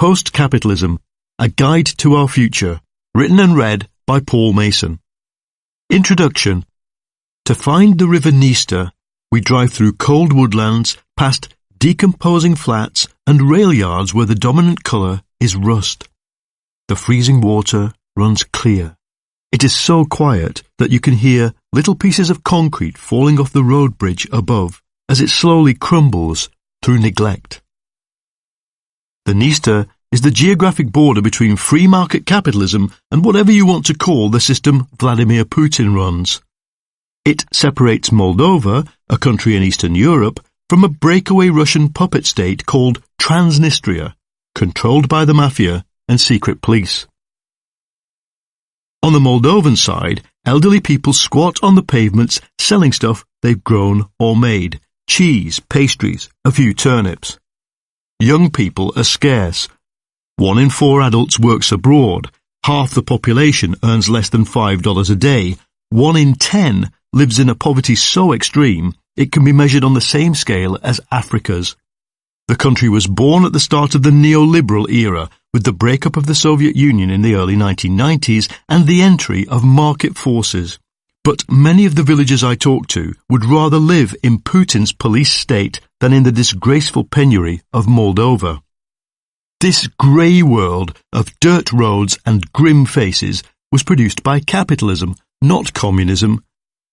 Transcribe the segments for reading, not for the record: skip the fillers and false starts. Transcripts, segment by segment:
PostCapitalism, A Guide to Our Future, written and read by Paul Mason. Introduction. To find the River Dniester, we drive through cold woodlands, past decomposing flats and rail yards where the dominant colour is rust. The freezing water runs clear. It is so quiet that you can hear little pieces of concrete falling off the road bridge above as it slowly crumbles through neglect. The Dniester is the geographic border between free market capitalism and whatever you want to call the system Vladimir Putin runs. It separates Moldova, a country in Eastern Europe, from a breakaway Russian puppet state called Transnistria, controlled by the mafia and secret police. On the Moldovan side, elderly people squat on the pavements selling stuff they've grown or made, cheese, pastries, a few turnips. Young people are scarce. 1 in 4 adults works abroad. Half the population earns less than $5 a day. 1 in 10 lives in a poverty so extreme it can be measured on the same scale as Africa's. The country was born at the start of the neoliberal era, with the breakup of the Soviet Union in the early 1990s and the entry of market forces. But many of the villagers I talked to would rather live in Putin's police state than in the disgraceful penury of Moldova. This grey world of dirt roads and grim faces was produced by capitalism, not communism,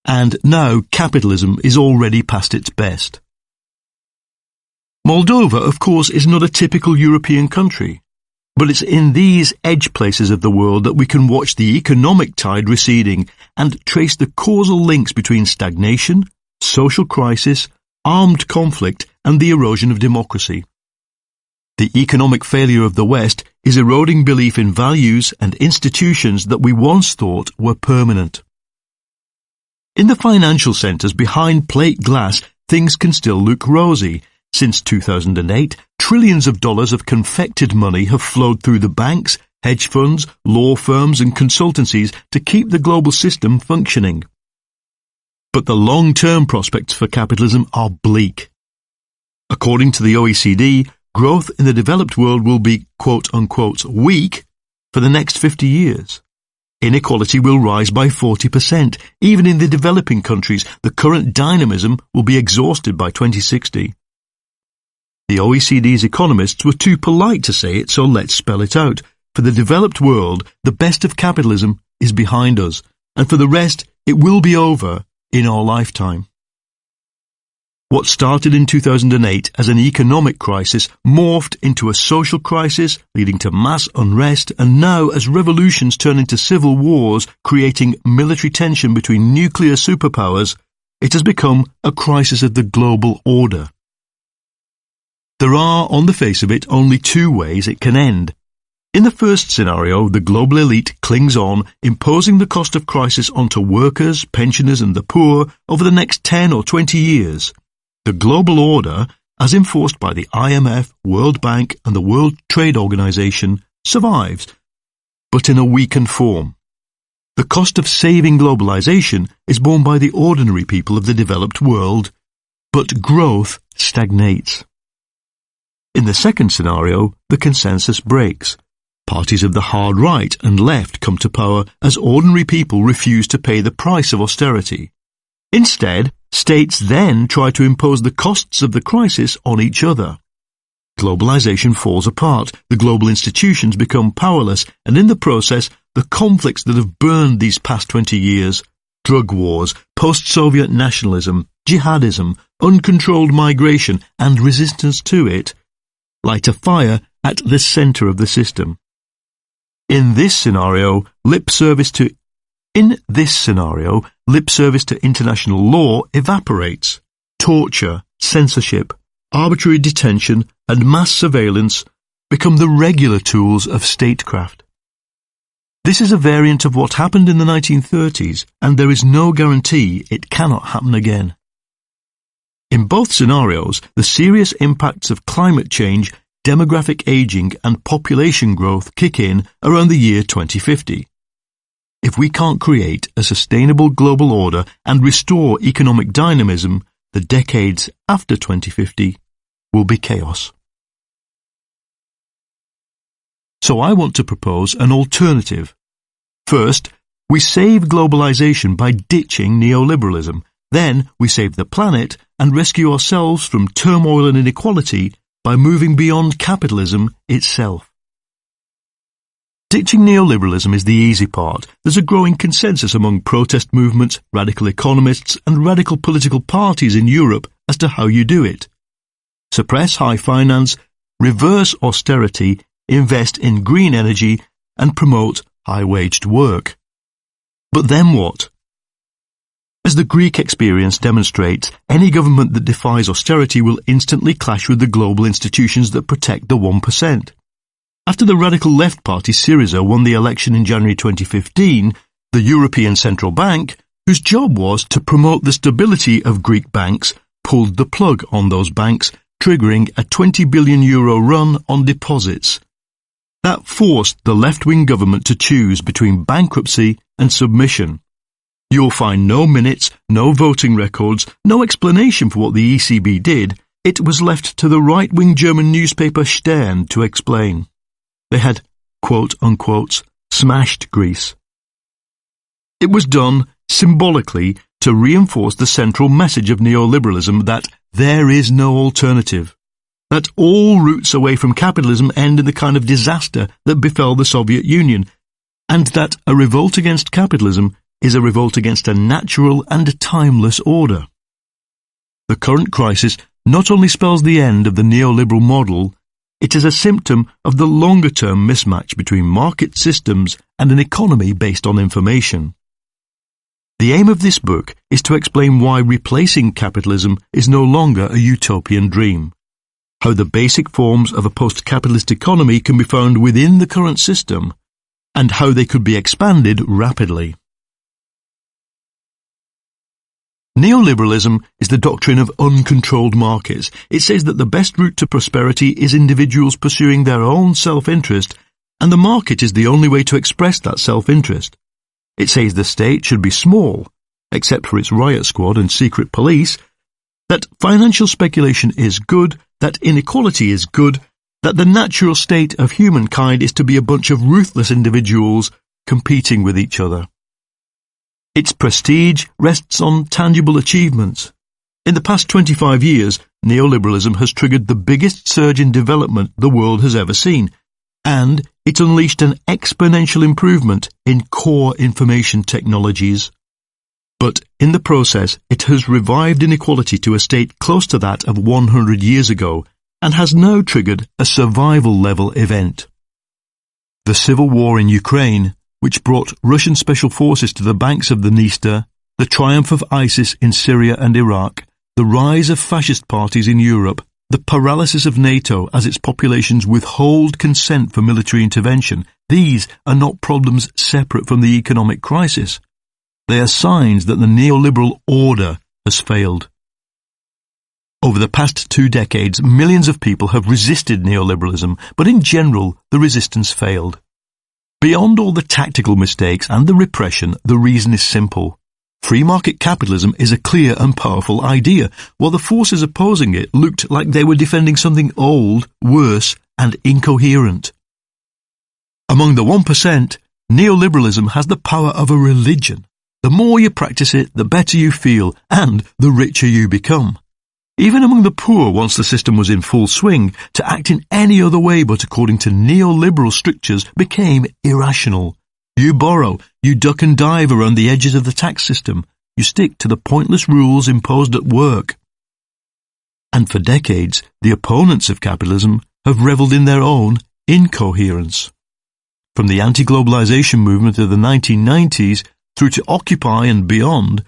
and now capitalism is already past its best. Moldova, of course, is not a typical European country, but it's in these edge places of the world that we can watch the economic tide receding and trace the causal links between stagnation, social crisis, armed conflict, and the erosion of democracy. The economic failure of the West is eroding belief in values and institutions that we once thought were permanent. In the financial centres behind plate glass, things can still look rosy. Since 2008, trillions of dollars of confected money have flowed through the banks, hedge funds, law firms and consultancies to keep the global system functioning. But the long-term prospects for capitalism are bleak. According to the OECD, growth in the developed world will be quote-unquote weak for the next 50 years. Inequality will rise by 40%. Even in the developing countries, the current dynamism will be exhausted by 2060. The OECD's economists were too polite to say it, so let's spell it out. For the developed world, the best of capitalism is behind us, and for the rest, it will be over in our lifetime. What started in 2008 as an economic crisis morphed into a social crisis, leading to mass unrest, and now as revolutions turn into civil wars, creating military tension between nuclear superpowers, it has become a crisis of the global order. There are, on the face of it, only 2 ways it can end. In the first scenario, the global elite clings on, imposing the cost of crisis onto workers, pensioners and the poor over the next 10 or 20 years. The global order, as enforced by the IMF, World Bank and the World Trade Organization, survives, but in a weakened form. The cost of saving globalization is borne by the ordinary people of the developed world, but growth stagnates. In the second scenario, the consensus breaks. Parties of the hard right and left come to power as ordinary people refuse to pay the price of austerity. Instead, states then try to impose the costs of the crisis on each other. Globalization falls apart, the global institutions become powerless, and in the process, the conflicts that have burned these past 20 years, drug wars, post-Soviet nationalism, jihadism, uncontrolled migration, and resistance to it, light a fire at the centre of the system. In this scenario, lip service to international law evaporates. Torture, censorship, arbitrary detention, and mass surveillance become the regular tools of statecraft. This is a variant of what happened in the 1930s, and there is no guarantee it cannot happen again. In both scenarios, the serious impacts of climate change, demographic aging, and population growth kick in around the year 2050. If we can't create a sustainable global order and restore economic dynamism, the decades after 2050 will be chaos. So I want to propose an alternative. First, we save globalization by ditching neoliberalism. Then we save the planet and rescue ourselves from turmoil and inequality by moving beyond capitalism itself. Ditching neoliberalism is the easy part. There's a growing consensus among protest movements, radical economists and radical political parties in Europe as to how you do it. Suppress high finance, reverse austerity, invest in green energy and promote high-waged work. But then what? As the Greek experience demonstrates, any government that defies austerity will instantly clash with the global institutions that protect the 1%. After the radical left party Syriza won the election in January 2015, the European Central Bank, whose job was to promote the stability of Greek banks, pulled the plug on those banks, triggering a €20 billion run on deposits. That forced the left-wing government to choose between bankruptcy and submission. You'll find no minutes, no voting records, no explanation for what the ECB did. It was left to the right-wing German newspaper Stern to explain. They had, quote-unquote, smashed Greece. It was done symbolically to reinforce the central message of neoliberalism that there is no alternative, that all routes away from capitalism end in the kind of disaster that befell the Soviet Union, and that a revolt against capitalism is a revolt against a natural and timeless order. The current crisis not only spells the end of the neoliberal model, it is a symptom of the longer-term mismatch between market systems and an economy based on information. The aim of this book is to explain why replacing capitalism is no longer a utopian dream, how the basic forms of a post-capitalist economy can be found within the current system, and how they could be expanded rapidly. Neoliberalism is the doctrine of uncontrolled markets. It says that the best route to prosperity is individuals pursuing their own self-interest, and the market is the only way to express that self-interest. It says the state should be small, except for its riot squad and secret police, that financial speculation is good, that inequality is good, that the natural state of humankind is to be a bunch of ruthless individuals competing with each other. Its prestige rests on tangible achievements. In the past 25 years, neoliberalism has triggered the biggest surge in development the world has ever seen, and it unleashed an exponential improvement in core information technologies. But in the process, it has revived inequality to a state close to that of 100 years ago, and has now triggered a survival-level event. The civil war in Ukraine, which brought Russian special forces to the banks of the Dniester, the triumph of ISIS in Syria and Iraq, the rise of fascist parties in Europe, the paralysis of NATO as its populations withhold consent for military intervention, these are not problems separate from the economic crisis. They are signs that the neoliberal order has failed. Over the past 2 decades, millions of people have resisted neoliberalism, but in general, the resistance failed. Beyond all the tactical mistakes and the repression, the reason is simple. Free market capitalism is a clear and powerful idea, while the forces opposing it looked like they were defending something old, worse, and incoherent. Among the 1%, neoliberalism has the power of a religion. The more you practice it, the better you feel, and the richer you become. Even among the poor, once the system was in full swing, to act in any other way but according to neoliberal strictures became irrational. You borrow, you duck and dive around the edges of the tax system, you stick to the pointless rules imposed at work. And for decades, the opponents of capitalism have revelled in their own incoherence. From the anti-globalization movement of the 1990s through to Occupy and beyond,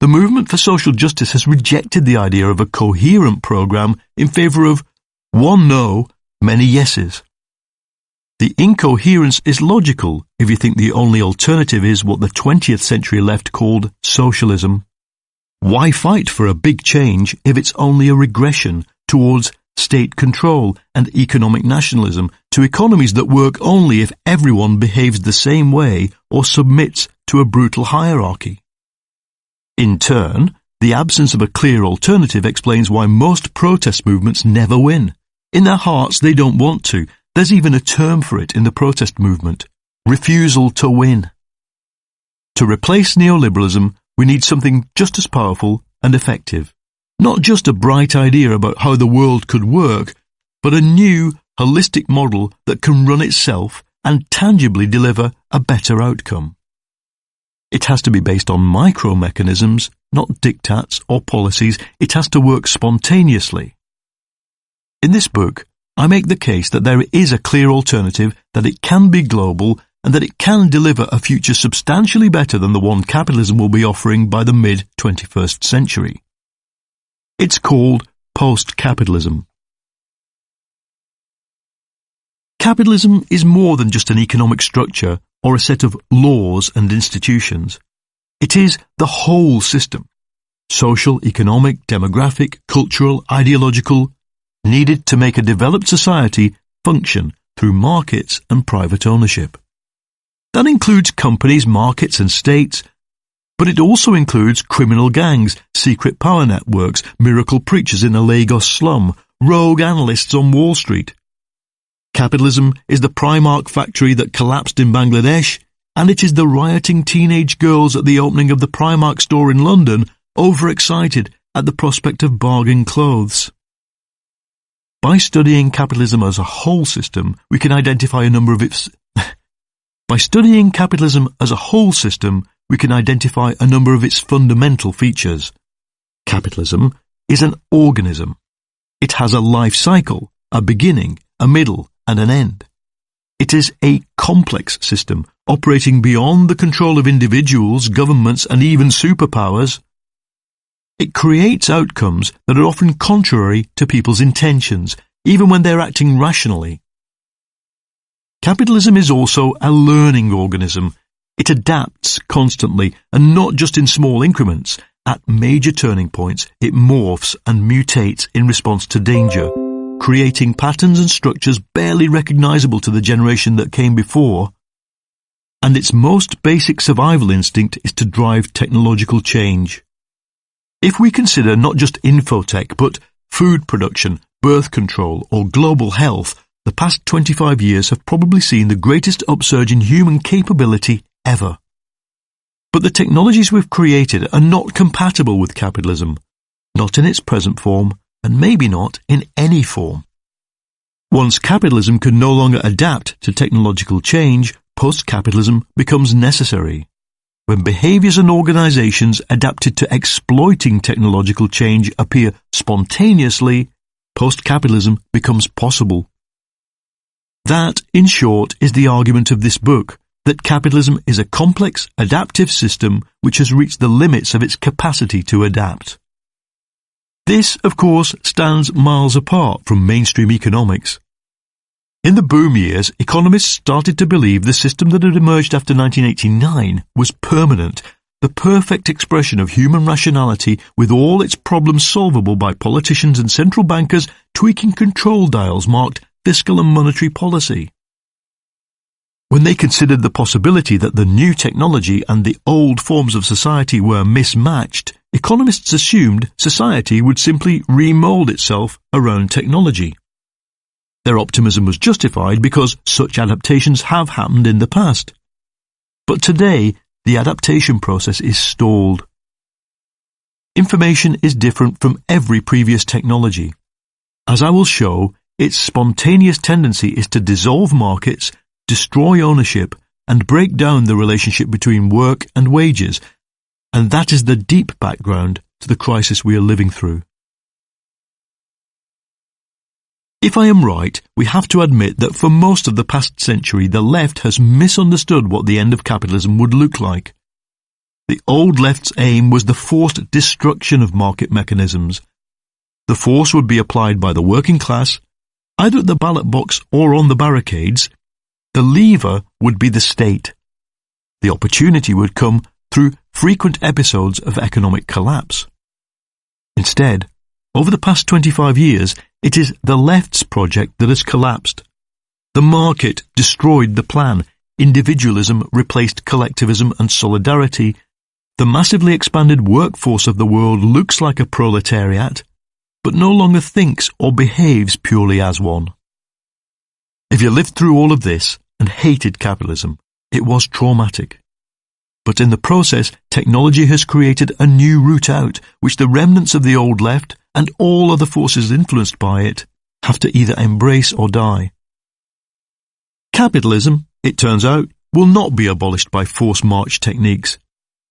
the movement for social justice has rejected the idea of a coherent program in favour of one no, many yeses. The incoherence is logical if you think the only alternative is what the 20th century left called socialism. Why fight for a big change if it's only a regression towards state control and economic nationalism to economies that work only if everyone behaves the same way or submits to a brutal hierarchy? In turn, the absence of a clear alternative explains why most protest movements never win. In their hearts, they don't want to. There's even a term for it in the protest movement: refusal to win. To replace neoliberalism, we need something just as powerful and effective. Not just a bright idea about how the world could work, but a new, holistic model that can run itself and tangibly deliver a better outcome. It has to be based on micro-mechanisms, not diktats or policies. It has to work spontaneously. In this book, I make the case that there is a clear alternative, that it can be global, and that it can deliver a future substantially better than the one capitalism will be offering by the mid-21st century. It's called PostCapitalism. Capitalism is more than just an economic structure or a set of laws and institutions. It is the whole system: social, economic, demographic, cultural, ideological, needed to make a developed society function through markets and private ownership. That includes companies, markets and states, but it also includes criminal gangs, secret power networks, miracle preachers in a Lagos slum, rogue analysts on Wall Street. Capitalism is the Primark factory that collapsed in Bangladesh, and it is the rioting teenage girls at the opening of the Primark store in London, overexcited at the prospect of bargain clothes. By studying capitalism as a whole system, we can identify a number of its fundamental features. Capitalism is an organism. It has a life cycle, a beginning, a middle, and an end. It is a complex system, operating beyond the control of individuals, governments, and even superpowers. It creates outcomes that are often contrary to people's intentions, even when they're acting rationally. Capitalism is also a learning organism. It adapts constantly, and not just in small increments. At major turning points, it morphs and mutates in response to danger, creating patterns and structures barely recognizable to the generation that came before. And its most basic survival instinct is to drive technological change. If we consider not just infotech, but food production, birth control, or global health, the past 25 years have probably seen the greatest upsurge in human capability ever. But the technologies we've created are not compatible with capitalism, not in its present form, and maybe not in any form. Once capitalism can no longer adapt to technological change, post-capitalism becomes necessary. When behaviours and organisations adapted to exploiting technological change appear spontaneously, post-capitalism becomes possible. That, in short, is the argument of this book, that capitalism is a complex, adaptive system which has reached the limits of its capacity to adapt. This, of course, stands miles apart from mainstream economics. In the boom years, economists started to believe the system that had emerged after 1989 was permanent, the perfect expression of human rationality, with all its problems solvable by politicians and central bankers tweaking control dials marked fiscal and monetary policy. When they considered the possibility that the new technology and the old forms of society were mismatched, economists assumed society would simply remold itself around technology. Their optimism was justified because such adaptations have happened in the past. But today, the adaptation process is stalled. Information is different from every previous technology. As I will show, its spontaneous tendency is to dissolve markets, destroy ownership, and break down the relationship between work and wages, and that is the deep background to the crisis we are living through. If I am right, we have to admit that for most of the past century, the left has misunderstood what the end of capitalism would look like. The old left's aim was the forced destruction of market mechanisms. The force would be applied by the working class, either at the ballot box or on the barricades. The lever would be the state. The opportunity would come through frequent episodes of economic collapse. Instead, over the past 25 years, it is the left's project that has collapsed. The market destroyed the plan. Individualism replaced collectivism and solidarity. The massively expanded workforce of the world looks like a proletariat, but no longer thinks or behaves purely as one. If you lived through all of this and hated capitalism, it was traumatic. But in the process, technology has created a new route out, which the remnants of the old left and all other forces influenced by it have to either embrace or die. Capitalism, it turns out, will not be abolished by forced march techniques.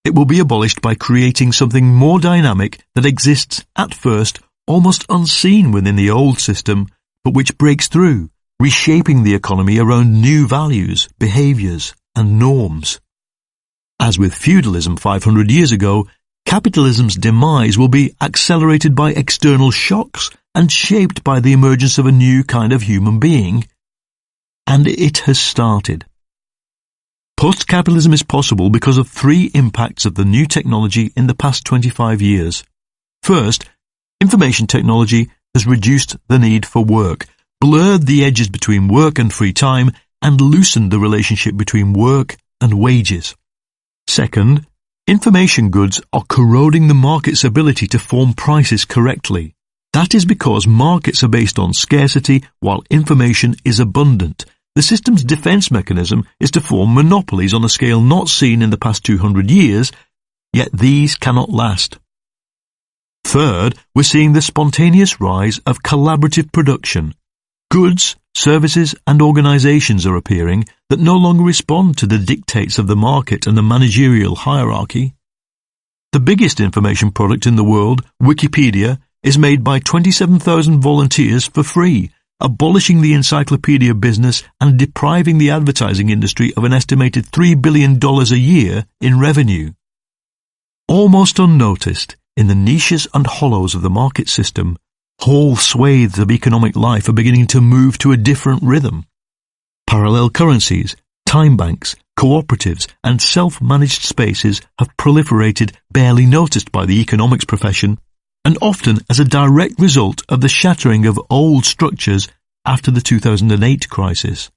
It will be abolished by creating something more dynamic that exists at first almost unseen within the old system, but which breaks through, reshaping the economy around new values, behaviours and norms. As with feudalism 500 years ago, capitalism's demise will be accelerated by external shocks and shaped by the emergence of a new kind of human being. And it has started. Post-capitalism is possible because of three impacts of the new technology in the past 25 years. First, information technology has reduced the need for work, blurred the edges between work and free time, and loosened the relationship between work and wages. Second, information goods are corroding the market's ability to form prices correctly. That is because markets are based on scarcity while information is abundant. The system's defense mechanism is to form monopolies on a scale not seen in the past 200 years, yet these cannot last. Third, we're seeing the spontaneous rise of collaborative production. Goods, services and organisations are appearing that no longer respond to the dictates of the market and the managerial hierarchy. The biggest information product in the world, Wikipedia, is made by 27,000 volunteers for free, abolishing the encyclopedia business and depriving the advertising industry of an estimated $3 billion a year in revenue. Almost unnoticed, in the niches and hollows of the market system, whole swathes of economic life are beginning to move to a different rhythm. Parallel currencies, time banks, cooperatives and self-managed spaces have proliferated barely noticed by the economics profession, and often as a direct result of the shattering of old structures after the 2008 crisis.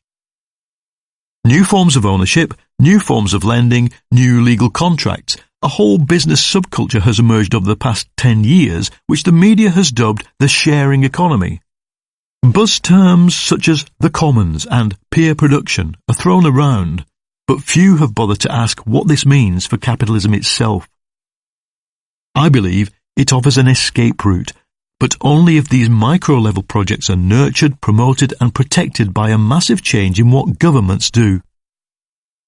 New forms of ownership, new forms of lending, new legal contracts. A whole business subculture has emerged over the past 10 years, which the media has dubbed the sharing economy. Buzz terms such as the commons and peer production are thrown around, but few have bothered to ask what this means for capitalism itself. I believe it offers an escape route, but only if these micro-level projects are nurtured, promoted and protected by a massive change in what governments do.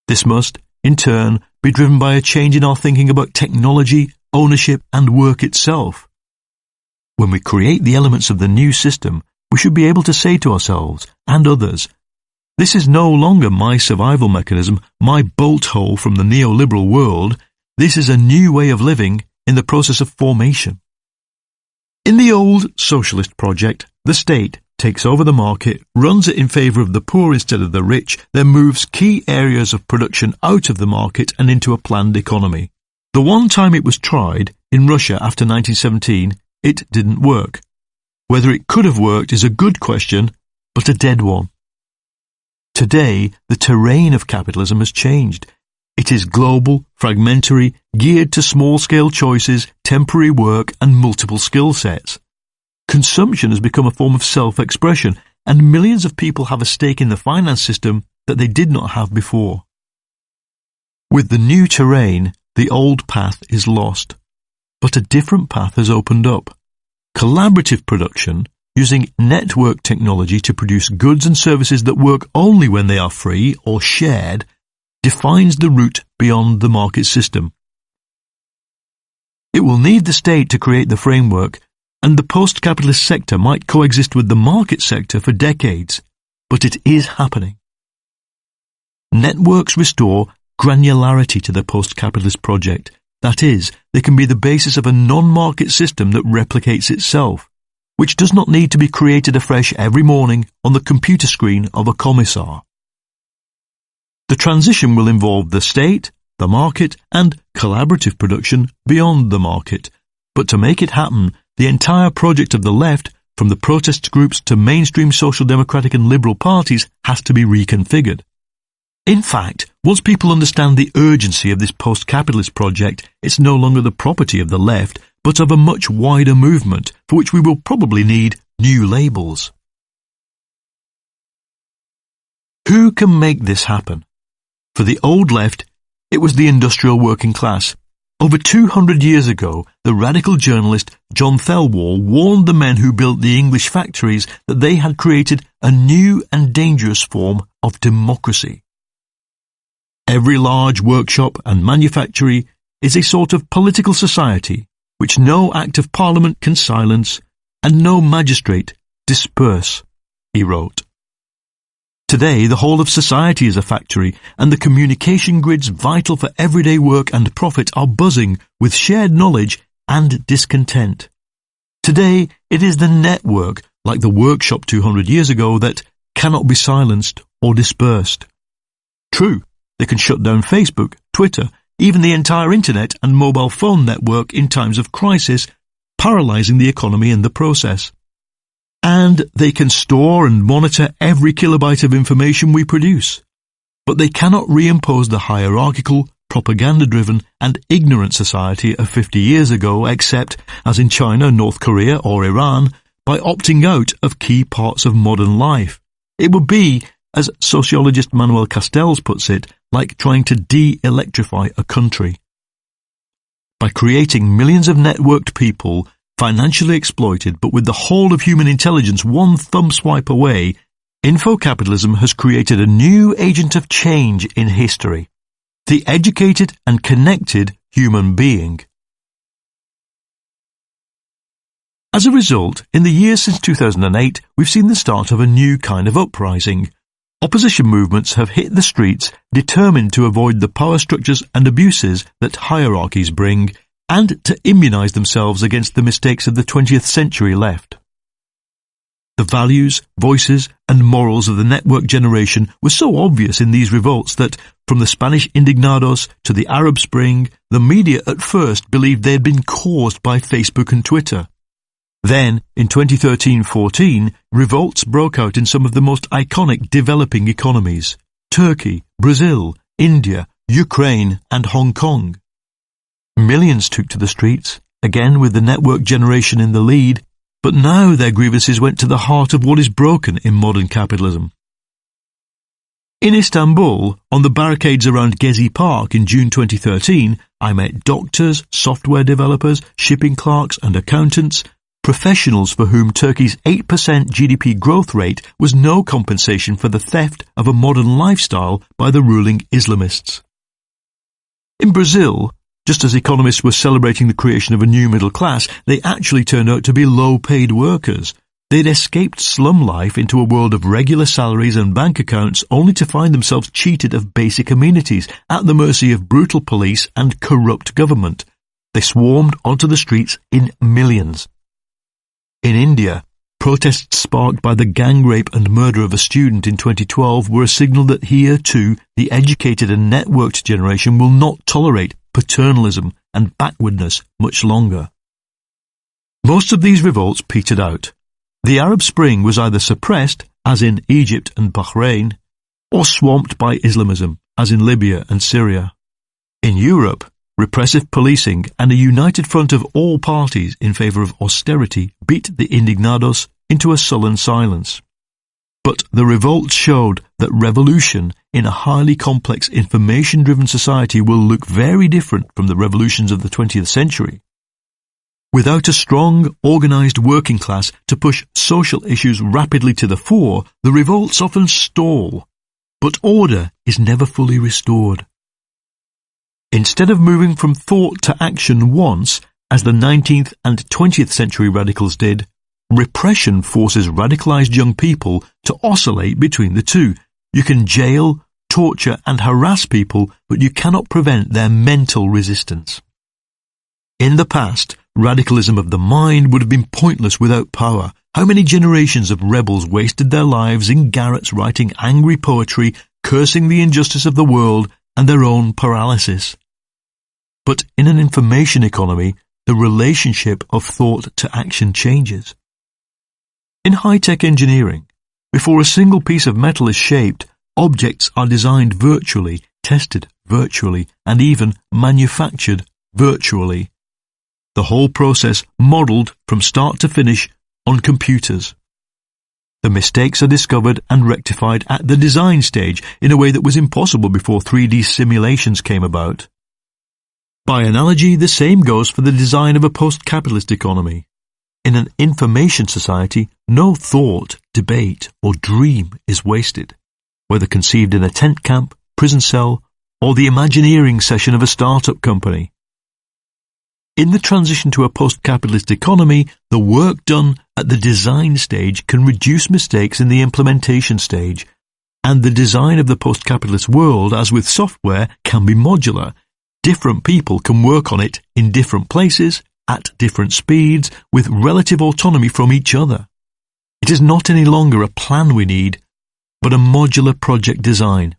This must, in turn, be driven by a change in our thinking about technology, ownership and work itself. When we create the elements of the new system, we should be able to say to ourselves and others, this is no longer my survival mechanism, my bolt hole from the neoliberal world. This is a new way of living in the process of formation. In the old socialist project, the state takes over the market, runs it in favour of the poor instead of the rich, then moves key areas of production out of the market and into a planned economy. The one time it was tried, in Russia after 1917, it didn't work. Whether it could have worked is a good question, but a dead one. Today, the terrain of capitalism has changed. It is global, fragmentary, geared to small-scale choices, temporary work and multiple skill sets. Consumption has become a form of self-expression, and millions of people have a stake in the finance system that they did not have before. With the new terrain, the old path is lost, but a different path has opened up. Collaborative production, using network technology to produce goods and services that work only when they are free or shared, defines the route beyond the market system. It will need the state to create the framework, and the post-capitalist sector might coexist with the market sector for decades, but it is happening. Networks restore granularity to the post-capitalist project. That is, they can be the basis of a non-market system that replicates itself, which does not need to be created afresh every morning on the computer screen of a commissar. The transition will involve the state, the market, and collaborative production beyond the market. But to make it happen, the entire project of the left, from the protest groups to mainstream social democratic and liberal parties, has to be reconfigured. In fact, once people understand the urgency of this post-capitalist project, it's no longer the property of the left, but of a much wider movement, for which we will probably need new labels. Who can make this happen? For the old left, it was the industrial working class. Over 200 years ago, the radical journalist John Thelwall warned the men who built the English factories that they had created a new and dangerous form of democracy. Every large workshop and manufactory is a sort of political society which no act of parliament can silence and no magistrate disperse, he wrote. Today, the whole of society is a factory, and the communication grids vital for everyday work and profit are buzzing with shared knowledge and discontent. Today, it is the network, like the workshop 200 years ago, that cannot be silenced or dispersed. True, they can shut down Facebook, Twitter, even the entire internet and mobile phone network in times of crisis, paralyzing the economy in the process. And they can store and monitor every kilobyte of information we produce. But they cannot reimpose the hierarchical, propaganda-driven and ignorant society of 50 years ago except, as in China, North Korea or Iran, by opting out of key parts of modern life. It would be, as sociologist Manuel Castells puts it, like trying to de-electrify a country. By creating millions of networked people, financially exploited, but with the whole of human intelligence one thumb swipe away, infocapitalism has created a new agent of change in history, the educated and connected human being. As a result, in the years since 2008, we've seen the start of a new kind of uprising. Opposition movements have hit the streets, determined to avoid the power structures and abuses that hierarchies bring, and to immunize themselves against the mistakes of the 20th century left. The values, voices, and morals of the network generation were so obvious in these revolts that, from the Spanish Indignados to the Arab Spring, the media at first believed they had been caused by Facebook and Twitter. Then, in 2013-14, revolts broke out in some of the most iconic developing economies: Turkey, Brazil, India, Ukraine, and Hong Kong. Millions took to the streets, again with the network generation in the lead, but now their grievances went to the heart of what is broken in modern capitalism. In Istanbul, on the barricades around Gezi Park in June 2013, I met doctors, software developers, shipping clerks and accountants, professionals for whom Turkey's 8% GDP growth rate was no compensation for the theft of a modern lifestyle by the ruling Islamists. In Brazil, just as economists were celebrating the creation of a new middle class, they actually turned out to be low-paid workers. They'd escaped slum life into a world of regular salaries and bank accounts only to find themselves cheated of basic amenities at the mercy of brutal police and corrupt government. They swarmed onto the streets in millions. In India, protests sparked by the gang rape and murder of a student in 2012 were a signal that here, too, the educated and networked generation will not tolerate paternalism and backwardness much longer. Most of these revolts petered out. The Arab Spring was either suppressed, as in Egypt and Bahrain, or swamped by Islamism, as in Libya and Syria. In Europe, repressive policing and a united front of all parties in favour of austerity beat the Indignados into a sullen silence. But the revolts showed that revolution in a highly complex information-driven society will look very different from the revolutions of the 20th century. Without a strong, organised working class to push social issues rapidly to the fore, the revolts often stall, but order is never fully restored. Instead of moving from thought to action once, as the 19th and 20th century radicals did, repression forces radicalized young people to oscillate between the two. You can jail, torture and harass people, but you cannot prevent their mental resistance. In the past, radicalism of the mind would have been pointless without power. How many generations of rebels wasted their lives in garrets writing angry poetry, cursing the injustice of the world and their own paralysis? But in an information economy, the relationship of thought to action changes. In high-tech engineering, before a single piece of metal is shaped, objects are designed virtually, tested virtually, and even manufactured virtually. The whole process modelled from start to finish on computers. The mistakes are discovered and rectified at the design stage in a way that was impossible before 3D simulations came about. By analogy, the same goes for the design of a post-capitalist economy. In an information society, no thought, debate, or dream is wasted, whether conceived in a tent camp, prison cell, or the Imagineering session of a startup company. In the transition to a post-capitalist economy, the work done at the design stage can reduce mistakes in the implementation stage, and the design of the post-capitalist world, as with software, can be modular. Different people can work on it in different places, at different speeds, with relative autonomy from each other. It is not any longer a plan we need, but a modular project design.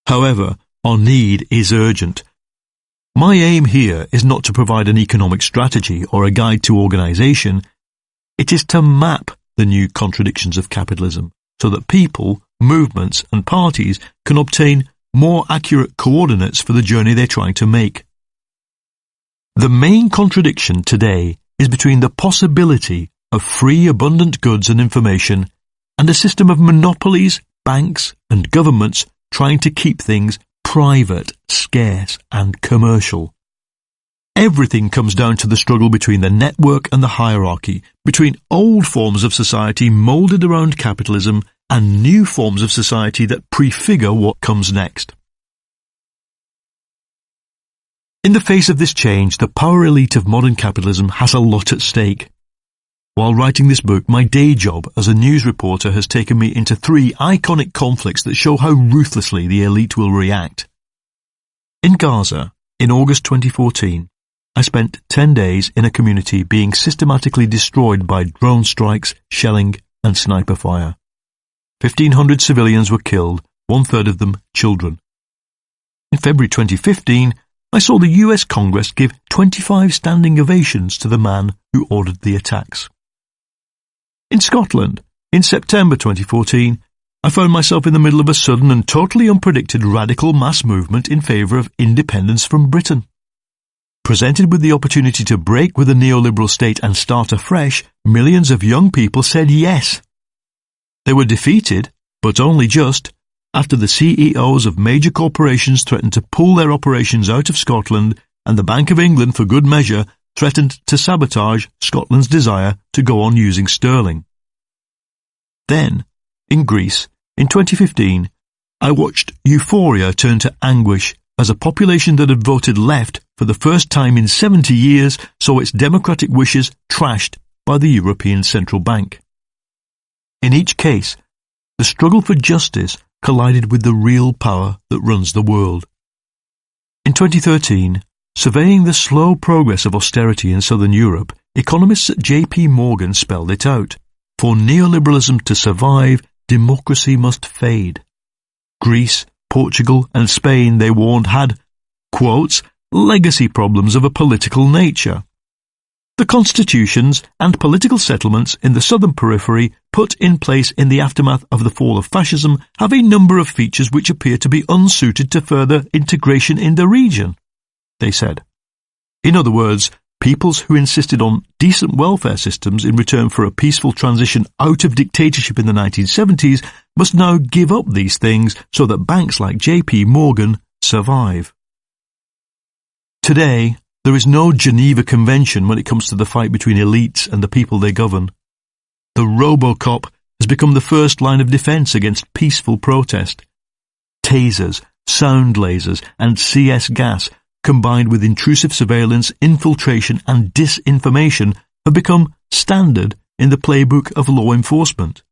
However, our need is urgent. My aim here is not to provide an economic strategy or a guide to organization. It is to map the new contradictions of capitalism so that people, movements, and parties can obtain more accurate coordinates for the journey they're trying to make. The main contradiction today is between the possibility of free, abundant goods and information and a system of monopolies, banks, and governments trying to keep things private, scarce, and commercial. Everything comes down to the struggle between the network and the hierarchy, between old forms of society moulded around capitalism and new forms of society that prefigure what comes next. In the face of this change, the power elite of modern capitalism has a lot at stake. While writing this book, my day job as a news reporter has taken me into 3 iconic conflicts that show how ruthlessly the elite will react. In Gaza, in August 2014, I spent 10 days in a community being systematically destroyed by drone strikes, shelling, and sniper fire. 1,500 civilians were killed, 1/3 of them children. In February 2015, I saw the US Congress give 25 standing ovations to the man who ordered the attacks. In Scotland, in September 2014, I found myself in the middle of a sudden and totally unpredicted radical mass movement in favour of independence from Britain. Presented with the opportunity to break with the neoliberal state and start afresh, millions of young people said yes. They were defeated, but only just, after the CEOs of major corporations threatened to pull their operations out of Scotland and the Bank of England, for good measure, threatened to sabotage Scotland's desire to go on using sterling. Then, in Greece, in 2015, I watched euphoria turn to anguish as a population that had voted left for the first time in 70 years saw its democratic wishes trashed by the European Central Bank. In each case, the struggle for justice collided with the real power that runs the world. In 2013, surveying the slow progress of austerity in southern Europe, economists at J.P. Morgan spelled it out. For neoliberalism to survive, democracy must fade. Greece, Portugal, and Spain, they warned, had, quotes, legacy problems of a political nature. The constitutions and political settlements in the southern periphery put in place in the aftermath of the fall of fascism have a number of features which appear to be unsuited to further integration in the region, they said. In other words, peoples who insisted on decent welfare systems in return for a peaceful transition out of dictatorship in the 1970s must now give up these things so that banks like J.P. Morgan survive. Today, there is no Geneva Convention when it comes to the fight between elites and the people they govern. The Robocop has become the first line of defense against peaceful protest. Tasers, sound lasers, and CS gas, combined with intrusive surveillance, infiltration, and disinformation, have become standard in the playbook of law enforcement.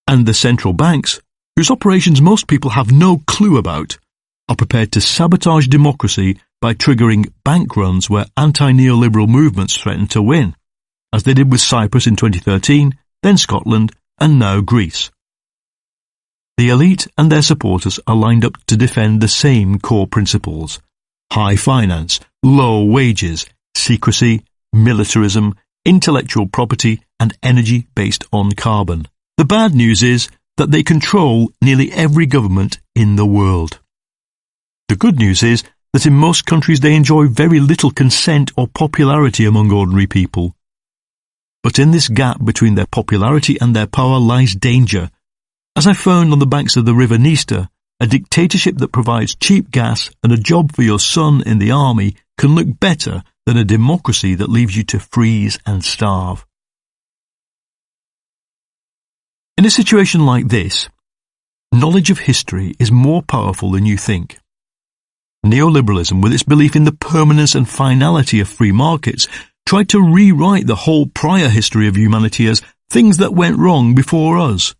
And the central banks, whose operations most people have no clue about, are prepared to sabotage democracy by triggering bank runs where anti-neoliberal movements threaten to win, as they did with Cyprus in 2013, then Scotland, and now Greece. The elite and their supporters are lined up to defend the same core principles: high finance, low wages, secrecy, militarism, intellectual property, and energy based on carbon. The bad news is that they control nearly every government in the world. The good news is that in most countries they enjoy very little consent or popularity among ordinary people. But in this gap between their popularity and their power lies danger. As I found on the banks of the River Dniester, a dictatorship that provides cheap gas and a job for your son in the army can look better than a democracy that leaves you to freeze and starve. In a situation like this, knowledge of history is more powerful than you think. Neoliberalism, with its belief in the permanence and finality of free markets, tried to rewrite the whole prior history of humanity as things that went wrong before us.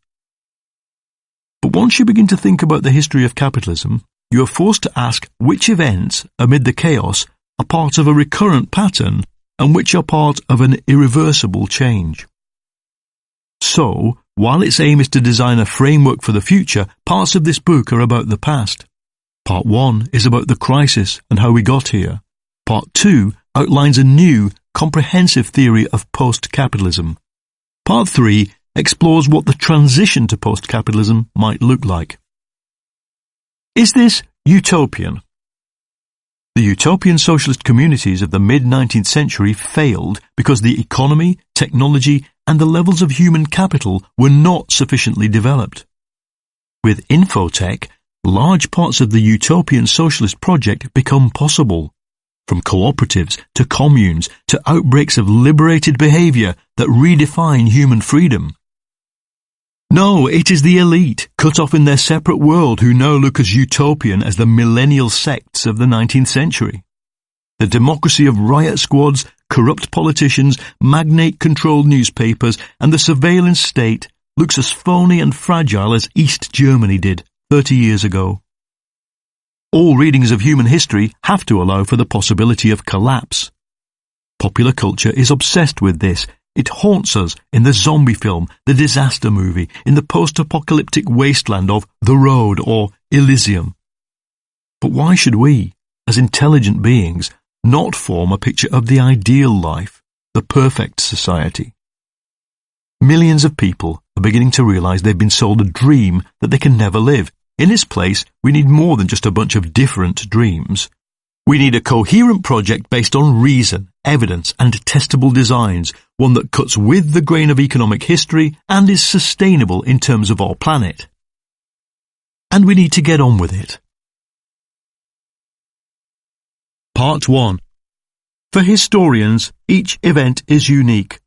But once you begin to think about the history of capitalism, you are forced to ask which events, amid the chaos, are part of a recurrent pattern and which are part of an irreversible change. So, while its aim is to design a framework for the future, parts of this book are about the past. Part 1 is about the crisis and how we got here. Part 2 outlines a new, comprehensive theory of post-capitalism. Part 3 explores what the transition to post-capitalism might look like. Is this utopian? The utopian socialist communities of the mid-19th century failed because the economy, technology, and the levels of human capital were not sufficiently developed. With infotech, large parts of the utopian socialist project become possible, from cooperatives to communes to outbreaks of liberated behaviour that redefine human freedom. No, it is the elite, cut off in their separate world, who now look as utopian as the millennial sects of the 19th century. The democracy of riot squads, corrupt politicians, magnate-controlled newspapers, and the surveillance state looks as phony and fragile as East Germany did 30 years ago. All readings of human history have to allow for the possibility of collapse. Popular culture is obsessed with this. It haunts us in the zombie film, the disaster movie, in the post-apocalyptic wasteland of The Road or Elysium. But why should we, as intelligent beings, not form a picture of the ideal life, the perfect society? Millions of people are beginning to realize they've been sold a dream that they can never live. In its place, we need more than just a bunch of different dreams. We need a coherent project based on reason, evidence, and testable designs, one that cuts with the grain of economic history and is sustainable in terms of our planet. And we need to get on with it. Part 1. For historians, each event is unique.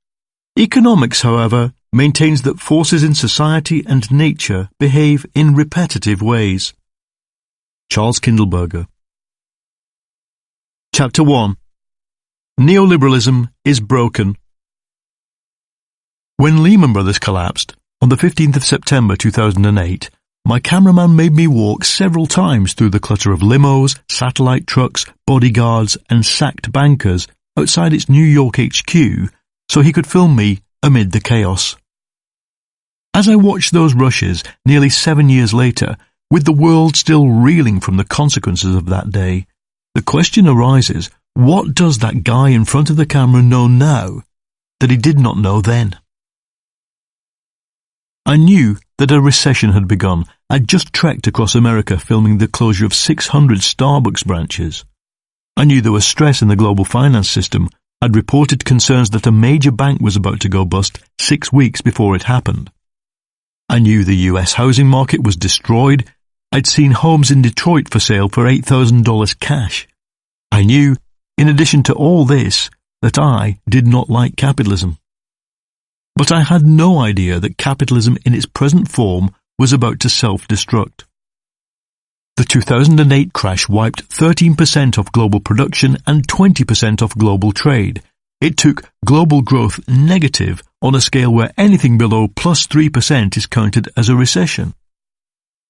Economics, however, maintains that forces in society and nature behave in repetitive ways. Charles Kindleberger. Chapter 1. Neoliberalism is broken. When Lehman Brothers collapsed, on the 15th of September 2008, my cameraman made me walk several times through the clutter of limos, satellite trucks, bodyguards, and sacked bankers outside its New York HQ so he could film me amid the chaos. As I watched those rushes nearly 7 years later, with the world still reeling from the consequences of that day, the question arises, what does that guy in front of the camera know now that he did not know then? I knew that a recession had begun. I'd just trekked across America filming the closure of 600 Starbucks branches. I knew there was stress in the global finance system. I'd reported concerns that a major bank was about to go bust 6 weeks before it happened. I knew the US housing market was destroyed. I'd seen homes in Detroit for sale for $8,000 cash. I knew, in addition to all this, that I did not like capitalism. But I had no idea that capitalism in its present form was about to self-destruct. The 2008 crash wiped 13% of global production and 20% of global trade. It took global growth negative on a scale where anything below plus 3% is counted as a recession.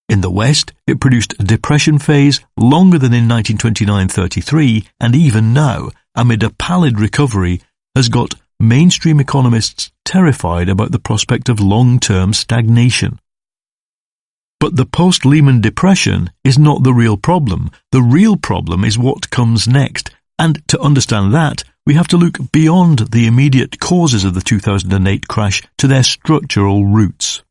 In the West, it produced a depression phase longer than in 1929-33, and even now, amid a pallid recovery, has got mainstream economists terrified about the prospect of long-term stagnation. But the post-Lehman depression is not the real problem. The real problem is what comes next, and to understand that, we have to look beyond the immediate causes of the 2008 crash to their structural roots.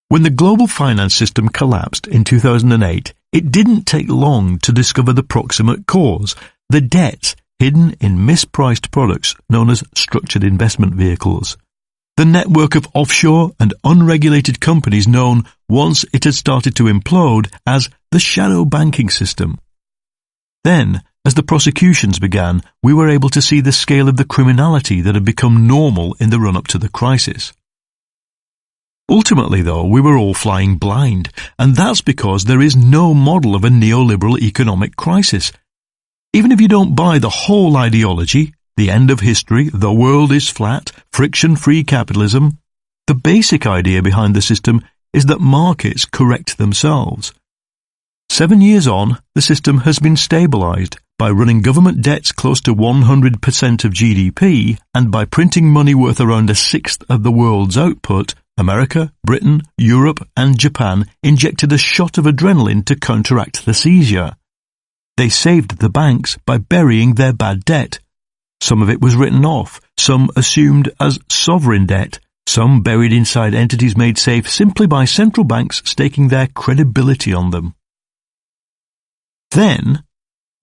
When the global finance system collapsed in 2008, it didn't take long to discover the proximate cause. The debts hidden in mispriced products known as structured investment vehicles. The network of offshore and unregulated companies known, once it had started to implode, as the shadow banking system. Then, as the prosecutions began, we were able to see the scale of the criminality that had become normal in the run-up to the crisis. Ultimately, though, we were all flying blind, and that's because there is no model of a neoliberal economic crisis. Even if you don't buy the whole ideology, the end of history, the world is flat, friction-free capitalism, the basic idea behind the system is that markets correct themselves. 7 years on, the system has been stabilized by running government debts close to 100% of GDP, and by printing money worth around a sixth of the world's output. America, Britain, Europe and Japan injected a shot of adrenaline to counteract the seizure. They saved the banks by burying their bad debt. Some of it was written off, some assumed as sovereign debt, some buried inside entities made safe simply by central banks staking their credibility on them. Then,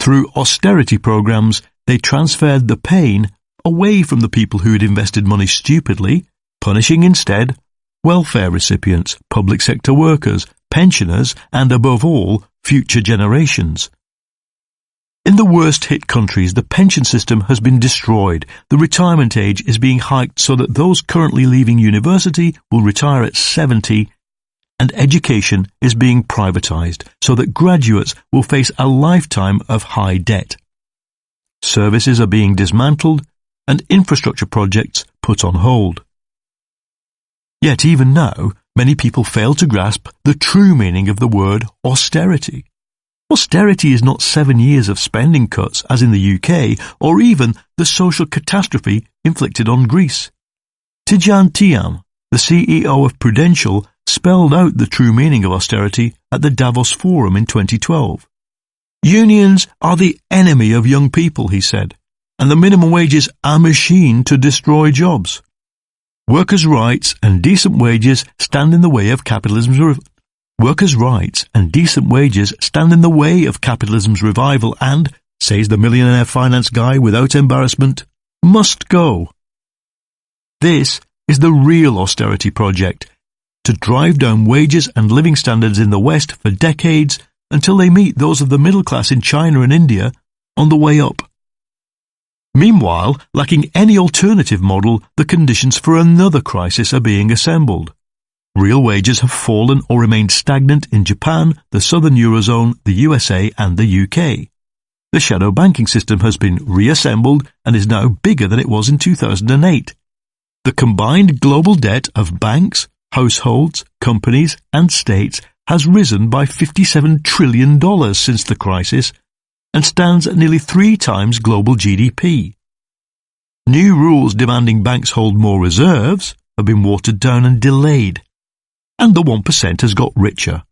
through austerity programs, they transferred the pain away from the people who had invested money stupidly, punishing instead welfare recipients, public sector workers, pensioners, and above all, future generations. In the worst-hit countries, the pension system has been destroyed. The retirement age is being hiked so that those currently leaving university will retire at 70, and education is being privatized so that graduates will face a lifetime of high debt. Services are being dismantled and infrastructure projects put on hold. Yet even now, many people fail to grasp the true meaning of the word austerity. Austerity is not 7 years of spending cuts, as in the UK, or even the social catastrophe inflicted on Greece. Tidjane Thiam, the CEO of Prudential, spelled out the true meaning of austerity at the Davos Forum in 2012. Unions are the enemy of young people, he said, and the minimum wage is a machine to destroy jobs. Workers' rights and decent wages stand in the way of capitalism's revival and, says the millionaire finance guy without embarrassment, must go. This is the real austerity project, to drive down wages and living standards in the West for decades until they meet those of the middle class in China and India on the way up. Meanwhile, lacking any alternative model, the conditions for another crisis are being assembled. Real wages have fallen or remained stagnant in Japan, the Southern Eurozone, the USA and the UK. The shadow banking system has been reassembled and is now bigger than it was in 2008. The combined global debt of banks, households, companies and states has risen by $57 trillion since the crisis and stands at nearly 3 times global GDP. New rules demanding banks hold more reserves have been watered down and delayed, and the 1% has got richer.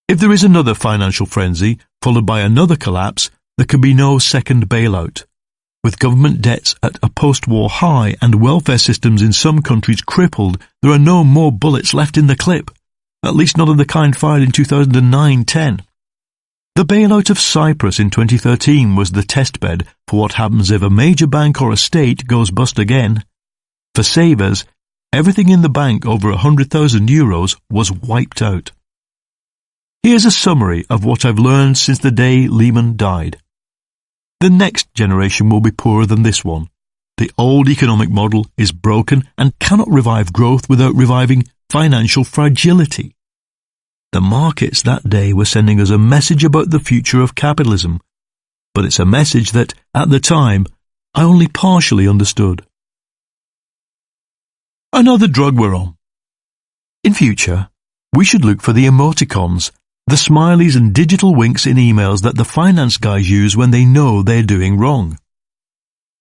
If there is another financial frenzy, followed by another collapse, there can be no second bailout. With government debts at a post-war high and welfare systems in some countries crippled, there are no more bullets left in the clip, at least not of the kind fired in 2009-10. The bailout of Cyprus in 2013 was the testbed for what happens if a major bank or a state goes bust again. For savers, everything in the bank over €100,000 was wiped out. Here's a summary of what I've learned since the day Lehman died. The next generation will be poorer than this one. The old economic model is broken and cannot revive growth without reviving financial fragility. The markets that day were sending us a message about the future of capitalism, but it's a message that, at the time, I only partially understood. Another drug we're on. In future, we should look for the emoticons, the smileys and digital winks in emails that the finance guys use when they know they're doing wrong.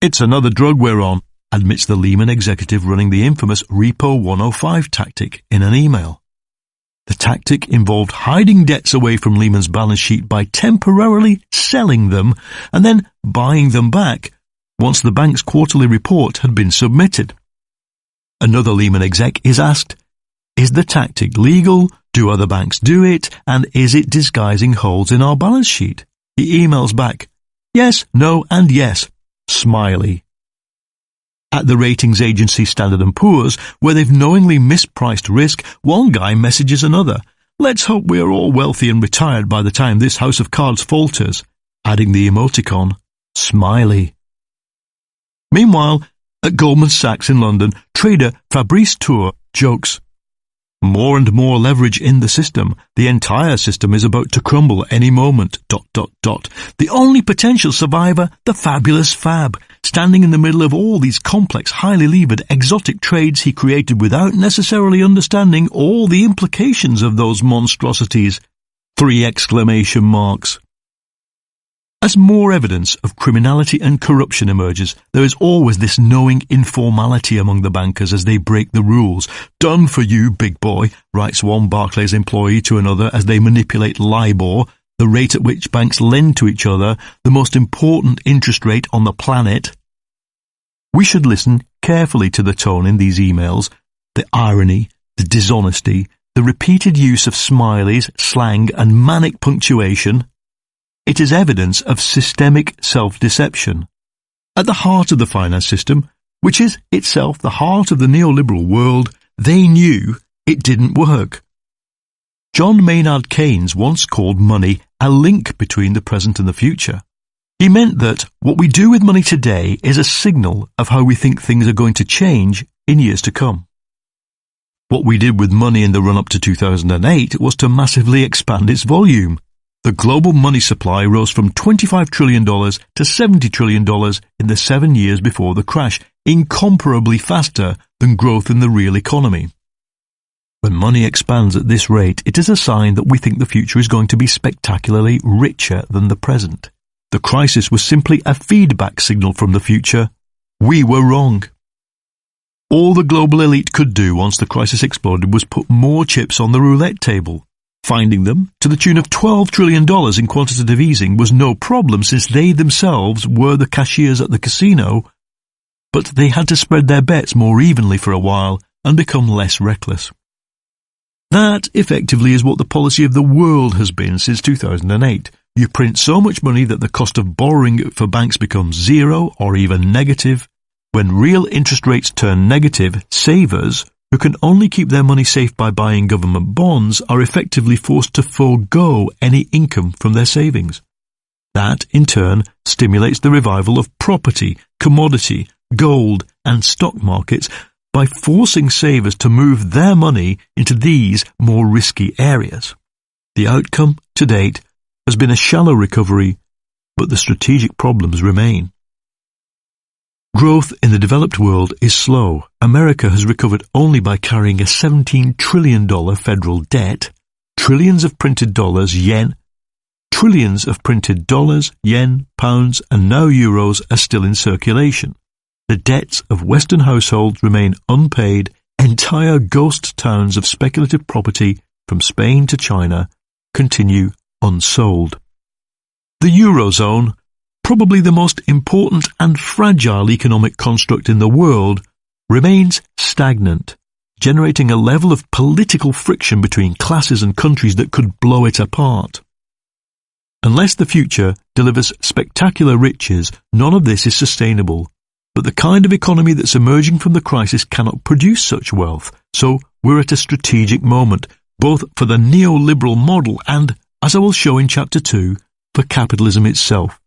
It's another drug we're on, admits the Lehman executive running the infamous Repo 105 tactic in an email. The tactic involved hiding debts away from Lehman's balance sheet by temporarily selling them and then buying them back once the bank's quarterly report had been submitted. Another Lehman exec is asked, is the tactic legal? Do other banks do it? And is it disguising holes in our balance sheet? He emails back, Yes, no, and yes. Smiley. At the ratings agency Standard & Poor's, where they've knowingly mispriced risk, one guy messages another, "Let's hope we are all wealthy and retired by the time this house of cards falters," adding the emoticon, Smiley. Meanwhile, at Goldman Sachs in London, trader Fabrice Tour jokes, "More and more leverage in the system. The entire system is about to crumble any moment, ... The only potential survivor, the fabulous Fab, standing in the middle of all these complex, highly levered, exotic trades he created without necessarily understanding all the implications of those monstrosities." 3 exclamation marks. As more evidence of criminality and corruption emerges, there is always this knowing informality among the bankers as they break the rules. "Done for you, big boy," writes one Barclays employee to another as they manipulate LIBOR, the rate at which banks lend to each other, the most important interest rate on the planet. We should listen carefully to the tone in these emails, the irony, the dishonesty, the repeated use of smileys, slang, and manic punctuation. It is evidence of systemic self-deception. At the heart of the finance system, which is itself the heart of the neoliberal world, they knew it didn't work. John Maynard Keynes once called money a link between the present and the future. He meant that what we do with money today is a signal of how we think things are going to change in years to come. What we did with money in the run-up to 2008 was to massively expand its volume. The global money supply rose from $25 trillion to $70 trillion in the 7 years before the crash, incomparably faster than growth in the real economy. When money expands at this rate, it is a sign that we think the future is going to be spectacularly richer than the present. The crisis was simply a feedback signal from the future. We were wrong. All the global elite could do once the crisis exploded was put more chips on the roulette table. Finding them, to the tune of $12 trillion in quantitative easing, was no problem since they themselves were the cashiers at the casino, but they had to spread their bets more evenly for a while and become less reckless. That, effectively, is what the policy of the world has been since 2008. You print so much money that the cost of borrowing it for banks becomes zero or even negative. When real interest rates turn negative, savers, who can only keep their money safe by buying government bonds, are effectively forced to forego any income from their savings. That, in turn, stimulates the revival of property, commodity, gold, and stock markets by forcing savers to move their money into these more risky areas. The outcome, to date, has been a shallow recovery, but the strategic problems remain. Growth in the developed world is slow. America has recovered only by carrying a $17 trillion federal debt. Trillions of printed dollars, yen, pounds, and now euros are still in circulation. The debts of Western households remain unpaid. Entire ghost towns of speculative property from Spain to China continue unsold. The Eurozone, probably the most important and fragile economic construct in the world, remains stagnant, generating a level of political friction between classes and countries that could blow it apart. Unless the future delivers spectacular riches, none of this is sustainable. But the kind of economy that's emerging from the crisis cannot produce such wealth, so we're at a strategic moment, both for the neoliberal model and, as I will show in Chapter 2, for capitalism itself.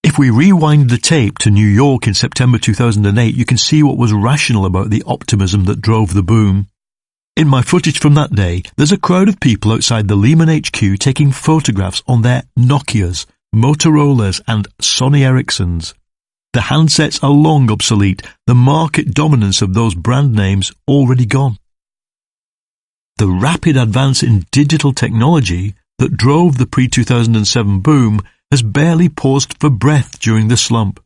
If we rewind the tape to New York in September 2008, you can see what was rational about the optimism that drove the boom. In my footage from that day, there's a crowd of people outside the Lehman HQ taking photographs on their Nokias, Motorolas, and Sony Ericssons. The handsets are long obsolete, the market dominance of those brand names already gone. The rapid advance in digital technology that drove the pre-2007 boom has barely paused for breath during the slump.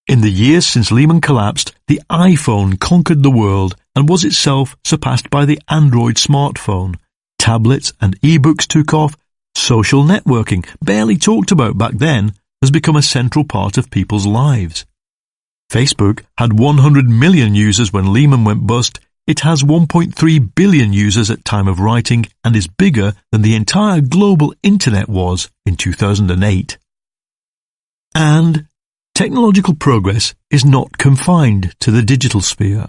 In the years since Lehman collapsed, the iPhone conquered the world and was itself surpassed by the Android smartphone. Tablets and e-books took off. Social networking, barely talked about back then, has become a central part of people's lives. Facebook had 100 million users when Lehman went bust. It has 1.3 billion users at time of writing and is bigger than the entire global internet was in 2008. And technological progress is not confined to the digital sphere.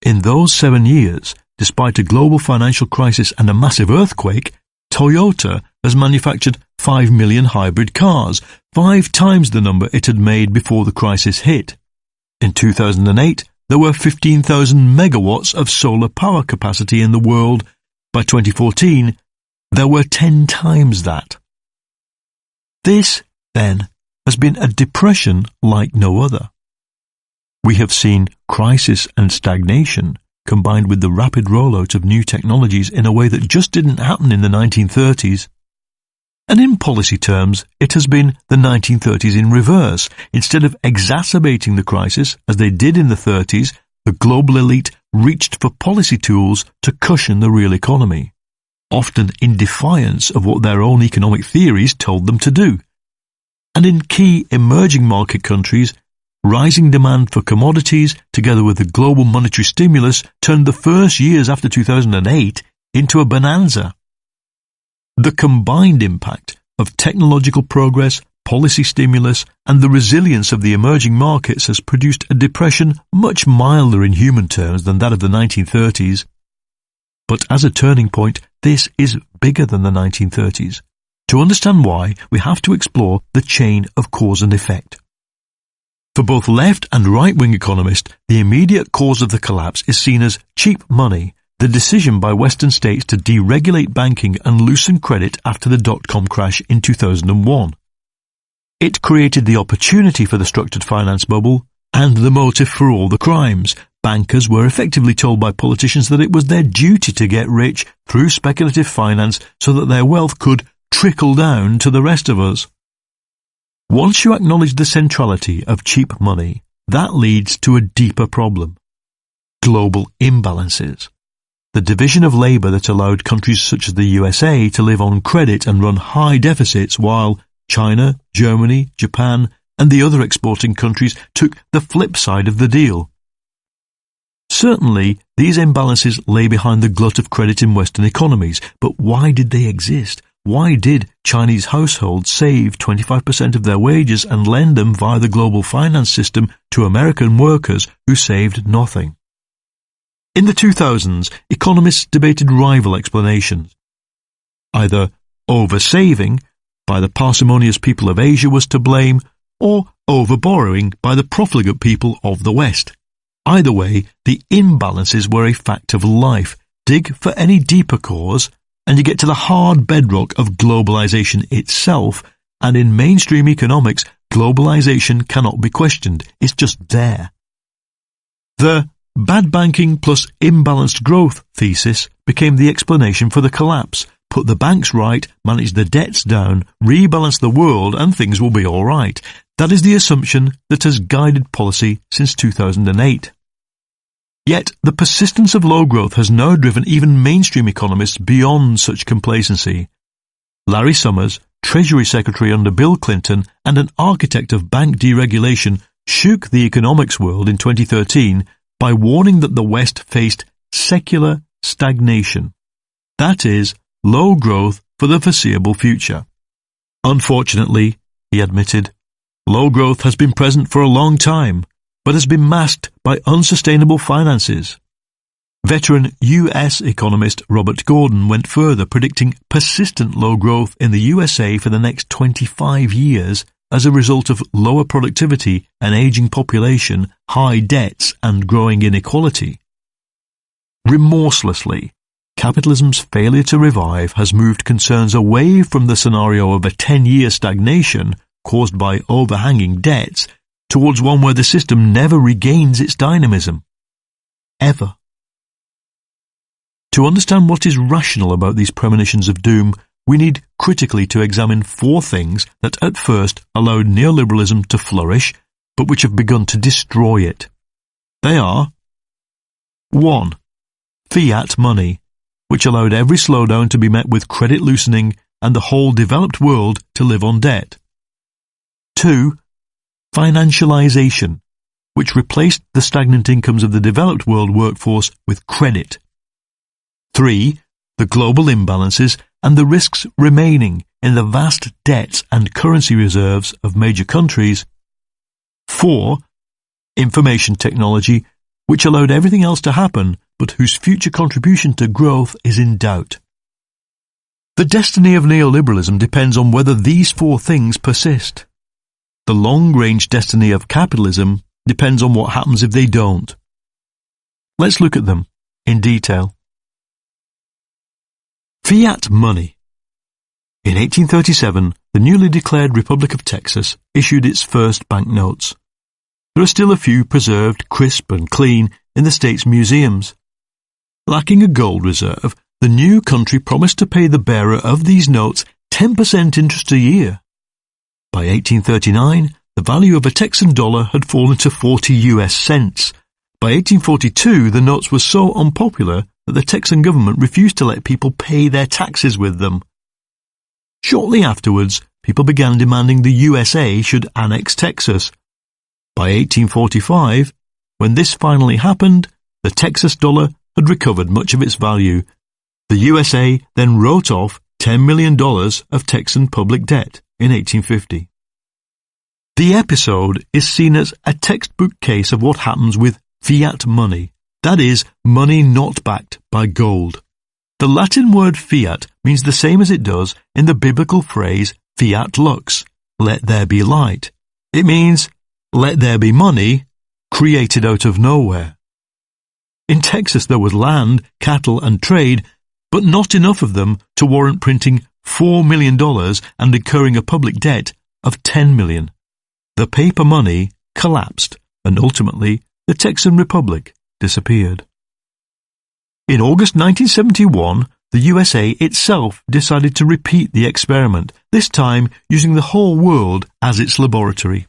In those 7 years, despite a global financial crisis and a massive earthquake, Toyota has manufactured 5 million hybrid cars, 5 times the number it had made before the crisis hit. In 2008, there were 15,000 megawatts of solar power capacity in the world. By 2014, there were 10 times that. This, then, has been a depression like no other. We have seen crisis and stagnation combined with the rapid rollout of new technologies in a way that just didn't happen in the 1930s. And in policy terms, it has been the 1930s in reverse. Instead of exacerbating the crisis, as they did in the 30s, the global elite reached for policy tools to cushion the real economy, often in defiance of what their own economic theories told them to do. And in key emerging market countries, rising demand for commodities, together with the global monetary stimulus, turned the first years after 2008 into a bonanza. The combined impact of technological progress, policy stimulus, and the resilience of the emerging markets has produced a depression much milder in human terms than that of the 1930s. But as a turning point, this is bigger than the 1930s. To understand why, we have to explore the chain of cause and effect. For both left and right-wing economists, the immediate cause of the collapse is seen as cheap money, the decision by Western states to deregulate banking and loosen credit after the dot-com crash in 2001. It created the opportunity for the structured finance bubble and the motive for all the crimes. Bankers were effectively told by politicians that it was their duty to get rich through speculative finance so that their wealth could trickle down to the rest of us. Once you acknowledge the centrality of cheap money, that leads to a deeper problem: global imbalances. The division of labour that allowed countries such as the USA to live on credit and run high deficits while China, Germany, Japan and the other exporting countries took the flip side of the deal. Certainly, these imbalances lay behind the glut of credit in Western economies, but why did they exist? Why did Chinese households save 25% of their wages and lend them via the global finance system to American workers who saved nothing? In the 2000s, economists debated rival explanations. Either over-saving by the parsimonious people of Asia was to blame, or over-borrowing by the profligate people of the West. Either way, the imbalances were a fact of life. Dig for any deeper cause, and you get to the hard bedrock of globalization itself, and in mainstream economics, globalization cannot be questioned. It's just there. The bad banking plus imbalanced growth thesis became the explanation for the collapse. Put the banks right, manage the debts down, rebalance the world, and things will be all right. That is the assumption that has guided policy since 2008. Yet, the persistence of low growth has now driven even mainstream economists beyond such complacency. Larry Summers, Treasury Secretary under Bill Clinton and an architect of bank deregulation, shook the economics world in 2013 by warning that the West faced secular stagnation. That is, low growth for the foreseeable future. Unfortunately, he admitted, low growth has been present for a long time, but has been masked by unsustainable finances. Veteran US economist Robert Gordon went further, predicting persistent low growth in the USA for the next 25 years as a result of lower productivity, an aging population, high debts, and growing inequality. Remorselessly, capitalism's failure to revive has moved concerns away from the scenario of a 10-year stagnation caused by overhanging debts towards one where the system never regains its dynamism. Ever. To understand what is rational about these premonitions of doom, we need critically to examine 4 things that at first allowed neoliberalism to flourish, but which have begun to destroy it. They are: 1. Fiat money, which allowed every slowdown to be met with credit loosening and the whole developed world to live on debt. 2. Financialization, which replaced the stagnant incomes of the developed world workforce with credit. 3. The global imbalances and the risks remaining in the vast debts and currency reserves of major countries. 4. Information technology, which allowed everything else to happen, but whose future contribution to growth is in doubt. The destiny of neoliberalism depends on whether these 4 things persist. The long-range destiny of capitalism depends on what happens if they don't. Let's look at them in detail. Fiat money. In 1837, the newly declared Republic of Texas issued its first banknotes. There are still a few preserved crisp and clean in the state's museums. Lacking a gold reserve, the new country promised to pay the bearer of these notes 10% interest a year. By 1839, the value of a Texan dollar had fallen to 40 US cents. By 1842, the notes were so unpopular that the Texan government refused to let people pay their taxes with them. Shortly afterwards, people began demanding the USA should annex Texas. By 1845, when this finally happened, the Texas dollar had recovered much of its value. The USA then wrote off $10 million of Texan public debt in 1850. The episode is seen as a textbook case of what happens with fiat money, that is, money not backed by gold. The Latin word fiat means the same as it does in the biblical phrase fiat lux, let there be light. It means, let there be money created out of nowhere. In Texas there was land, cattle and trade, but not enough of them to warrant printing $4 million and incurring a public debt of $10 million. The paper money collapsed, and ultimately the Texan Republic disappeared. In August 1971, the USA itself decided to repeat the experiment, this time using the whole world as its laboratory.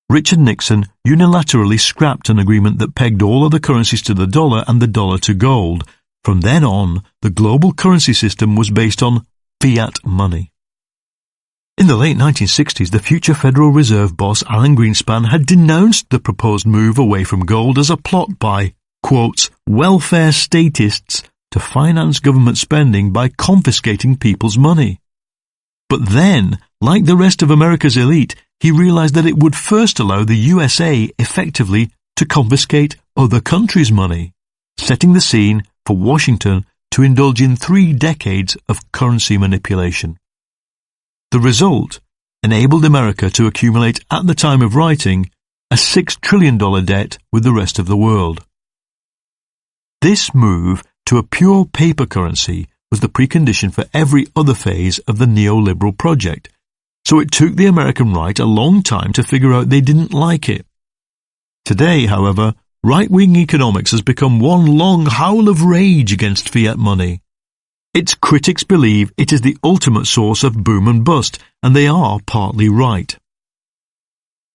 Richard Nixon unilaterally scrapped an agreement that pegged all other currencies to the dollar and the dollar to gold. From then on, the global currency system was based on fiat money. In the late 1960s, the future Federal Reserve boss Alan Greenspan had denounced the proposed move away from gold as a plot by, quote, welfare statists to finance government spending by confiscating people's money. But then, like the rest of America's elite, he realized that it would first allow the USA effectively to confiscate other countries' money, setting the scene for Washington to indulge in 3 decades of currency manipulation. The result enabled America to accumulate, at the time of writing, a $6 trillion debt with the rest of the world. This move to a pure paper currency was the precondition for every other phase of the neoliberal project, so it took the American right a long time to figure out they didn't like it. Today, however, right-wing economics has become one long howl of rage against fiat money. Its critics believe it is the ultimate source of boom and bust, and they are partly right.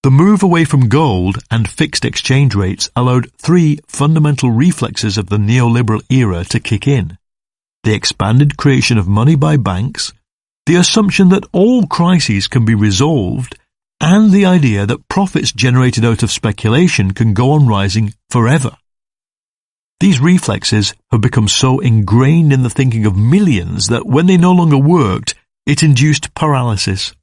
The move away from gold and fixed exchange rates allowed 3 fundamental reflexes of the neoliberal era to kick in: the expanded creation of money by banks, the assumption that all crises can be resolved, and the idea that profits generated out of speculation can go on rising forever. These reflexes have become so ingrained in the thinking of millions that when they no longer worked, it induced paralysis.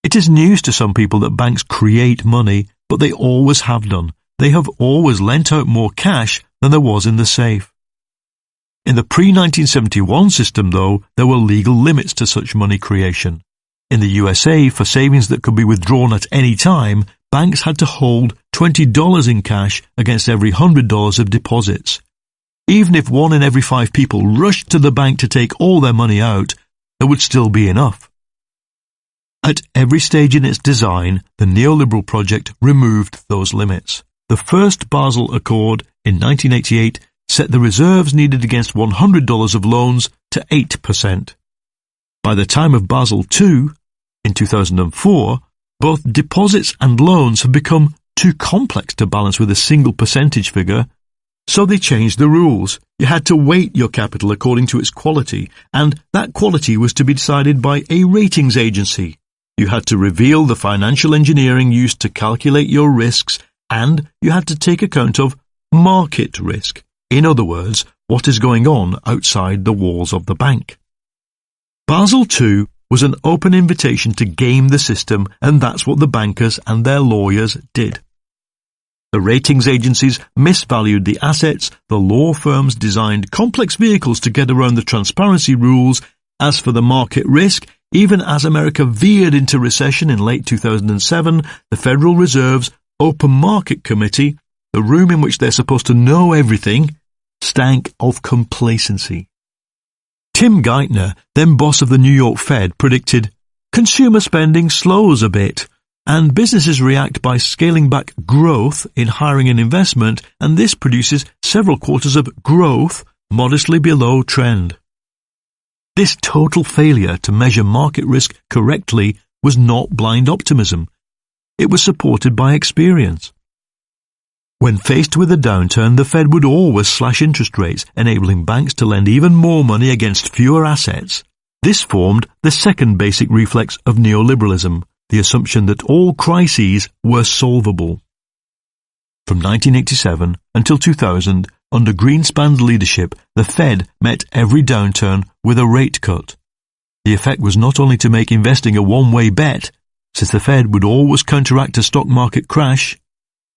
It is news to some people that banks create money, but they always have done. They have always lent out more cash than there was in the safe. In the pre-1971 system, though, there were legal limits to such money creation. In the USA, for savings that could be withdrawn at any time, banks had to hold $20 in cash against every $100 of deposits. Even if 1 in every 5 people rushed to the bank to take all their money out, there would still be enough. At every stage in its design, the neoliberal project removed those limits. The first Basel Accord in 1988 set the reserves needed against $100 of loans to 8%. By the time of Basel II, in 2004, both deposits and loans have become too complex to balance with a single percentage figure, so they changed the rules. You had to weight your capital according to its quality, and that quality was to be decided by a ratings agency. You had to reveal the financial engineering used to calculate your risks, and you had to take account of market risk. In other words, what is going on outside the walls of the bank. Basel II was an open invitation to game the system, and that's what the bankers and their lawyers did. The ratings agencies misvalued the assets, the law firms designed complex vehicles to get around the transparency rules. As for the market risk, even as America veered into recession in late 2007, the Federal Reserve's Open Market Committee, the room in which they're supposed to know everything, stank of complacency. Tim Geithner, then boss of the New York Fed, predicted, "Consumer spending slows a bit, and businesses react by scaling back growth in hiring and investment, and this produces several quarters of growth modestly below trend." This total failure to measure market risk correctly was not blind optimism. It was supported by experience. When faced with a downturn, the Fed would always slash interest rates, enabling banks to lend even more money against fewer assets. This formed the second basic reflex of neoliberalism, the assumption that all crises were solvable. From 1987 until 2000, under Greenspan's leadership, the Fed met every downturn with a rate cut. The effect was not only to make investing a one-way bet, since the Fed would always counteract a stock market crash,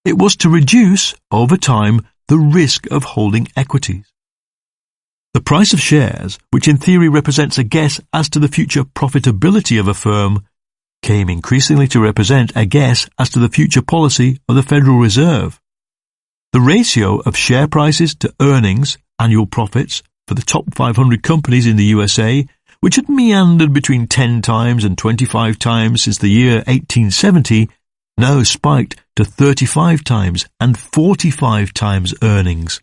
it was to reduce, over time, the risk of holding equities. The price of shares, which in theory represents a guess as to the future profitability of a firm, came increasingly to represent a guess as to the future policy of the Federal Reserve. The ratio of share prices to earnings, annual profits, for the top 500 companies in the USA, which had meandered between 10 times and 25 times since the year 1870, now spiked to 35 times and 45 times earnings.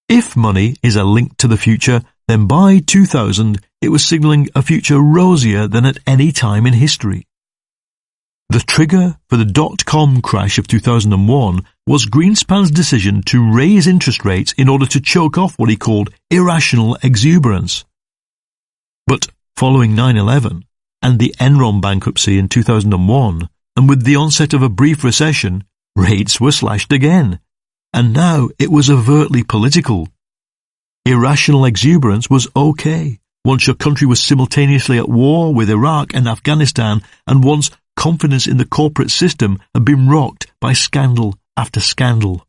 If money is a link to the future, then by 2000 it was signalling a future rosier than at any time in history. The trigger for the dot-com crash of 2001 was Greenspan's decision to raise interest rates in order to choke off what he called irrational exuberance. But following 9/11 and the Enron bankruptcy in 2001, and with the onset of a brief recession, rates were slashed again, and now it was overtly political. Irrational exuberance was okay, once your country was simultaneously at war with Iraq and Afghanistan, and once confidence in the corporate system had been rocked by scandal after scandal.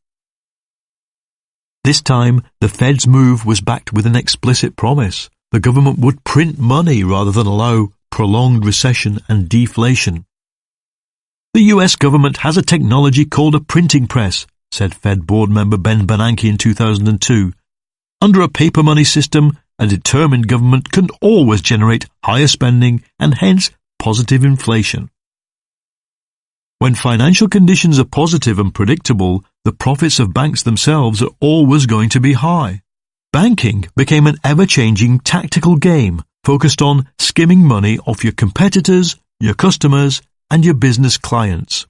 This time, the Fed's move was backed with an explicit promise. The government would print money rather than allow prolonged recession and deflation. "The US government has a technology called a printing press," said Fed board member Ben Bernanke in 2002. "Under a paper money system, a determined government can always generate higher spending and hence positive inflation." When financial conditions are positive and predictable, the profits of banks themselves are always going to be high. Banking became an ever-changing tactical game focused on skimming money off your competitors, your customers, and your business clients.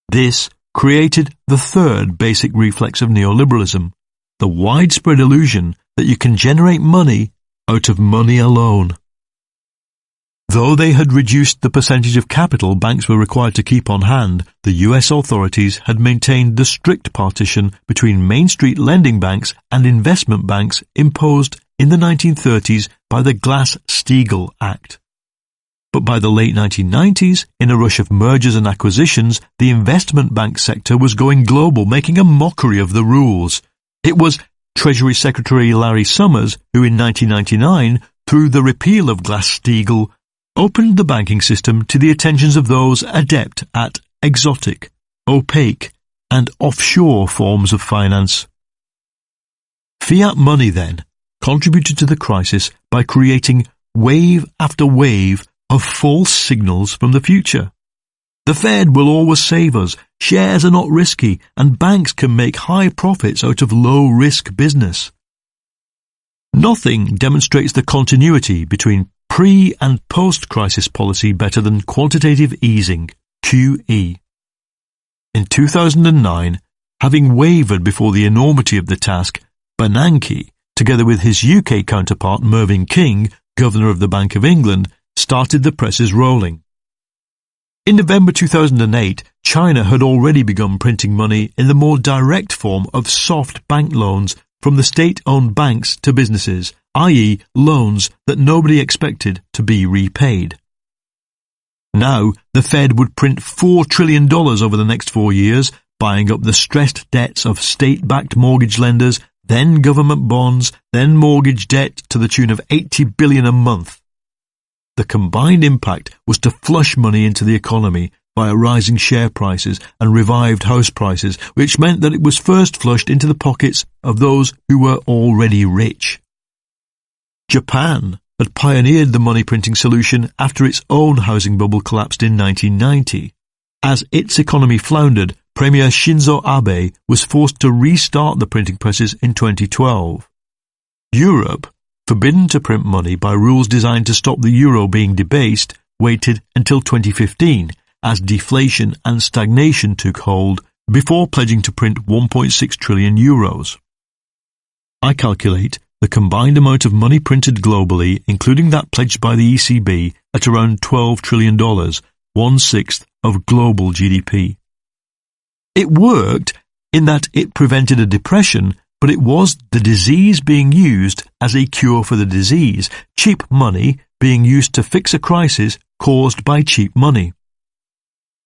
This created the third basic reflex of neoliberalism, the widespread illusion that you can generate money out of money alone. Though they had reduced the percentage of capital banks were required to keep on hand, the US authorities had maintained the strict partition between Main Street lending banks and investment banks imposed in the 1930s by the Glass-Steagall Act. But by the late 1990s, in a rush of mergers and acquisitions, the investment bank sector was going global, making a mockery of the rules. It was Treasury Secretary Larry Summers who in 1999, through the repeal of Glass-Steagall, opened the banking system to the attentions of those adept at exotic, opaque, and offshore forms of finance. Fiat money, then, contributed to the crisis by creating wave after wave of false signals from the future. The Fed will always save us, shares are not risky, and banks can make high profits out of low-risk business. Nothing demonstrates the continuity between pre- and post-crisis policy better than quantitative easing, QE. In 2009, having wavered before the enormity of the task, Bernanke, together with his UK counterpart Mervyn King, Governor of the Bank of England, started the presses rolling. In November 2008, China had already begun printing money in the more direct form of soft bank loans from the state-owned banks to businesses, i.e. loans that nobody expected to be repaid. Now, the Fed would print $4 trillion over the next 4 years, buying up the stressed debts of state-backed mortgage lenders, then government bonds, then mortgage debt to the tune of $80 billion a month. The combined impact was to flush money into the economy via rising share prices and revived house prices, which meant that it was first flushed into the pockets of those who were already rich. Japan had pioneered the money printing solution after its own housing bubble collapsed in 1990. As its economy floundered, Premier Shinzo Abe was forced to restart the printing presses in 2012. Europe, forbidden to print money by rules designed to stop the euro being debased, waited until 2015 as deflation and stagnation took hold before pledging to print 1.6 trillion euros. I calculate the combined amount of money printed globally, including that pledged by the ECB, at around $12 trillion, 1/6 of global GDP. It worked in that it prevented a depression, but it was the disease being used as a cure for the disease, cheap money being used to fix a crisis caused by cheap money.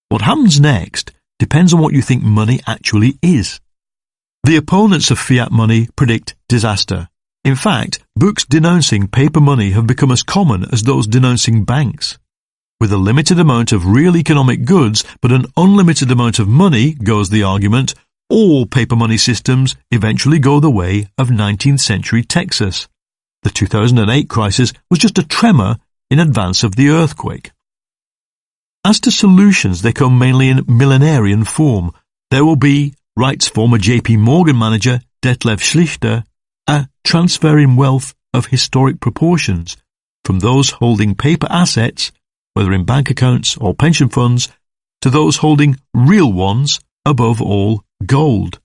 What happens next depends on what you think money actually is. The opponents of fiat money predict disaster. In fact, books denouncing paper money have become as common as those denouncing banks. With a limited amount of real economic goods but an unlimited amount of money, goes the argument, all paper money systems eventually go the way of 19th century Texas. The 2008 crisis was just a tremor in advance of the earthquake. As to solutions, they come mainly in millenarian form. There will be, writes former JP Morgan manager Detlef Schlichter, a transfer in wealth of historic proportions from those holding paper assets, whether in bank accounts or pension funds, to those holding real ones, above all gold.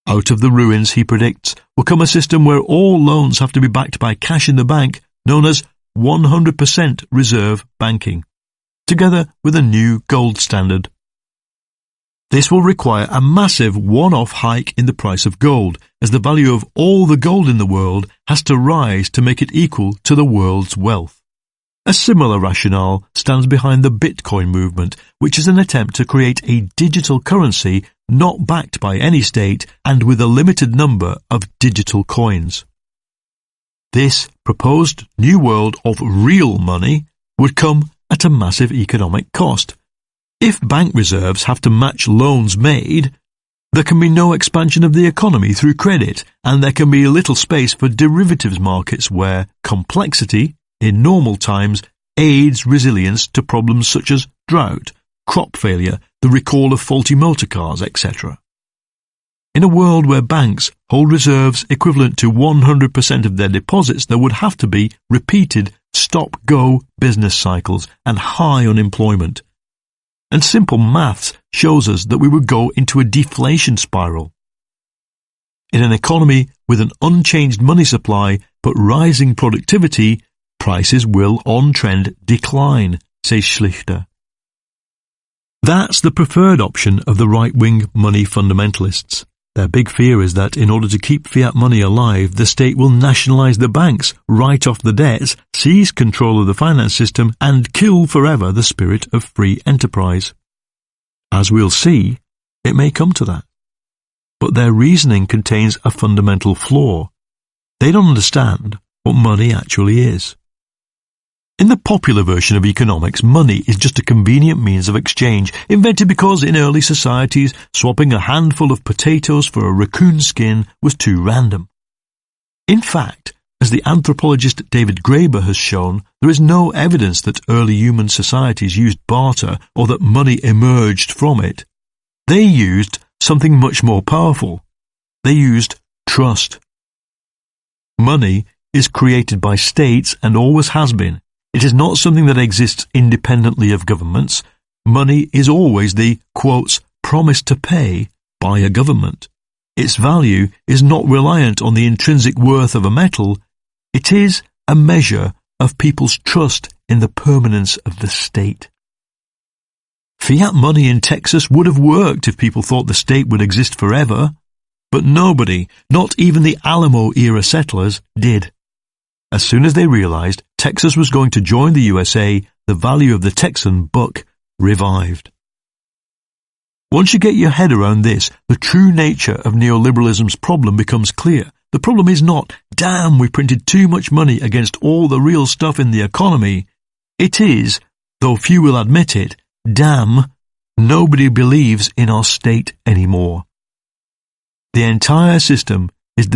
Out of the ruins, he predicts, will come a system where all loans have to be backed by cash in the bank, known as 100% reserve banking, together with a new gold standard. This will require a massive one-off hike in the price of gold, as the value of all the gold in the world has to rise to make it equal to the world's wealth. A similar rationale stands behind the Bitcoin movement, which is an attempt to create a digital currency not backed by any state and with a limited number of digital coins. This proposed new world of real money would come at a massive economic cost. If bank reserves have to match loans made, there can be no expansion of the economy through credit, and there can be little space for derivatives markets where complexity, in normal times, aids resilience to problems such as drought, crop failure, the recall of faulty motor cars, etc. In a world where banks hold reserves equivalent to 100% of their deposits, there would have to be repeated stop-go business cycles and high unemployment. And simple maths shows us that we would go into a deflation spiral. In an economy with an unchanged money supply but rising productivity, prices will on trend decline, says Schlichter. That's the preferred option of the right-wing money fundamentalists. Their big fear is that in order to keep fiat money alive, the state will nationalize the banks, write off the debts, seize control of the finance system, and kill forever the spirit of free enterprise. As we'll see, it may come to that. But their reasoning contains a fundamental flaw. They don't understand what money actually is. In the popular version of economics, money is just a convenient means of exchange, invented because in early societies, swapping a handful of potatoes for a raccoon skin was too random. In fact, as the anthropologist David Graeber has shown, there is no evidence that early human societies used barter or that money emerged from it. They used something much more powerful. They used trust. Money is created by states and always has been. It is not something that exists independently of governments. Money is always the, quotes, promise to pay by a government. Its value is not reliant on the intrinsic worth of a metal. It is a measure of people's trust in the permanence of the state. Fiat money in Texas would have worked if people thought the state would exist forever. But nobody, not even the Alamo-era settlers, did. As soon as they realized Texas was going to join the USA, the value of the Texan buck revived. Once you get your head around this, the true nature of neoliberalism's problem becomes clear. The problem is not, damn, we printed too much money against all the real stuff in the economy. It is, though few will admit it, damn, nobody believes in our state anymore. The entire system is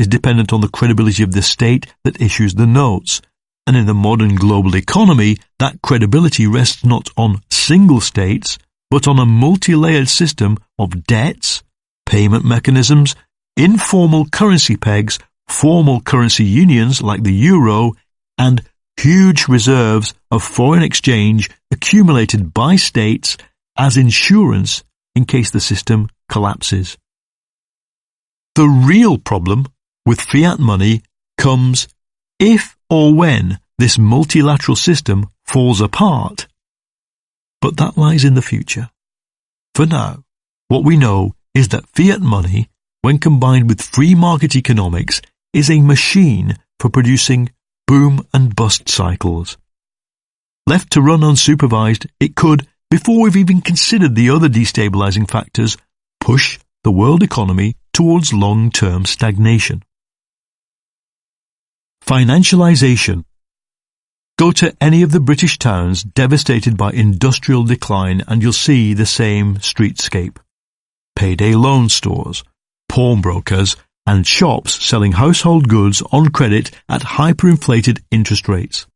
dependent on the credibility of the state that issues the notes. And in the modern global economy, that credibility rests not on single states, but on a multi-layered system of debts, payment mechanisms, informal currency pegs, formal currency unions like the euro, and huge reserves of foreign exchange accumulated by states as insurance in case the system collapses. The real problem with fiat money comes if or when this multilateral system falls apart. But that lies in the future. For now, what we know is that fiat money, when combined with free market economics, is a machine for producing boom and bust cycles. Left to run unsupervised, it could, before we've even considered the other destabilizing factors, push the world economy towards long-term stagnation. Financialization. Go to any of the British towns devastated by industrial decline and you'll see the same streetscape. Payday loan stores, pawnbrokers, and shops selling household goods on credit at hyperinflated interest rates.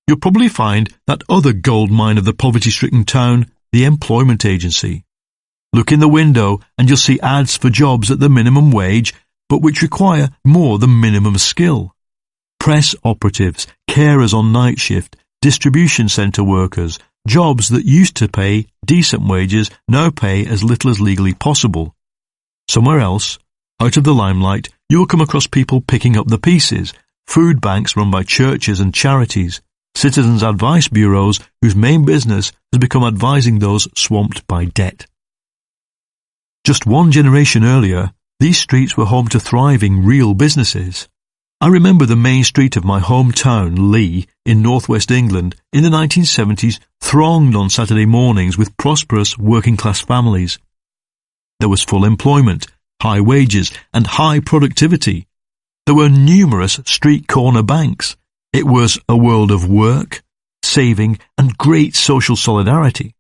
You'll probably find that other gold mine of the poverty-stricken town, the employment agency. Look in the window and you'll see ads for jobs at the minimum wage, but which require more than minimum skill. Press operatives, carers on night shift, distribution centre workers, jobs that used to pay decent wages now pay as little as legally possible. Somewhere else, out of the limelight, you will come across people picking up the pieces, food banks run by churches and charities, citizens' advice bureaus whose main business has become advising those swamped by debt. Just one generation earlier, these streets were home to thriving real businesses. I remember the main street of my hometown, Lee, in northwest England, in the 1970s, thronged on Saturday mornings with prosperous working-class families. There was full employment, high wages, and high productivity. There were numerous street corner banks. It was a world of work, saving, and great social solidarity.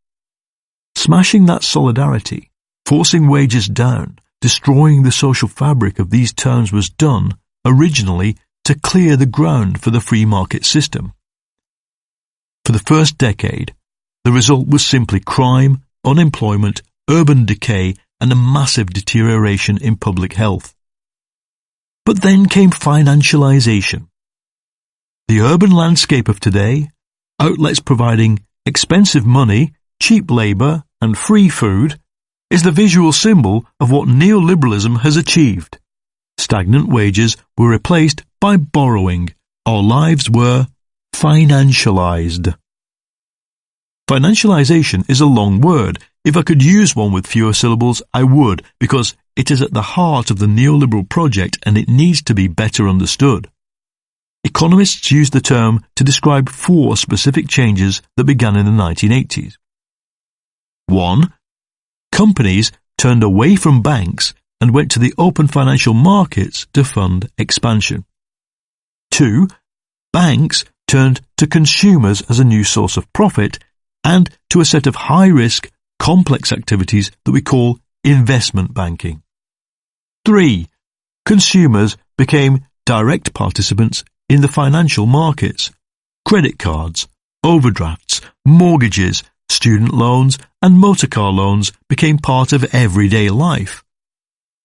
Smashing that solidarity, forcing wages down, destroying the social fabric of these towns was done originally to clear the ground for the free market system. For the first decade, the result was simply crime, unemployment, urban decay, and a massive deterioration in public health. But then came financialization. The urban landscape of today, outlets providing expensive money, cheap labour, and free food, is the visual symbol of what neoliberalism has achieved. Stagnant wages were replaced by borrowing. Our lives were financialized. Financialization is a long word. If I could use one with fewer syllables, I would, because it is at the heart of the neoliberal project and it needs to be better understood. Economists use the term to describe 4 specific changes that began in the 1980s. 1. Companies turned away from banks and went to the open financial markets to fund expansion. 2. Banks turned to consumers as a new source of profit and to a set of high-risk, complex activities that we call investment banking. 3. Consumers became direct participants in the financial markets. Credit cards, overdrafts, mortgages, student loans and motor car loans became part of everyday life.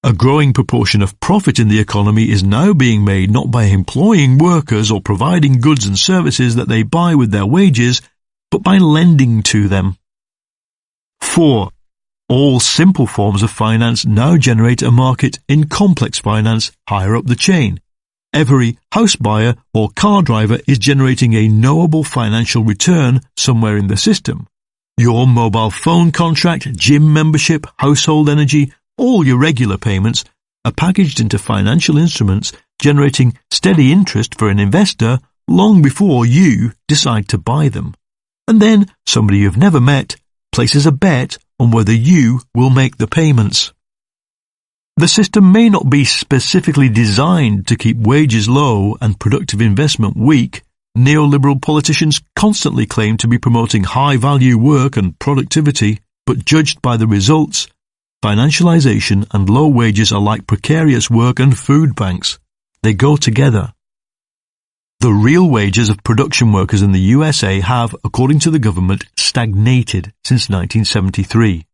A growing proportion of profit in the economy is now being made not by employing workers or providing goods and services that they buy with their wages, but by lending to them. 4. All simple forms of finance now generate a market in complex finance higher up the chain. Every house buyer or car driver is generating a knowable financial return somewhere in the system. Your mobile phone contract, gym membership, household energy, all your regular payments are packaged into financial instruments generating steady interest for an investor long before you decide to buy them. And then somebody you've never met places a bet on whether you will make the payments. The system may not be specifically designed to keep wages low and productive investment weak. Neoliberal politicians constantly claim to be promoting high-value work and productivity, but judged by the results, financialization and low wages are like precarious work and food banks. They go together. The real wages of production workers in the USA have, according to the government, stagnated since 1973.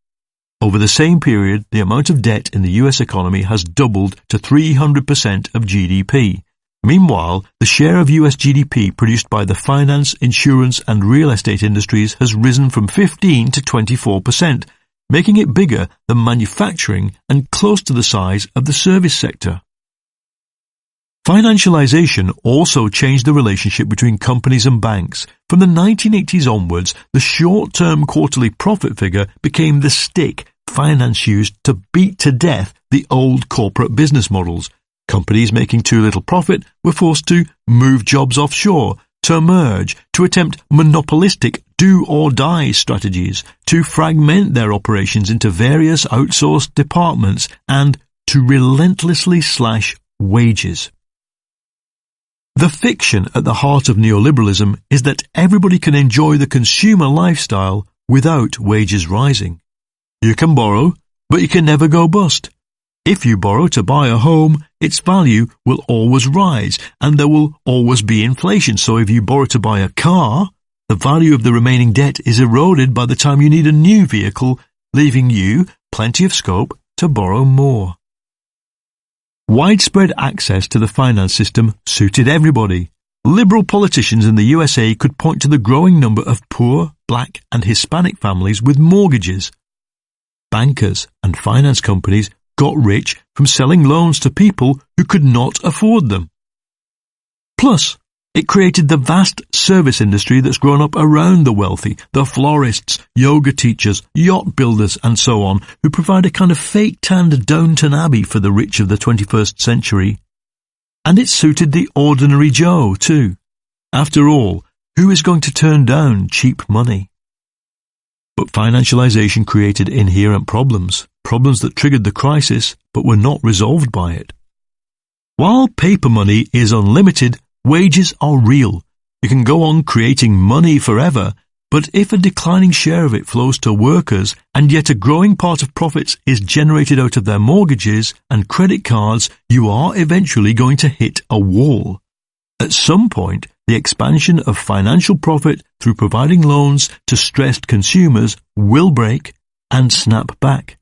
Over the same period, the amount of debt in the US economy has doubled to 300% of GDP. Meanwhile, the share of US GDP produced by the finance, insurance and real estate industries has risen from 15 to 24%, making it bigger than manufacturing and close to the size of the service sector. Financialization also changed the relationship between companies and banks. From the 1980s onwards, the short-term quarterly profit figure became the stick finance used to beat to death the old corporate business models. Companies making too little profit were forced to move jobs offshore, to merge, to attempt monopolistic do-or-die strategies, to fragment their operations into various outsourced departments, and to relentlessly slash wages. The fiction at the heart of neoliberalism is that everybody can enjoy the consumer lifestyle without wages rising. You can borrow, but you can never go bust. If you borrow to buy a home, its value will always rise, and there will always be inflation. So if you borrow to buy a car, the value of the remaining debt is eroded by the time you need a new vehicle, leaving you plenty of scope to borrow more. Widespread access to the finance system suited everybody. Liberal politicians in the USA could point to the growing number of poor, black and Hispanic families with mortgages. Bankers and finance companies got rich from selling loans to people who could not afford them. Plus, it created the vast service industry that's grown up around the wealthy, the florists, yoga teachers, yacht builders and so on, who provide a kind of fake-tanned Downton Abbey for the rich of the 21st century. And it suited the ordinary Joe, too. After all, who is going to turn down cheap money? But financialization created inherent problems that triggered the crisis but were not resolved by it. While paper money is unlimited, wages are real. You can go on creating money forever, but if a declining share of it flows to workers and yet a growing part of profits is generated out of their mortgages and credit cards, you are eventually going to hit a wall. At some point, the expansion of financial profit through providing loans to stressed consumers will break and snap back.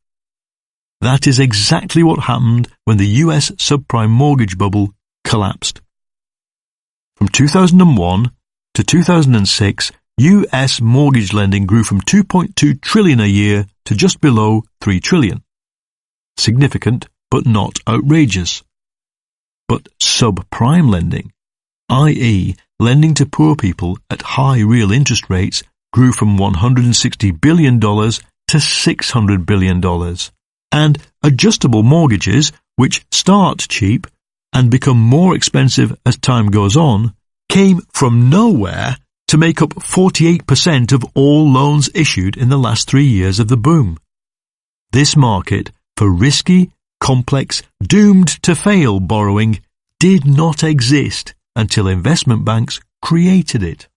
That is exactly what happened when the US subprime mortgage bubble collapsed. From 2001 to 2006, US mortgage lending grew from $2.2 trillion a year to just below $3 trillion. Significant, but not outrageous. But subprime lending, i.e., lending to poor people at high real interest rates, grew from $160 billion to $600 billion. And adjustable mortgages, which start cheap and become more expensive as time goes on, came from nowhere to make up 48% of all loans issued in the last 3 years of the boom. This market for risky, complex, doomed to fail borrowing did not exist until investment banks created it.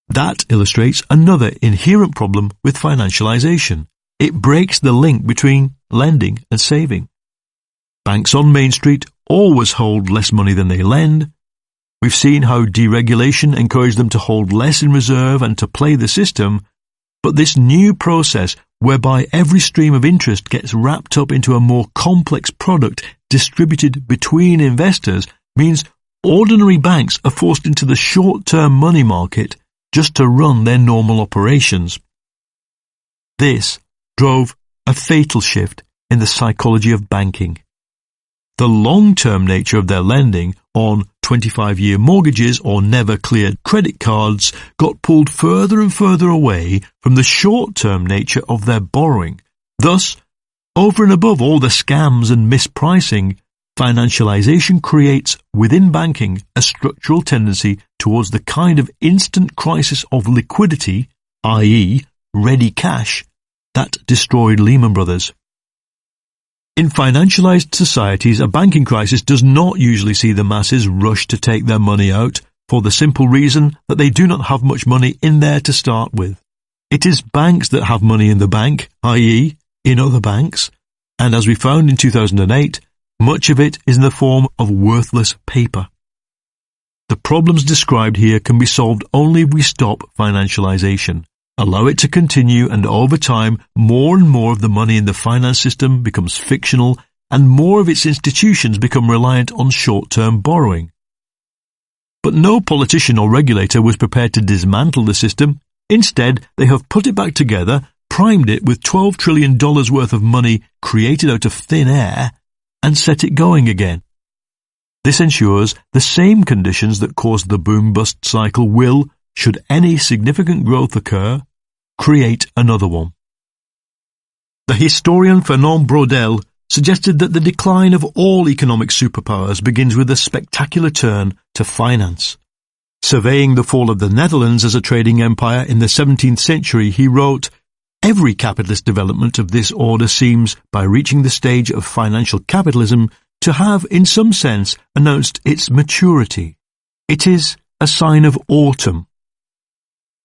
That illustrates another inherent problem with financialization. It breaks the link between lending and saving. Banks on Main Street always hold less money than they lend. We've seen how deregulation encouraged them to hold less in reserve and to play the system, but this new process whereby every stream of interest gets wrapped up into a more complex product distributed between investors means ordinary banks are forced into the short-term money market just to run their normal operations. This drove a fatal shift in the psychology of banking. The long-term nature of their lending on 25-year mortgages or never-cleared credit cards got pulled further and further away from the short-term nature of their borrowing. Thus, Over and above all the scams and mispricing, financialization creates within banking a structural tendency towards the kind of instant crisis of liquidity, i.e. ready cash, that destroyed Lehman Brothers. In financialized societies, a banking crisis does not usually see the masses rush to take their money out for the simple reason that they do not have much money in there to start with. It is banks that have money in the bank, i.e. in other banks, and as we found in 2008, much of it is in the form of worthless paper. The problems described here can be solved only if we stop financialization, allow it to continue, and over time more and more of the money in the finance system becomes fictional and more of its institutions become reliant on short-term borrowing. But no politician or regulator was prepared to dismantle the system. Instead, they have put it back together, primed it with $12 trillion worth of money created out of thin air, and set it going again. This ensures the same conditions that caused the boom-bust cycle will, should any significant growth occur, create another one. The historian Fernand Braudel suggested that the decline of all economic superpowers begins with a spectacular turn to finance. Surveying the fall of the Netherlands as a trading empire in the 17th century, he wrote, "Every capitalist development of this order seems, by reaching the stage of financial capitalism, to have, in some sense, announced its maturity. It is a sign of autumn."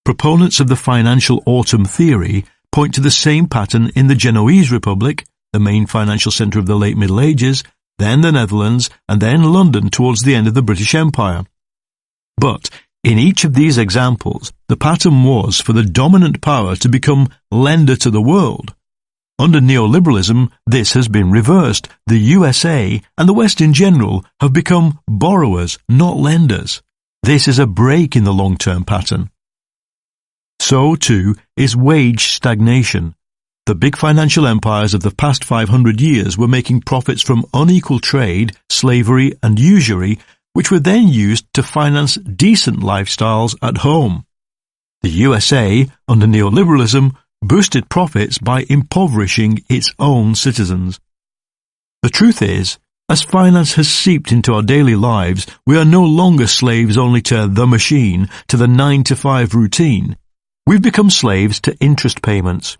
Proponents of the financial autumn theory point to the same pattern in the Genoese Republic, the main financial centre of the late Middle Ages, then the Netherlands, and then London towards the end of the British Empire. But in each of these examples, the pattern was for the dominant power to become lender to the world. Under neoliberalism, this has been reversed. The USA and the West in general have become borrowers, not lenders. This is a break in the long-term pattern. So, too, is wage stagnation. The big financial empires of the past 500 years were making profits from unequal trade, slavery, and usury, which were then used to finance decent lifestyles at home. The USA, under neoliberalism, boosted profits by impoverishing its own citizens. The truth is, as finance has seeped into our daily lives, we are no longer slaves only to the machine, to the 9-to-5 routine. We've become slaves to interest payments.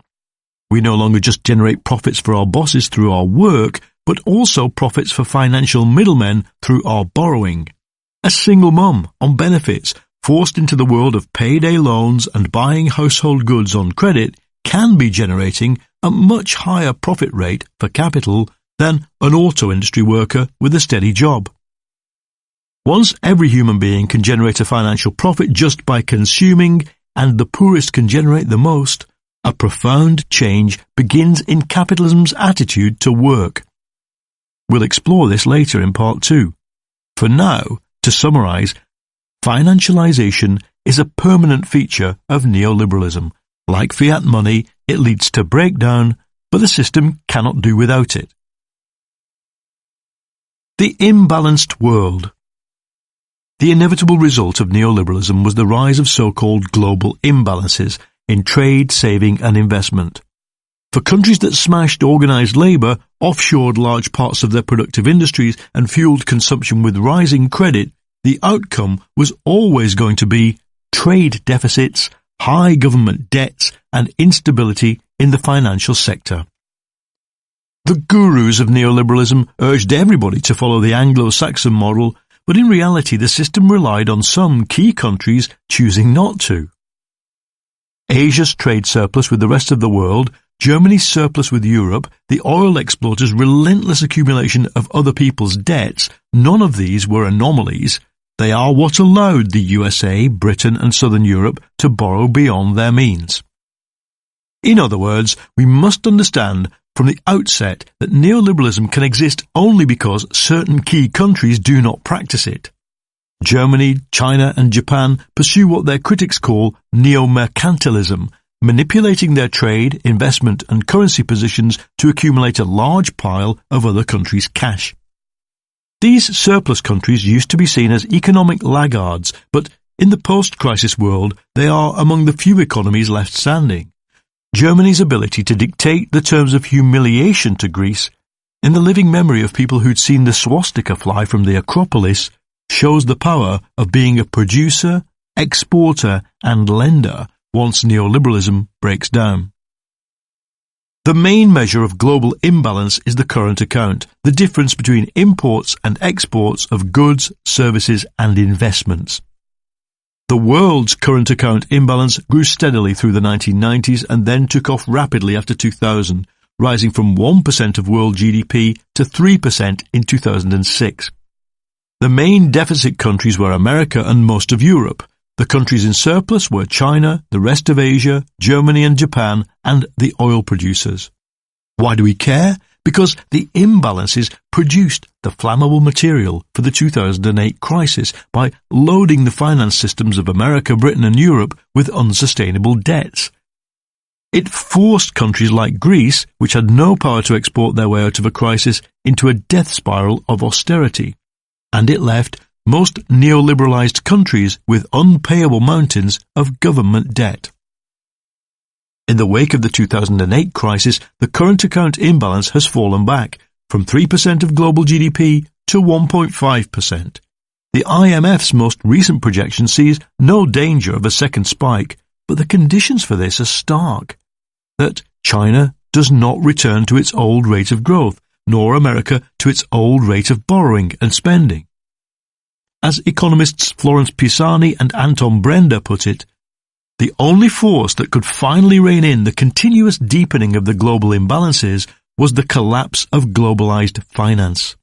We no longer just generate profits for our bosses through our work, but also profits for financial middlemen through our borrowing. A single mum on benefits, forced into the world of payday loans and buying household goods on credit, can be generating a much higher profit rate for capital than an auto industry worker with a steady job. Once every human being can generate a financial profit just by consuming, and the poorest can generate the most, a profound change begins in capitalism's attitude to work. We'll explore this later in part 2. For now, to summarize, financialization is a permanent feature of neoliberalism. Like fiat money, it leads to breakdown, but the system cannot do without it. The imbalanced world. The inevitable result of neoliberalism was the rise of so-called global imbalances in trade, saving and investment. For countries that smashed organized labor, offshored large parts of their productive industries and fueled consumption with rising credit, the outcome was always going to be trade deficits, high government debts and instability in the financial sector. The gurus of neoliberalism urged everybody to follow the Anglo-Saxon model, but in reality the system relied on some key countries choosing not to. Asia's trade surplus with the rest of the world, Germany's surplus with Europe, the oil exporters' relentless accumulation of other people's debts, none of these were anomalies. They are what allowed the USA, Britain and Southern Europe to borrow beyond their means. In other words, we must understand from the outset that neoliberalism can exist only because certain key countries do not practice it. Germany, China and Japan pursue what their critics call neo-mercantilism, manipulating their trade, investment and currency positions to accumulate a large pile of other countries' cash. These surplus countries used to be seen as economic laggards, but in the post-crisis world they are among the few economies left standing. Germany's ability to dictate the terms of humiliation to Greece, in the living memory of people who'd seen the swastika fly from the Acropolis, shows the power of being a producer, exporter and lender once neoliberalism breaks down. The main measure of global imbalance is the current account, the difference between imports and exports of goods, services and investments. The world's current account imbalance grew steadily through the 1990s and then took off rapidly after 2000, rising from 1% of world GDP to 3% in 2006. The main deficit countries were America and most of Europe. The countries in surplus were China, the rest of Asia, Germany and Japan, and the oil producers. Why do we care? Because the imbalances produced the flammable material for the 2008 crisis by loading the finance systems of America, Britain and Europe with unsustainable debts. It forced countries like Greece, which had no power to export their way out of a crisis, into a death spiral of austerity. And it left most neoliberalized countries with unpayable mountains of government debt. In the wake of the 2008 crisis, the current account imbalance has fallen back from 3% of global GDP to 1.5%. The IMF's most recent projection sees no danger of a second spike, but the conditions for this are stark. That China does not return to its old rate of growth, nor America to its old rate of borrowing and spending. As economists Florence Pisani and Anton Brender put it, the only force that could finally rein in the continuous deepening of the global imbalances was the collapse of globalized finance.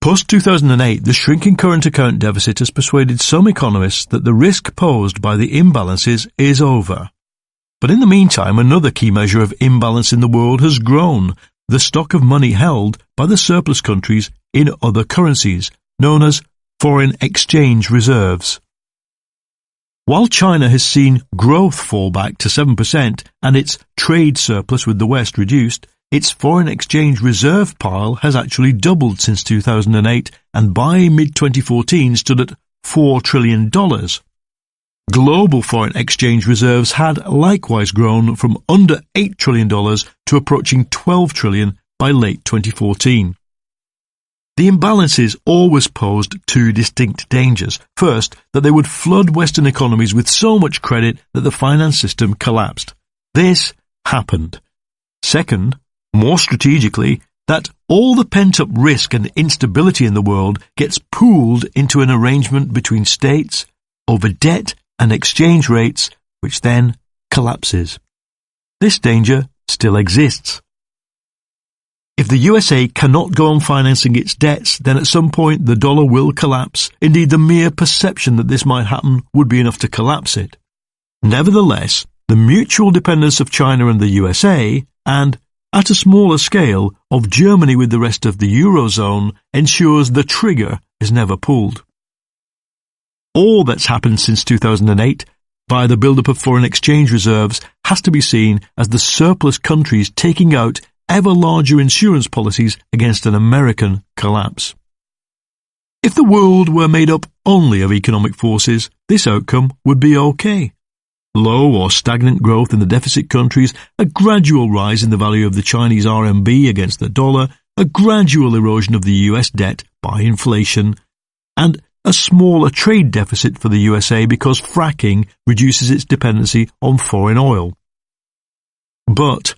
Post-2008, the shrinking current account deficit has persuaded some economists that the risk posed by the imbalances is over. But in the meantime, another key measure of imbalance in the world has grown, the stock of money held by the surplus countries in other currencies, known as foreign exchange reserves. While China has seen growth fall back to 7% and its trade surplus with the West reduced, its foreign exchange reserve pile has actually doubled since 2008 and by mid-2014 stood at $4 trillion. Global foreign exchange reserves had likewise grown from under $8 trillion to approaching $12 trillion by late 2014. The imbalances always posed two distinct dangers. First, that they would flood Western economies with so much credit that the finance system collapsed. This happened. Second, more strategically, that all the pent-up risk and instability in the world gets pooled into an arrangement between states over debt and exchange rates, which then collapses. This danger still exists. If the USA cannot go on financing its debts, then at some point the dollar will collapse. Indeed, the mere perception that this might happen would be enough to collapse it. Nevertheless, the mutual dependence of China and the USA, and, at a smaller scale, of Germany with the rest of the Eurozone, ensures the trigger is never pulled. All that's happened since 2008, via the build-up of foreign exchange reserves, has to be seen as the surplus countries taking out ever larger insurance policies against an American collapse. If the world were made up only of economic forces, this outcome would be okay. Low or stagnant growth in the deficit countries, a gradual rise in the value of the Chinese RMB against the dollar, a gradual erosion of the US debt by inflation, and a smaller trade deficit for the USA because fracking reduces its dependency on foreign oil. But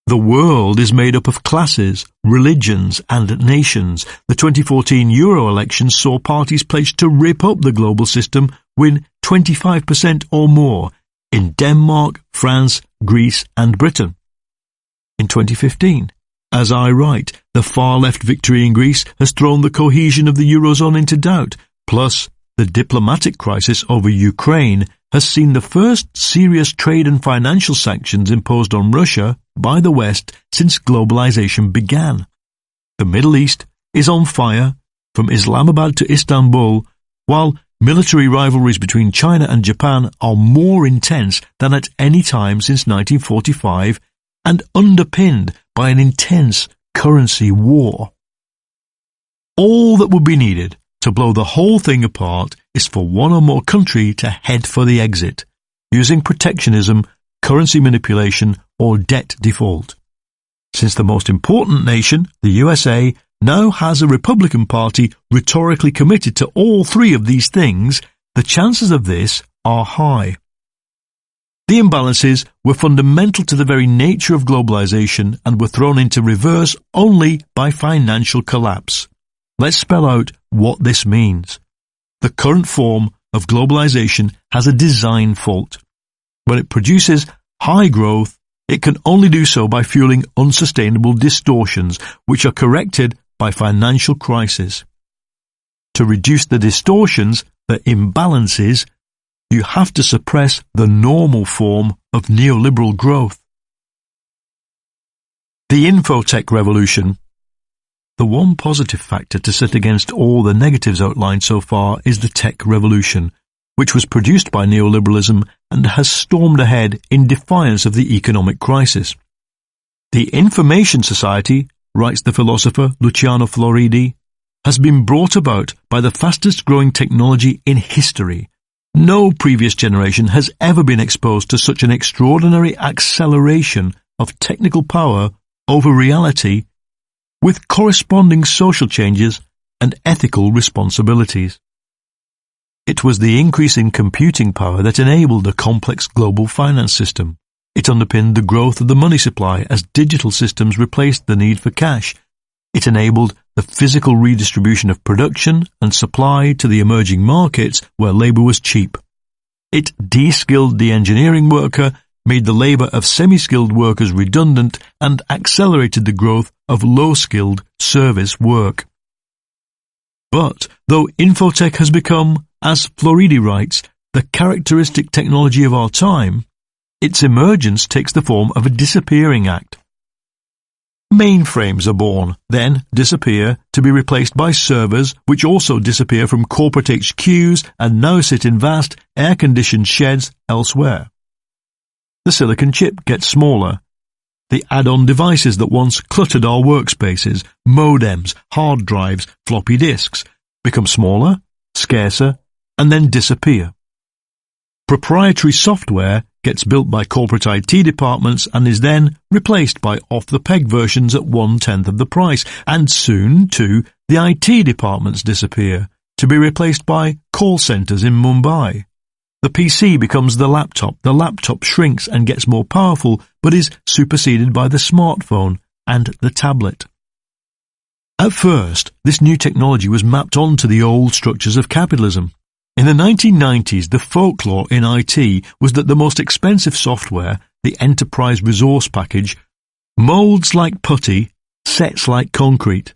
the world is made up of classes, religions and nations. The 2014 Euro elections saw parties pledged to rip up the global system win 25% or more in Denmark, France, Greece and Britain. In 2015, as I write, the far-left victory in Greece has thrown the cohesion of the Eurozone into doubt, plus the diplomatic crisis over Ukraine has seen the first serious trade and financial sanctions imposed on Russia by the West since globalization began. The Middle East is on fire from Islamabad to Istanbul, while military rivalries between China and Japan are more intense than at any time since 1945 and underpinned by an intense currency war. All that would be needed to blow the whole thing apart is for one or more country to head for the exit, using protectionism, currency manipulation or debt default. Since the most important nation, the USA, now has a Republican Party rhetorically committed to all three of these things, the chances of this are high. The imbalances were fundamental to the very nature of globalization and were thrown into reverse only by financial collapse. Let's spell out what this means. The current form of globalization has a design fault. When it produces high growth, it can only do so by fueling unsustainable distortions, which are corrected by financial crisis. To reduce the distortions, the imbalances, you have to suppress the normal form of neoliberal growth. The infotech revolution. The one positive factor to set against all the negatives outlined so far is the tech revolution, which was produced by neoliberalism and has stormed ahead in defiance of the economic crisis. The information society, writes the philosopher Luciano Floridi, has been brought about by the fastest growing technology in history. No previous generation has ever been exposed to such an extraordinary acceleration of technical power over reality, with corresponding social changes and ethical responsibilities. It was the increase in computing power that enabled a complex global finance system. It underpinned the growth of the money supply as digital systems replaced the need for cash. It enabled the physical redistribution of production and supply to the emerging markets where labour was cheap. It de-skilled the engineering worker, made the labour of semi-skilled workers redundant, and accelerated the growth of low-skilled service work. But though infotech has become, as Floridi writes, the characteristic technology of our time, its emergence takes the form of a disappearing act. Mainframes are born, then disappear, to be replaced by servers, which also disappear from corporate HQs and now sit in vast, air-conditioned sheds elsewhere. The silicon chip gets smaller. The add-on devices that once cluttered our workspaces, modems, hard drives, floppy disks, become smaller, scarcer, and then disappear. Proprietary software gets built by corporate IT departments and is then replaced by off-the-peg versions at 1/10 of the price, and soon, too, the IT departments disappear, to be replaced by call centres in Mumbai. The PC becomes the laptop shrinks and gets more powerful, but is superseded by the smartphone and the tablet. At first, this new technology was mapped onto the old structures of capitalism. In the 1990s, the folklore in IT was that the most expensive software, the enterprise resource package, molds like putty, sets like concrete.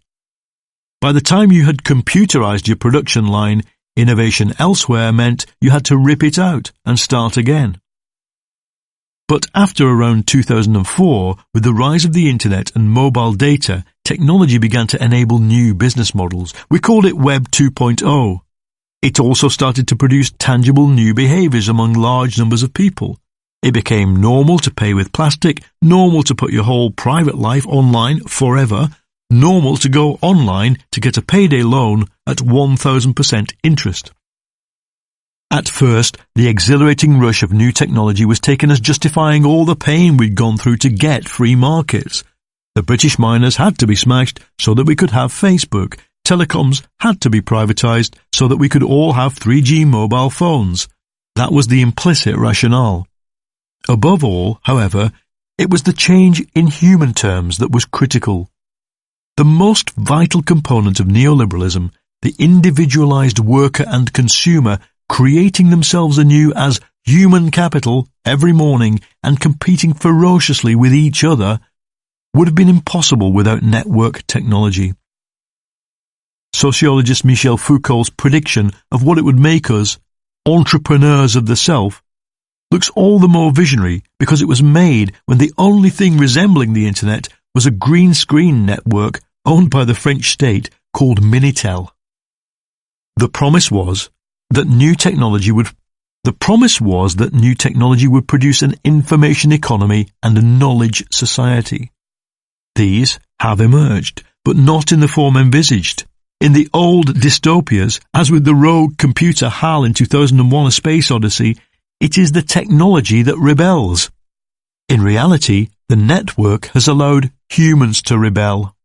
By the time you had computerized your production line, innovation elsewhere meant you had to rip it out and start again. But after around 2004, with the rise of the internet and mobile data, technology began to enable new business models. We called it Web 2.0. It also started to produce tangible new behaviours among large numbers of people. It became normal to pay with plastic, normal to put your whole private life online forever, normal to go online to get a payday loan at 1,000% interest. At first, the exhilarating rush of new technology was taken as justifying all the pain we'd gone through to get free markets. The British miners had to be smashed so that we could have Facebook. Telecoms had to be privatised so that we could all have 3G mobile phones. That was the implicit rationale. Above all, however, it was the change in human terms that was critical. The most vital component of neoliberalism, the individualised worker and consumer creating themselves anew as human capital every morning and competing ferociously with each other, would have been impossible without network technology. Sociologist Michel Foucault's prediction of what it would make us, entrepreneurs of the self, looks all the more visionary because it was made when the only thing resembling the internet was a green screen network owned by the French state called Minitel. The promise was that new technology would produce an information economy and a knowledge society. These have emerged, but not in the form envisaged. In the old dystopias, as with the rogue computer HAL in 2001: A Space Odyssey, it is the technology that rebels. In reality, the network has allowed humans to rebel.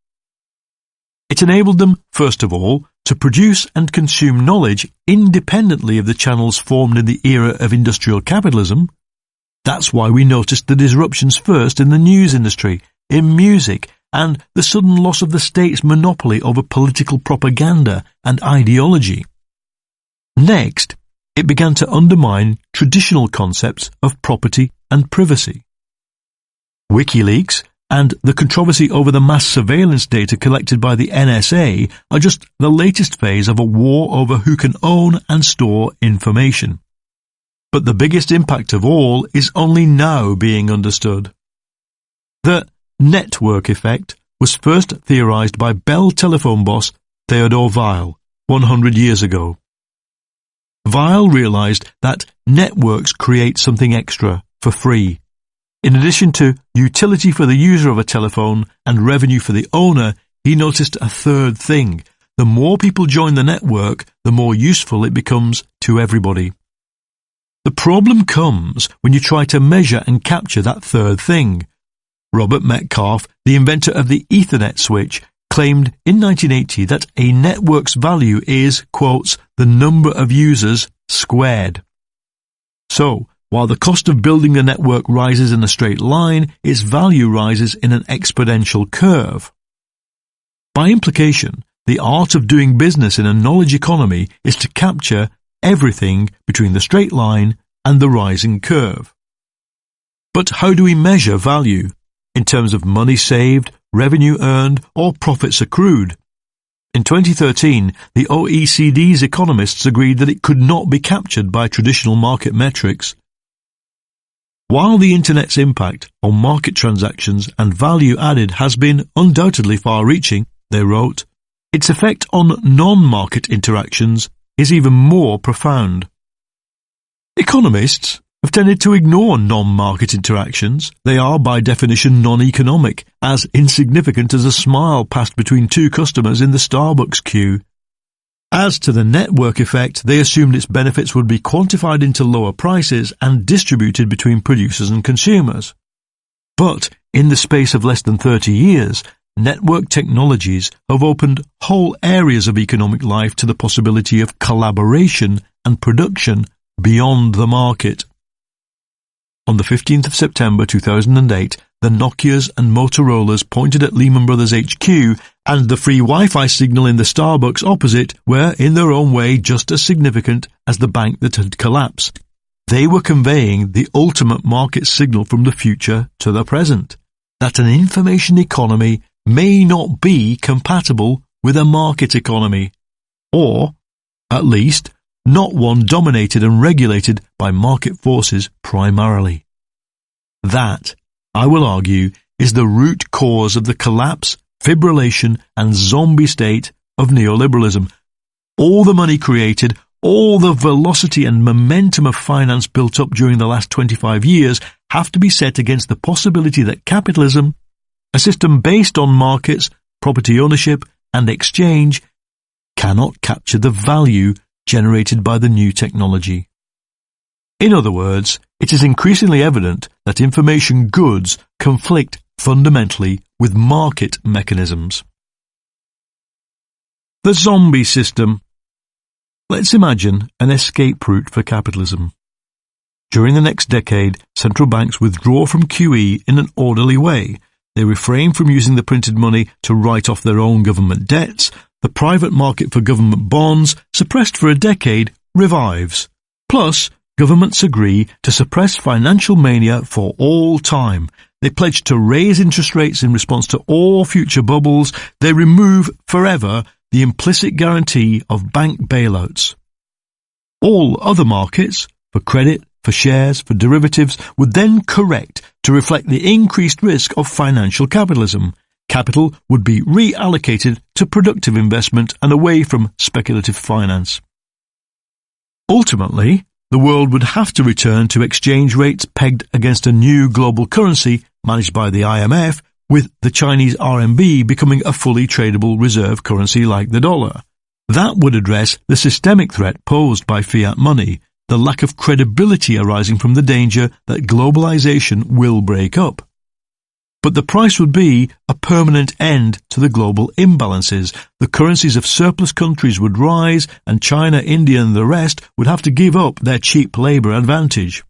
It enabled them, first of all, to produce and consume knowledge independently of the channels formed in the era of industrial capitalism. That's why we noticed the disruptions first in the news industry, in music, and the sudden loss of the state's monopoly over political propaganda and ideology. Next, it began to undermine traditional concepts of property and privacy. WikiLeaks and the controversy over the mass surveillance data collected by the NSA are just the latest phase of a war over who can own and store information. But the biggest impact of all is only now being understood. The network effect was first theorized by Bell telephone boss Theodore Weil 100 years ago. Weil realized that networks create something extra for free. In addition to utility for the user of a telephone and revenue for the owner, he noticed a third thing. The more people join the network, the more useful it becomes to everybody. The problem comes when you try to measure and capture that third thing. Robert Metcalfe, the inventor of the Ethernet switch, claimed in 1980 that a network's value is, quotes, the number of users squared. So, while the cost of building the network rises in a straight line, its value rises in an exponential curve. By implication, the art of doing business in a knowledge economy is to capture everything between the straight line and the rising curve. But how do we measure value? In terms of money saved, revenue earned, or profits accrued? In 2013, the OECD's economists agreed that it could not be captured by traditional market metrics. While the Internet's impact on market transactions and value added has been undoubtedly far-reaching, they wrote, its effect on non-market interactions is even more profound. Economists have tended to ignore non-market interactions. They are, by definition, non-economic, as insignificant as a smile passed between two customers in the Starbucks queue. As to the network effect, they assumed its benefits would be quantified into lower prices and distributed between producers and consumers. But, in the space of less than 30 years, network technologies have opened whole areas of economic life to the possibility of collaboration and production beyond the market. On the 15th of September 2008, the Nokias and Motorolas pointed at Lehman Brothers HQ and the free Wi-Fi signal in the Starbucks opposite were, in their own way, just as significant as the bank that had collapsed. They were conveying the ultimate market signal from the future to the present, that an information economy may not be compatible with a market economy, or, at least, not one dominated and regulated by market forces primarily. That, I will argue, is the root cause of the collapse, fibrillation and zombie state of neoliberalism. All the money created, all the velocity and momentum of finance built up during the last 25 years have to be set against the possibility that capitalism, a system based on markets, property ownership and exchange, cannot capture the value generated by the new technology. In other words, it is increasingly evident that information goods conflict fundamentally with market mechanisms. The zombie system. Let's imagine an escape route for capitalism. During the next decade, central banks withdraw from QE in an orderly way. They refrain from using the printed money to write off their own government debts. The private market for government bonds, suppressed for a decade, revives. Plus, governments agree to suppress financial mania for all time. They pledge to raise interest rates in response to all future bubbles. They remove forever the implicit guarantee of bank bailouts. All other markets, for credit, for shares, for derivatives, would then correct to reflect the increased risk of financial capitalism. Capital would be reallocated to productive investment and away from speculative finance. Ultimately, the world would have to return to exchange rates pegged against a new global currency managed by the IMF, with the Chinese RMB becoming a fully tradable reserve currency like the dollar. That would address the systemic threat posed by fiat money, the lack of credibility arising from the danger that globalization will break up. But the price would be a permanent end to the global imbalances. The currencies of surplus countries would rise, and China, India and the rest would have to give up their cheap labour advantage.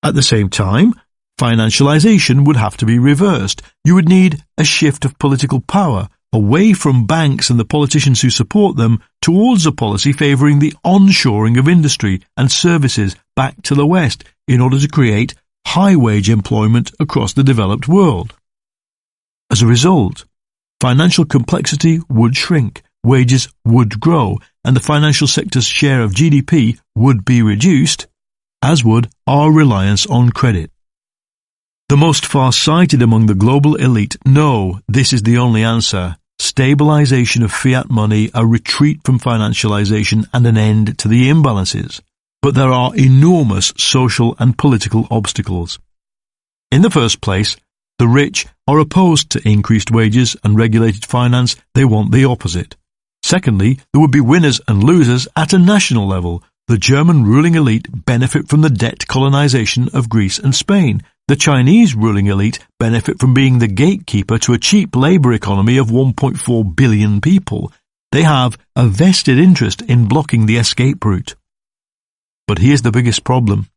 At the same time, financialization would have to be reversed. You would need a shift of political power away from banks and the politicians who support them towards a policy favouring the onshoring of industry and services back to the West in order to create high-wage employment across the developed world. As a result, financial complexity would shrink, wages would grow, and the financial sector's share of GDP would be reduced, as would our reliance on credit. The most far-sighted among the global elite know this is the only answer: stabilization of fiat money, a retreat from financialization, and an end to the imbalances. But there are enormous social and political obstacles. In the first place, the rich are opposed to increased wages and regulated finance. They want the opposite. Secondly, there would be winners and losers at a national level. The German ruling elite benefit from the debt colonization of Greece and Spain. The Chinese ruling elite benefit from being the gatekeeper to a cheap labour economy of 1.4 billion people. They have a vested interest in blocking the escape route. But here's the biggest problem.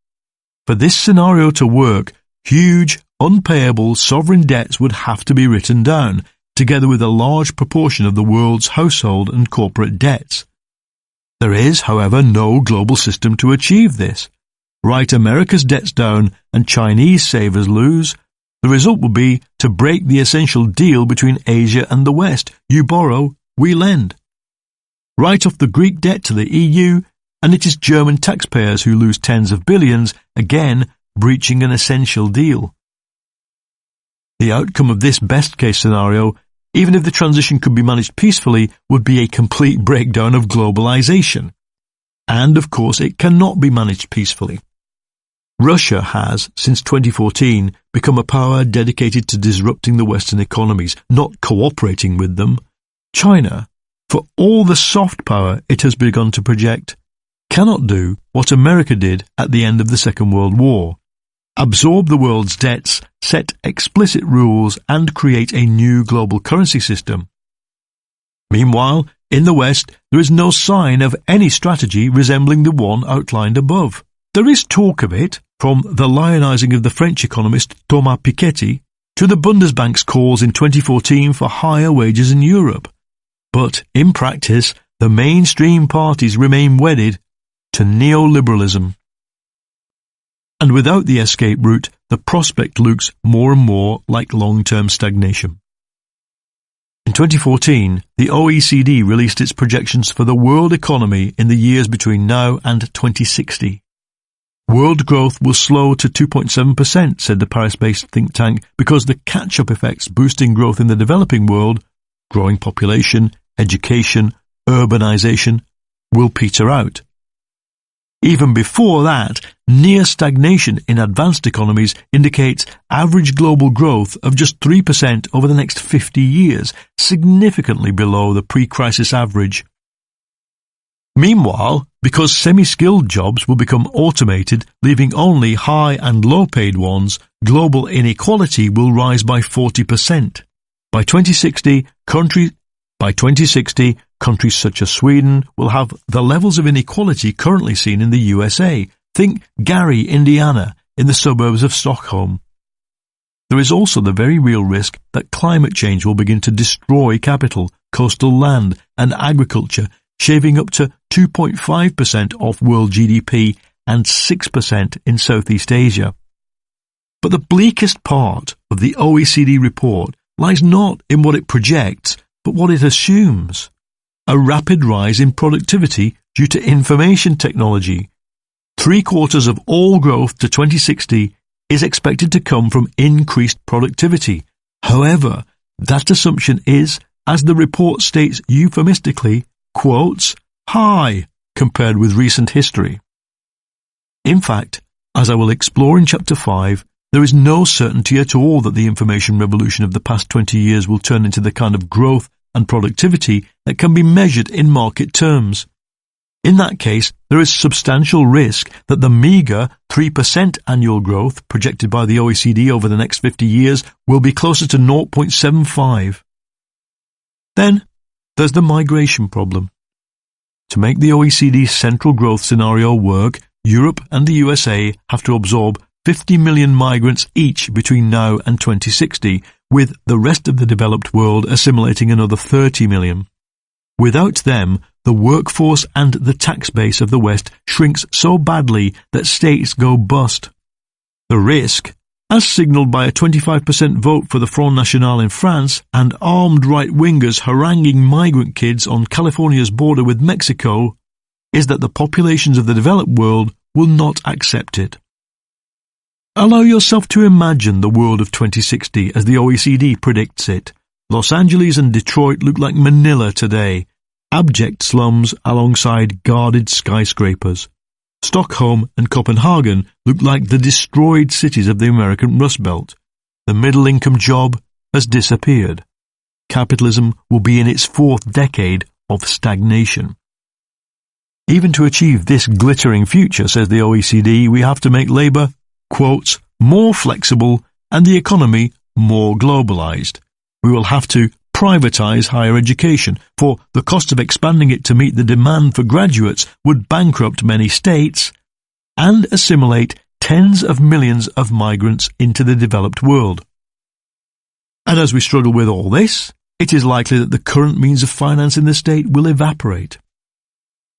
For this scenario to work, huge, unpayable sovereign debts would have to be written down, together with a large proportion of the world's household and corporate debts. There is, however, no global system to achieve this. Write America's debts down and Chinese savers lose. The result would be to break the essential deal between Asia and the West. You borrow, we lend. Write off the Greek debt to the EU, and it is German taxpayers who lose tens of billions, again breaching an essential deal. The outcome of this best-case scenario, even if the transition could be managed peacefully, would be a complete breakdown of globalization. And, of course, it cannot be managed peacefully. Russia has, since 2014, become a power dedicated to disrupting the Western economies, not cooperating with them. China, for all the soft power it has begun to project, cannot do what America did at the end of the Second World War: absorb the world's debts, set explicit rules, and create a new global currency system. Meanwhile, in the West, there is no sign of any strategy resembling the one outlined above. There is talk of it, from the lionizing of the French economist Thomas Piketty to the Bundesbank's calls in 2014 for higher wages in Europe. But in practice, the mainstream parties remain wedded to neoliberalism. And without the escape route, the prospect looks more and more like long-term stagnation. In 2014, the OECD released its projections for the world economy in the years between now and 2060. World growth will slow to 2.7%, said the Paris-based think tank, because the catch-up effects boosting growth in the developing world, growing population, education, urbanization, will peter out. Even before that, near stagnation in advanced economies indicates average global growth of just 3% over the next 50 years, significantly below the pre-crisis average. Meanwhile, because semi-skilled jobs will become automated, leaving only high and low-paid ones, global inequality will rise by 40%. By 2060, countries such as Sweden will have the levels of inequality currently seen in the USA. Think Gary, Indiana, in the suburbs of Stockholm. There is also the very real risk that climate change will begin to destroy capital, coastal land, and agriculture, shaving up to 2.5% off world GDP and 6% in Southeast Asia. But the bleakest part of the OECD report lies not in what it projects, but what it assumes: a rapid rise in productivity due to information technology. 3/4 of all growth to 2060 is expected to come from increased productivity. However, that assumption is, as the report states euphemistically, quotes, high compared with recent history. In fact, as I will explore in Chapter 5, there is no certainty at all that the information revolution of the past 20 years will turn into the kind of growth and productivity that can be measured in market terms. In that case, there is substantial risk that the meagre 3% annual growth projected by the OECD over the next 50 years will be closer to 0.75. Then, there's the migration problem. To make the OECD's central growth scenario work, Europe and the USA have to absorb 50 million migrants each between now and 2060, with the rest of the developed world assimilating another 30 million. Without them, the workforce and the tax base of the West shrinks so badly that states go bust. The risk, as signalled by a 25% vote for the Front National in France and armed right-wingers haranguing migrant kids on California's border with Mexico, is that the populations of the developed world will not accept it. Allow yourself to imagine the world of 2060 as the OECD predicts it. Los Angeles and Detroit look like Manila today, abject slums alongside guarded skyscrapers. Stockholm and Copenhagen look like the destroyed cities of the American Rust Belt. The middle-income job has disappeared. Capitalism will be in its fourth decade of stagnation. Even to achieve this glittering future, says the OECD, we have to make labour, quotes, more flexible and the economy more globalised. We will have to privatise higher education, for the cost of expanding it to meet the demand for graduates would bankrupt many states and assimilate tens of millions of migrants into the developed world. And as we struggle with all this, it is likely that the current means of financing the state will evaporate.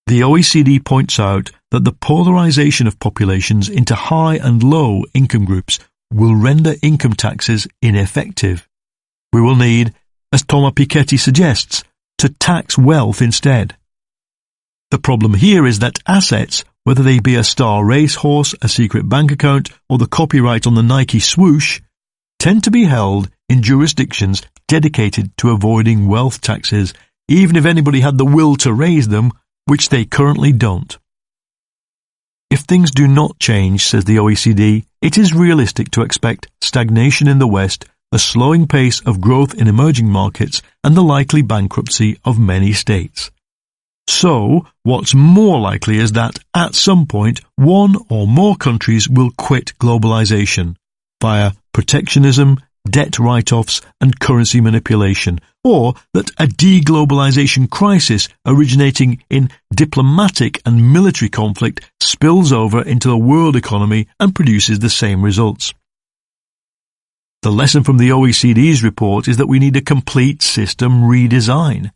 The OECD points out that the polarisation of populations into high and low income groups will render income taxes ineffective. We will need, as Thomas Piketty suggests, to tax wealth instead. The problem here is that assets, whether they be a star racehorse, a secret bank account, or the copyright on the Nike swoosh, tend to be held in jurisdictions dedicated to avoiding wealth taxes, even if anybody had the will to raise them, which they currently don't. If things do not change, says the OECD, it is realistic to expect stagnation in the West, a slowing pace of growth in emerging markets, and the likely bankruptcy of many states. So, what's more likely is that, at some point, one or more countries will quit globalization via protectionism, debt write-offs, and currency manipulation, or that a deglobalization crisis originating in diplomatic and military conflict spills over into the world economy and produces the same results. The lesson from the OECD's report is that we need a complete system redesign.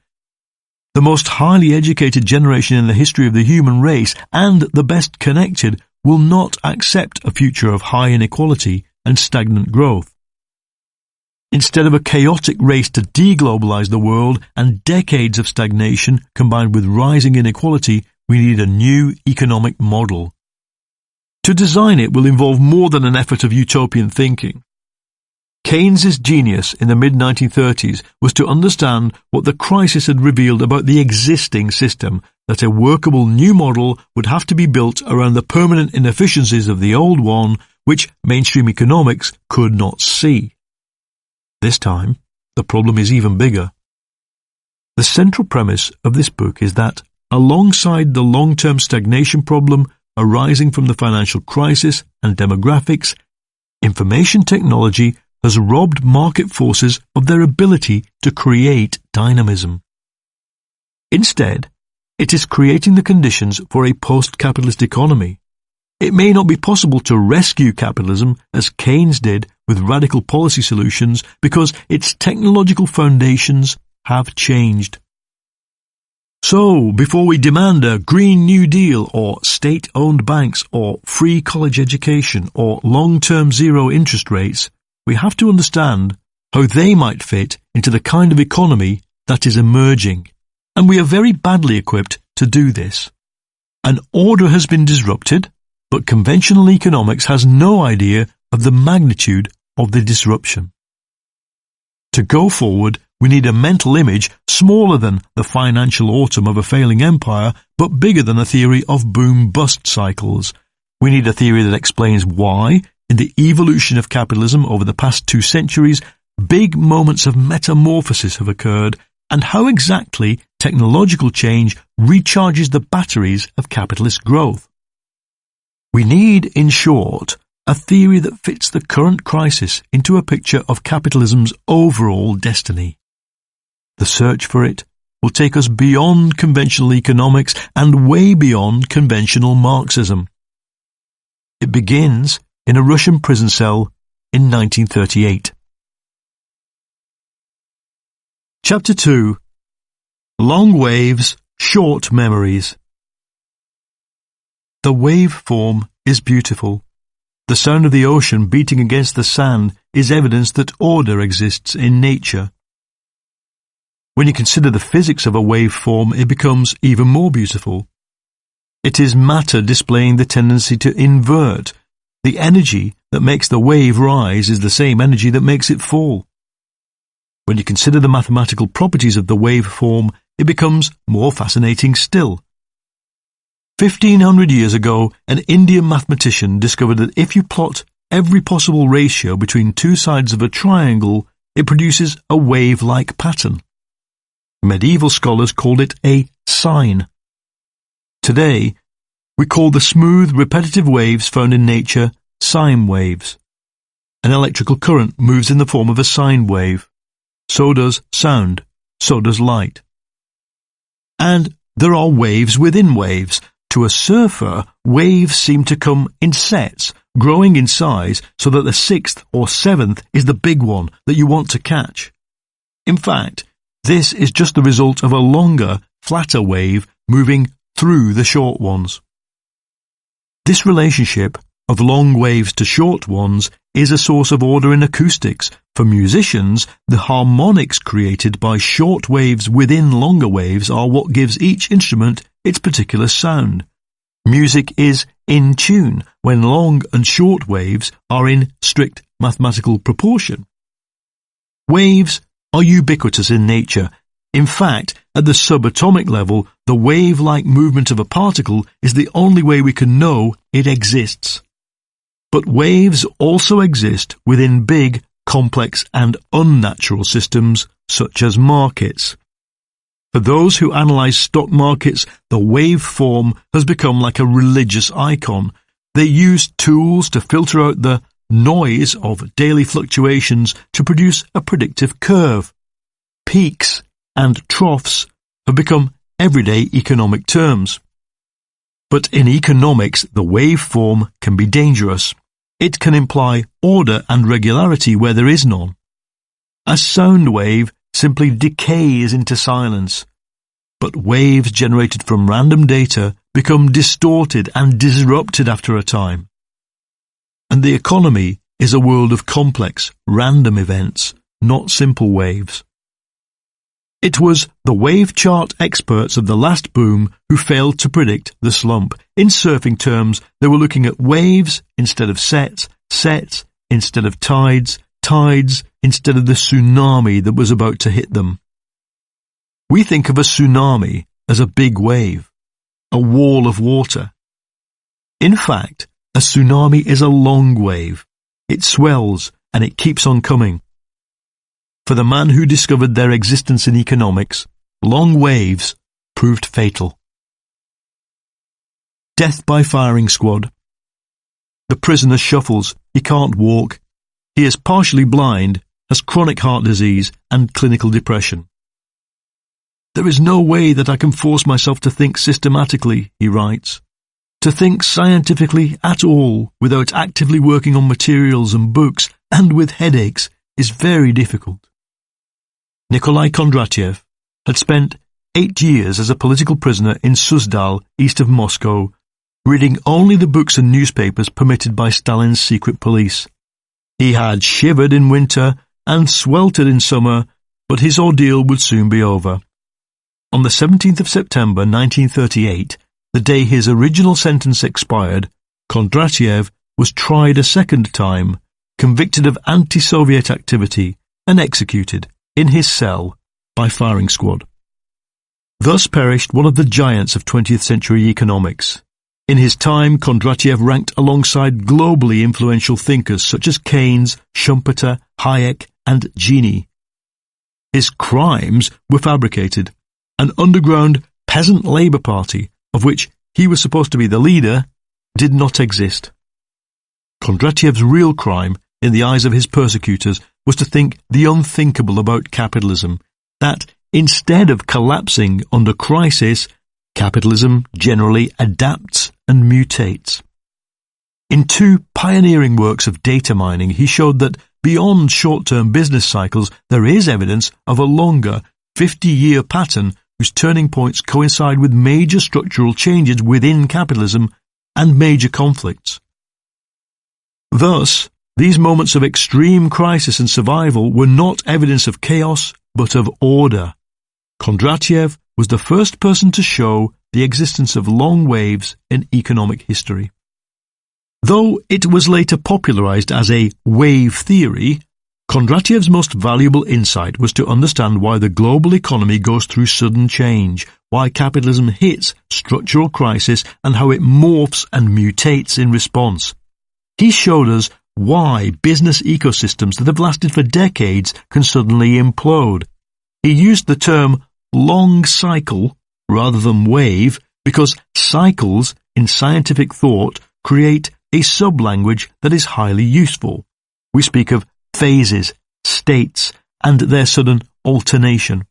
The most highly educated generation in the history of the human race and the best connected will not accept a future of high inequality and stagnant growth. Instead of a chaotic race to deglobalize the world and decades of stagnation combined with rising inequality, we need a new economic model. To design it will involve more than an effort of utopian thinking. Keynes's genius in the mid-1930s was to understand what the crisis had revealed about the existing system, that a workable new model would have to be built around the permanent inefficiencies of the old one, which mainstream economics could not see. This time, the problem is even bigger. The central premise of this book is that, alongside the long-term stagnation problem arising from the financial crisis and demographics, information technology has robbed market forces of their ability to create dynamism. Instead, it is creating the conditions for a post-capitalist economy. It may not be possible to rescue capitalism, as Keynes did with radical policy solutions, because its technological foundations have changed. So, before we demand a Green New Deal, or state-owned banks, or free college education, or long-term zero interest rates, we have to understand how they might fit into the kind of economy that is emerging. And we are very badly equipped to do this. An order has been disrupted, but conventional economics has no idea of the magnitude of the disruption. To go forward, we need a mental image smaller than the financial autumn of a failing empire, but bigger than a theory of boom-bust cycles. We need a theory that explains why, in the evolution of capitalism over the past 2 centuries, big moments of metamorphosis have occurred, and how exactly technological change recharges the batteries of capitalist growth. We need, in short, a theory that fits the current crisis into a picture of capitalism's overall destiny. The search for it will take us beyond conventional economics and way beyond conventional Marxism. It begins in a Russian prison cell in 1938. Chapter 2. Long Waves, Short Memories. The waveform is beautiful. The sound of the ocean beating against the sand is evidence that order exists in nature. When you consider the physics of a waveform, it becomes even more beautiful. It is matter displaying the tendency to invert. The energy that makes the wave rise is the same energy that makes it fall. When you consider the mathematical properties of the waveform, it becomes more fascinating still. 1,500 years ago, an Indian mathematician discovered that if you plot every possible ratio between two sides of a triangle, it produces a wave-like pattern. Medieval scholars called it a sine. Today, we call the smooth, repetitive waves found in nature sine waves. An electrical current moves in the form of a sine wave. So does sound. So does light. And there are waves within waves. To a surfer, waves seem to come in sets, growing in size so that the sixth or seventh is the big one that you want to catch. In fact, this is just the result of a longer, flatter wave moving through the short ones. This relationship of long waves to short ones is a source of order in acoustics. For musicians, the harmonics created by short waves within longer waves are what gives each instrument its particular sound. Music is in tune when long and short waves are in strict mathematical proportion. Waves are ubiquitous in nature. In fact, at the subatomic level, the wave-like movement of a particle is the only way we can know it exists. But waves also exist within big, complex and unnatural systems such as markets. For those who analyze stock markets, the waveform has become like a religious icon. They use tools to filter out the noise of daily fluctuations to produce a predictive curve. Peaks and troughs have become everyday economic terms. But in economics, the waveform can be dangerous. It can imply order and regularity where there is none. A sound wave simply decays into silence. But waves generated from random data become distorted and disrupted after a time. And the economy is a world of complex, random events, not simple waves. It was the wave chart experts of the last boom who failed to predict the slump. In surfing terms, they were looking at waves instead of sets, sets instead of tides, tides instead of the tsunami that was about to hit them. We think of a tsunami as a big wave, a wall of water. In fact, a tsunami is a long wave. It swells and it keeps on coming. For the man who discovered their existence in economics, long waves proved fatal. Death by firing squad. The prisoner shuffles. He can't walk. He is partially blind, has chronic heart disease and clinical depression. There is no way that I can force myself to think systematically, he writes. To think scientifically at all without actively working on materials and books and with headaches is very difficult. Nikolai Kondratiev had spent 8 years as a political prisoner in Suzdal, east of Moscow, reading only the books and newspapers permitted by Stalin's secret police. He had shivered in winter and sweltered in summer, but his ordeal would soon be over. On the 17th of September 1938, the day his original sentence expired, Kondratiev was tried a second time, convicted of anti-Soviet activity, and executed in his cell by firing squad. Thus perished one of the giants of 20th century economics. In his time, Kondratiev ranked alongside globally influential thinkers such as Keynes, Schumpeter, Hayek, and Gini. His crimes were fabricated. An underground peasant labour party, of which he was supposed to be the leader, did not exist. Kondratiev's real crime, in the eyes of his persecutors, was to think the unthinkable about capitalism, that instead of collapsing under crisis, capitalism generally adapts and mutates. In two pioneering works of data mining, he showed that beyond short-term business cycles, there is evidence of a longer, 50-year pattern whose turning points coincide with major structural changes within capitalism and major conflicts. Thus, these moments of extreme crisis and survival were not evidence of chaos, but of order. Kondratiev was the first person to show the existence of long waves in economic history. Though it was later popularized as a wave theory, Kondratiev's most valuable insight was to understand why the global economy goes through sudden change, why capitalism hits structural crisis, and how it morphs and mutates in response. He showed us why business ecosystems that have lasted for decades can suddenly implode. He used the term long cycle rather than wave because cycles in scientific thought create a sub-language that is highly useful. We speak of phases, states, and their sudden alternation.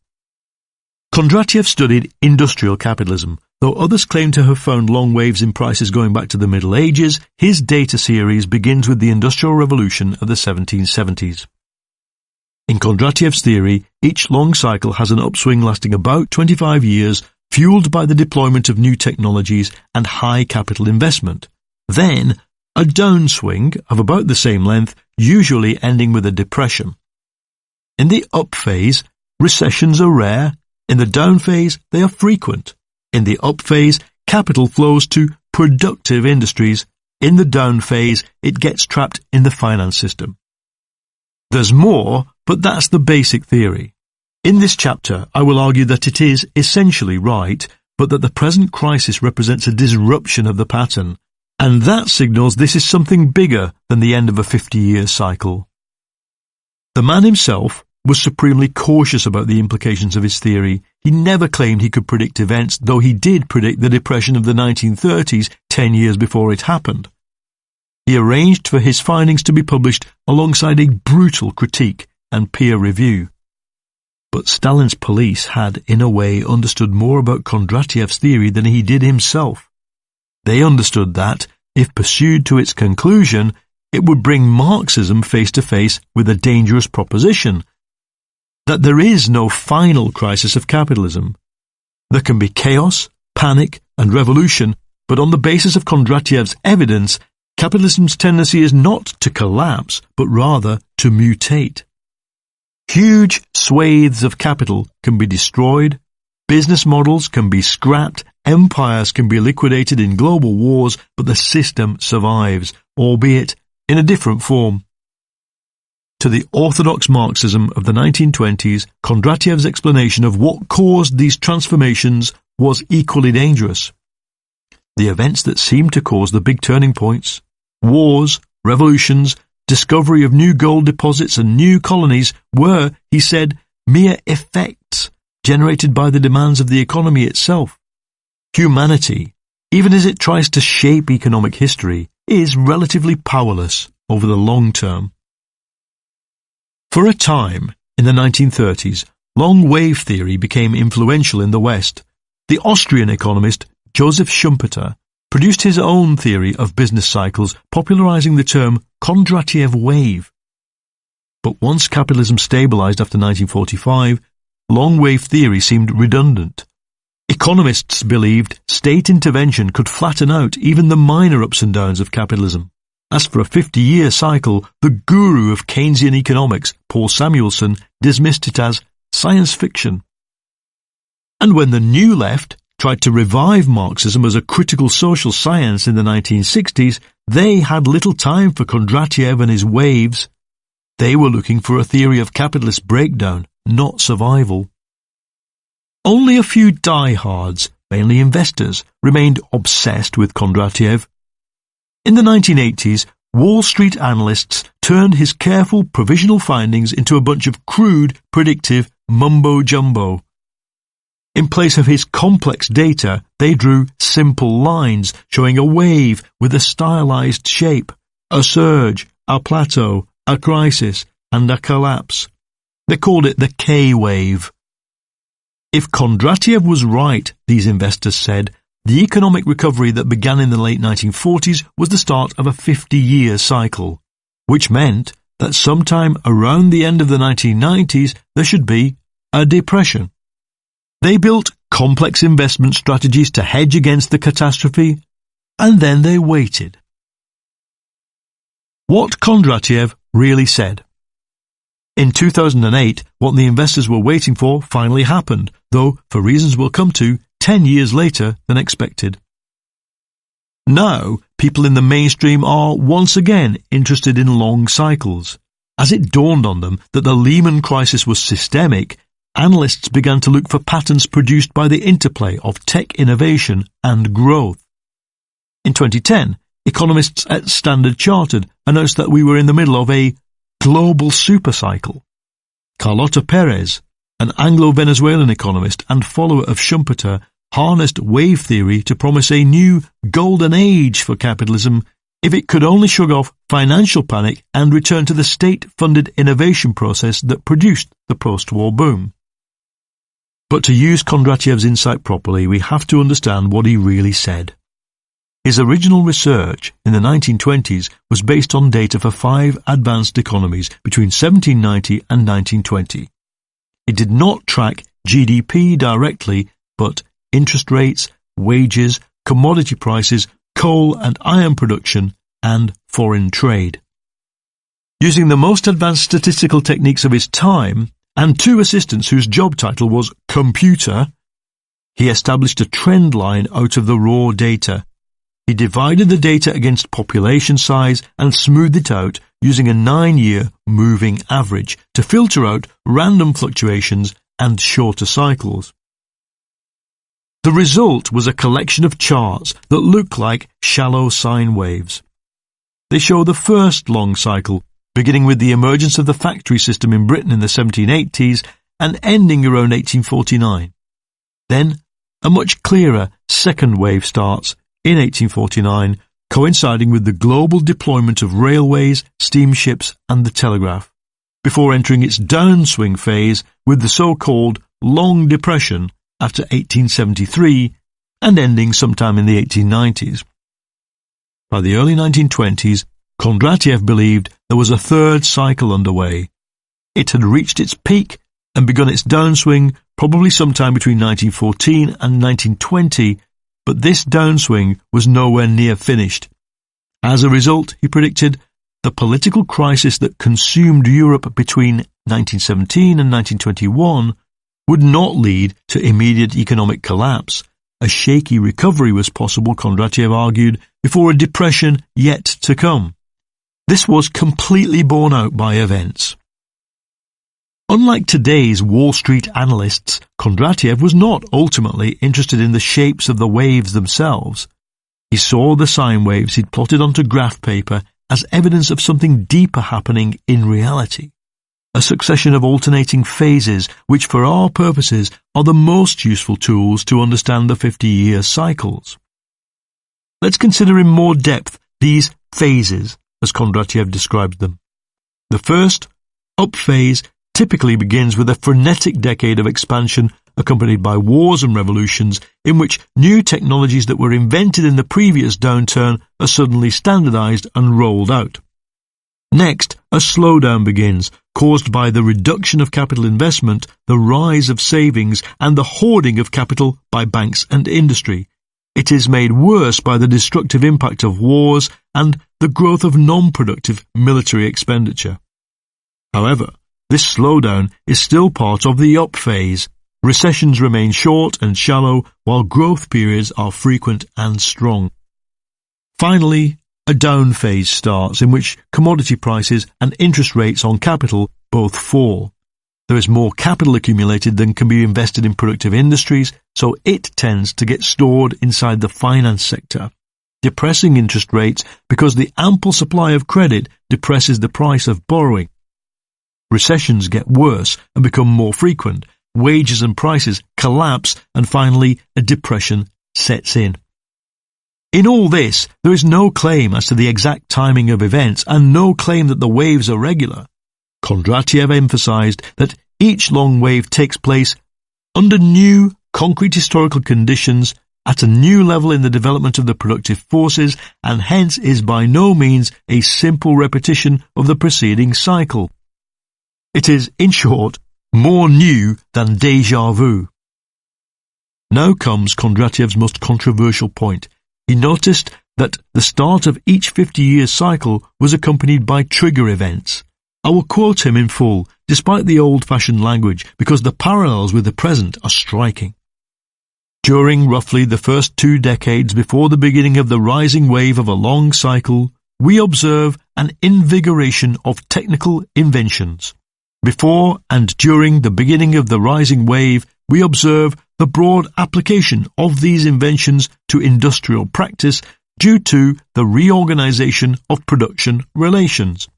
Kondratiev studied industrial capitalism. Though others claim to have found long waves in prices going back to the Middle Ages, his data series begins with the Industrial Revolution of the 1770s. In Kondratiev's theory, each long cycle has an upswing lasting about 25 years, fueled by the deployment of new technologies and high capital investment. Then, a downswing of about the same length, usually ending with a depression. In the up phase, recessions are rare. In the down phase, they are frequent. In the up phase, capital flows to productive industries. In the down phase, it gets trapped in the finance system. There's more, but that's the basic theory. In this chapter, I will argue that it is essentially right, but that the present crisis represents a disruption of the pattern, and that signals this is something bigger than the end of a 50-year cycle. The man himself was supremely cautious about the implications of his theory. He never claimed he could predict events, though he did predict the Depression of the 1930s 10 years before it happened. He arranged for his findings to be published alongside a brutal critique and peer review. But Stalin's police had, in a way, understood more about Kondratiev's theory than he did himself. They understood that, if pursued to its conclusion, it would bring Marxism face to face with a dangerous proposition, that there is no final crisis of capitalism. There can be chaos, panic, and revolution, but on the basis of Kondratiev's evidence, capitalism's tendency is not to collapse, but rather to mutate. Huge swathes of capital can be destroyed, business models can be scrapped, empires can be liquidated in global wars, but the system survives, albeit in a different form. To the orthodox Marxism of the 1920s, Kondratiev's explanation of what caused these transformations was equally dangerous. The events that seemed to cause the big turning points, wars, revolutions, discovery of new gold deposits and new colonies were, he said, mere effects generated by the demands of the economy itself. Humanity, even as it tries to shape economic history, is relatively powerless over the long term. For a time, in the 1930s, long-wave theory became influential in the West. The Austrian economist Joseph Schumpeter produced his own theory of business cycles, popularizing the term Kondratiev wave. But once capitalism stabilized after 1945, long-wave theory seemed redundant. Economists believed state intervention could flatten out even the minor ups and downs of capitalism. As for a 50-year cycle, the guru of Keynesian economics, Paul Samuelson, dismissed it as science fiction. And when the New Left tried to revive Marxism as a critical social science in the 1960s, they had little time for Kondratiev and his waves. They were looking for a theory of capitalist breakdown, not survival. Only a few diehards, mainly investors, remained obsessed with Kondratiev. In the 1980s, Wall Street analysts turned his careful provisional findings into a bunch of crude, predictive mumbo-jumbo. In place of his complex data, they drew simple lines showing a wave with a stylized shape, a surge, a plateau, a crisis, and a collapse. They called it the K-wave. If Kondratiev was right, these investors said, the economic recovery that began in the late 1940s was the start of a 50-year cycle, which meant that sometime around the end of the 1990s there should be a depression. They built complex investment strategies to hedge against the catastrophe, and then they waited. What Kondratiev really said. In 2008, what the investors were waiting for finally happened, though, for reasons we'll come to, 10 years later than expected. Now, people in the mainstream are once again interested in long cycles. As it dawned on them that the Lehman crisis was systemic, analysts began to look for patterns produced by the interplay of tech innovation and growth. In 2010, economists at Standard Chartered announced that we were in the middle of a global supercycle. Carlota Perez, an Anglo-Venezuelan economist and follower of Schumpeter, harnessed wave theory to promise a new golden age for capitalism if it could only shrug off financial panic and return to the state-funded innovation process that produced the post-war boom. But to use Kondratiev's insight properly, we have to understand what he really said. His original research in the 1920s was based on data for 5 advanced economies between 1790 and 1920. It did not track GDP directly, but interest rates, wages, commodity prices, coal and iron production, and foreign trade. Using the most advanced statistical techniques of his time, and 2 assistants whose job title was computer, he established a trend line out of the raw data. He divided the data against population size and smoothed it out using a 9-year moving average to filter out random fluctuations and shorter cycles. The result was a collection of charts that look like shallow sine waves. They show the first long cycle, beginning with the emergence of the factory system in Britain in the 1780s and ending around 1849. Then, a much clearer second wave starts in 1849, coinciding with the global deployment of railways, steamships and the telegraph, before entering its downswing phase with the so-called Long Depression after 1873 and ending sometime in the 1890s. By the early 1920s, Kondratiev believed there was a third cycle underway. It had reached its peak and begun its downswing probably sometime between 1914 and 1920, but this downswing was nowhere near finished. As a result, he predicted, the political crisis that consumed Europe between 1917 and 1921 would not lead to immediate economic collapse. A shaky recovery was possible, Kondratiev argued, before a depression yet to come. This was completely borne out by events. Unlike today's Wall Street analysts, Kondratiev was not ultimately interested in the shapes of the waves themselves. He saw the sine waves he'd plotted onto graph paper as evidence of something deeper happening in reality. A succession of alternating phases, which for our purposes are the most useful tools to understand the 50-year cycles. Let's consider in more depth these phases, as Kondratiev described them. The first, up phase, typically begins with a frenetic decade of expansion accompanied by wars and revolutions in which new technologies that were invented in the previous downturn are suddenly standardized and rolled out. Next, a slowdown begins, caused by the reduction of capital investment, the rise of savings, and the hoarding of capital by banks and industry. It is made worse by the destructive impact of wars and the growth of non-productive military expenditure. However, this slowdown is still part of the up phase. Recessions remain short and shallow, while growth periods are frequent and strong. Finally, a down phase starts in which commodity prices and interest rates on capital both fall. There is more capital accumulated than can be invested in productive industries, so it tends to get stored inside the finance sector, depressing interest rates because the ample supply of credit depresses the price of borrowing. Recessions get worse and become more frequent, wages and prices collapse, and finally a depression sets in. In all this, there is no claim as to the exact timing of events and no claim that the waves are regular. Kondratiev emphasized that each long wave takes place under new, concrete historical conditions at a new level in the development of the productive forces, and hence is by no means a simple repetition of the preceding cycle. It is, in short, more new than déjà vu. Now comes Kondratiev's most controversial point. He noticed that the start of each 50-year cycle was accompanied by trigger events. I will quote him in full, despite the old-fashioned language, because the parallels with the present are striking. During roughly the first 2 decades before the beginning of the rising wave of a long cycle, we observe an invigoration of technical inventions. Before and during the beginning of the rising wave, we observe the broad application of these inventions to industrial practice due to the reorganization of production relations.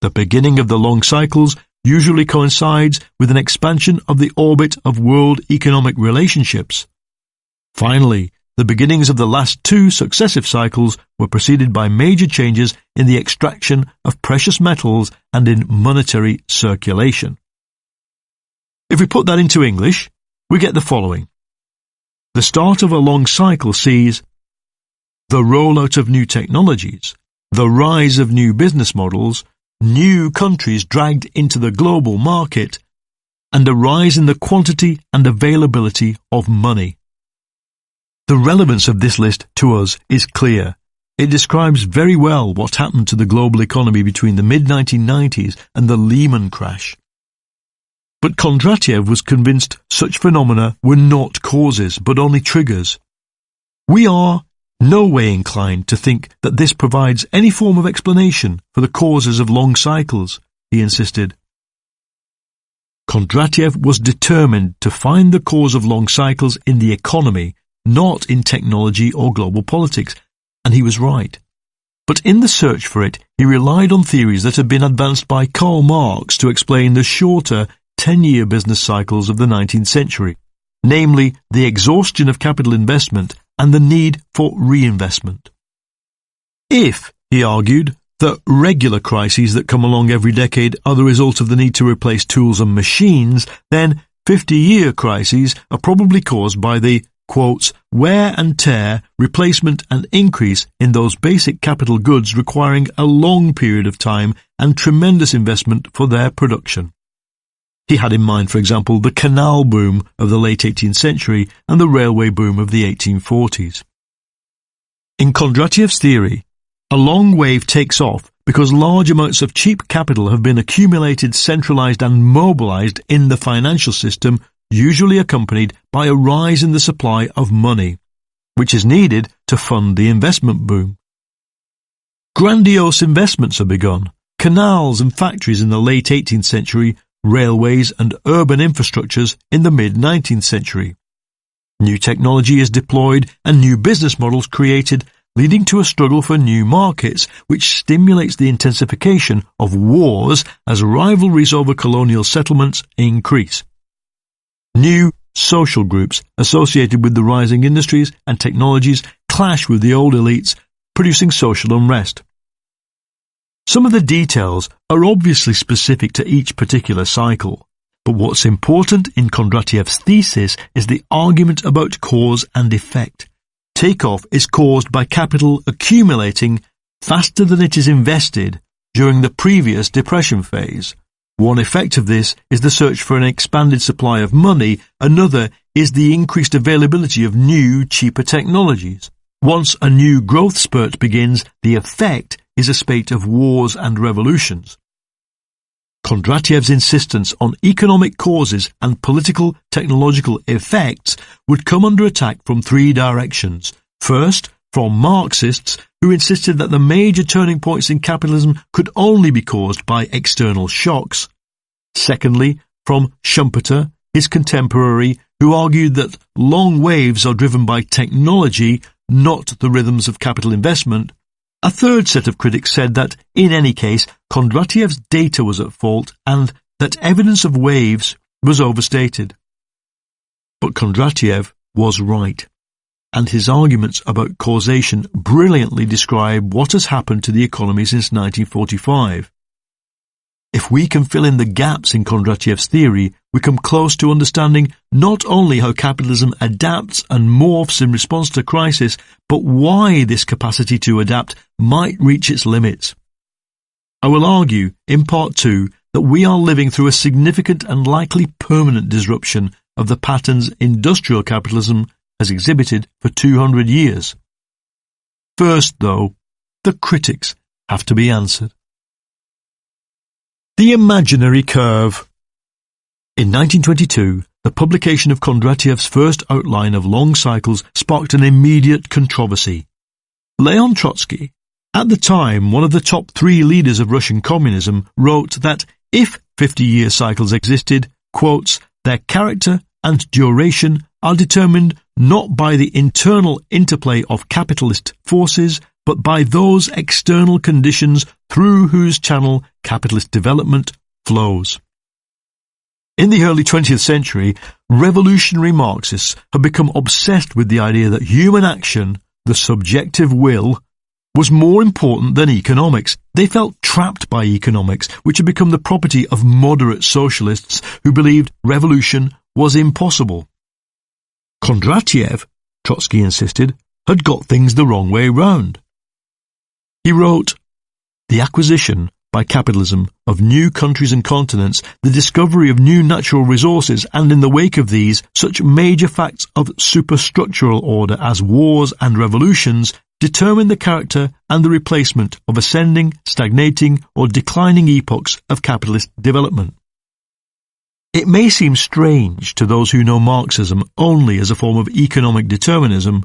The beginning of the long cycles usually coincides with an expansion of the orbit of world economic relationships. Finally, the beginnings of the last 2 successive cycles were preceded by major changes in the extraction of precious metals and in monetary circulation. If we put that into English, we get the following. The start of a long cycle sees the rollout of new technologies, the rise of new business models, new countries dragged into the global market, and a rise in the quantity and availability of money. The relevance of this list to us is clear. It describes very well what happened to the global economy between the mid-1990s and the Lehman crash. But Kondratiev was convinced such phenomena were not causes, but only triggers. We are no way inclined to think that this provides any form of explanation for the causes of long cycles, he insisted. Kondratiev was determined to find the cause of long cycles in the economy, not in technology or global politics, and he was right. But in the search for it, he relied on theories that had been advanced by Karl Marx to explain the shorter 10-year business cycles of the 19th century, namely the exhaustion of capital investment and the need for reinvestment. If, he argued, the regular crises that come along every decade are the result of the need to replace tools and machines, then 50-year crises are probably caused by the quotes, wear and tear, replacement and increase in those basic capital goods requiring a long period of time and tremendous investment for their production. He had in mind, for example, the canal boom of the late 18th century and the railway boom of the 1840s. In Kondratiev's theory, a long wave takes off because large amounts of cheap capital have been accumulated, centralized and mobilized in the financial system, usually accompanied by a rise in the supply of money, which is needed to fund the investment boom. Grandiose investments are begun. Canals and factories in the late 18th century, railways and urban infrastructures in the mid-19th century. New technology is deployed and new business models created, leading to a struggle for new markets, which stimulates the intensification of wars as rivalries over colonial settlements increase. New social groups associated with the rising industries and technologies clash with the old elites, producing social unrest. Some of the details are obviously specific to each particular cycle, but what's important in Kondratiev's thesis is the argument about cause and effect. Takeoff is caused by capital accumulating faster than it is invested during the previous depression phase. One effect of this is the search for an expanded supply of money, another is the increased availability of new, cheaper technologies. Once a new growth spurt begins, the effect is a spate of wars and revolutions. Kondratiev's insistence on economic causes and political technological effects would come under attack from 3 directions. First, from Marxists who insisted that the major turning points in capitalism could only be caused by external shocks. Secondly, from Schumpeter, his contemporary, who argued that long waves are driven by technology, not the rhythms of capital investment. A third set of critics said that, in any case, Kondratiev's data was at fault and that evidence of waves was overstated. But Kondratiev was right, and his arguments about causation brilliantly describe what has happened to the economy since 1945. If we can fill in the gaps in Kondratiev's theory, we come close to understanding not only how capitalism adapts and morphs in response to crisis, but why this capacity to adapt might reach its limits. I will argue, in Part 2, that we are living through a significant and likely permanent disruption of the patterns industrial capitalism has exhibited for 200 years. First, though, the critics have to be answered. The imaginary curve. In 1922, the publication of Kondratiev's first outline of long cycles sparked an immediate controversy. Leon Trotsky, at the time one of the top 3 leaders of Russian communism, wrote that if 50-year cycles existed, quotes, their character and duration are determined not by the internal interplay of capitalist forces, but by those external conditions through whose channel capitalist development flows. In the early 20th century, revolutionary Marxists had become obsessed with the idea that human action, the subjective will, was more important than economics. They felt trapped by economics, which had become the property of moderate socialists who believed revolution was impossible. Kondratiev, Trotsky insisted, had got things the wrong way round. He wrote, "The acquisition by capitalism of new countries and continents, the discovery of new natural resources, and in the wake of these, such major facts of superstructural order as wars and revolutions, determine the character and the replacement of ascending, stagnating, or declining epochs of capitalist development." It may seem strange to those who know Marxism only as a form of economic determinism,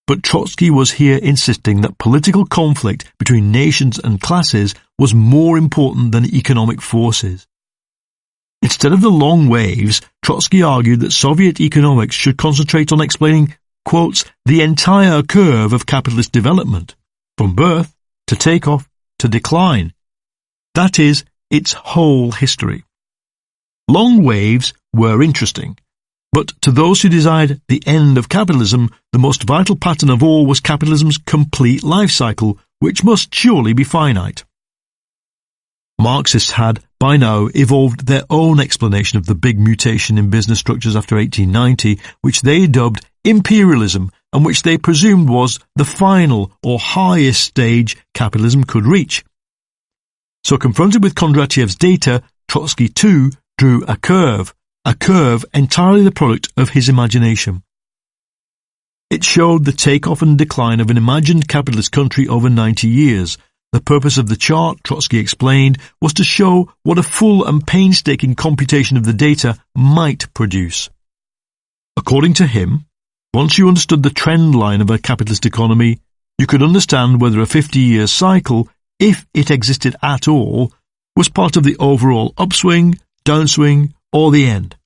but Trotsky was here insisting that political conflict between nations and classes was more important than economic forces. Instead of the long waves, Trotsky argued that Soviet economics should concentrate on explaining, quotes, the entire curve of capitalist development, from birth to takeoff to decline. That is, its whole history. Long waves were interesting, but to those who desired the end of capitalism, the most vital pattern of all was capitalism's complete life cycle, which must surely be finite. Marxists had, by now, evolved their own explanation of the big mutation in business structures after 1890, which they dubbed imperialism, and which they presumed was the final or highest stage capitalism could reach. So confronted with Kondratiev's data, Trotsky too drew a curve entirely the product of his imagination. It showed the takeoff and decline of an imagined capitalist country over 90 years. The purpose of the chart, Trotsky explained, was to show what a full and painstaking computation of the data might produce. According to him, once you understood the trend line of a capitalist economy, you could understand whether a 50-year cycle, if it existed at all, was part of the overall upswing, downswing, or the end.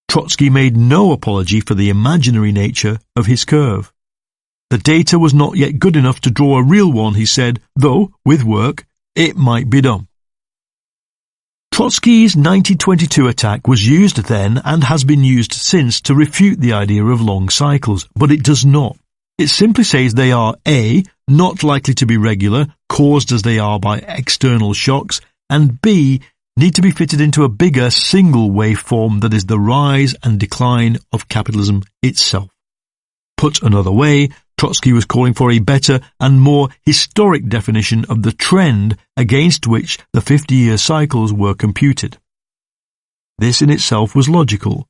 Trotsky made no apology for the imaginary nature of his curve. The data was not yet good enough to draw a real one, he said, though, with work, it might be done. Trotsky's 1922 attack was used then and has been used since to refute the idea of long cycles, but it does not. It simply says they are A, not likely to be regular, caused as they are by external shocks, and B, need to be fitted into a bigger single waveform that is the rise and decline of capitalism itself. Put another way, Trotsky was calling for a better and more historic definition of the trend against which the 50-year cycles were computed. This in itself was logical.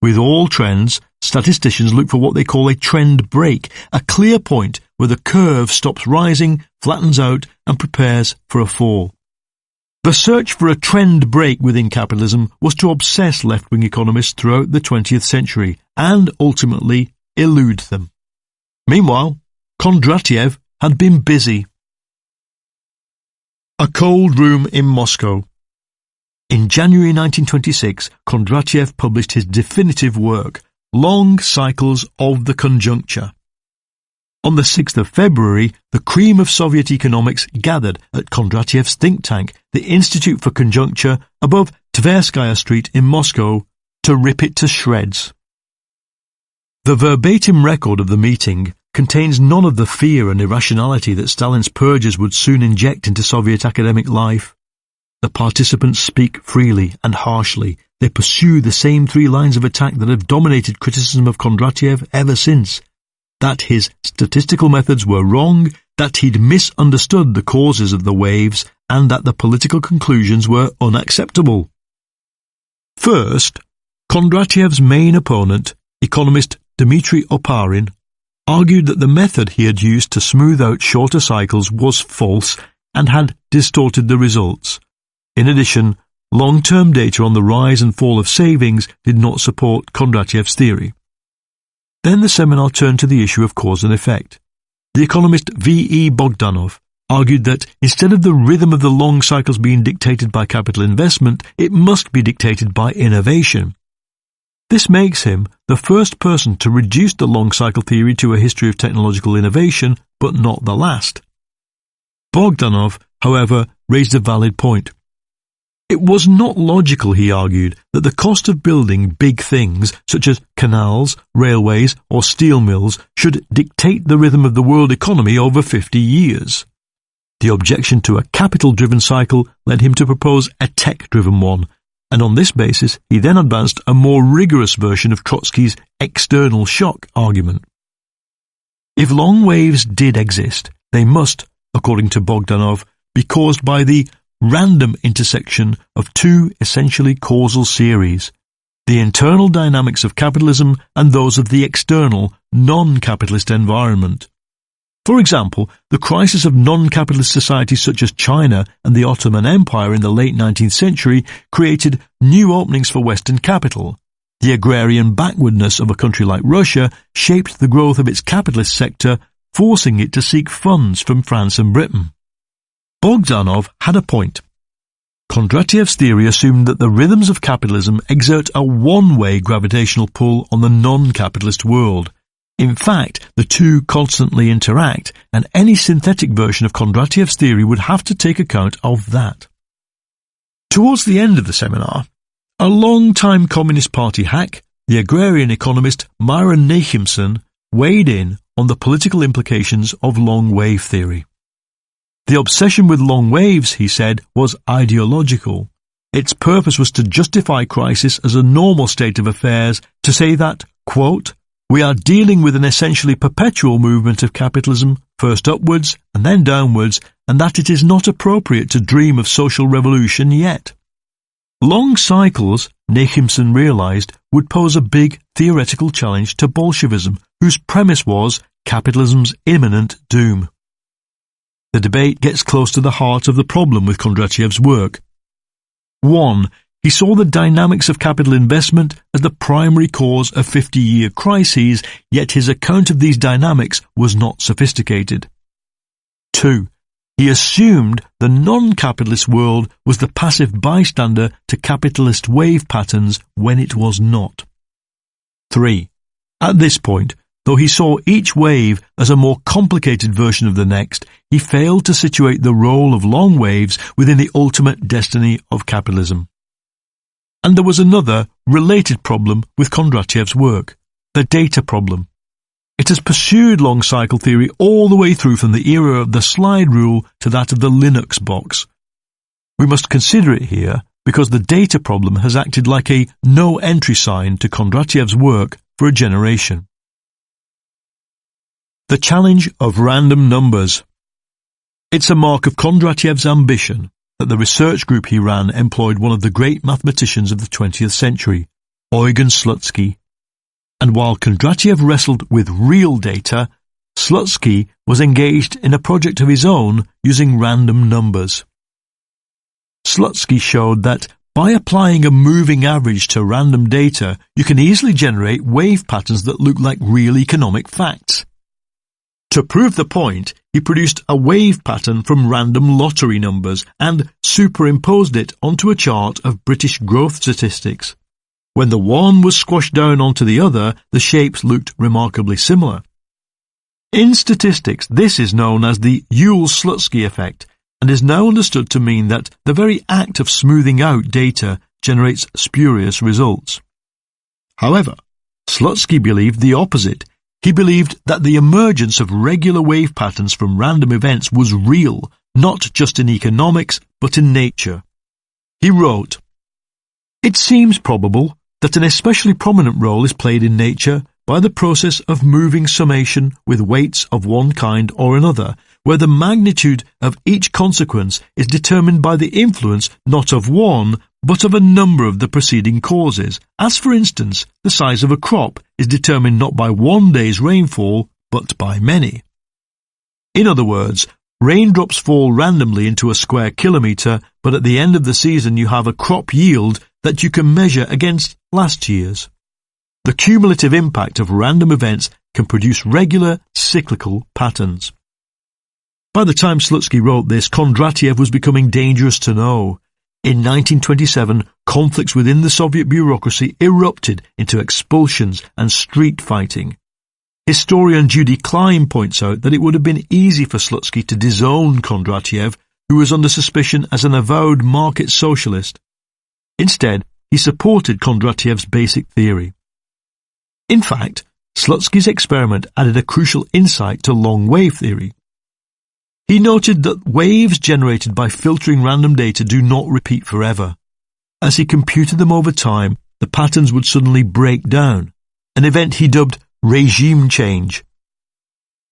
With all trends, statisticians look for what they call a trend break, a clear point where the curve stops rising, flattens out, and prepares for a fall. The search for a trend break within capitalism was to obsess left-wing economists throughout the 20th century and ultimately elude them. Meanwhile, Kondratiev had been busy. A cold room in Moscow. In January 1926, Kondratiev published his definitive work, Long Cycles of the Conjuncture. On the 6th of February, the cream of Soviet economics gathered at Kondratiev's think tank, the Institute for Conjuncture, above Tverskaya Street in Moscow, to rip it to shreds. The verbatim record of the meeting contains none of the fear and irrationality that Stalin's purges would soon inject into Soviet academic life. The participants speak freely and harshly. They pursue the same three lines of attack that have dominated criticism of Kondratiev ever since. That his statistical methods were wrong, that he'd misunderstood the causes of the waves, and that the political conclusions were unacceptable. First, Kondratiev's main opponent, economist Dmitry Oparin, argued that the method he had used to smooth out shorter cycles was false and had distorted the results. In addition, long-term data on the rise and fall of savings did not support Kondratiev's theory. Then the seminar turned to the issue of cause and effect. The economist V.E. Bogdanov argued that instead of the rhythm of the long cycles being dictated by capital investment, it must be dictated by innovation. This makes him the first person to reduce the long cycle theory to a history of technological innovation, but not the last. Bogdanov, however, raised a valid point. It was not logical, he argued, that the cost of building big things, such as canals, railways, or steel mills, should dictate the rhythm of the world economy over 50 years. The objection to a capital-driven cycle led him to propose a tech-driven one, and on this basis he then advanced a more rigorous version of Trotsky's external shock argument. If long waves did exist, they must, according to Bogdanov, be caused by the random intersection of two essentially causal series, the internal dynamics of capitalism and those of the external, non-capitalist environment. For example, the crisis of non-capitalist societies such as China and the Ottoman Empire in the late 19th century created new openings for Western capital. The agrarian backwardness of a country like Russia shaped the growth of its capitalist sector, forcing it to seek funds from France and Britain. Bogdanov had a point. Kondratiev's theory assumed that the rhythms of capitalism exert a one-way gravitational pull on the non-capitalist world. In fact, the two constantly interact, and any synthetic version of Kondratiev's theory would have to take account of that. Towards the end of the seminar, a long-time Communist Party hack, the agrarian economist Myron Nachimson, weighed in on the political implications of long-wave theory. The obsession with long waves, he said, was ideological. Its purpose was to justify crisis as a normal state of affairs, to say that, quote, "We are dealing with an essentially perpetual movement of capitalism, first upwards and then downwards, and that it is not appropriate to dream of social revolution yet." Long cycles, Nachimson realized, would pose a big theoretical challenge to Bolshevism, whose premise was capitalism's imminent doom. The debate gets close to the heart of the problem with Kondratiev's work. 1. He saw the dynamics of capital investment as the primary cause of 50-year crises, yet his account of these dynamics was not sophisticated. 2. He assumed the non-capitalist world was the passive bystander to capitalist wave patterns when it was not. 3. At this point, though he saw each wave as a more complicated version of the next, he failed to situate the role of long waves within the ultimate destiny of capitalism. And there was another, related problem with Kondratiev's work, the data problem. It has pursued long cycle theory all the way through from the era of the slide rule to that of the Linux box. We must consider it here because the data problem has acted like a no-entry sign to Kondratiev's work for a generation. The challenge of random numbers. It's a mark of Kondratiev's ambition that the research group he ran employed one of the great mathematicians of the 20th century, Eugen Slutsky. And while Kondratiev wrestled with real data, Slutsky was engaged in a project of his own using random numbers. Slutsky showed that by applying a moving average to random data, you can easily generate wave patterns that look like real economic facts. To prove the point, he produced a wave pattern from random lottery numbers and superimposed it onto a chart of British growth statistics. When the one was squashed down onto the other, the shapes looked remarkably similar. In statistics, this is known as the Joule-Slutsky effect and is now understood to mean that the very act of smoothing out data generates spurious results. However, Slutsky believed the opposite. He believed that the emergence of regular wave patterns from random events was real, not just in economics, but in nature. He wrote, "It seems probable that an especially prominent role is played in nature by the process of moving summation with weights of one kind or another, where the magnitude of each consequence is determined by the influence not of one, but of a number of the preceding causes, as for instance, the size of a crop is determined not by one day's rainfall, but by many. In other words, raindrops fall randomly into a square kilometre, but at the end of the season you have a crop yield that you can measure against last year's. The cumulative impact of random events can produce regular, cyclical patterns." By the time Slutsky wrote this, Kondratiev was becoming dangerous to know. In 1927, conflicts within the Soviet bureaucracy erupted into expulsions and street fighting. Historian Judy Klein points out that it would have been easy for Slutsky to disown Kondratiev, who was under suspicion as an avowed market socialist. Instead, he supported Kondratiev's basic theory. In fact, Slutsky's experiment added a crucial insight to long-wave theory. He noted that waves generated by filtering random data do not repeat forever. As he computed them over time, the patterns would suddenly break down, an event he dubbed regime change.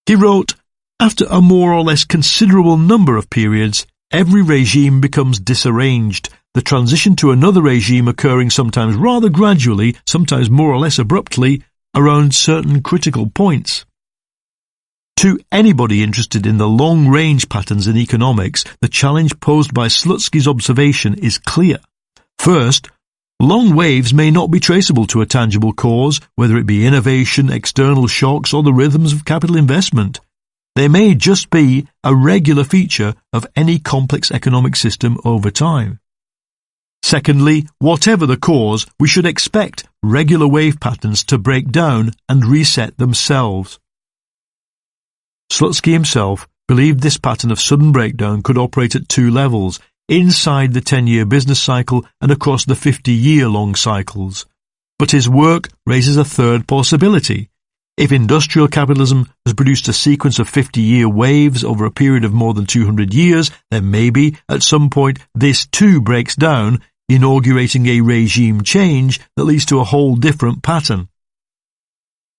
He wrote, "After a more or less considerable number of periods, every regime becomes disarranged, the transition to another regime occurring sometimes rather gradually, sometimes more or less abruptly, around certain critical points." To anybody interested in the long-range patterns in economics, the challenge posed by Slutsky's observation is clear. First, long waves may not be traceable to a tangible cause, whether it be innovation, external shocks, or the rhythms of capital investment. They may just be a regular feature of any complex economic system over time. Secondly, whatever the cause, we should expect regular wave patterns to break down and reset themselves. Slutsky himself believed this pattern of sudden breakdown could operate at two levels, inside the 10-year business cycle and across the 50-year-long cycles. But his work raises a third possibility. If industrial capitalism has produced a sequence of 50-year waves over a period of more than 200 years, then maybe, at some point, this too breaks down, inaugurating a regime change that leads to a whole different pattern.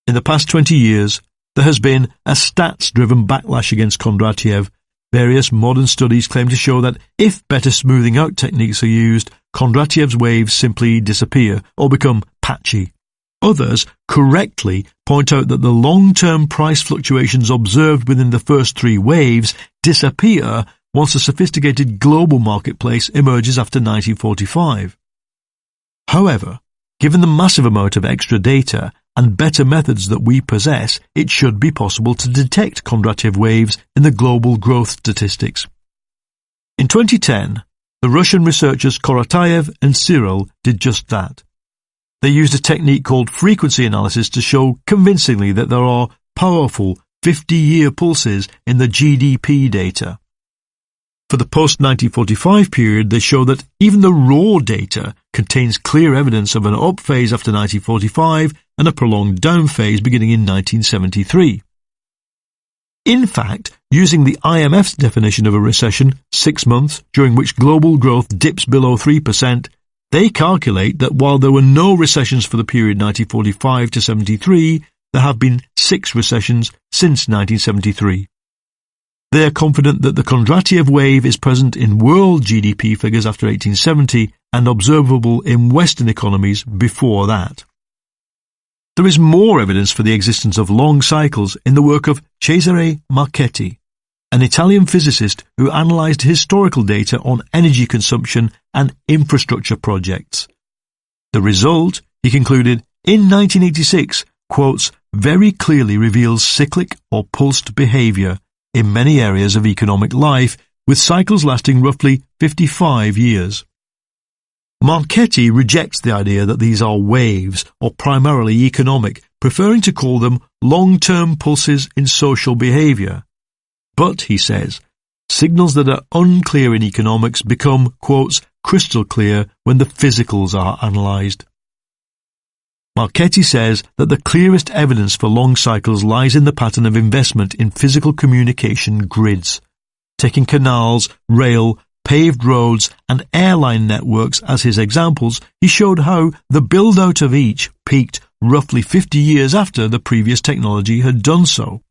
In the past 20 years, there has been a stats-driven backlash against Kondratiev. Various modern studies claim to show that if better smoothing out techniques are used, Kondratiev's waves simply disappear or become patchy. Others correctly point out that the long-term price fluctuations observed within the first three waves disappear once a sophisticated global marketplace emerges after 1945. However, given the massive amount of extra data and better methods that we possess, it should be possible to detect Kondratiev waves in the global growth statistics. In 2010, the Russian researchers Korotayev and Cyril did just that. They used a technique called frequency analysis to show convincingly that there are powerful 50-year pulses in the GDP data. For the post-1945 period, they show that even the raw data contains clear evidence of an up phase after 1945 and a prolonged down phase beginning in 1973. In fact, using the IMF's definition of a recession, 6 months during which global growth dips below 3%, they calculate that while there were no recessions for the period 1945 to 73, there have been 6 recessions since 1973. They are confident that the Kondratiev wave is present in world GDP figures after 1870 and observable in Western economies before that. There is more evidence for the existence of long cycles in the work of Cesare Marchetti, an Italian physicist who analysed historical data on energy consumption and infrastructure projects. The result, he concluded, in 1986, quotes, very clearly reveals cyclic or pulsed behaviour in many areas of economic life, with cycles lasting roughly 55 years. Marchetti rejects the idea that these are waves, or primarily economic, preferring to call them long-term pulses in social behaviour. But, he says, signals that are unclear in economics become, quotes, crystal clear when the physicals are analysed. Marchetti says that the clearest evidence for long cycles lies in the pattern of investment in physical communication grids. Taking canals, rail, paved roads and airline networks as his examples, he showed how the build-out of each peaked roughly 50 years after the previous technology had done so.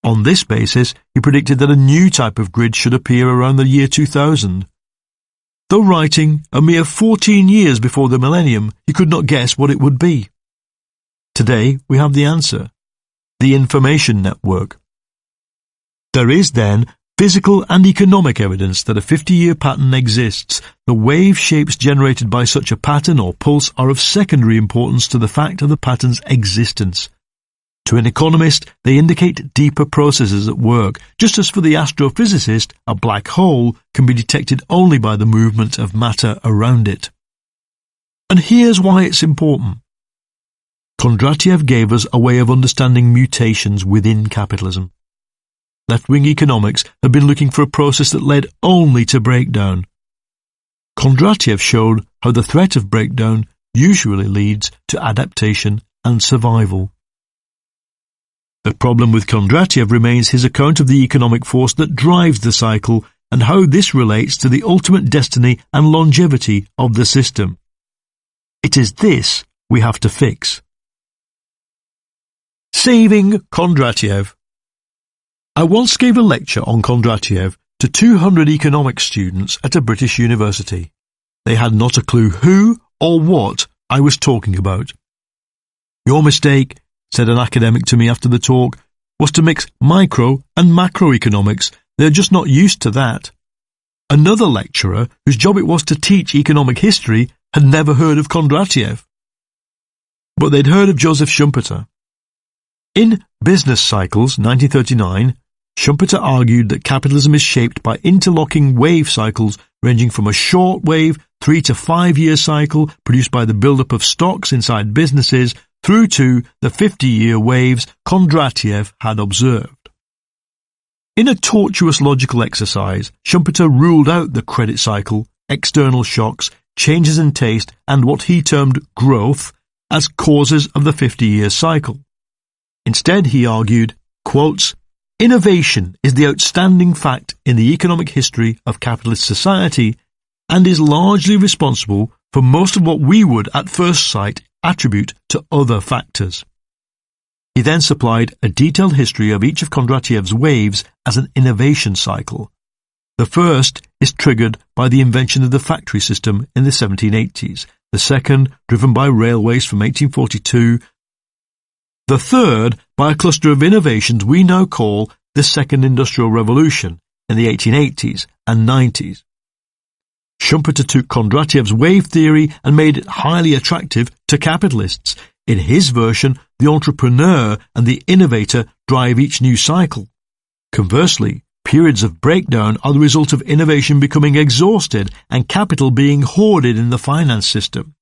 On this basis, he predicted that a new type of grid should appear around the year 2000. Though writing a mere 14 years before the millennium, he could not guess what it would be. Today, we have the answer: the information network. There is, then, physical and economic evidence that a 50-year pattern exists. The wave shapes generated by such a pattern or pulse are of secondary importance to the fact of the pattern's existence. To an economist, they indicate deeper processes at work, just as for the astrophysicist, a black hole can be detected only by the movement of matter around it. And here's why it's important. Kondratiev gave us a way of understanding mutations within capitalism. Left-wing economics had been looking for a process that led only to breakdown. Kondratiev showed how the threat of breakdown usually leads to adaptation and survival. The problem with Kondratiev remains his account of the economic force that drives the cycle and how this relates to the ultimate destiny and longevity of the system. It is this we have to fix. Saving Kondratiev. I once gave a lecture on Kondratiev to 200 economics students at a British university. They had not a clue who or what I was talking about. "Your mistake," said an academic to me after the talk, "was to mix micro and macroeconomics. They're just not used to that." Another lecturer, whose job it was to teach economic history, had never heard of Kondratiev. But they'd heard of Joseph Schumpeter. In Business Cycles, 1939, Schumpeter argued that capitalism is shaped by interlocking wave cycles ranging from a short wave 3 to 5 year cycle produced by the build-up of stocks inside businesses through to the 50-year waves Kondratiev had observed. In a tortuous logical exercise, Schumpeter ruled out the credit cycle, external shocks, changes in taste, and what he termed growth as causes of the 50-year cycle. Instead, he argued, quotes, "Innovation is the outstanding fact in the economic history of capitalist society and is largely responsible for most of what we would, at first sight, attribute to other factors." He then supplied a detailed history of each of Kondratiev's waves as an innovation cycle. The first is triggered by the invention of the factory system in the 1780s, the second driven by railways from 1842, the third by a cluster of innovations we now call the Second Industrial Revolution in the 1880s and 90s. Schumpeter took Kondratiev's wave theory and made it highly attractive to capitalists. In his version, the entrepreneur and the innovator drive each new cycle. Conversely, periods of breakdown are the result of innovation becoming exhausted and capital being hoarded in the finance system.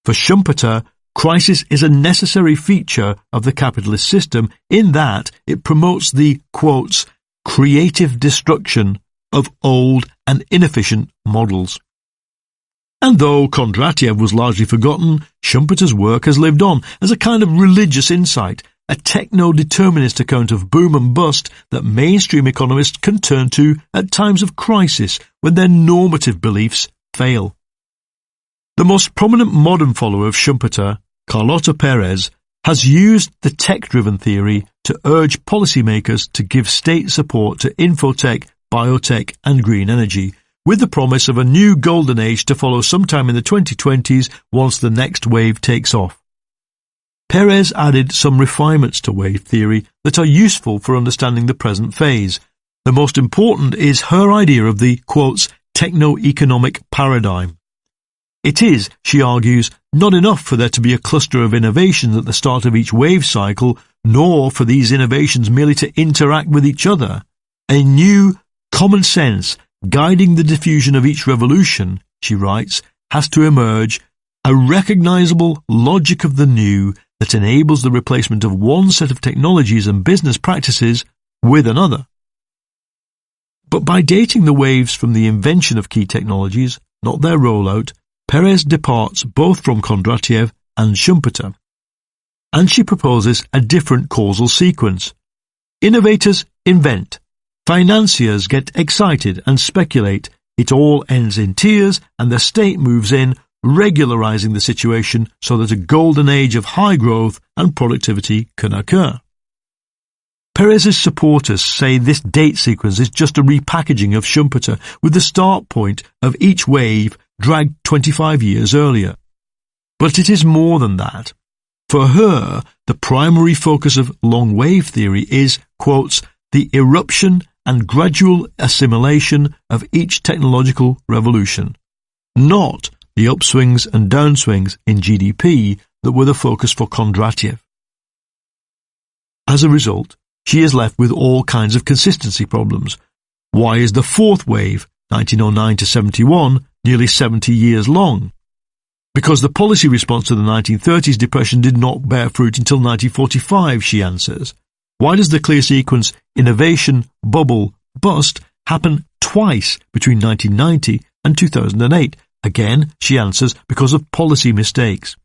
For Schumpeter, crisis is a necessary feature of the capitalist system in that it promotes the, quotes, creative destruction of old and inefficient models. And though Kondratiev was largely forgotten, Schumpeter's work has lived on as a kind of religious insight, a techno-determinist account of boom and bust that mainstream economists can turn to at times of crisis when their normative beliefs fail. The most prominent modern follower of Schumpeter, Carlota Perez, has used the tech-driven theory to urge policymakers to give state support to infotech, biotech and green energy, with the promise of a new golden age to follow sometime in the 2020s once the next wave takes off. Perez added some refinements to wave theory that are useful for understanding the present phase. The most important is her idea of the, quotes, techno-economic paradigm. It is, she argues, not enough for there to be a cluster of innovations at the start of each wave cycle, nor for these innovations merely to interact with each other. A new common sense guiding the diffusion of each revolution, she writes, has to emerge, a recognizable logic of the new that enables the replacement of one set of technologies and business practices with another. But by dating the waves from the invention of key technologies, not their rollout, Perez departs both from Kondratiev and Schumpeter. And she proposes a different causal sequence. Innovators invent. Financiers get excited and speculate. It all ends in tears, and the state moves in, regularizing the situation so that a golden age of high growth and productivity can occur. Perez's supporters say this date sequence is just a repackaging of Schumpeter, with the start point of each wave dragged 25 years earlier. But it is more than that. For her, the primary focus of long-wave theory is, quotes, the eruption and gradual assimilation of each technological revolution, not the upswings and downswings in GDP that were the focus for Kondratiev. As a result, she is left with all kinds of consistency problems. Why is the fourth wave, 1909 to 71, nearly 70 years long? Because the policy response to the 1930s depression did not bear fruit until 1945, she answers. Why does the clear sequence innovation, bubble, bust happen twice between 1990 and 2008? Again, she answers, because of policy mistakes.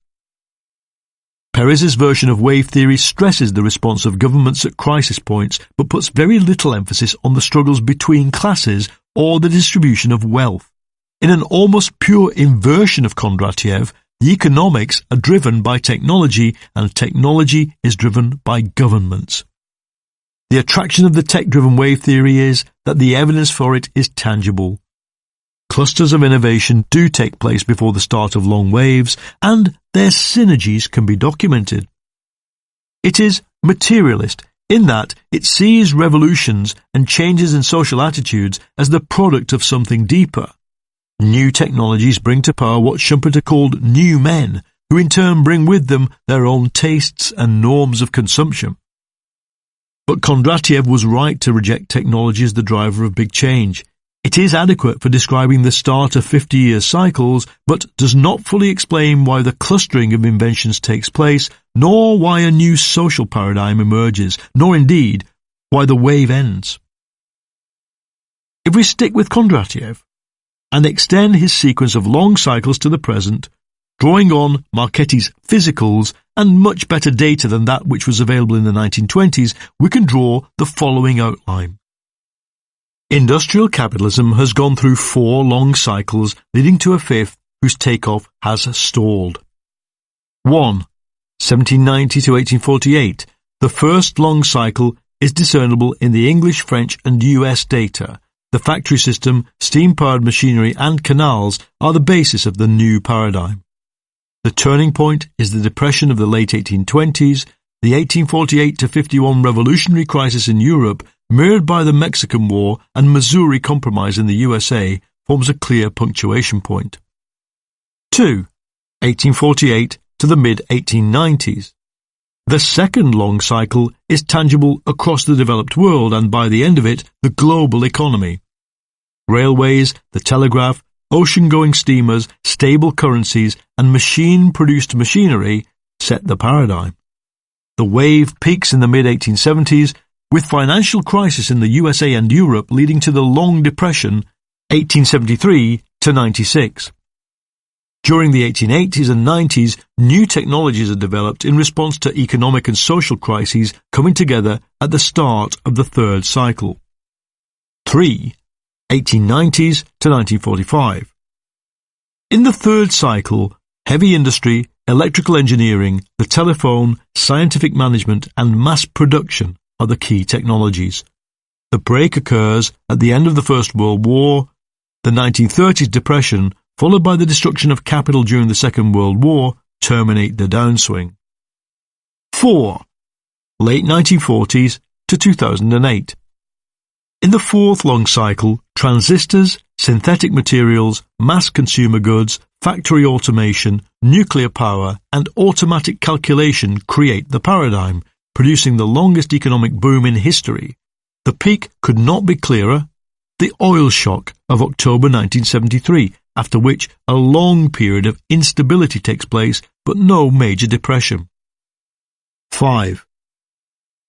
Perez's version of wave theory stresses the response of governments at crisis points, but puts very little emphasis on the struggles between classes or the distribution of wealth. In an almost pure inversion of Kondratiev, the economics are driven by technology, and technology is driven by governments. The attraction of the tech-driven wave theory is that the evidence for it is tangible. Clusters of innovation do take place before the start of long waves, and their synergies can be documented. It is materialist in that it sees revolutions and changes in social attitudes as the product of something deeper. New technologies bring to power what Schumpeter called new men, who in turn bring with them their own tastes and norms of consumption. But Kondratiev was right to reject technology as the driver of big change. It is adequate for describing the start of 50-year cycles, but does not fully explain why the clustering of inventions takes place, nor why a new social paradigm emerges, nor indeed why the wave ends. If we stick with Kondratiev and extend his sequence of long cycles to the present, drawing on Marchetti's physicals and much better data than that which was available in the 1920s, we can draw the following outline. Industrial capitalism has gone through 4 long cycles, leading to a 5th whose takeoff has stalled. 1. 1790 to 1848. The first long cycle is discernible in the English, French and US data. The factory system, steam-powered machinery and canals are the basis of the new paradigm. The turning point is the depression of the late 1820s, the 1848 to 51 revolutionary crisis in Europe, mirrored by the Mexican War and Missouri Compromise in the USA, forms a clear punctuation point. 2. 1848 to the mid-1890s. The second long cycle is tangible across the developed world and, by the end of it, the global economy. Railways, the telegraph, ocean-going steamers, stable currencies, and machine-produced machinery set the paradigm. The wave peaks in the mid-1870s, with financial crisis in the USA and Europe leading to the Long Depression, 1873 to 96. During the 1880s and 90s, new technologies are developed in response to economic and social crises coming together at the start of the third cycle. 3. 1890s to 1945. In the third cycle, heavy industry, electrical engineering, the telephone, scientific management and mass production are the key technologies. The break occurs at the end of the First World War, the 1930s depression, followed by the destruction of capital during the Second World War, terminate the downswing. 4. Late 1940s to 2008. In the fourth long cycle, transistors, synthetic materials, mass consumer goods, factory automation, nuclear power, and automatic calculation create the paradigm, producing the longest economic boom in history. The peak could not be clearer: the oil shock of October 1973, after which a long period of instability takes place, but no major depression. 5.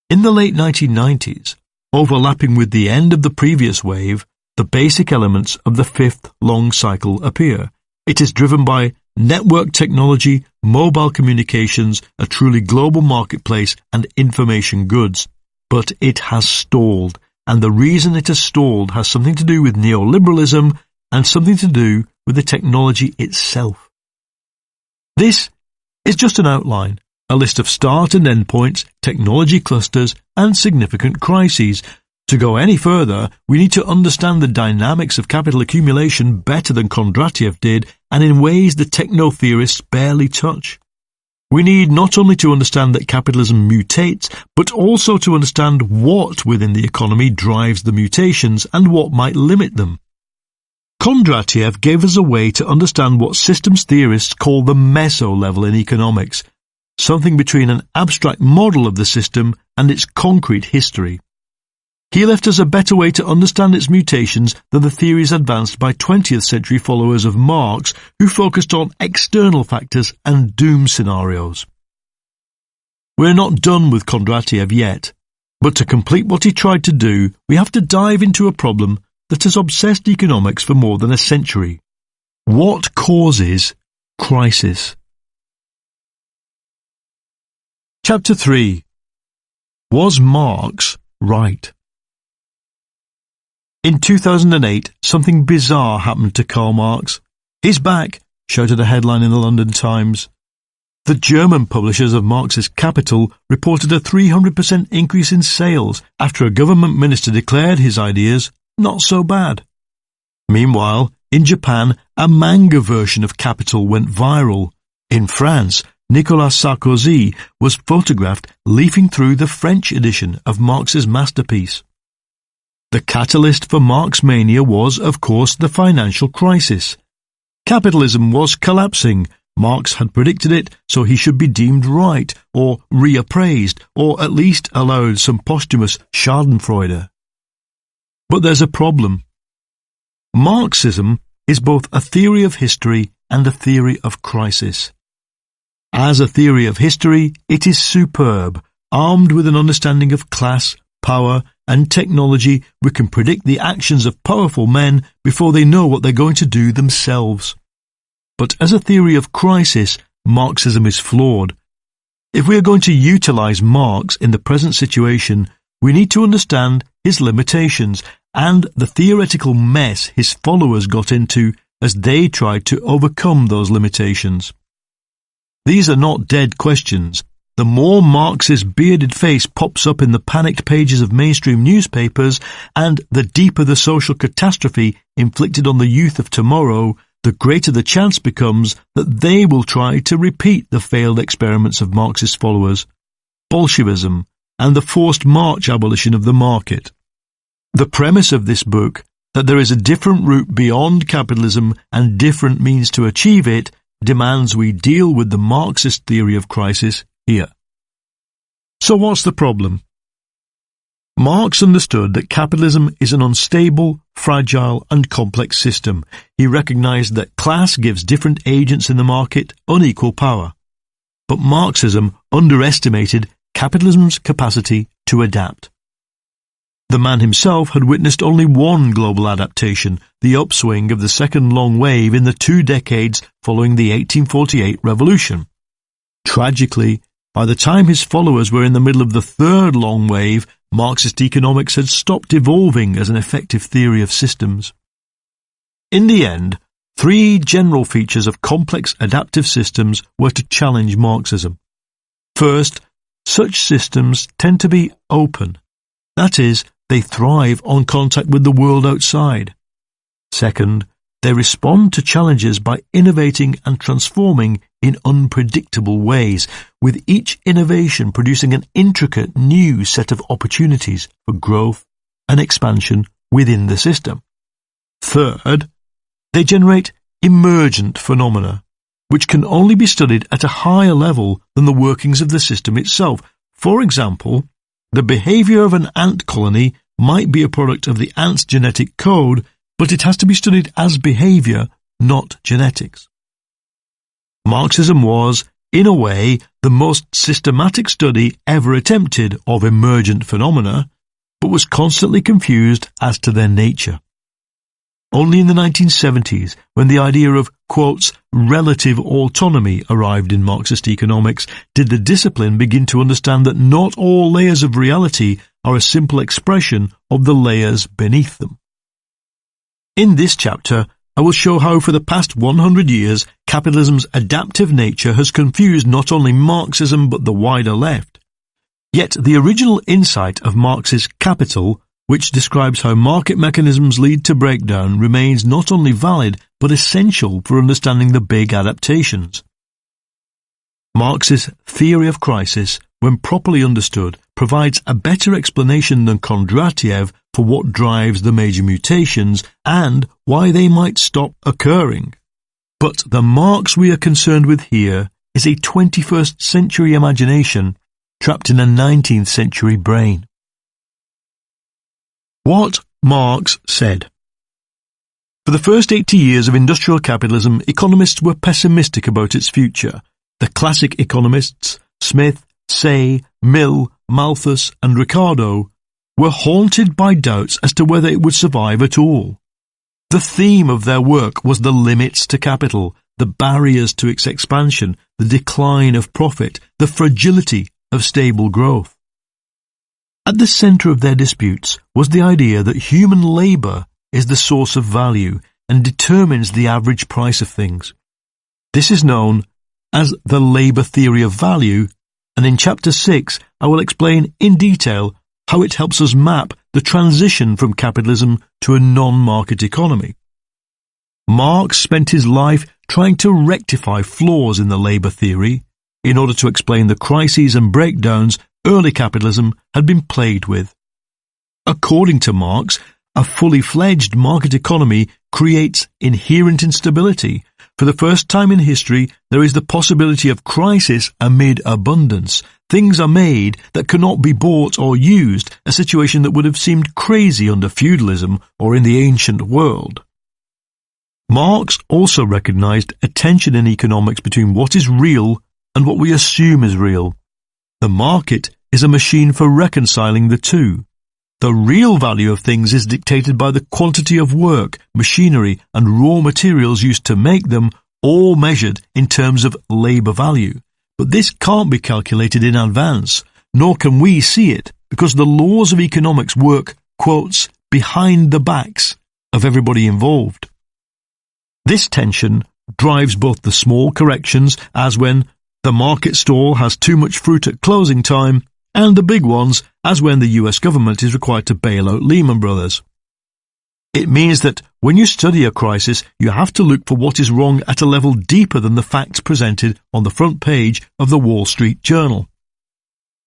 In the late 1990s, overlapping with the end of the previous wave, the basic elements of the fifth long cycle appear. It is driven by network technology, mobile communications, a truly global marketplace, and information goods. But it has stalled, and the reason it has stalled has something to do with neoliberalism and something to do with the technology itself. This is just an outline, a list of start and end points, technology clusters, and significant crises. To go any further, we need to understand the dynamics of capital accumulation better than Kondratiev did, and in ways the techno-theorists barely touch. We need not only to understand that capitalism mutates, but also to understand what within the economy drives the mutations and what might limit them. Kondratiev gave us a way to understand what systems theorists call the meso-level in economics, something between an abstract model of the system and its concrete history. He left us a better way to understand its mutations than the theories advanced by 20th century followers of Marx, who focused on external factors and doom scenarios. We're not done with Kondratiev yet, but to complete what he tried to do, we have to dive into a problem that has obsessed economics for more than a century. What causes crisis? Chapter 3. Was Marx right? In 2008, something bizarre happened to Karl Marx. "He's back," shouted a headline in the London Times. The German publishers of Marx's Capital reported a 300% increase in sales after a government minister declared his ideas not so bad. Meanwhile, in Japan, a manga version of Capital went viral. In France, Nicolas Sarkozy was photographed leafing through the French edition of Marx's masterpiece. The catalyst for Marx mania was, of course, the financial crisis. Capitalism was collapsing. Marx had predicted it, so he should be deemed right, or reappraised, or at least allowed some posthumous schadenfreude. But there's a problem. Marxism is both a theory of history and a theory of crisis. As a theory of history, it is superb. Armed with an understanding of class, power, and technology, we can predict the actions of powerful men before they know what they're going to do themselves. But as a theory of crisis, Marxism is flawed. If we are going to utilize Marx in the present situation, we need to understand his limitations and the theoretical mess his followers got into as they tried to overcome those limitations. These are not dead questions. The more Marx's bearded face pops up in the panicked pages of mainstream newspapers, and the deeper the social catastrophe inflicted on the youth of tomorrow, the greater the chance becomes that they will try to repeat the failed experiments of Marx's followers, Bolshevism, and the forced March abolition of the market. The premise of this book, that there is a different route beyond capitalism and different means to achieve it, demands we deal with the Marxist theory of crisis here. So what's the problem? Marx understood that capitalism is an unstable, fragile, and complex system. He recognized that class gives different agents in the market unequal power. But Marxism underestimated capitalism's capacity to adapt. The man himself had witnessed only one global adaptation, the upswing of the second long wave in the 2 decades following the 1848 revolution. Tragically, by the time his followers were in the middle of the third long wave, Marxist economics had stopped evolving as an effective theory of systems. In the end, 3 general features of complex adaptive systems were to challenge Marxism. First, such systems tend to be open. That is, they thrive on contact with the world outside. Second, they respond to challenges by innovating and transforming in unpredictable ways, with each innovation producing an intricate new set of opportunities for growth and expansion within the system. Third, they generate emergent phenomena, which can only be studied at a higher level than the workings of the system itself. For example, the behavior of an ant colony might be a product of the ant's genetic code, but it has to be studied as behavior, not genetics. Marxism was, in a way, the most systematic study ever attempted of emergent phenomena, but was constantly confused as to their nature. Only in the 1970s, when the idea of, quotes, relative autonomy arrived in Marxist economics, did the discipline begin to understand that not all layers of reality are a simple expression of the layers beneath them. In this chapter, I will show how for the past 100 years, capitalism's adaptive nature has confused not only Marxism but the wider left. Yet the original insight of Marx's Capital, which describes how market mechanisms lead to breakdown, remains not only valid but essential for understanding the big adaptations. Marx's theory of crisis, when properly understood, provides a better explanation than Kondratiev for what drives the major mutations and why they might stop occurring. But the Marx we are concerned with here is a 21st century imagination trapped in a 19th century brain. What Marx said. For the first 80 years of industrial capitalism, economists were pessimistic about its future. The classic economists, Smith, Say, Mill, Malthus, and Ricardo, were haunted by doubts as to whether it would survive at all. The theme of their work was the limits to capital, the barriers to its expansion, the decline of profit, the fragility of stable growth. At the centre of their disputes was the idea that human labour is the source of value and determines the average price of things. This is known as the labour theory of value, and in Chapter 6 I will explain in detail how it helps us map the transition from capitalism to a non-market economy. Marx spent his life trying to rectify flaws in the labour theory in order to explain the crises and breakdowns early capitalism had been plagued with. According to Marx, a fully fledged market economy creates inherent instability. For the first time in history, there is the possibility of crisis amid abundance. Things are made that cannot be bought or used, a situation that would have seemed crazy under feudalism or in the ancient world. Marx also recognized a tension in economics between what is real and what we assume is real. The market is a machine for reconciling the two. The real value of things is dictated by the quantity of work, machinery, and raw materials used to make them, all measured in terms of labour value. But this can't be calculated in advance, nor can we see it, because the laws of economics work, quotes, behind the backs of everybody involved. This tension drives both the small corrections, as when the market stall has too much fruit at closing time, and the big ones, as when the US government is required to bail out Lehman Brothers. It means that when you study a crisis, you have to look for what is wrong at a level deeper than the facts presented on the front page of the Wall Street Journal.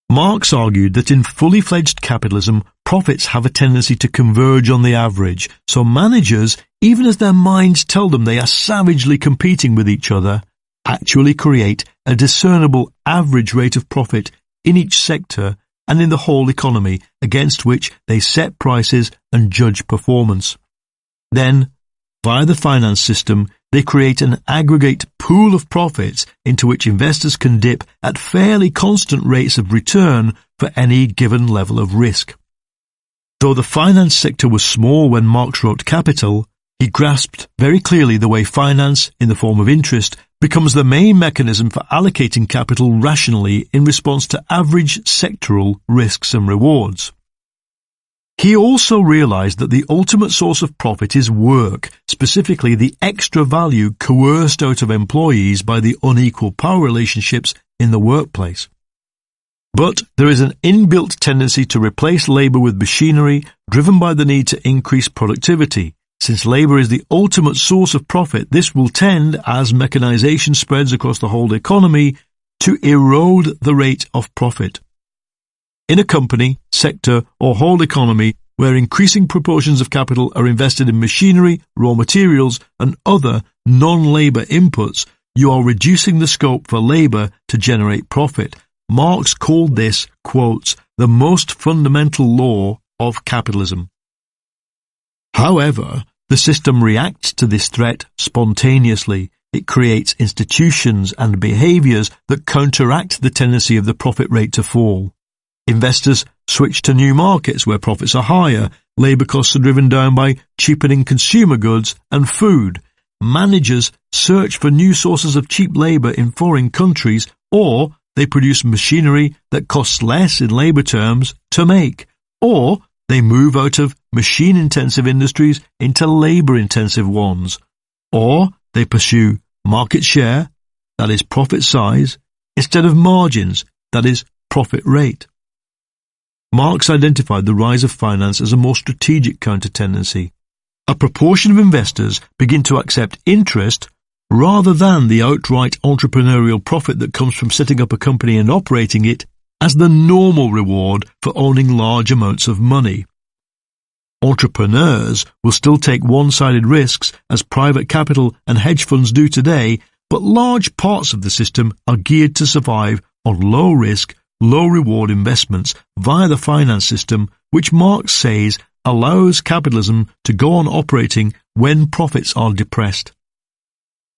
Marx argued that in fully fledged capitalism, profits have a tendency to converge on the average, so managers, even as their minds tell them they are savagely competing with each other, actually create a discernible average rate of profit in each sector and in the whole economy against which they set prices and judge performance. Then, via the finance system, they create an aggregate pool of profits into which investors can dip at fairly constant rates of return for any given level of risk. Though the finance sector was small when Marx wrote Capital, he grasped very clearly the way finance, in the form of interest, becomes the main mechanism for allocating capital rationally in response to average sectoral risks and rewards. He also realized that the ultimate source of profit is work, specifically the extra value coerced out of employees by the unequal power relationships in the workplace. But there is an inbuilt tendency to replace labour with machinery, driven by the need to increase productivity. Since labour is the ultimate source of profit, this will tend, as mechanisation spreads across the whole economy, to erode the rate of profit. In a company, sector, or whole economy where increasing proportions of capital are invested in machinery, raw materials, and other non-labour inputs, you are reducing the scope for labour to generate profit. Marx called this, quotes, the most fundamental law of capitalism. However, the system reacts to this threat spontaneously. It creates institutions and behaviours that counteract the tendency of the profit rate to fall. Investors switch to new markets where profits are higher, labour costs are driven down by cheapening consumer goods and food. Managers search for new sources of cheap labour in foreign countries, or they produce machinery that costs less in labour terms to make, or they move out of machine-intensive industries into labour-intensive ones, or they pursue market share, that is profit size, instead of margins, that is profit rate. Marx identified the rise of finance as a more strategic counter-tendency. A proportion of investors begin to accept interest rather than the outright entrepreneurial profit that comes from setting up a company and operating it as the normal reward for owning large amounts of money. Entrepreneurs will still take one-sided risks as private capital and hedge funds do today, but large parts of the system are geared to survive on low-risk, low-reward investments via the finance system, which Marx says allows capitalism to go on operating when profits are depressed.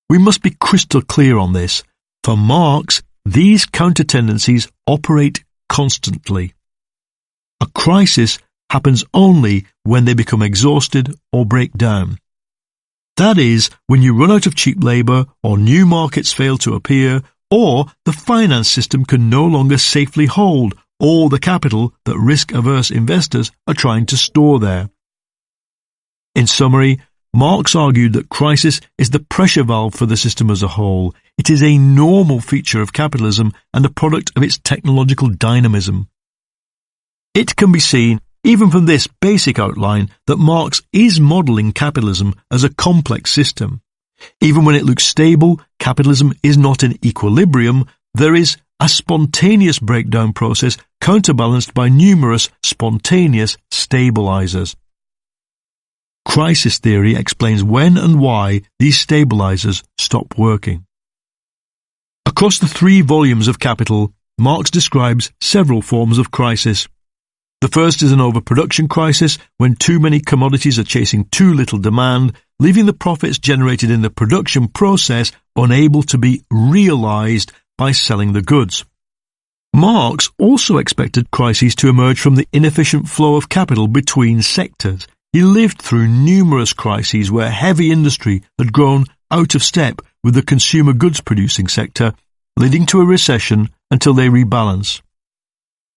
We must be crystal clear on this. For Marx, these counter-tendencies operate constantly. A crisis happens only when they become exhausted or break down. That is, when you run out of cheap labour, or new markets fail to appear, or the finance system can no longer safely hold all the capital that risk-averse investors are trying to store there. In summary, Marx argued that crisis is the pressure valve for the system as a whole. It is a normal feature of capitalism and a product of its technological dynamism. It can be seen, even from this basic outline, that Marx is modelling capitalism as a complex system. Even when it looks stable, capitalism is not in equilibrium. There is a spontaneous breakdown process counterbalanced by numerous spontaneous stabilizers. Crisis theory explains when and why these stabilizers stop working. Across the 3 volumes of Capital, Marx describes several forms of crisis. The first is an overproduction crisis, when too many commodities are chasing too little demand, leaving the profits generated in the production process unable to be realized by selling the goods. Marx also expected crises to emerge from the inefficient flow of capital between sectors. He lived through numerous crises where heavy industry had grown out of step with the consumer goods producing sector, leading to a recession until they rebalance.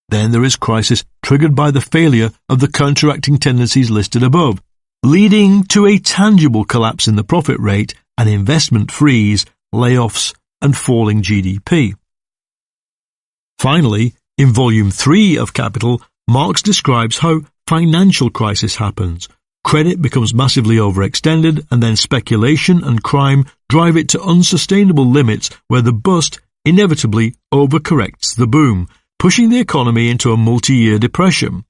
Then there is crisis triggered by the failure of the counteracting tendencies listed above, leading to a tangible collapse in the profit rate, an investment freeze, layoffs, and falling GDP. Finally, in Volume 3 of Capital, Marx describes how financial crisis happens. Credit becomes massively overextended, and then speculation and crime drive it to unsustainable limits where the bust inevitably overcorrects the boom, pushing the economy into a multi-year depression.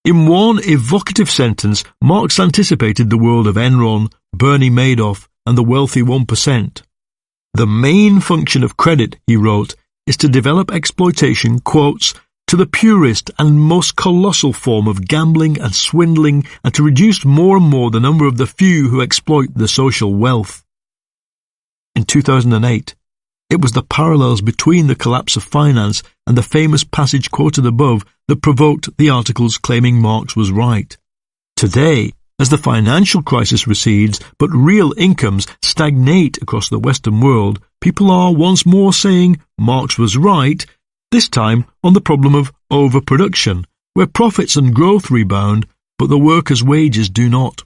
In one evocative sentence, Marx anticipated the world of Enron, Bernie Madoff, and the wealthy 1%. The main function of credit, he wrote, is to develop exploitation, quotes, to the purest and most colossal form of gambling and swindling, and to reduce more and more the number of the few who exploit the social wealth. In 2008, it was the parallels between the collapse of finance and the famous passage quoted above that provoked the articles claiming Marx was right. Today, as the financial crisis recedes but real incomes stagnate across the Western world, people are once more saying Marx was right, this time on the problem of overproduction, where profits and growth rebound, but the workers' wages do not.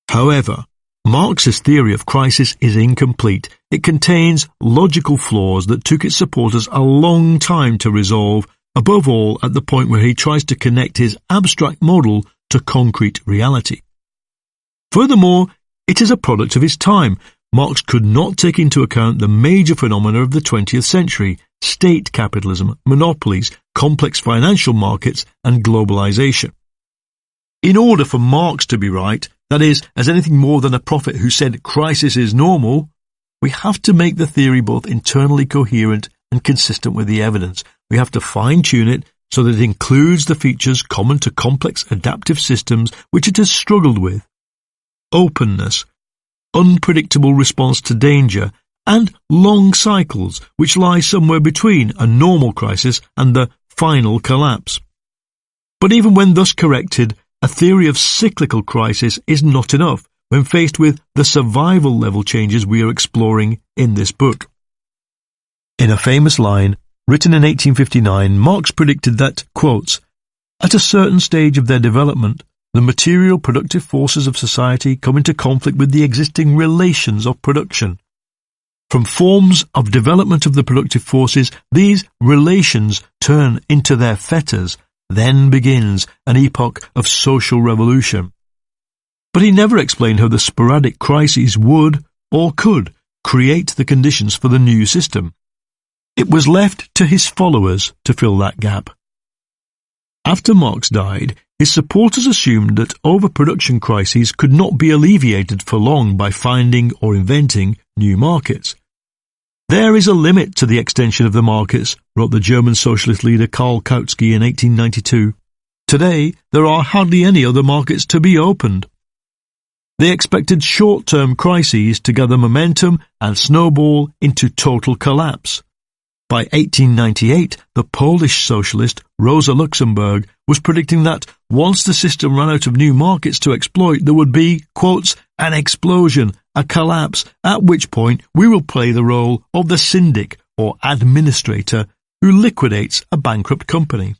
However, Marx's theory of crisis is incomplete. It contains logical flaws that took its supporters a long time to resolve, above all at the point where he tries to connect his abstract model to concrete reality. Furthermore, it is a product of his time. Marx could not take into account the major phenomena of the 20th century: state capitalism, monopolies, complex financial markets, and globalization. In order for Marx to be right, that is, as anything more than a prophet who said crisis is normal, we have to make the theory both internally coherent and consistent with the evidence. We have to fine-tune it so that it includes the features common to complex adaptive systems which it has struggled with: openness, unpredictable response to danger, and long cycles which lie somewhere between a normal crisis and the final collapse. But even when thus corrected, a theory of cyclical crisis is not enough when faced with the survival level changes we are exploring in this book. In a famous line, written in 1859, Marx predicted that, quotes, "At a certain stage of their development, the material productive forces of society come into conflict with the existing relations of production. From forms of development of the productive forces, these relations turn into their fetters. Then begins an epoch of social revolution." But he never explained how the sporadic crises would, or could, create the conditions for the new system. It was left to his followers to fill that gap. After Marx died, his supporters assumed that overproduction crises could not be alleviated for long by finding or inventing new markets. "There is a limit to the extension of the markets," wrote the German socialist leader Karl Kautsky in 1892. "Today, there are hardly any other markets to be opened." They expected short-term crises to gather momentum and snowball into total collapse. By 1898, the Polish socialist Rosa Luxemburg was predicting that once the system ran out of new markets to exploit, there would be, quotes, "an explosion, a collapse, at which point we will play the role of the syndic or administrator who liquidates a bankrupt company."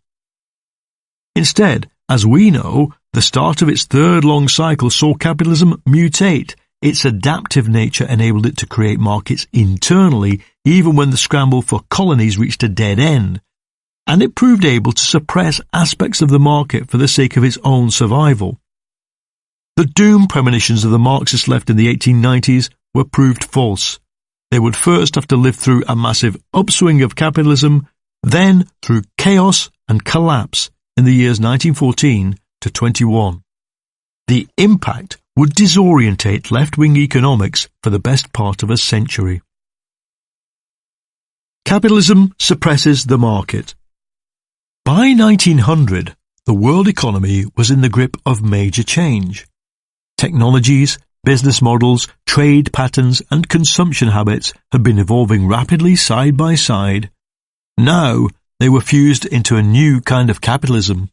Instead, as we know, the start of its third long cycle saw capitalism mutate. Its adaptive nature enabled it to create markets internally, even when the scramble for colonies reached a dead end, and it proved able to suppress aspects of the market for the sake of its own survival. The doom premonitions of the Marxist left in the 1890s were proved false. They would first have to live through a massive upswing of capitalism, then through chaos and collapse in the years 1914 to 21. The impact would disorientate left-wing economics for the best part of a century. Capitalism suppresses the market. By 1900, the world economy was in the grip of major change. Technologies, business models, trade patterns, and consumption habits had been evolving rapidly side by side. Now, they were fused into a new kind of capitalism.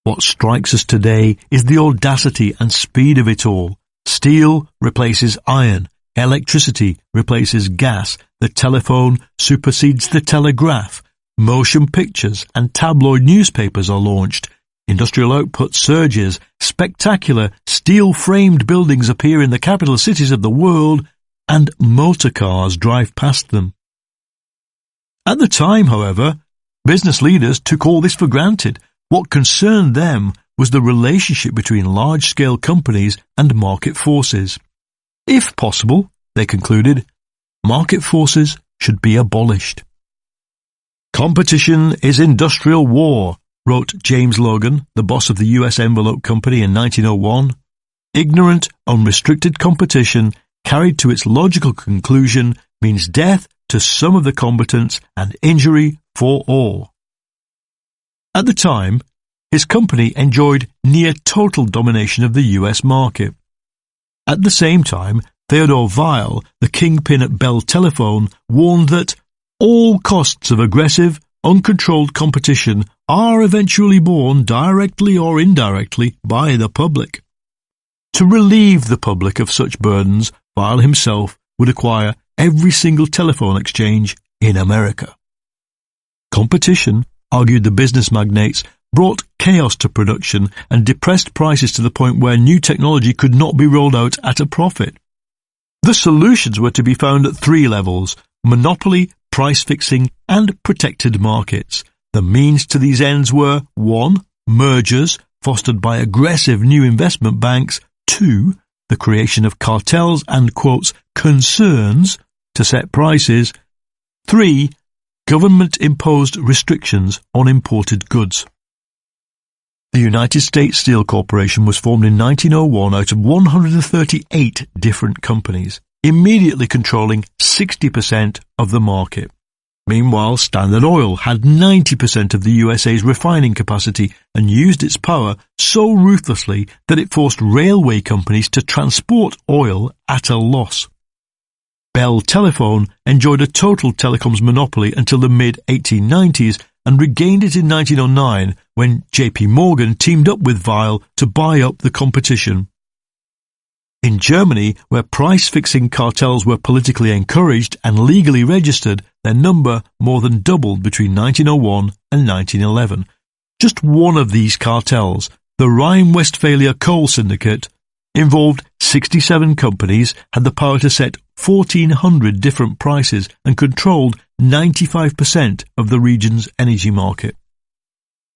What strikes us today is the audacity and speed of it all. Steel replaces iron, electricity replaces gas, the telephone supersedes the telegraph, motion pictures and tabloid newspapers are launched, industrial output surges, spectacular steel-framed buildings appear in the capital cities of the world, and motor cars drive past them. At the time, however, business leaders took all this for granted. What concerned them was the relationship between large-scale companies and market forces. If possible, they concluded, market forces should be abolished. "Competition is industrial war," wrote James Logan, the boss of the US Envelope Company in 1901. "Ignorant, unrestricted competition, carried to its logical conclusion, means death to some of the combatants and injury for all." At the time, his company enjoyed near total domination of the US market. At the same time, Theodore Weil, the kingpin at Bell Telephone, warned that all costs of aggressive, uncontrolled competition are eventually borne directly or indirectly by the public. To relieve the public of such burdens, Weil himself would acquire every single telephone exchange in America. Competition, argued the business magnates, brought chaos to production and depressed prices to the point where new technology could not be rolled out at a profit. The solutions were to be found at three levels: monopoly, price fixing, and protected markets. The means to these ends were 1. Mergers, fostered by aggressive new investment banks; 2. The creation of cartels and, quotes, concerns to set prices; 3. Government-imposed restrictions on imported goods. The United States Steel Corporation was formed in 1901 out of 138 different companies, immediately controlling 60% of the market. Meanwhile, Standard Oil had 90% of the USA's refining capacity and used its power so ruthlessly that it forced railway companies to transport oil at a loss. Bell Telephone enjoyed a total telecoms monopoly until the mid-1890s and regained it in 1909 when J.P. Morgan teamed up with Weil to buy up the competition. In Germany, where price-fixing cartels were politically encouraged and legally registered, their number more than doubled between 1901 and 1911. Just one of these cartels, the Rhine-Westphalia Coal Syndicate, involved 67 companies, had the power to set 1,400 different prices and controlled 95% of the region's energy market.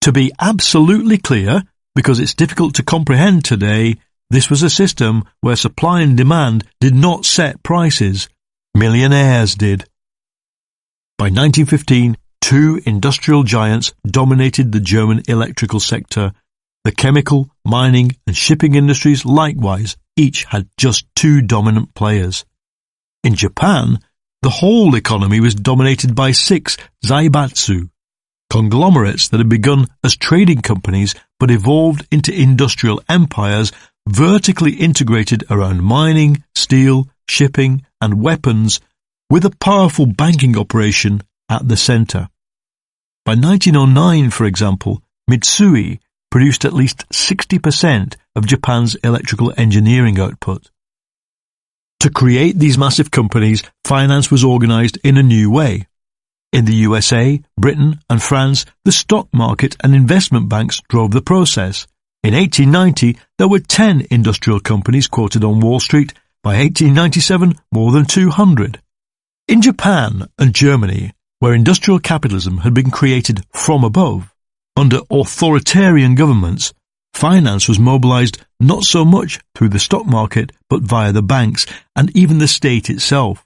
To be absolutely clear, because it's difficult to comprehend today, this was a system where supply and demand did not set prices. Millionaires did. By 1915, two industrial giants dominated the German electrical sector. The chemical, mining and shipping industries likewise each had just two dominant players. In Japan, the whole economy was dominated by 6 zaibatsu, conglomerates that had begun as trading companies but evolved into industrial empires vertically integrated around mining, steel, shipping and weapons, with a powerful banking operation at the centre. By 1909, for example, Mitsui produced at least 60% of Japan's electrical engineering output. To create these massive companies, finance was organised in a new way. In the USA, Britain and France, the stock market and investment banks drove the process. In 1890, there were 10 industrial companies quoted on Wall Street. By 1897, more than 200. In Japan and Germany, where industrial capitalism had been created from above, under authoritarian governments, finance was mobilized not so much through the stock market but via the banks and even the state itself.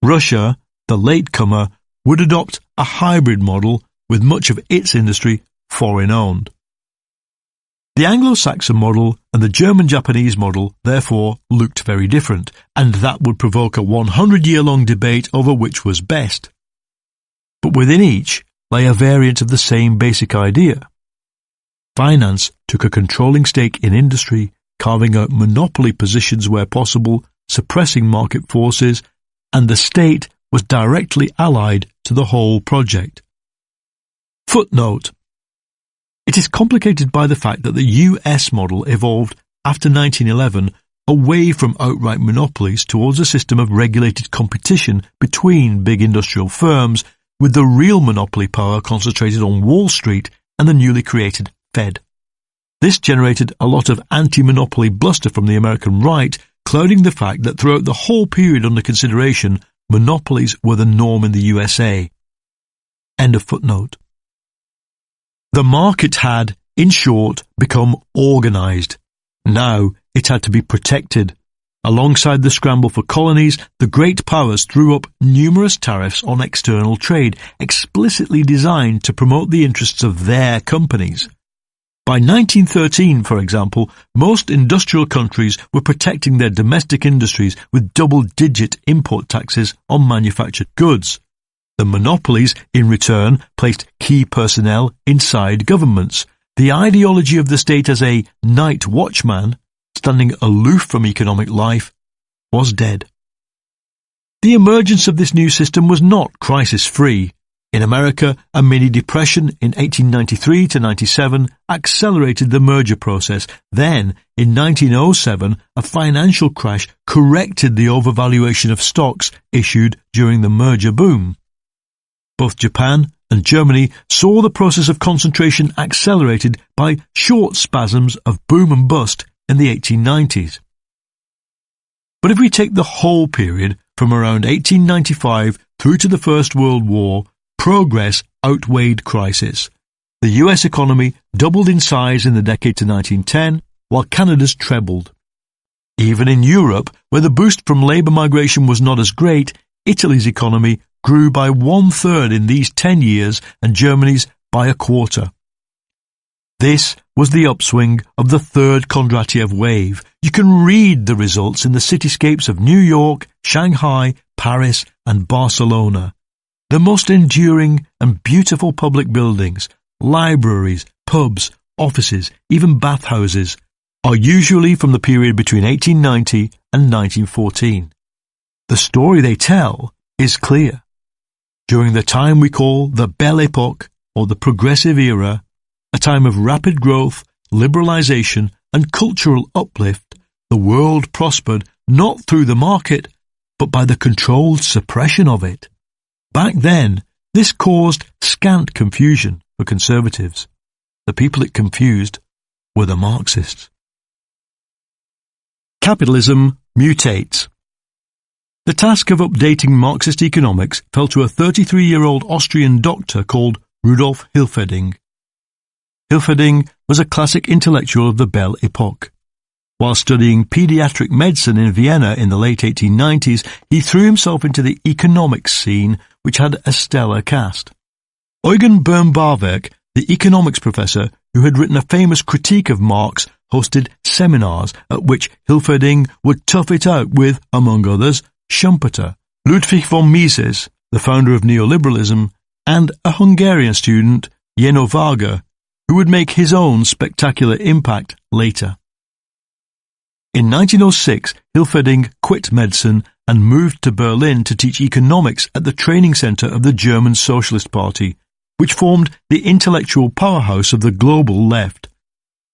Russia, the latecomer, would adopt a hybrid model with much of its industry foreign-owned. The Anglo-Saxon model and the German-Japanese model, therefore, looked very different, and that would provoke a 100-year-long debate over which was best. But within each lay a variant of the same basic idea. Finance took a controlling stake in industry, carving out monopoly positions where possible, suppressing market forces, and the state was directly allied to the whole project. Footnote: it is complicated by the fact that the US model evolved after 1911 away from outright monopolies towards a system of regulated competition between big industrial firms, with the real monopoly power concentrated on Wall Street and the newly created Fed. This generated a lot of anti-monopoly bluster from the American right, clouding the fact that throughout the whole period under consideration, monopolies were the norm in the USA. End of footnote. The market had, in short, become organised. Now it had to be protected. Alongside the scramble for colonies, the great powers threw up numerous tariffs on external trade, explicitly designed to promote the interests of their companies. By 1913, for example, most industrial countries were protecting their domestic industries with double-digit import taxes on manufactured goods. The monopolies, in return, placed key personnel inside governments. The ideology of the state as a night watchman, standing aloof from economic life, was dead. The emergence of this new system was not crisis-free. In America, a mini-depression in 1893 to 97 accelerated the merger process. Then, in 1907, a financial crash corrected the overvaluation of stocks issued during the merger boom. Both Japan and Germany saw the process of concentration accelerated by short spasms of boom and bust in the 1890s. But if we take the whole period from around 1895 through to the First World War, progress outweighed crisis. The US economy doubled in size in the decade to 1910, while Canada's trebled. Even in Europe, where the boost from labour migration was not as great, Italy's economy grew by 1/3 in these 10 years and Germany's by 1/4. This was the upswing of the third Kondratiev wave. You can read the results in the cityscapes of New York, Shanghai, Paris and Barcelona. The most enduring and beautiful public buildings, libraries, pubs, offices, even bathhouses, are usually from the period between 1890 and 1914. The story they tell is clear. During the time we call the Belle Époque, or the Progressive Era, a time of rapid growth, liberalization, and cultural uplift, the world prospered not through the market, but by the controlled suppression of it. Back then, this caused scant confusion for conservatives. The people it confused were the Marxists. Capitalism mutates. The task of updating Marxist economics fell to a 33-year-old Austrian doctor called Rudolf Hilferding. Hilferding was a classic intellectual of the Belle Époque. While studying pediatric medicine in Vienna in the late 1890s, he threw himself into the economics scene, which had a stellar cast. Eugen Böhm-Bawerk, the economics professor who had written a famous critique of Marx, hosted seminars at which Hilferding would tough it out with, among others, Schumpeter, Ludwig von Mises, the founder of neoliberalism, and a Hungarian student, Jenő Varga, who would make his own spectacular impact later. In 1906, Hilferding quit medicine and moved to Berlin to teach economics at the training center of the German Socialist Party, which formed the intellectual powerhouse of the global left.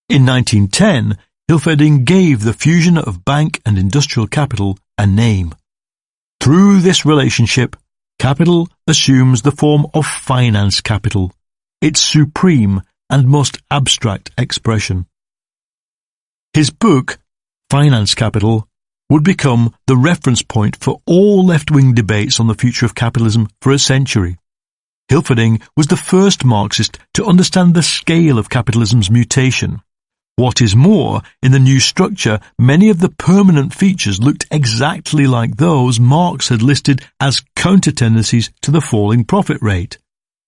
In 1910, Hilferding gave the fusion of bank and industrial capital a name. Through this relationship, capital assumes the form of finance capital, its supreme and most abstract expression. His book, Finance Capital, would become the reference point for all left-wing debates on the future of capitalism for a century. Hilferding was the first Marxist to understand the scale of capitalism's mutation. What is more, in the new structure, many of the permanent features looked exactly like those Marx had listed as counter-tendencies to the falling profit rate.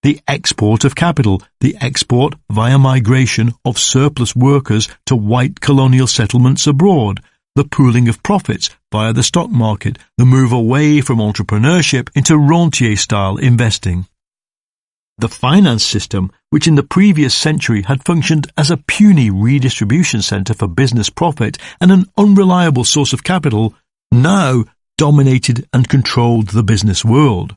The export of capital, the export via migration of surplus workers to white colonial settlements abroad, the pooling of profits via the stock market, the move away from entrepreneurship into rentier-style investing. The finance system, which in the previous century had functioned as a puny redistribution centre for business profit and an unreliable source of capital, now dominated and controlled the business world.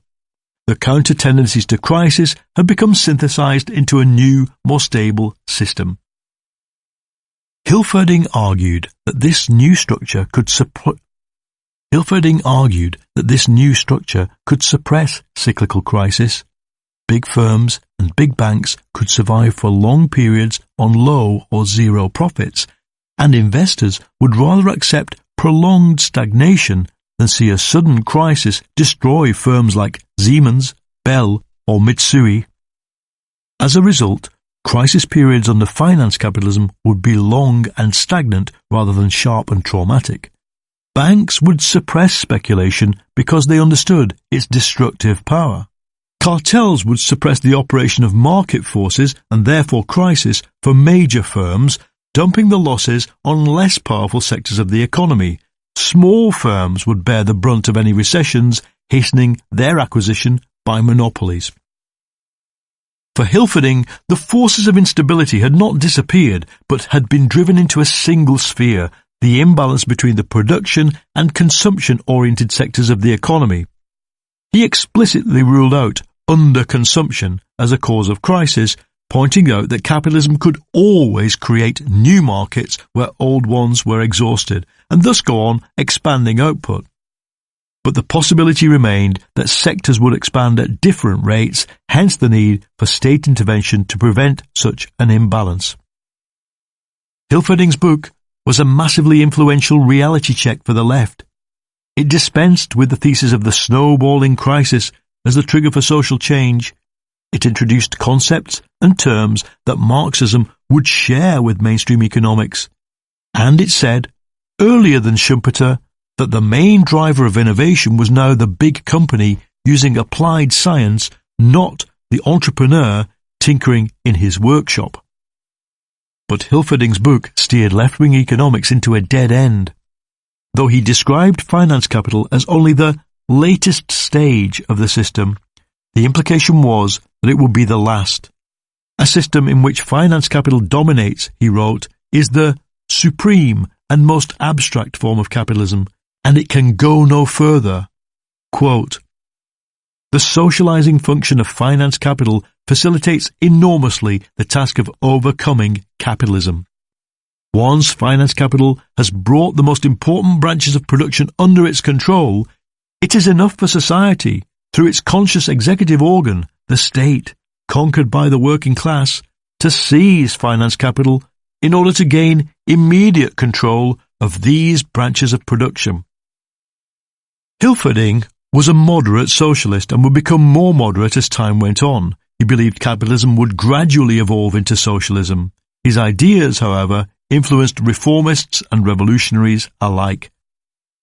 The counter-tendencies to crisis had become synthesized into a new, more stable system. Hilferding argued that this new structure could suppress cyclical crisis. Big firms and big banks could survive for long periods on low or zero profits, and investors would rather accept prolonged stagnation than see a sudden crisis destroy firms like Siemens, Bell, or Mitsui. As a result, crisis periods under finance capitalism would be long and stagnant rather than sharp and traumatic. Banks would suppress speculation because they understood its destructive power. Cartels would suppress the operation of market forces and therefore crisis for major firms, dumping the losses on less powerful sectors of the economy. Small firms would bear the brunt of any recessions, hastening their acquisition by monopolies. For Hilferding, the forces of instability had not disappeared, but had been driven into a single sphere, the imbalance between the production and consumption-oriented sectors of the economy. He explicitly ruled out underconsumption as a cause of crisis, pointing out that capitalism could always create new markets where old ones were exhausted, and thus go on expanding output. But the possibility remained that sectors would expand at different rates, hence the need for state intervention to prevent such an imbalance. Hilferding's book was a massively influential reality check for the left. It dispensed with the thesis of the snowballing crisis as the trigger for social change. It introduced concepts and terms that Marxism would share with mainstream economics. And it said, earlier than Schumpeter, that the main driver of innovation was now the big company using applied science, not the entrepreneur tinkering in his workshop. But Hilferding's book steered left-wing economics into a dead end. Though he described finance capital as only the latest stage of the system, the implication was that it would be the last. A system in which finance capital dominates, he wrote, is the supreme and most abstract form of capitalism, and it can go no further. Quote, "The socializing function of finance capital facilitates enormously the task of overcoming capitalism. Once finance capital has brought the most important branches of production under its control, it is enough for society, through its conscious executive organ, the state, conquered by the working class, to seize finance capital in order to gain immediate control of these branches of production." Hilferding was a moderate socialist and would become more moderate as time went on. He believed capitalism would gradually evolve into socialism. His ideas, however, influenced reformists and revolutionaries alike.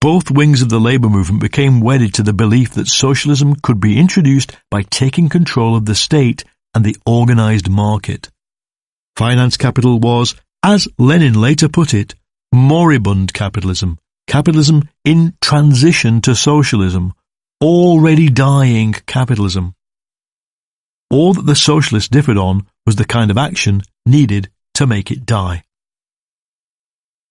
Both wings of the labour movement became wedded to the belief that socialism could be introduced by taking control of the state and the organised market. Finance capital was, as Lenin later put it, moribund capitalism, capitalism in transition to socialism, already dying capitalism. All that the socialists differed on was the kind of action needed to make it die.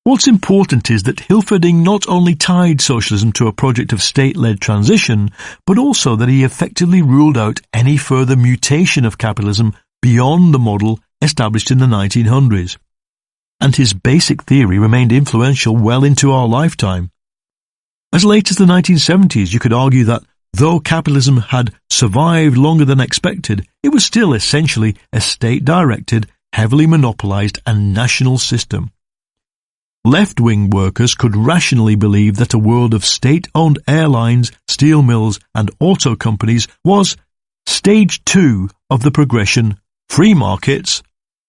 What's important is that Hilferding not only tied socialism to a project of state-led transition, but also that he effectively ruled out any further mutation of capitalism beyond the model established in the 1900s. And his basic theory remained influential well into our lifetime. As late as the 1970s, you could argue that though capitalism had survived longer than expected, it was still essentially a state-directed, heavily monopolized and national system. Left-wing workers could rationally believe that a world of state-owned airlines, steel mills and auto companies was stage 2 of the progression: free markets,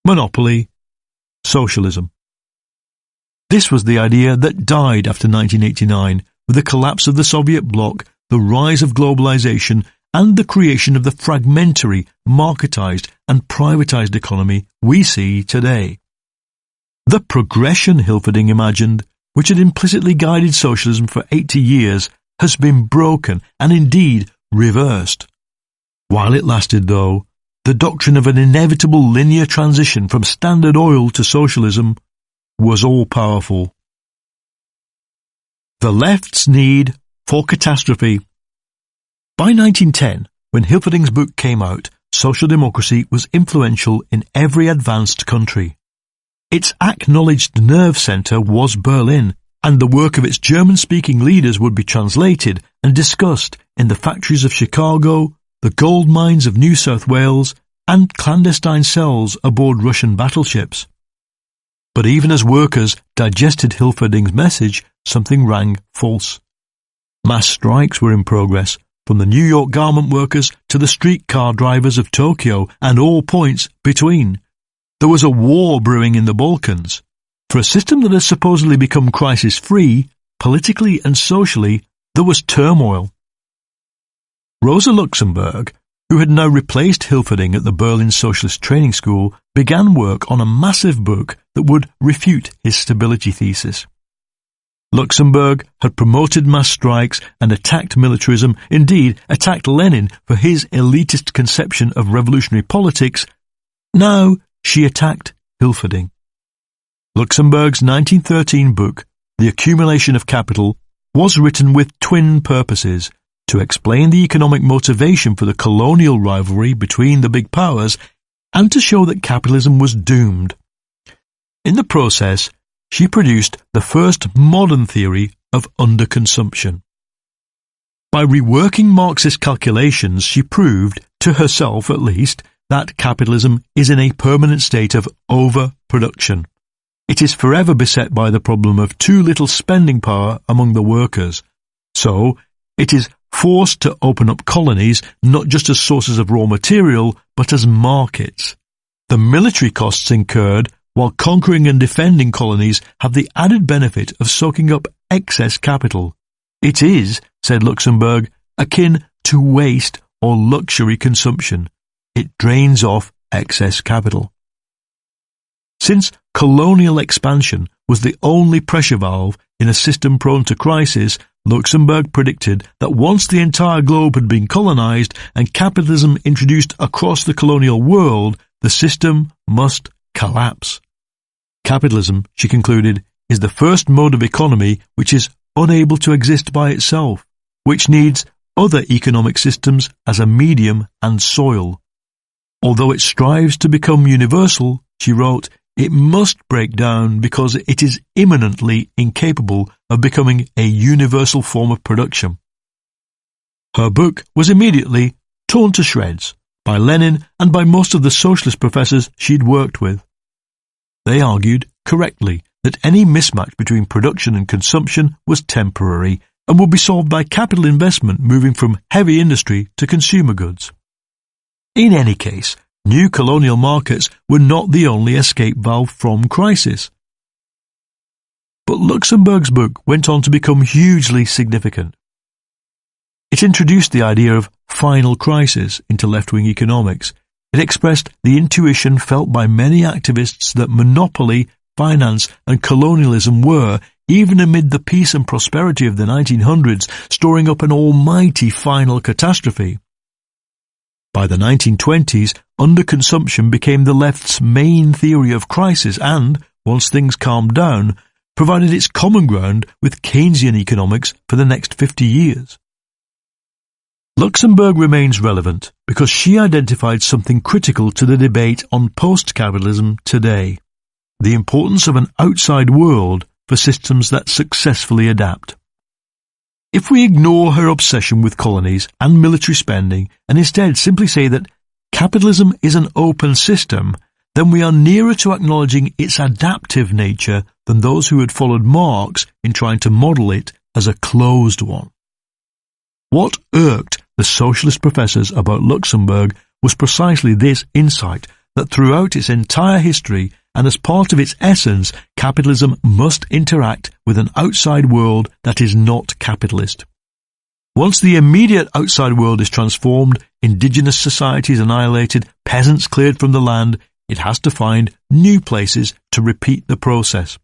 monopoly, socialism. This was the idea that died after 1989, with the collapse of the Soviet bloc, the rise of globalization, and the creation of the fragmentary, marketized and privatized economy we see today. The progression Hilferding imagined, which had implicitly guided socialism for 80 years, has been broken and indeed reversed. While it lasted, though, the doctrine of an inevitable linear transition from Standard Oil to socialism was all-powerful. The left's need for catastrophe. By 1910, when Hilferding's book came out, social democracy was influential in every advanced country. Its acknowledged nerve centre was Berlin, and the work of its German-speaking leaders would be translated and discussed in the factories of Chicago, the gold mines of New South Wales, and clandestine cells aboard Russian battleships. But even as workers digested Hilferding's message, something rang false. Mass strikes were in progress, from the New York garment workers to the streetcar drivers of Tokyo and all points between. There was a war brewing in the Balkans. For a system that had supposedly become crisis-free, politically and socially, there was turmoil. Rosa Luxemburg, who had now replaced Hilferding at the Berlin Socialist Training School, began work on a massive book that would refute his stability thesis. Luxemburg had promoted mass strikes and attacked militarism, indeed attacked Lenin for his elitist conception of revolutionary politics. Now she attacked Hilferding. Luxemburg's 1913 book, The Accumulation of Capital, was written with twin purposes: to explain the economic motivation for the colonial rivalry between the big powers, and to show that capitalism was doomed. In the process, she produced the first modern theory of underconsumption. By reworking Marxist calculations, she proved, to herself at least, that capitalism is in a permanent state of overproduction. It is forever beset by the problem of too little spending power among the workers. So, it is forced to open up colonies not just as sources of raw material, but as markets. The military costs incurred while conquering and defending colonies have the added benefit of soaking up excess capital. It is, said Luxemburg, akin to waste or luxury consumption. It drains off excess capital. Since colonial expansion was the only pressure valve in a system prone to crisis, Luxemburg predicted that once the entire globe had been colonized and capitalism introduced across the colonial world, the system must collapse. Capitalism, she concluded, is the first mode of economy which is unable to exist by itself, which needs other economic systems as a medium and soil. Although it strives to become universal, she wrote, it must break down because it is imminently incapable of becoming a universal form of production. Her book was immediately torn to shreds by Lenin and by most of the socialist professors she'd worked with. They argued, correctly, that any mismatch between production and consumption was temporary and would be solved by capital investment moving from heavy industry to consumer goods. In any case, new colonial markets were not the only escape valve from crisis. But Luxemburg's book went on to become hugely significant. It introduced the idea of final crisis into left-wing economics. It expressed the intuition felt by many activists that monopoly, finance and colonialism were, even amid the peace and prosperity of the 1900s, storing up an almighty final catastrophe. By the 1920s, underconsumption became the left's main theory of crisis and, once things calmed down, provided its common ground with Keynesian economics for the next 50 years. Luxemburg remains relevant because she identified something critical to the debate on post-capitalism today: the importance of an outside world for systems that successfully adapt. If we ignore her obsession with colonies and military spending and instead simply say that capitalism is an open system, then we are nearer to acknowledging its adaptive nature than those who had followed Marx in trying to model it as a closed one. What irked the socialist professors about Luxemburg was precisely this insight that throughout its entire history and as part of its essence, capitalism must interact with an outside world that is not capitalist. Once the immediate outside world is transformed, indigenous societies annihilated, peasants cleared from the land, it has to find new places to repeat the process.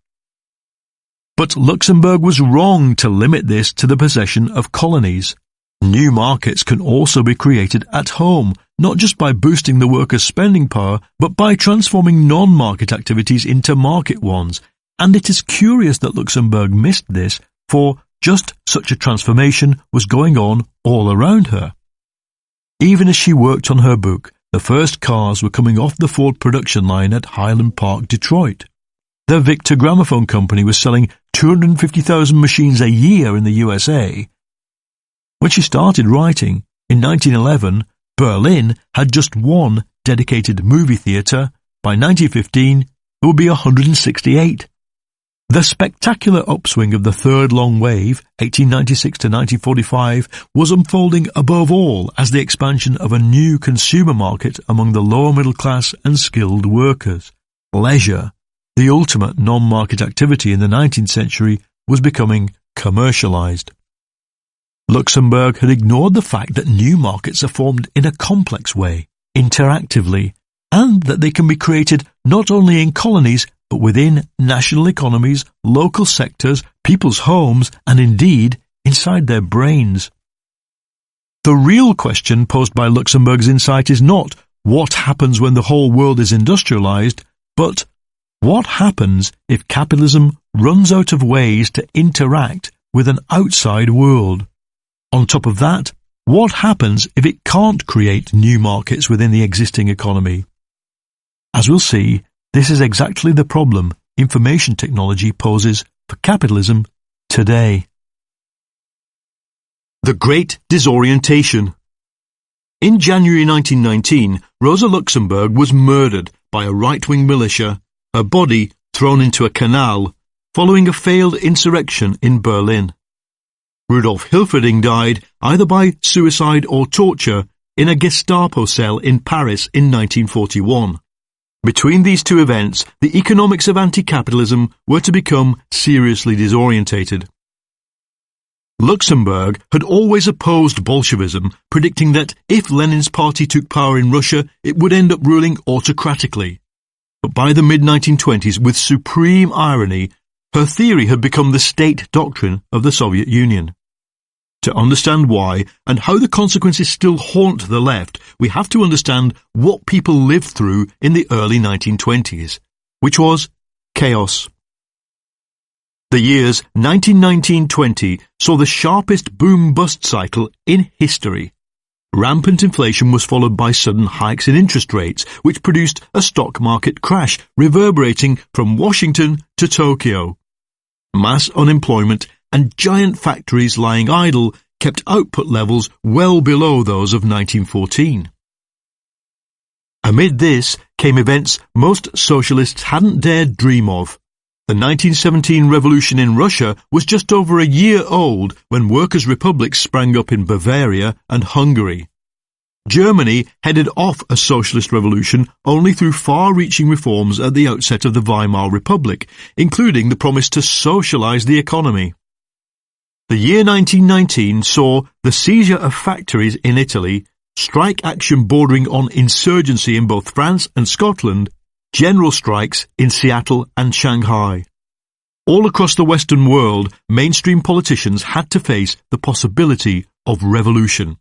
But Luxemburg was wrong to limit this to the possession of colonies. New markets can also be created at home, not just by boosting the workers' spending power, but by transforming non-market activities into market ones. And it is curious that Luxemburg missed this, for just such a transformation was going on all around her. Even as she worked on her book, the first cars were coming off the Ford production line at Highland Park, Detroit. The Victor Gramophone Company was selling 250,000 machines a year in the USA. When she started writing, in 1911, Berlin had just one dedicated movie theatre. By 1915, there would be 168. The spectacular upswing of the Third Long Wave, 1896 to 1945, was unfolding above all as the expansion of a new consumer market among the lower middle class and skilled workers. Leisure, the ultimate non-market activity in the 19th century, was becoming commercialized. Luxemburg had ignored the fact that new markets are formed in a complex way, interactively, and that they can be created not only in colonies but within national economies, local sectors, people's homes, and indeed inside their brains. The real question posed by Luxemburg's insight is not what happens when the whole world is industrialized, but what happens if capitalism runs out of ways to interact with an outside world. On top of that, what happens if it can't create new markets within the existing economy? As we'll see, this is exactly the problem information technology poses for capitalism today. The Great Disorientation. In January 1919, Rosa Luxemburg was murdered by a right-wing militia, her body thrown into a canal, following a failed insurrection in Berlin. Rudolf Hilferding died either by suicide or torture in a Gestapo cell in Paris in 1941. Between these two events, the economics of anti-capitalism were to become seriously disorientated. Luxemburg had always opposed Bolshevism, predicting that if Lenin's party took power in Russia, it would end up ruling autocratically. But by the mid-1920s, with supreme irony, her theory had become the state doctrine of the Soviet Union. To understand why and how the consequences still haunt the left, we have to understand what people lived through in the early 1920s, which was chaos. The years 1919-20 saw the sharpest boom-bust cycle in history. Rampant inflation was followed by sudden hikes in interest rates, which produced a stock market crash reverberating from Washington to Tokyo. Mass unemployment and giant factories lying idle kept output levels well below those of 1914. Amid this came events most socialists hadn't dared dream of. The 1917 revolution in Russia was just over a year old when workers' republics sprang up in Bavaria and Hungary. Germany headed off a socialist revolution only through far-reaching reforms at the outset of the Weimar Republic, including the promise to socialize the economy. The year 1919 saw the seizure of factories in Italy, strike action bordering on insurgency in both France and Scotland, general strikes in Seattle and Shanghai. All across the Western world, mainstream politicians had to face the possibility of revolution.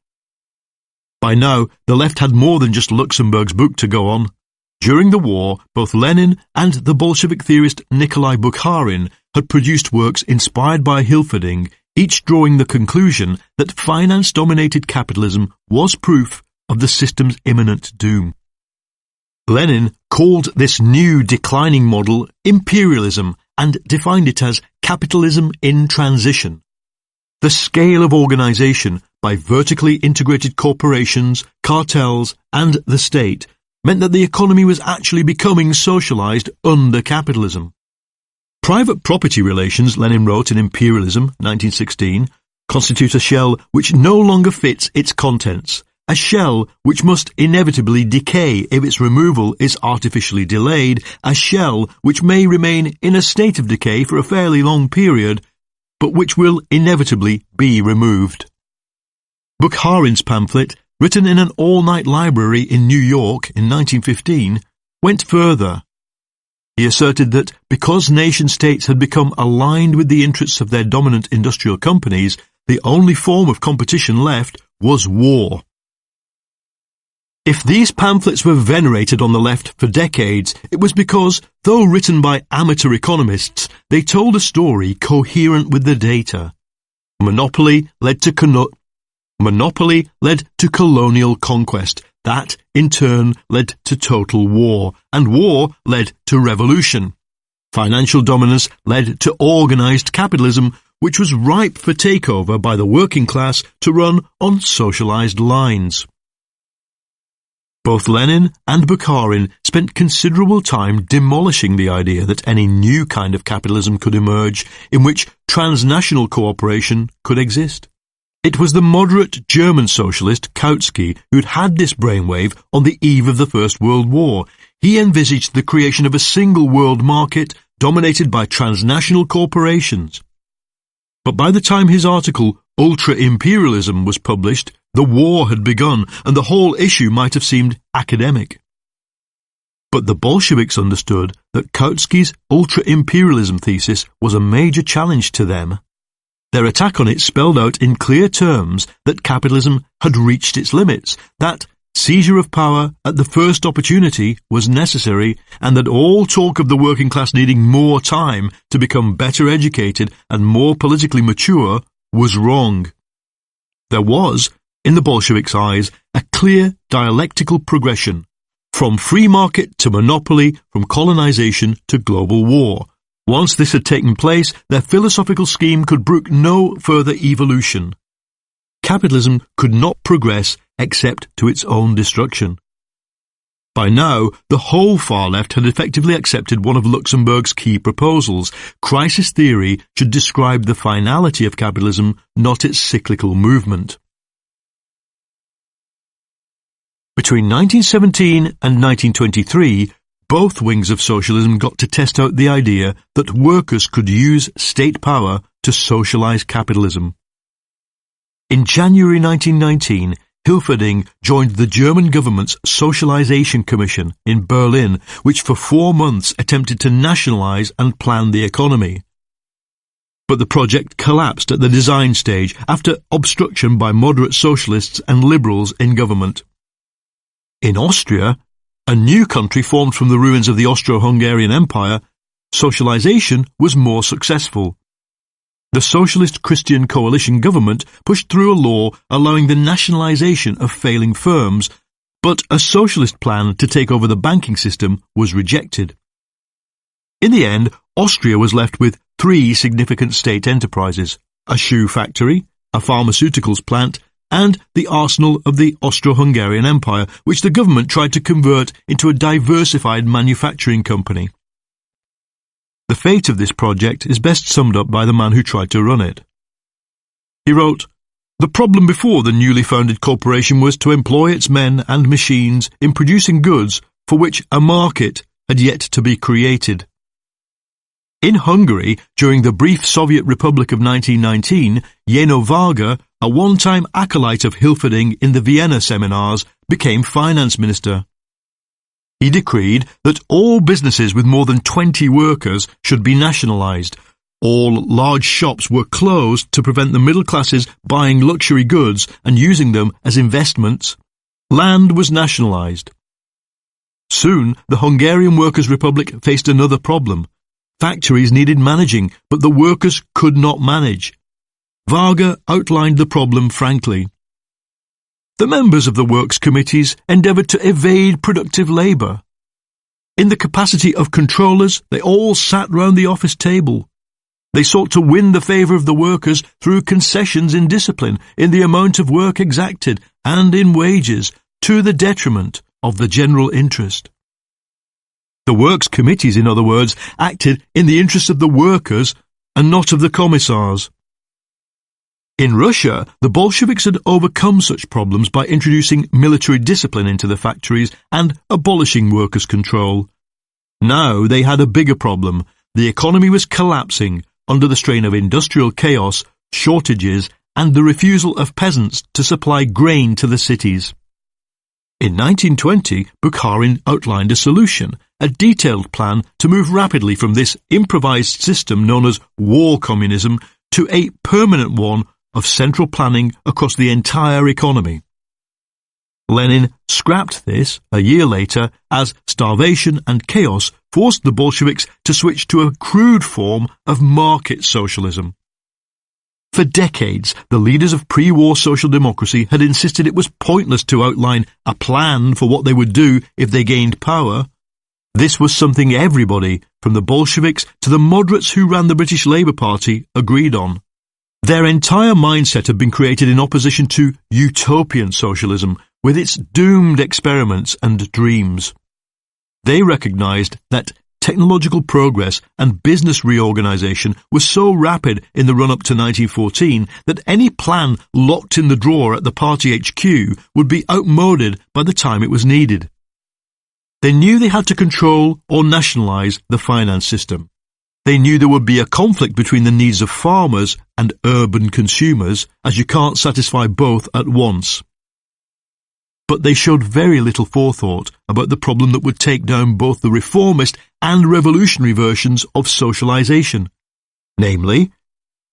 By now, the left had more than just Luxemburg's book to go on. During the war, both Lenin and the Bolshevik theorist Nikolai Bukharin had produced works inspired by Hilferding, each drawing the conclusion that finance-dominated capitalism was proof of the system's imminent doom. Lenin called this new declining model imperialism and defined it as capitalism in transition. The scale of organization by vertically integrated corporations, cartels, and the state meant that the economy was actually becoming socialized under capitalism. Private property relations, Lenin wrote in Imperialism, 1916, constitute a shell which no longer fits its contents, a shell which must inevitably decay if its removal is artificially delayed, a shell which may remain in a state of decay for a fairly long period, but which will inevitably be removed. Bukharin's pamphlet, written in an all-night library in New York in 1915, went further. He asserted that because nation-states had become aligned with the interests of their dominant industrial companies, the only form of competition left was war. If these pamphlets were venerated on the left for decades, it was because, though written by amateur economists, they told a story coherent with the data. Monopoly led to colonial conquest. That, in turn, led to total war, and war led to revolution. Financial dominance led to organized capitalism, which was ripe for takeover by the working class to run on socialized lines. Both Lenin and Bukharin spent considerable time demolishing the idea that any new kind of capitalism could emerge, in which transnational cooperation could exist. It was the moderate German socialist Kautsky who'd had this brainwave on the eve of the First World War. He envisaged the creation of a single world market dominated by transnational corporations. But by the time his article, Ultra-Imperialism, was published, the war had begun, and the whole issue might have seemed academic. But the Bolsheviks understood that Kautsky's ultra-imperialism thesis was a major challenge to them. Their attack on it spelled out in clear terms that capitalism had reached its limits, that seizure of power at the first opportunity was necessary, and that all talk of the working class needing more time to become better educated and more politically mature was wrong. There was, in the Bolsheviks' eyes, a clear dialectical progression, from free market to monopoly, from colonization to global war. Once this had taken place, their philosophical scheme could brook no further evolution. Capitalism could not progress except to its own destruction. By now, the whole far left had effectively accepted one of Luxemburg's key proposals. Crisis theory should describe the finality of capitalism, not its cyclical movement. Between 1917 and 1923, both wings of socialism got to test out the idea that workers could use state power to socialize capitalism. In January 1919, Hilferding joined the German government's Socialization Commission in Berlin, which for 4 months attempted to nationalize and plan the economy. But the project collapsed at the design stage after obstruction by moderate socialists and liberals in government. In Austria, a new country formed from the ruins of the Austro-Hungarian Empire, socialization was more successful. The Socialist Christian Coalition government pushed through a law allowing the nationalisation of failing firms, but a socialist plan to take over the banking system was rejected. In the end, Austria was left with 3 significant state enterprises: a shoe factory, a pharmaceuticals plant, and the arsenal of the Austro-Hungarian Empire, which the government tried to convert into a diversified manufacturing company. The fate of this project is best summed up by the man who tried to run it. He wrote, "The problem before the newly founded corporation was to employ its men and machines in producing goods for which a market had yet to be created." In Hungary, during the brief Soviet Republic of 1919, Jenő Varga, a one-time acolyte of Hilferding in the Vienna seminars, became finance minister. He decreed that all businesses with more than 20 workers should be nationalised. All large shops were closed to prevent the middle classes buying luxury goods and using them as investments. Land was nationalised. Soon, the Hungarian Workers' Republic faced another problem. Factories needed managing, but the workers could not manage. Varga outlined the problem frankly. The members of the works committees endeavoured to evade productive labour. In the capacity of controllers, they all sat round the office table. They sought to win the favour of the workers through concessions in discipline, in the amount of work exacted, and in wages, to the detriment of the general interest. The works committees, in other words, acted in the interests of the workers and not of the commissars. In Russia, the Bolsheviks had overcome such problems by introducing military discipline into the factories and abolishing workers' control. Now they had a bigger problem. The economy was collapsing under the strain of industrial chaos, shortages, and the refusal of peasants to supply grain to the cities. In 1920, Bukharin outlined a solution, a detailed plan to move rapidly from this improvised system known as war communism to a permanent one of central planning across the entire economy. Lenin scrapped this a year later as starvation and chaos forced the Bolsheviks to switch to a crude form of market socialism. For decades, the leaders of pre-war social democracy had insisted it was pointless to outline a plan for what they would do if they gained power. This was something everybody, from the Bolsheviks to the moderates who ran the British Labour Party, agreed on. Their entire mindset had been created in opposition to utopian socialism, with its doomed experiments and dreams. They recognised that technological progress and business reorganisation was so rapid in the run-up to 1914 that any plan locked in the drawer at the party HQ would be outmoded by the time it was needed. They knew they had to control or nationalise the finance system. They knew there would be a conflict between the needs of farmers and urban consumers, as you can't satisfy both at once. But they showed very little forethought about the problem that would take down both the reformist and revolutionary versions of socialisation, namely,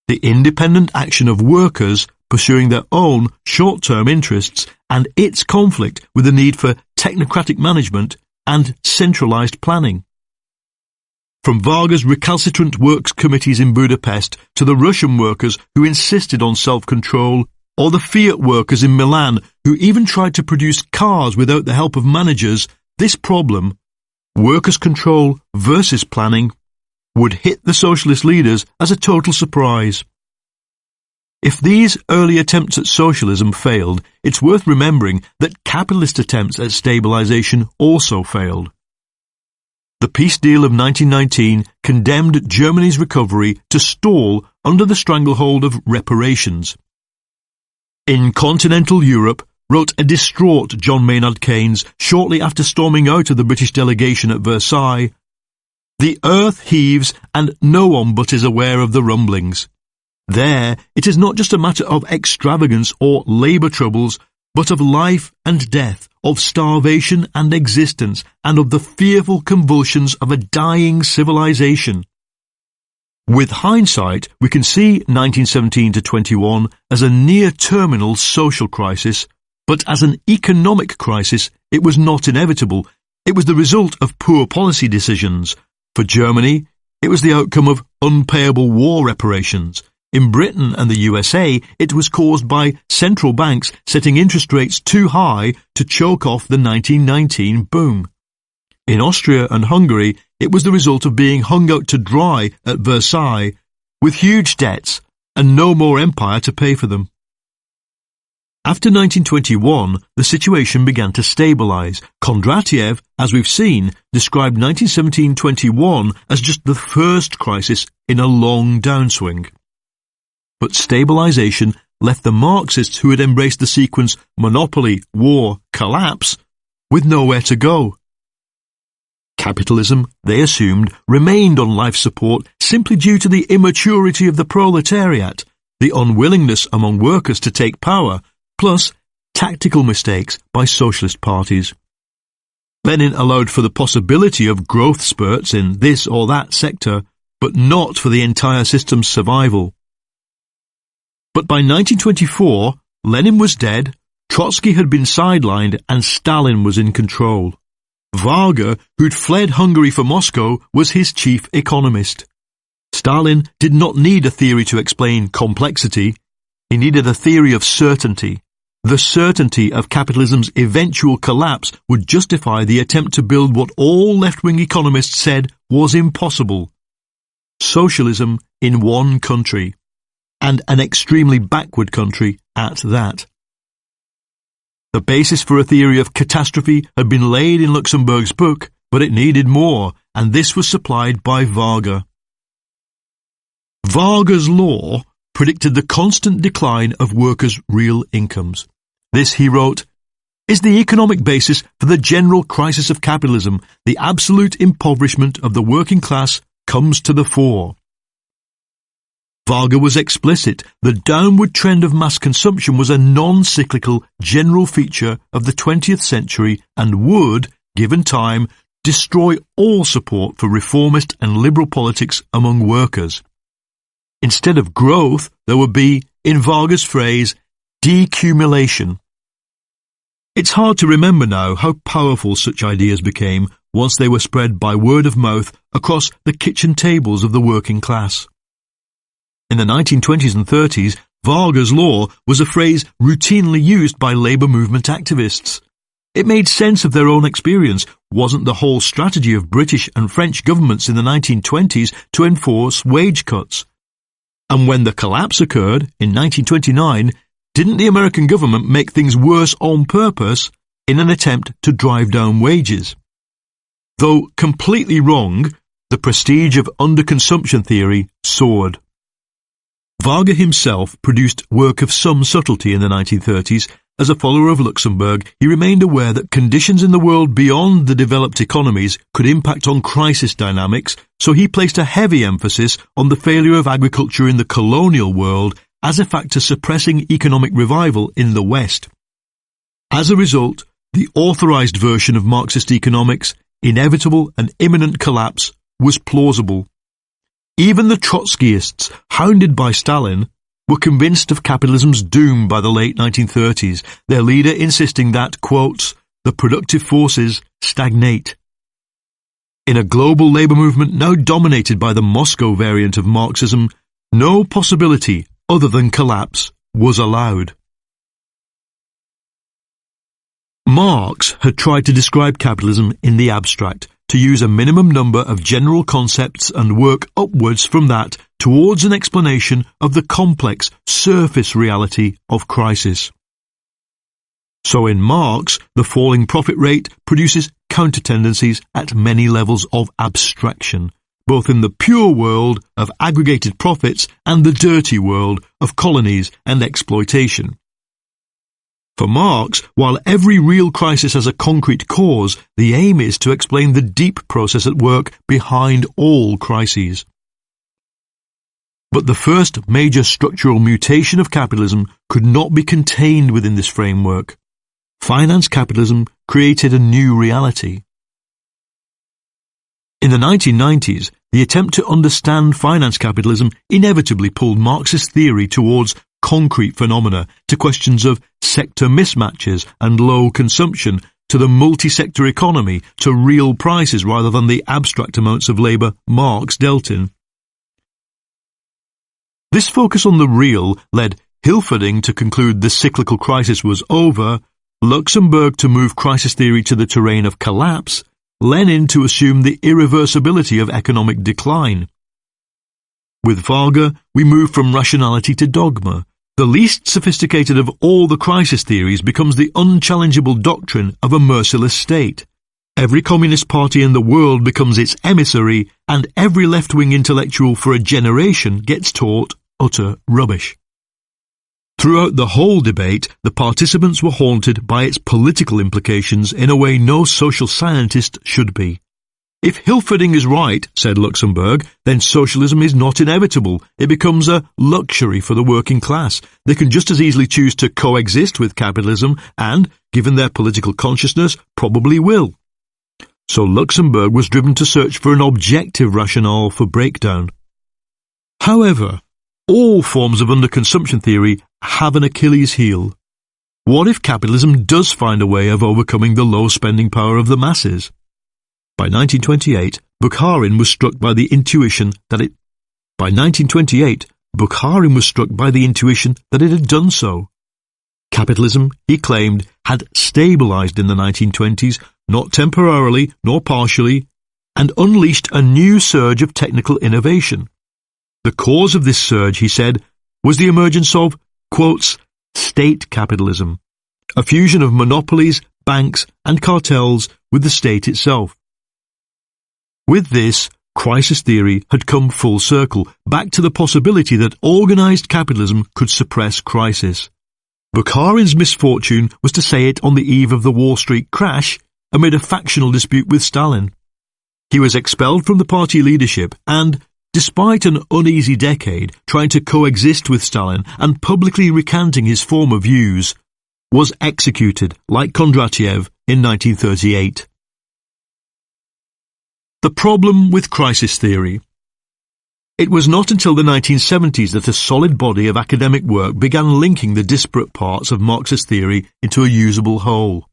the independent action of workers pursuing their own short-term interests and its conflict with the need for technocratic management and centralised planning. From Varga's recalcitrant works committees in Budapest to the Russian workers who insisted on self-control, or the Fiat workers in Milan who even tried to produce cars without the help of managers, this problem, workers' control versus planning, would hit the socialist leaders as a total surprise. If these early attempts at socialism failed, it's worth remembering that capitalist attempts at stabilisation also failed. The peace deal of 1919 condemned Germany's recovery to stall under the stranglehold of reparations. In continental Europe, wrote a distraught John Maynard Keynes shortly after storming out of the British delegation at Versailles, "The earth heaves and no one but is aware of the rumblings. There it is not just a matter of extravagance or labour troubles, but of life and death, of starvation and existence, and of the fearful convulsions of a dying civilization." With hindsight, we can see 1917 to 21 as a near-terminal social crisis, but as an economic crisis, it was not inevitable. It was the result of poor policy decisions. For Germany, it was the outcome of unpayable war reparations. In Britain and the USA, it was caused by central banks setting interest rates too high to choke off the 1919 boom. In Austria and Hungary, it was the result of being hung out to dry at Versailles, with huge debts and no more empire to pay for them. After 1921, the situation began to stabilise. Kondratiev, as we've seen, described 1917-21 as just the first crisis in a long downswing. But stabilisation left the Marxists who had embraced the sequence monopoly, war, collapse, with nowhere to go. Capitalism, they assumed, remained on life support simply due to the immaturity of the proletariat, the unwillingness among workers to take power, plus tactical mistakes by socialist parties. Lenin allowed for the possibility of growth spurts in this or that sector, but not for the entire system's survival. But by 1924, Lenin was dead, Trotsky had been sidelined, and Stalin was in control. Varga, who'd fled Hungary for Moscow, was his chief economist. Stalin did not need a theory to explain complexity. He needed a theory of certainty. The certainty of capitalism's eventual collapse would justify the attempt to build what all left-wing economists said was impossible: socialism in one country, and an extremely backward country at that. The basis for a theory of catastrophe had been laid in Luxemburg's book, but it needed more, and this was supplied by Varga. Varga's law predicted the constant decline of workers' real incomes. This, he wrote, is the economic basis for the general crisis of capitalism. The absolute impoverishment of the working class comes to the fore. Varga was explicit. The downward trend of mass consumption was a non-cyclical general feature of the 20th century and would, given time, destroy all support for reformist and liberal politics among workers. Instead of growth, there would be, in Varga's phrase, decumulation. It's hard to remember now how powerful such ideas became once they were spread by word of mouth across the kitchen tables of the working class. In the 1920s and 30s, Varga's law was a phrase routinely used by labour movement activists. It made sense of their own experience. Wasn't the whole strategy of British and French governments in the 1920s to enforce wage cuts? And when the collapse occurred in 1929, didn't the American government make things worse on purpose in an attempt to drive down wages? Though completely wrong, the prestige of underconsumption theory soared. Varga himself produced work of some subtlety in the 1930s. As a follower of Luxemburg, he remained aware that conditions in the world beyond the developed economies could impact on crisis dynamics, so he placed a heavy emphasis on the failure of agriculture in the colonial world as a factor suppressing economic revival in the West. As a result, the authorized version of Marxist economics, inevitable and imminent collapse, was plausible. Even the Trotskyists, hounded by Stalin, were convinced of capitalism's doom by the late 1930s, their leader insisting that, quote, the productive forces stagnate. In a global labour movement now dominated by the Moscow variant of Marxism, no possibility other than collapse was allowed. Marx had tried to describe capitalism in the abstract, to use a minimum number of general concepts and work upwards from that towards an explanation of the complex surface reality of crisis. So in Marx, the falling profit rate produces counter-tendencies at many levels of abstraction, both in the pure world of aggregated profits and the dirty world of colonies and exploitation. For Marx, while every real crisis has a concrete cause, the aim is to explain the deep process at work behind all crises. But the first major structural mutation of capitalism could not be contained within this framework. Finance capitalism created a new reality. In the 1990s, the attempt to understand finance capitalism inevitably pulled Marxist theory towards concrete phenomena, to questions of sector mismatches and low consumption, to the multi-sector economy, to real prices rather than the abstract amounts of labour Marx dealt in. This focus on the real led Hilferding to conclude the cyclical crisis was over, Luxemburg to move crisis theory to the terrain of collapse, Lenin to assume the irreversibility of economic decline. With Varga, we move from rationality to dogma. The least sophisticated of all the crisis theories becomes the unchallengeable doctrine of a merciless state. Every communist party in the world becomes its emissary, and every left-wing intellectual for a generation gets taught utter rubbish. Throughout the whole debate, the participants were haunted by its political implications in a way no social scientist should be. If Hilferding is right, said Luxemburg, then socialism is not inevitable. It becomes a luxury for the working class. They can just as easily choose to coexist with capitalism and, given their political consciousness, probably will. So Luxemburg was driven to search for an objective rationale for breakdown. However, all forms of underconsumption theory have an Achilles heel. What if capitalism does find a way of overcoming the low spending power of the masses? By 1928, Bukharin was struck by the intuition that it had done so. Capitalism, he claimed, had stabilized in the 1920s, not temporarily nor partially, and unleashed a new surge of technical innovation. The cause of this surge, he said, was the emergence of, quotes, state capitalism, a fusion of monopolies, banks, and cartels with the state itself. With this, crisis theory had come full circle, back to the possibility that organized capitalism could suppress crisis. Bukharin's misfortune was to say it on the eve of the Wall Street crash amid a factional dispute with Stalin. He was expelled from the party leadership and, despite an uneasy decade trying to coexist with Stalin and publicly recanting his former views, was executed, like Kondratiev, in 1938. The problem with crisis theory. It was not until the 1970s that a solid body of academic work began linking the disparate parts of Marxist theory into a usable whole.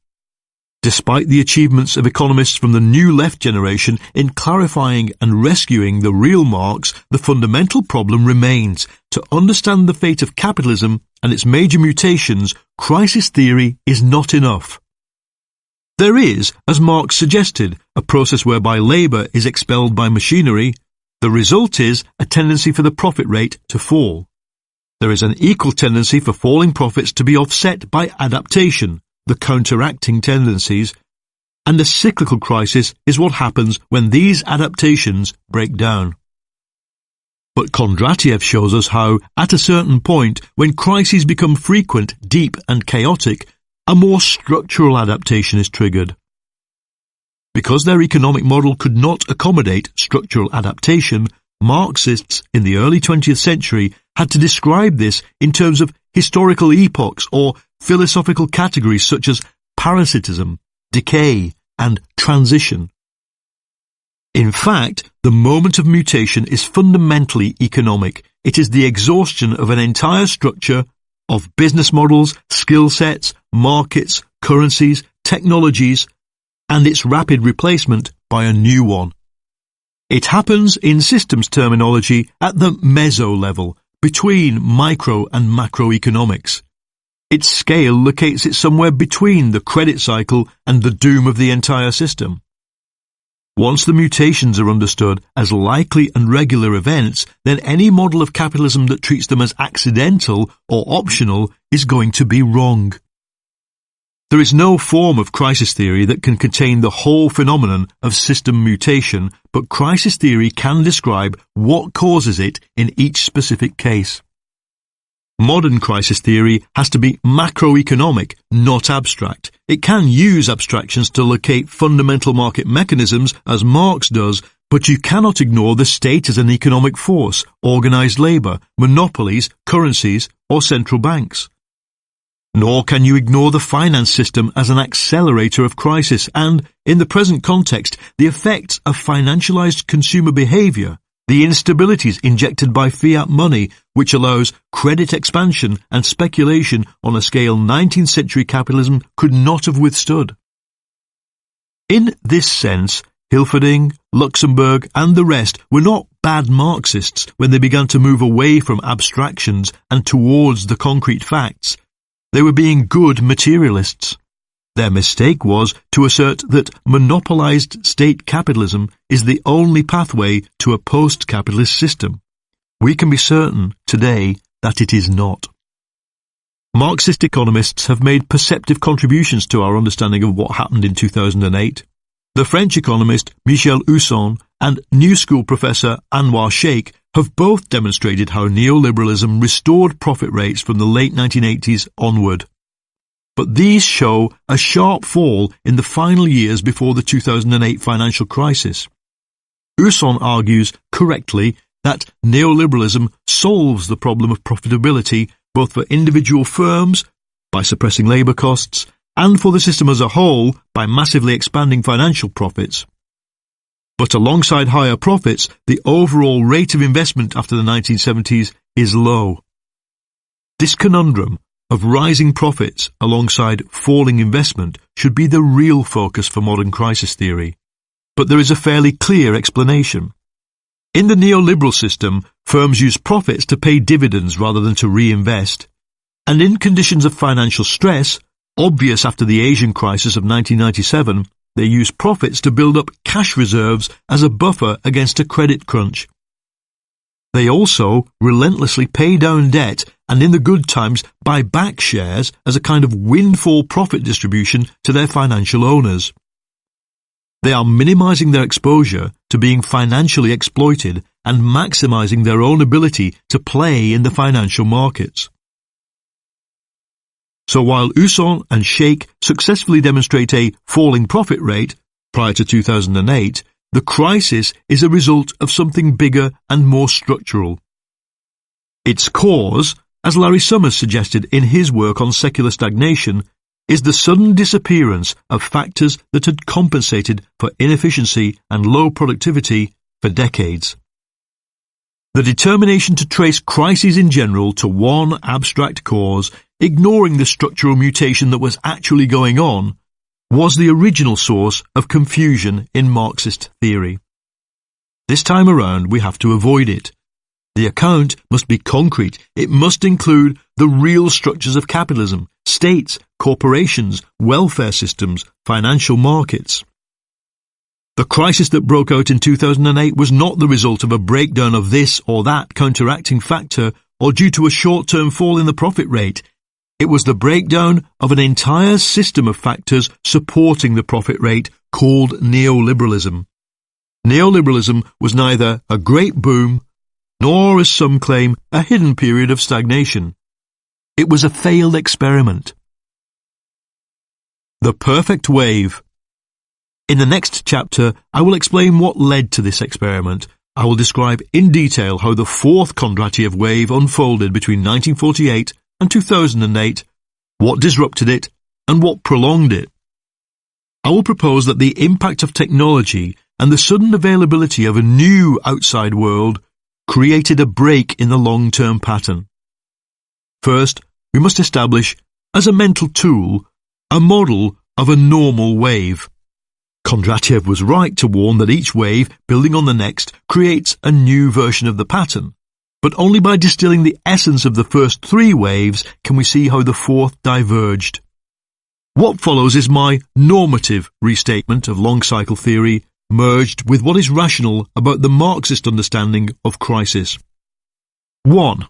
Despite the achievements of economists from the new left generation in clarifying and rescuing the real Marx, the fundamental problem remains. To understand the fate of capitalism and its major mutations, crisis theory is not enough. There is, as Marx suggested, a process whereby labour is expelled by machinery. The result is a tendency for the profit rate to fall. There is an equal tendency for falling profits to be offset by adaptation, the counteracting tendencies, and a cyclical crisis is what happens when these adaptations break down. But Kondratiev shows us how, at a certain point, when crises become frequent, deep and chaotic, a more structural adaptation is triggered. Because their economic model could not accommodate structural adaptation, Marxists in the early 20th century had to describe this in terms of historical epochs or philosophical categories such as parasitism, decay, and transition. In fact, the moment of mutation is fundamentally economic. It is the exhaustion of an entire structure of business models, skill sets, markets, currencies, technologies, and its rapid replacement by a new one. It happens in systems terminology at the meso level, between micro and macroeconomics. Its scale locates it somewhere between the credit cycle and the doom of the entire system. Once the mutations are understood as likely and regular events, then any model of capitalism that treats them as accidental or optional is going to be wrong. There is no form of crisis theory that can contain the whole phenomenon of system mutation, but crisis theory can describe what causes it in each specific case. Modern crisis theory has to be macroeconomic, not abstract. It can use abstractions to locate fundamental market mechanisms, as Marx does, but you cannot ignore the state as an economic force, organized labor, monopolies, currencies, or central banks. Nor can you ignore the finance system as an accelerator of crisis and, in the present context, the effects of financialized consumer behavior, the instabilities injected by fiat money, which allows credit expansion and speculation on a scale 19th century capitalism could not have withstood. In this sense, Hilferding, Luxemburg, and the rest were not bad Marxists when they began to move away from abstractions and towards the concrete facts. They were being good materialists. Their mistake was to assert that monopolized state capitalism is the only pathway to a post-capitalist system. We can be certain today that it is not. Marxist economists have made perceptive contributions to our understanding of what happened in 2008. The French economist Michel Husson and New School professor Anwar Sheikh have both demonstrated how neoliberalism restored profit rates from the late 1980s onward. But these show a sharp fall in the final years before the 2008 financial crisis. Husson argues correctly that neoliberalism solves the problem of profitability both for individual firms, by suppressing labour costs, and for the system as a whole by massively expanding financial profits. But alongside higher profits, the overall rate of investment after the 1970s is low. This conundrum of rising profits alongside falling investment should be the real focus for modern crisis theory. But there is a fairly clear explanation. In the neoliberal system, firms use profits to pay dividends rather than to reinvest. And in conditions of financial stress, obvious after the Asian crisis of 1997, they use profits to build up cash reserves as a buffer against a credit crunch. They also relentlessly pay down debt and in the good times buy back shares as a kind of windfall profit distribution to their financial owners. They are minimizing their exposure to being financially exploited and maximizing their own ability to play in the financial markets. So while Husson and Sheikh successfully demonstrate a falling profit rate prior to 2008, the crisis is a result of something bigger and more structural. Its cause, as Larry Summers suggested in his work on secular stagnation, is the sudden disappearance of factors that had compensated for inefficiency and low productivity for decades. The determination to trace crises in general to one abstract cause, ignoring the structural mutation that was actually going on, was the original source of confusion in Marxist theory. This time around we have to avoid it. The account must be concrete. It must include the real structures of capitalism, states, corporations, welfare systems, financial markets. The crisis that broke out in 2008 was not the result of a breakdown of this or that counteracting factor or due to a short-term fall in the profit rate. It was the breakdown of an entire system of factors supporting the profit rate called neoliberalism. Neoliberalism was neither a great boom nor, as some claim, a hidden period of stagnation. It was a failed experiment. The perfect wave. In the next chapter, I will explain what led to this experiment. I will describe in detail how the fourth Kondratiev wave unfolded between 1948 and 2008, what disrupted it, and what prolonged it. I will propose that the impact of technology and the sudden availability of a new outside world created a break in the long-term pattern. First, we must establish, as a mental tool, a model of a normal wave. Kondratiev was right to warn that each wave, building on the next, creates a new version of the pattern. But only by distilling the essence of the first three waves can we see how the fourth diverged. What follows is my normative restatement of long-cycle theory, merged with what is rational about the Marxist understanding of crisis. 1.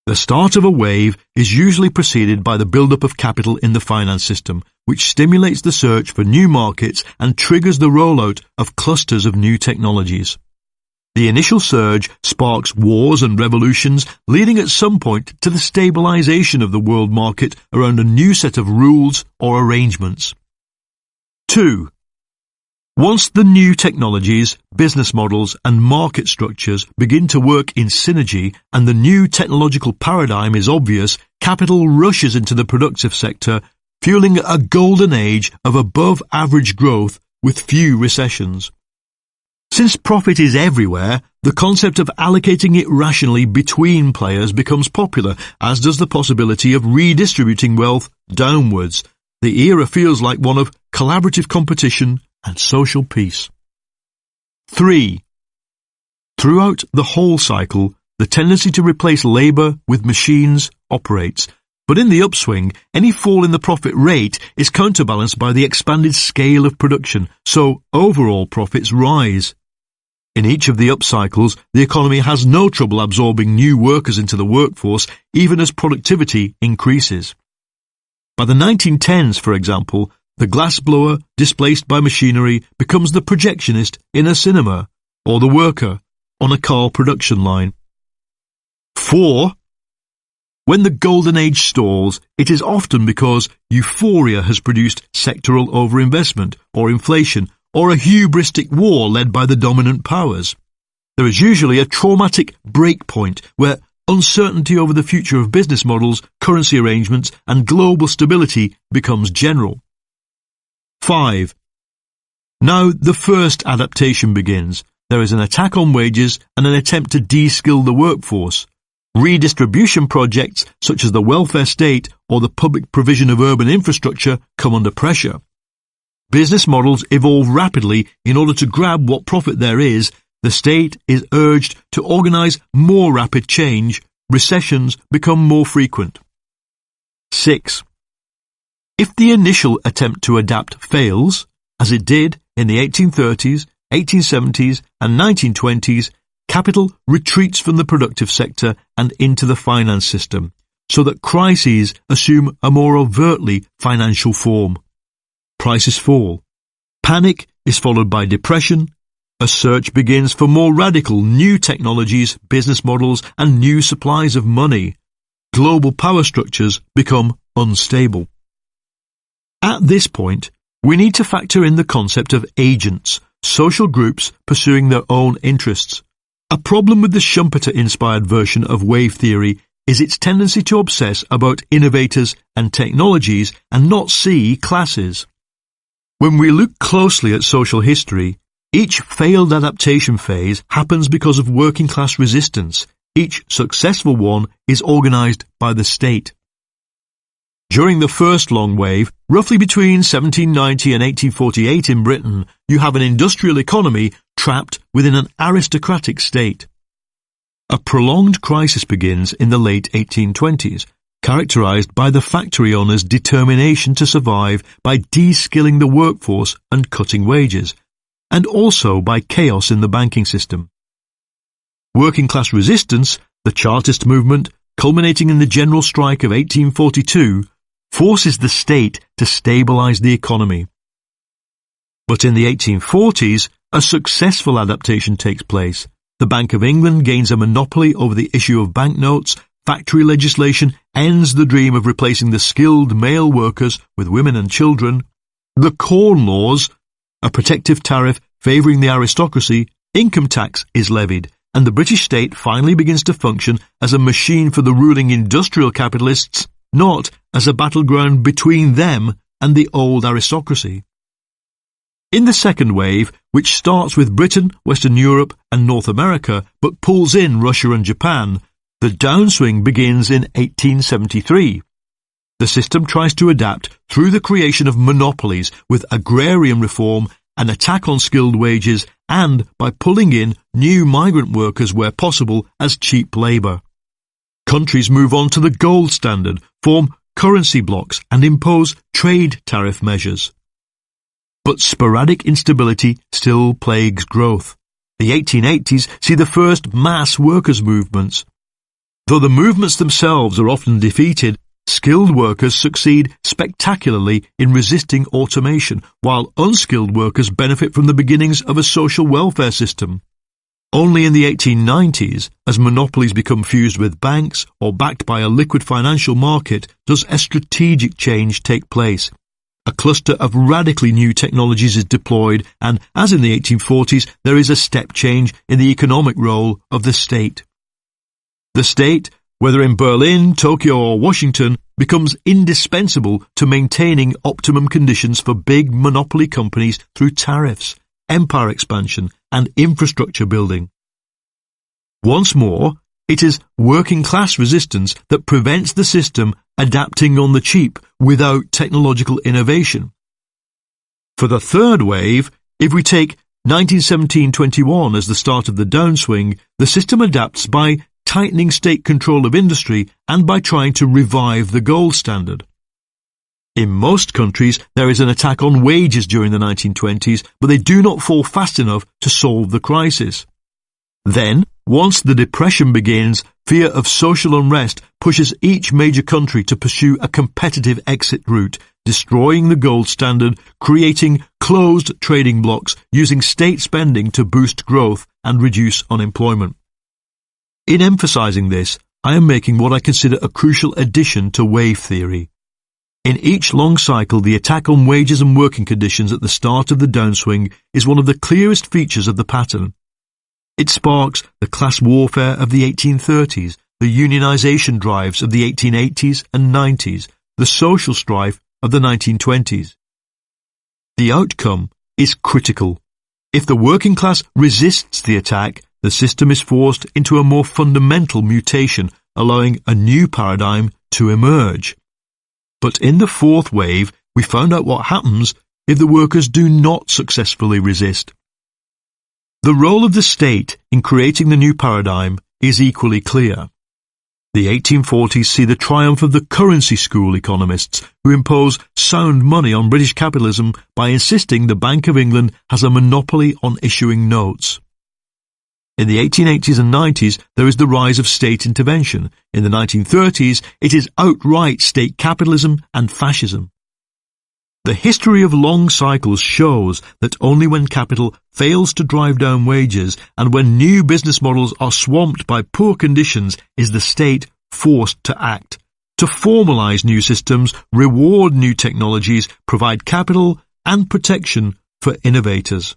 The start of a wave is usually preceded by the build-up of capital in the finance system, which stimulates the search for new markets and triggers the rollout of clusters of new technologies. The initial surge sparks wars and revolutions, leading at some point to the stabilization of the world market around a new set of rules or arrangements. 2. Once the new technologies, business models and market structures begin to work in synergy and the new technological paradigm is obvious, capital rushes into the productive sector, fueling a golden age of above-average growth with few recessions. Since profit is everywhere, the concept of allocating it rationally between players becomes popular, as does the possibility of redistributing wealth downwards. The era feels like one of collaborative competition and social peace. 3. Throughout the whole cycle, the tendency to replace labour with machines operates, but in the upswing, any fall in the profit rate is counterbalanced by the expanded scale of production, so overall profits rise. In each of the upcycles, the economy has no trouble absorbing new workers into the workforce, even as productivity increases. By the 1910s, for example, the glassblower, displaced by machinery, becomes the projectionist in a cinema, or the worker on a car production line. 4. When the golden age stalls, it is often because euphoria has produced sectoral overinvestment or inflation, or a hubristic war led by the dominant powers. There is usually a traumatic breakpoint where uncertainty over the future of business models, currency arrangements, and global stability becomes general. 5. Now the first adaptation begins. There is an attack on wages and an attempt to de-skill the workforce. Redistribution projects such as the welfare state or the public provision of urban infrastructure come under pressure. Business models evolve rapidly in order to grab what profit there is. The state is urged to organise more rapid change. Recessions become more frequent. 6. If the initial attempt to adapt fails, as it did in the 1830s, 1870s and 1920s, capital retreats from the productive sector and into the finance system, so that crises assume a more overtly financial form. Prices fall. Panic is followed by depression. A search begins for more radical new technologies, business models, and new supplies of money. Global power structures become unstable. At this point, we need to factor in the concept of agents, social groups pursuing their own interests. A problem with the Schumpeter-inspired version of wave theory is its tendency to obsess about innovators and technologies and not see classes. When we look closely at social history, each failed adaptation phase happens because of working-class resistance. Each successful one is organised by the state. During the first long wave, roughly between 1790 and 1848 in Britain, you have an industrial economy trapped within an aristocratic state. A prolonged crisis begins in the late 1820s, characterised by the factory owners' determination to survive by de-skilling the workforce and cutting wages, and also by chaos in the banking system. Working-class resistance, the Chartist movement, culminating in the general strike of 1842, forces the state to stabilise the economy. But in the 1840s, a successful adaptation takes place. The Bank of England gains a monopoly over the issue of banknotes. Factory legislation ends the dream of replacing the skilled male workers with women and children. The Corn Laws, a protective tariff favouring the aristocracy, income tax is levied, and the British state finally begins to function as a machine for the ruling industrial capitalists, not as a battleground between them and the old aristocracy. In the second wave, which starts with Britain, Western Europe and North America, but pulls in Russia and Japan, the downswing begins in 1873. The system tries to adapt through the creation of monopolies with agrarian reform, an attack on skilled wages, and by pulling in new migrant workers where possible as cheap labour. Countries move on to the gold standard, form currency blocks and impose trade tariff measures. But sporadic instability still plagues growth. The 1880s see the first mass workers' movements. Though the movements themselves are often defeated, skilled workers succeed spectacularly in resisting automation, while unskilled workers benefit from the beginnings of a social welfare system. Only in the 1890s, as monopolies become fused with banks or backed by a liquid financial market, does a strategic change take place. A cluster of radically new technologies is deployed, and, as in the 1840s, there is a step change in the economic role of the state. The state, whether in Berlin, Tokyo or Washington, becomes indispensable to maintaining optimum conditions for big monopoly companies through tariffs, empire expansion and infrastructure building. Once more, it is working-class resistance that prevents the system adapting on the cheap without technological innovation. For the third wave, if we take 1917-21 as the start of the downswing, the system adapts by tightening state control of industry and by trying to revive the gold standard. In most countries, there is an attack on wages during the 1920s, but they do not fall fast enough to solve the crisis. Then, once the Depression begins, fear of social unrest pushes each major country to pursue a competitive exit route, destroying the gold standard, creating closed trading blocks, using state spending to boost growth and reduce unemployment. In emphasizing this, I am making what I consider a crucial addition to wave theory. In each long cycle, the attack on wages and working conditions at the start of the downswing is one of the clearest features of the pattern. It sparks the class warfare of the 1830s, the unionization drives of the 1880s and 90s, the social strife of the 1920s. The outcome is critical. If the working class resists the attack, the system is forced into a more fundamental mutation, allowing a new paradigm to emerge. But in the fourth wave, we found out what happens if the workers do not successfully resist. The role of the state in creating the new paradigm is equally clear. The 1840s see the triumph of the currency school economists who impose sound money on British capitalism by insisting the Bank of England has a monopoly on issuing notes. In the 1880s and 90s, there is the rise of state intervention. In the 1930s, it is outright state capitalism and fascism. The history of long cycles shows that only when capital fails to drive down wages and when new business models are swamped by poor conditions is the state forced to act, to formalize new systems, reward new technologies, provide capital and protection for innovators.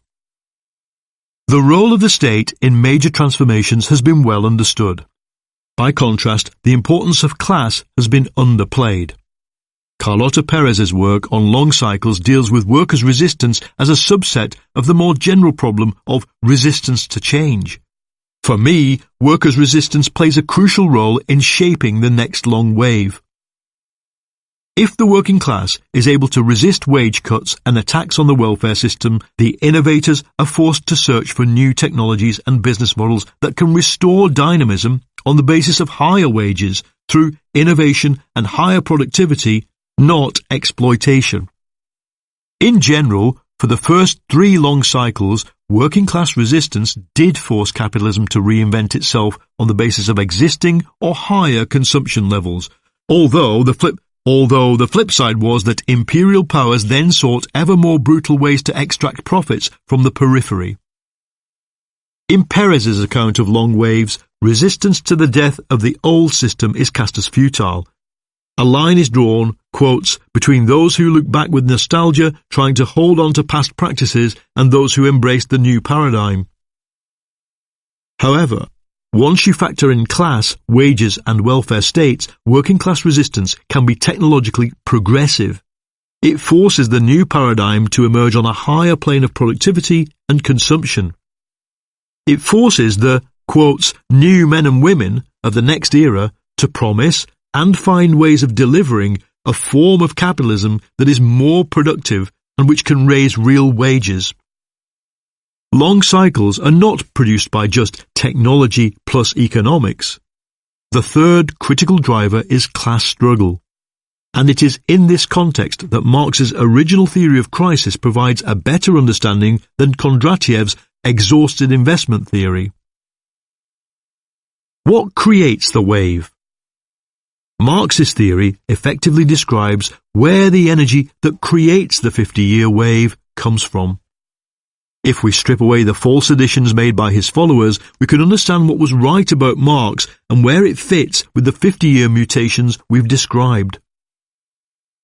The role of the state in major transformations has been well understood. By contrast, the importance of class has been underplayed. Carlota Perez's work on long cycles deals with workers' resistance as a subset of the more general problem of resistance to change. For me, workers' resistance plays a crucial role in shaping the next long wave. If the working class is able to resist wage cuts and attacks on the welfare system, the innovators are forced to search for new technologies and business models that can restore dynamism on the basis of higher wages through innovation and higher productivity, not exploitation. In general, for the first three long cycles, working class resistance did force capitalism to reinvent itself on the basis of existing or higher consumption levels, although the flip side was that imperial powers then sought ever more brutal ways to extract profits from the periphery. In Perez's account of long waves, resistance to the death of the old system is cast as futile. A line is drawn, quotes, between those who look back with nostalgia, trying to hold on to past practices, and those who embrace the new paradigm. However, once you factor in class, wages and welfare states, working class resistance can be technologically progressive. It forces the new paradigm to emerge on a higher plane of productivity and consumption. It forces the, quotes, new men and women of the next era to promise and find ways of delivering a form of capitalism that is more productive and which can raise real wages. Long cycles are not produced by just technology plus economics. The third critical driver is class struggle. And it is in this context that Marx's original theory of crisis provides a better understanding than Kondratiev's exhausted investment theory. What creates the wave? Marx's theory effectively describes where the energy that creates the 50-year wave comes from. If we strip away the false additions made by his followers, we can understand what was right about Marx and where it fits with the 50-year mutations we've described.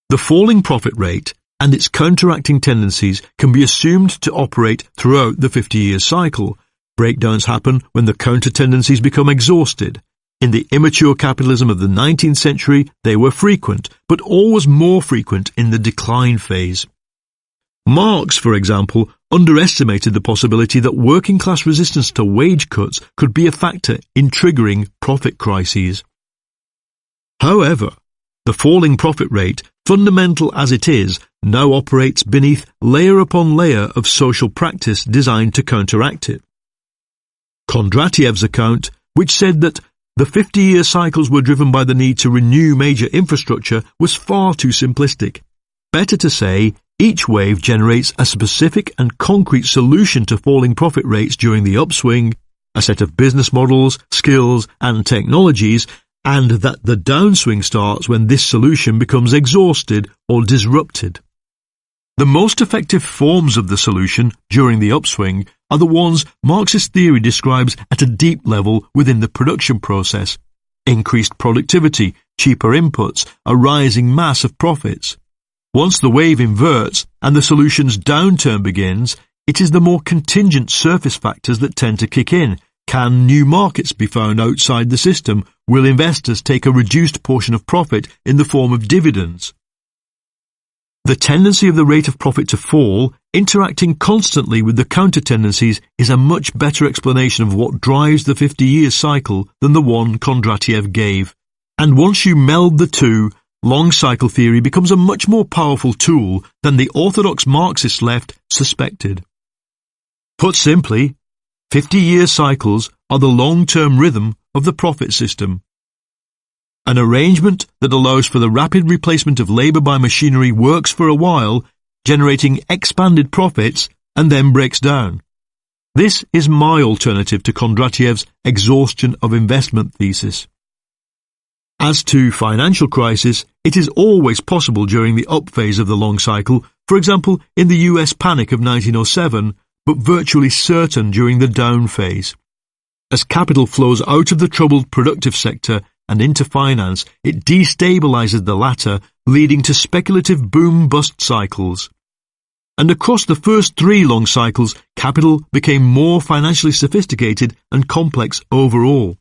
The falling profit rate and its counteracting tendencies can be assumed to operate throughout the 50-year cycle. Breakdowns happen when the counter-tendencies become exhausted. In the immature capitalism of the 19th century, they were frequent, but always more frequent in the decline phase. Marx, for example, underestimated the possibility that working-class resistance to wage cuts could be a factor in triggering profit crises. However, the falling profit rate fundamental as it is, now operates beneath layer upon layer of social practice designed to counteract it. Kondratiev's account, which said that the 50-year cycles were driven by the need to renew major infrastructure, was far too simplistic. Better to say, each wave generates a specific and concrete solution to falling profit rates during the upswing, a set of business models, skills, and technologies, and that the downswing starts when this solution becomes exhausted or disrupted. The most effective forms of the solution during the upswing are the ones Marxist theory describes at a deep level within the production process: increased productivity, cheaper inputs, a rising mass of profits. Once the wave inverts and the solution's downturn begins, it is the more contingent surface factors that tend to kick in. Can new markets be found outside the system? Will investors take a reduced portion of profit in the form of dividends? The tendency of the rate of profit to fall, interacting constantly with the counter-tendencies, is a much better explanation of what drives the 50-year cycle than the one Kondratiev gave. And once you meld the two, long cycle theory becomes a much more powerful tool than the orthodox Marxist left suspected. Put simply, 50-year cycles are the long-term rhythm of the profit system. An arrangement that allows for the rapid replacement of labour by machinery works for a while, generating expanded profits, and then breaks down. This is my alternative to Kondratiev's exhaustion of investment thesis. As to financial crisis, it is always possible during the up phase of the long cycle, for example in the US panic of 1907, but virtually certain during the down phase. As capital flows out of the troubled productive sector and into finance, it destabilizes the latter, leading to speculative boom-bust cycles. And across the first three long cycles, capital became more financially sophisticated and complex overall.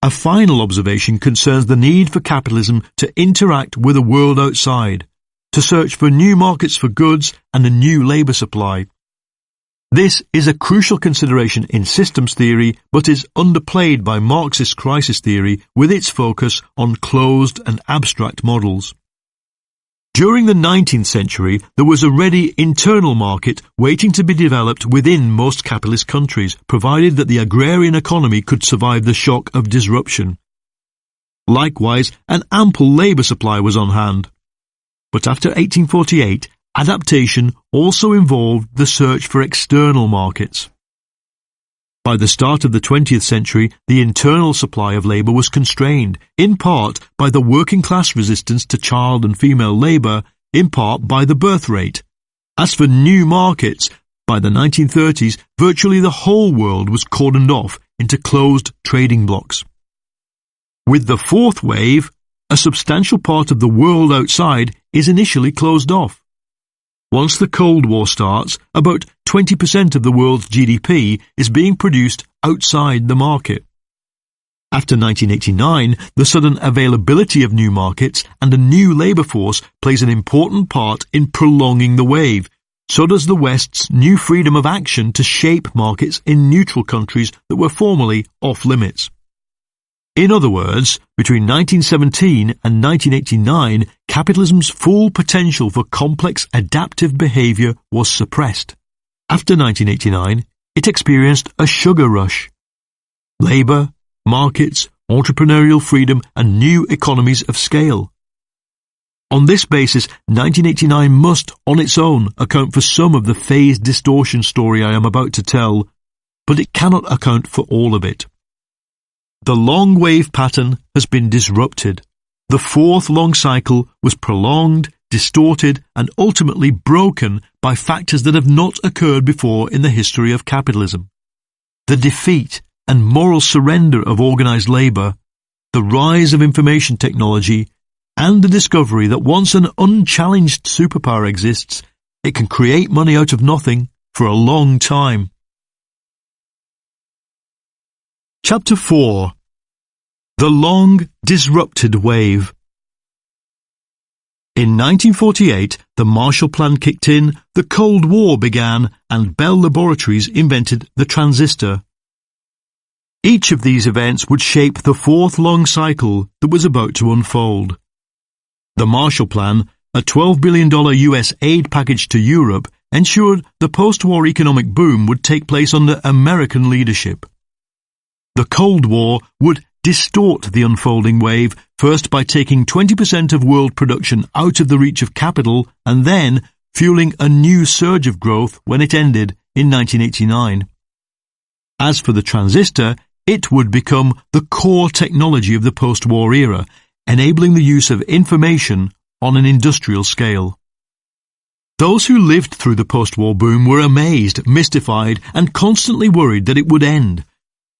A final observation concerns the need for capitalism to interact with the world outside, to search for new markets for goods and a new labour supply. This is a crucial consideration in systems theory, but is underplayed by Marxist crisis theory with its focus on closed and abstract models. During the 19th century, there was a ready internal market waiting to be developed within most capitalist countries, provided that the agrarian economy could survive the shock of disruption. Likewise, an ample labour supply was on hand. But after 1848, adaptation also involved the search for external markets. By the start of the 20th century, the internal supply of labour was constrained, in part by the working class resistance to child and female labour, in part by the birth rate. As for new markets, by the 1930s, virtually the whole world was cordoned off into closed trading blocks. With the fourth wave, a substantial part of the world outside is initially closed off. Once the Cold War starts, about 20% of the world's GDP is being produced outside the market. After 1989, the sudden availability of new markets and a new labour force plays an important part in prolonging the wave. So does the West's new freedom of action to shape markets in neutral countries that were formerly off-limits. In other words, between 1917 and 1989, capitalism's full potential for complex adaptive behaviour was suppressed. After 1989, it experienced a sugar rush. Labour, markets, entrepreneurial freedom and new economies of scale. On this basis, 1989 must, on its own, account for some of the phase distortion story I am about to tell, but it cannot account for all of it. The long wave pattern has been disrupted. The fourth long cycle was prolonged, distorted, and ultimately broken by factors that have not occurred before in the history of capitalism. The defeat and moral surrender of organized labor, the rise of information technology, and the discovery that once an unchallenged superpower exists, it can create money out of nothing for a long time. Chapter 4. The Long Disrupted Wave. In 1948, the Marshall Plan kicked in, the Cold War began, and Bell Laboratories invented the transistor. Each of these events would shape the fourth long cycle that was about to unfold. The Marshall Plan, a $12 billion US aid package to Europe, ensured the post-war economic boom would take place under American leadership. The Cold War would distort the unfolding wave, first by taking 20% of world production out of the reach of capital and then fueling a new surge of growth when it ended in 1989. As for the transistor, it would become the core technology of the post-war era, enabling the use of information on an industrial scale. Those who lived through the post-war boom were amazed, mystified, and constantly worried that it would end.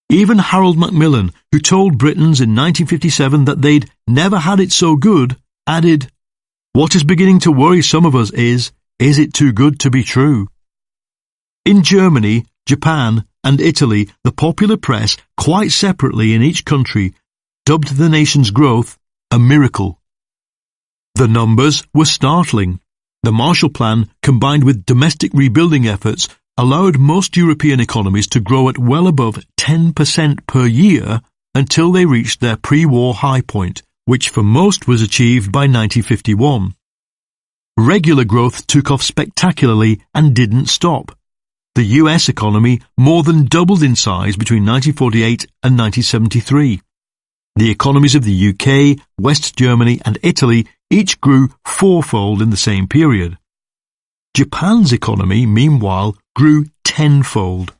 Even Harold Macmillan, who told Britons in 1957 that they'd never had it so good, added, "What is beginning to worry some of us is it too good to be true?" In Germany, Japan, and Italy, the popular press, quite separately in each country, dubbed the nation's growth a miracle. The numbers were startling. The Marshall Plan, combined with domestic rebuilding efforts, allowed most European economies to grow at well above 10% per year until they reached their pre-war high point, which for most was achieved by 1951. Regular growth took off spectacularly and didn't stop. The US economy more than doubled in size between 1948 and 1973. The economies of the UK, West Germany and Italy each grew fourfold in the same period. Japan's economy, meanwhile, grew tenfold,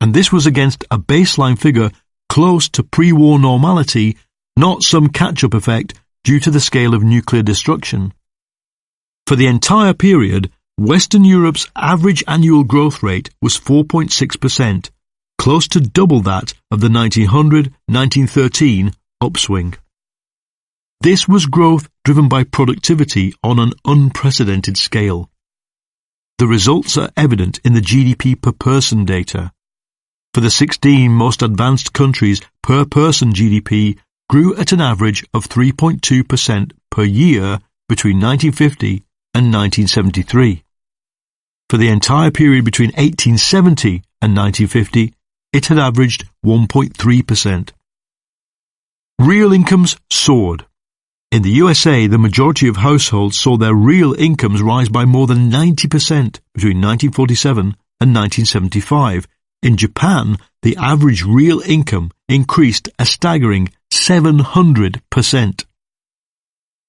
and this was against a baseline figure close to pre-war normality, not some catch-up effect due to the scale of nuclear destruction. For the entire period, Western Europe's average annual growth rate was 4.6%, close to double that of the 1900-1913 upswing. This was growth driven by productivity on an unprecedented scale. The results are evident in the GDP per person data. For the 16 most advanced countries, per person GDP grew at an average of 3.2% per year between 1950 and 1973. For the entire period between 1870 and 1950, it had averaged 1.3%. Real incomes soared. In the USA, the majority of households saw their real incomes rise by more than 90% between 1947 and 1975. In Japan, the average real income increased a staggering 700%.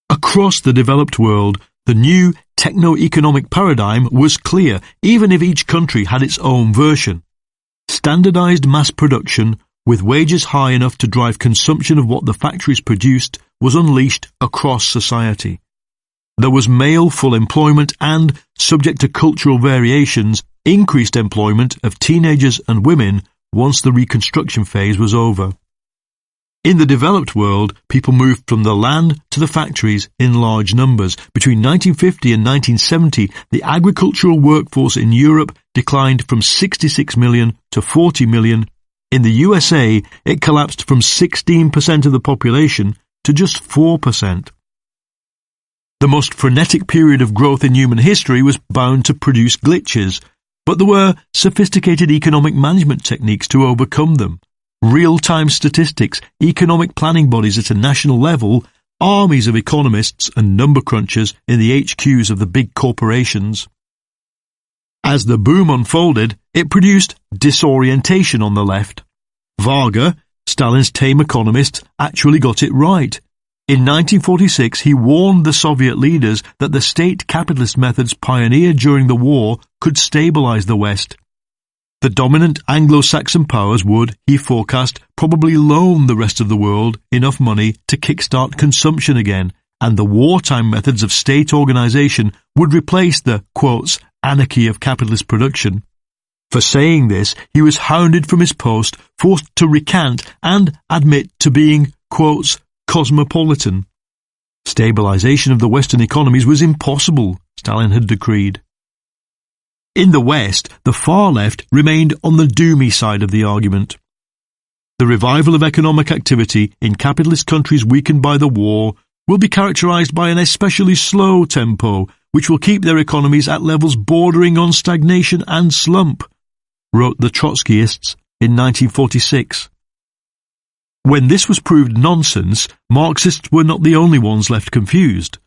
Across the developed world, the new techno-economic paradigm was clear, even if each country had its own version. Standardized mass production, with wages high enough to drive consumption of what the factories produced, was unleashed across society. There was male full employment and, subject to cultural variations, increased employment of teenagers and women once the Reconstruction phase was over. In the developed world, people moved from the land to the factories in large numbers. Between 1950 and 1970, the agricultural workforce in Europe declined from 66 million to 40 million. In the USA, it collapsed from 16% of the population to just 4%. The most frenetic period of growth in human history was bound to produce glitches, but there were sophisticated economic management techniques to overcome them. Real-time statistics, economic planning bodies at a national level, armies of economists and number crunchers in the HQs of the big corporations. As the boom unfolded, it produced disorientation on the left. Varga, Stalin's tame economist, actually got it right. In 1946, he warned the Soviet leaders that the state capitalist methods pioneered during the war could stabilize the West. The dominant Anglo-Saxon powers would, he forecast, probably loan the rest of the world enough money to kickstart consumption again, and the wartime methods of state organization would replace the, quotes, anarchy of capitalist production. For saying this, he was hounded from his post, forced to recant and admit to being, quotes, cosmopolitan. Stabilization of the Western economies was impossible, Stalin had decreed. In the West, the far left remained on the doomy side of the argument. The revival of economic activity in capitalist countries weakened by the war will be characterized by an especially slow tempo, which will keep their economies at levels bordering on stagnation and slump, wrote the Trotskyists in 1946. When this was proved nonsense, Marxists were not the only ones left confused.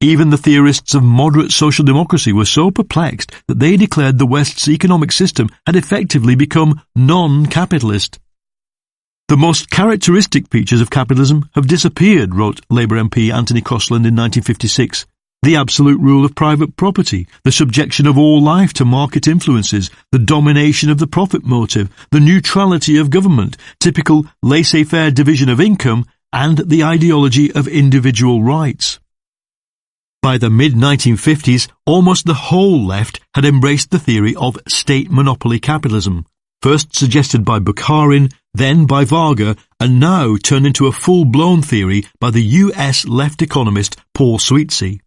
Even the theorists of moderate social democracy were so perplexed that they declared the West's economic system had effectively become non-capitalist. The most characteristic features of capitalism have disappeared, wrote Labour MP Anthony Crosland in 1956. The absolute rule of private property, the subjection of all life to market influences, the domination of the profit motive, the neutrality of government, typical laissez-faire division of income, and the ideology of individual rights. By the mid-1950s, almost the whole left had embraced the theory of state monopoly capitalism, first suggested by Bukharin, then by Varga, and now turned into a full-blown theory by the US left economist Paul Sweetsey.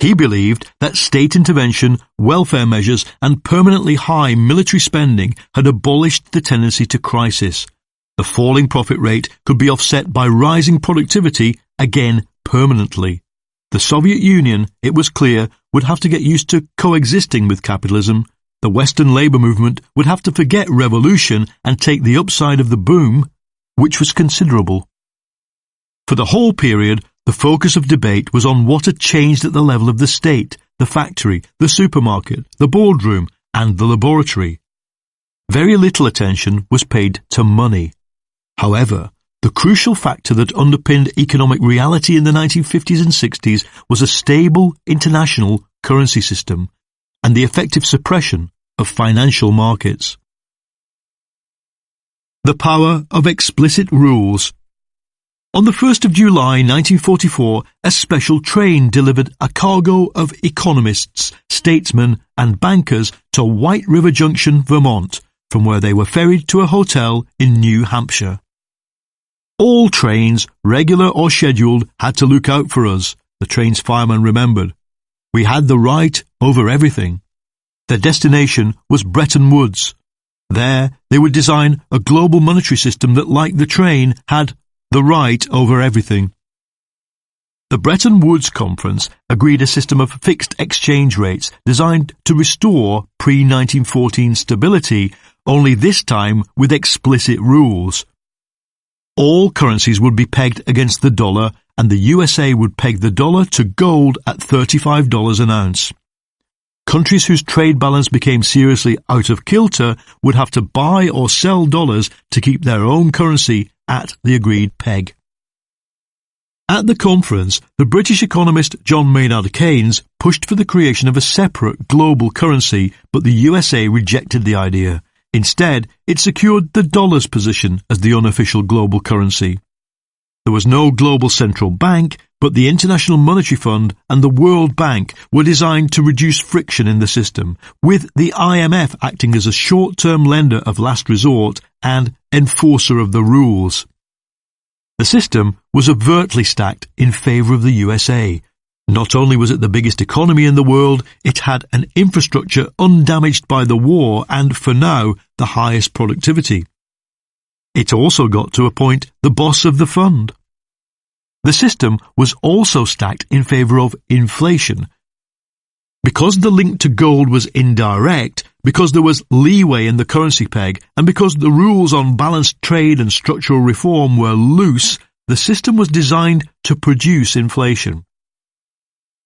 He believed that state intervention, welfare measures, and permanently high military spending had abolished the tendency to crisis. The falling profit rate could be offset by rising productivity, again permanently. The Soviet Union, it was clear, would have to get used to coexisting with capitalism. The Western labour movement would have to forget revolution and take the upside of the boom, which was considerable. For the whole period, the focus of debate was on what had changed at the level of the state, the factory, the supermarket, the boardroom, and the laboratory. Very little attention was paid to money. However, the crucial factor that underpinned economic reality in the 1950s and 60s was a stable international currency system and the effective suppression of financial markets. The power of explicit rules. On the 1st of July 1944, a special train delivered a cargo of economists, statesmen and bankers to White River Junction, Vermont, from where they were ferried to a hotel in New Hampshire. All trains, regular or scheduled, had to look out for us, the train's fireman remembered. We had the right over everything. Their destination was Bretton Woods. There, they would design a global monetary system that, like the train, had the right over everything. The Bretton Woods Conference agreed a system of fixed exchange rates designed to restore pre-1914 stability, only this time with explicit rules. All currencies would be pegged against the dollar, and the USA would peg the dollar to gold at $35 an ounce. Countries whose trade balance became seriously out of kilter would have to buy or sell dollars to keep their own currency at the agreed peg. At the conference, the British economist John Maynard Keynes pushed for the creation of a separate global currency, but the USA rejected the idea. Instead, it secured the dollar's position as the unofficial global currency. There was no global central bank, but the International Monetary Fund and the World Bank were designed to reduce friction in the system, with the IMF acting as a short-term lender of last resort and enforcer of the rules. The system was overtly stacked in favour of the USA. Not only was it the biggest economy in the world, it had an infrastructure undamaged by the war and, for now, the highest productivity. It also got to appoint the boss of the fund. The system was also stacked in favour of inflation. Because the link to gold was indirect, because there was leeway in the currency peg, and because the rules on balanced trade and structural reform were loose, the system was designed to produce inflation.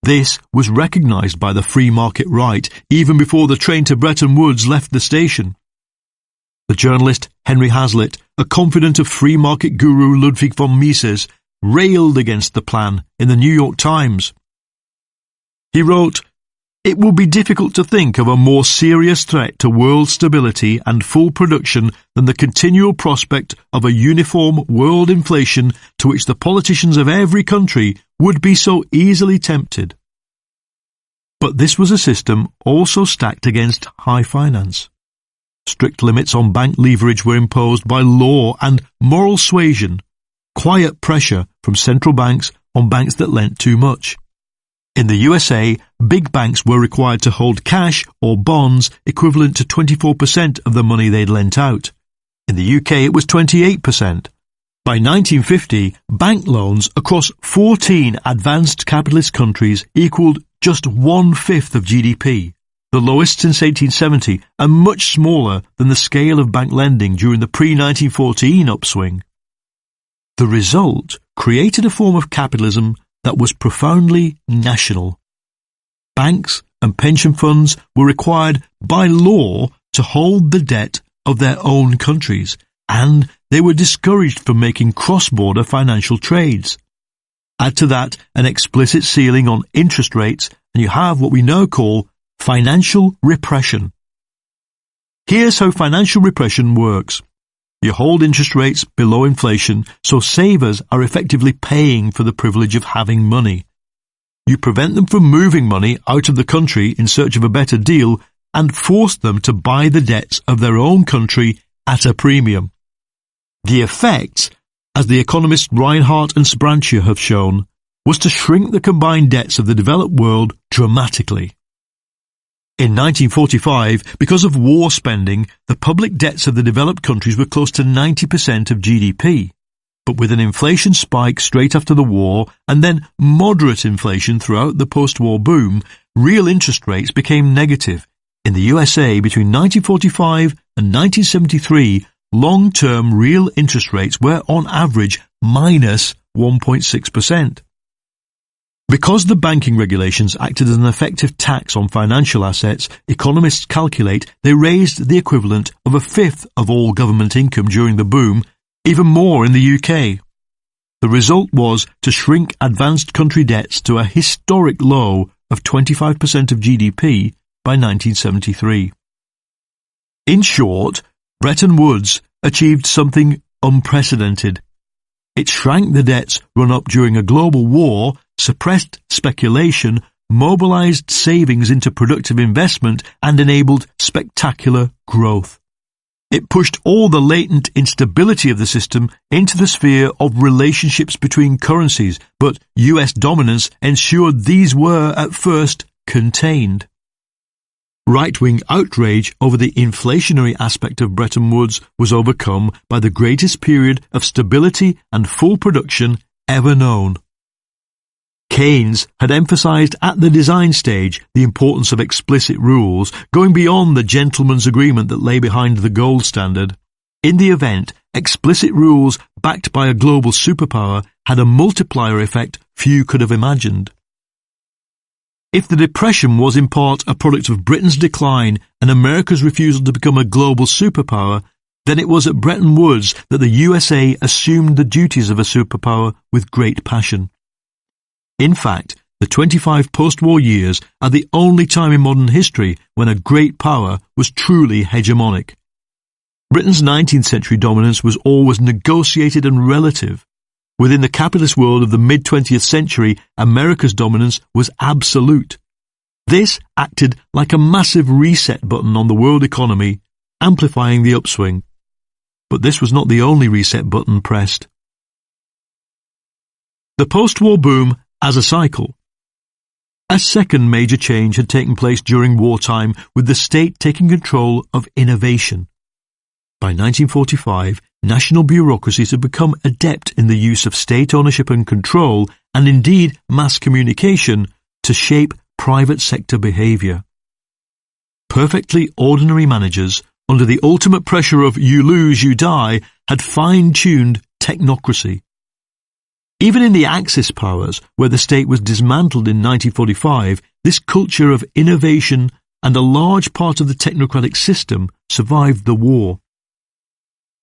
This was recognised by the free market right even before the train to Bretton Woods left the station. The journalist Henry Hazlitt, a confidant of free market guru Ludwig von Mises, railed against the plan in the New York Times. He wrote, "It will be difficult to think of a more serious threat to world stability and full production than the continual prospect of a uniform world inflation to which the politicians of every country would be so easily tempted." But this was a system also stacked against high finance. Strict limits on bank leverage were imposed by law and moral suasion, quiet pressure from central banks on banks that lent too much. In the USA, big banks were required to hold cash or bonds equivalent to 24% of the money they'd lent out. In the UK, it was 28%. By 1950, bank loans across 14 advanced capitalist countries equalled just 1/5 of GDP, the lowest since 1870 and much smaller than the scale of bank lending during the pre-1914 upswing. The result created a form of capitalism that was profoundly national. Banks and pension funds were required by law to hold the debt of their own countries, and they were discouraged from making cross-border financial trades. Add to that an explicit ceiling on interest rates, and you have what we now call financial repression. Here's how financial repression works. You hold interest rates below inflation, so savers are effectively paying for the privilege of having money. You prevent them from moving money out of the country in search of a better deal and force them to buy the debts of their own country at a premium. The effect, as the economists Reinhardt and Sprancher have shown, was to shrink the combined debts of the developed world dramatically. In 1945, because of war spending, the public debts of the developed countries were close to 90% of GDP. But with an inflation spike straight after the war and then moderate inflation throughout the post-war boom, real interest rates became negative. In the USA, between 1945 and 1973, long-term real interest rates were on average minus 1.6%. Because the banking regulations acted as an effective tax on financial assets, economists calculate they raised the equivalent of a fifth of all government income during the boom, even more in the UK. The result was to shrink advanced country debts to a historic low of 25% of GDP by 1973. In short, Bretton Woods achieved something unprecedented. It shrank the debts run up during a global war, suppressed speculation, mobilized savings into productive investment, and enabled spectacular growth. It pushed all the latent instability of the system into the sphere of relationships between currencies, but US dominance ensured these were, at first, contained. Right-wing outrage over the inflationary aspect of Bretton Woods was overcome by the greatest period of stability and full production ever known. Keynes had emphasized at the design stage the importance of explicit rules, going beyond the gentleman's agreement that lay behind the gold standard. In the event, explicit rules backed by a global superpower had a multiplier effect few could have imagined. If the Depression was in part a product of Britain's decline and America's refusal to become a global superpower, then it was at Bretton Woods that the USA assumed the duties of a superpower with great passion. In fact, the 25 post-war years are the only time in modern history when a great power was truly hegemonic. Britain's 19th century dominance was always negotiated and relative. Within the capitalist world of the mid-20th century, America's dominance was absolute. This acted like a massive reset button on the world economy, amplifying the upswing. But this was not the only reset button pressed. The post-war boom as a cycle. A second major change had taken place during wartime, with the state taking control of innovation. By 1945, national bureaucracies had become adept in the use of state ownership and control, and indeed mass communication, to shape private sector behaviour. Perfectly ordinary managers, under the ultimate pressure of you lose, you die, had fine-tuned technocracy. Even in the Axis powers, where the state was dismantled in 1945, this culture of innovation and a large part of the technocratic system survived the war.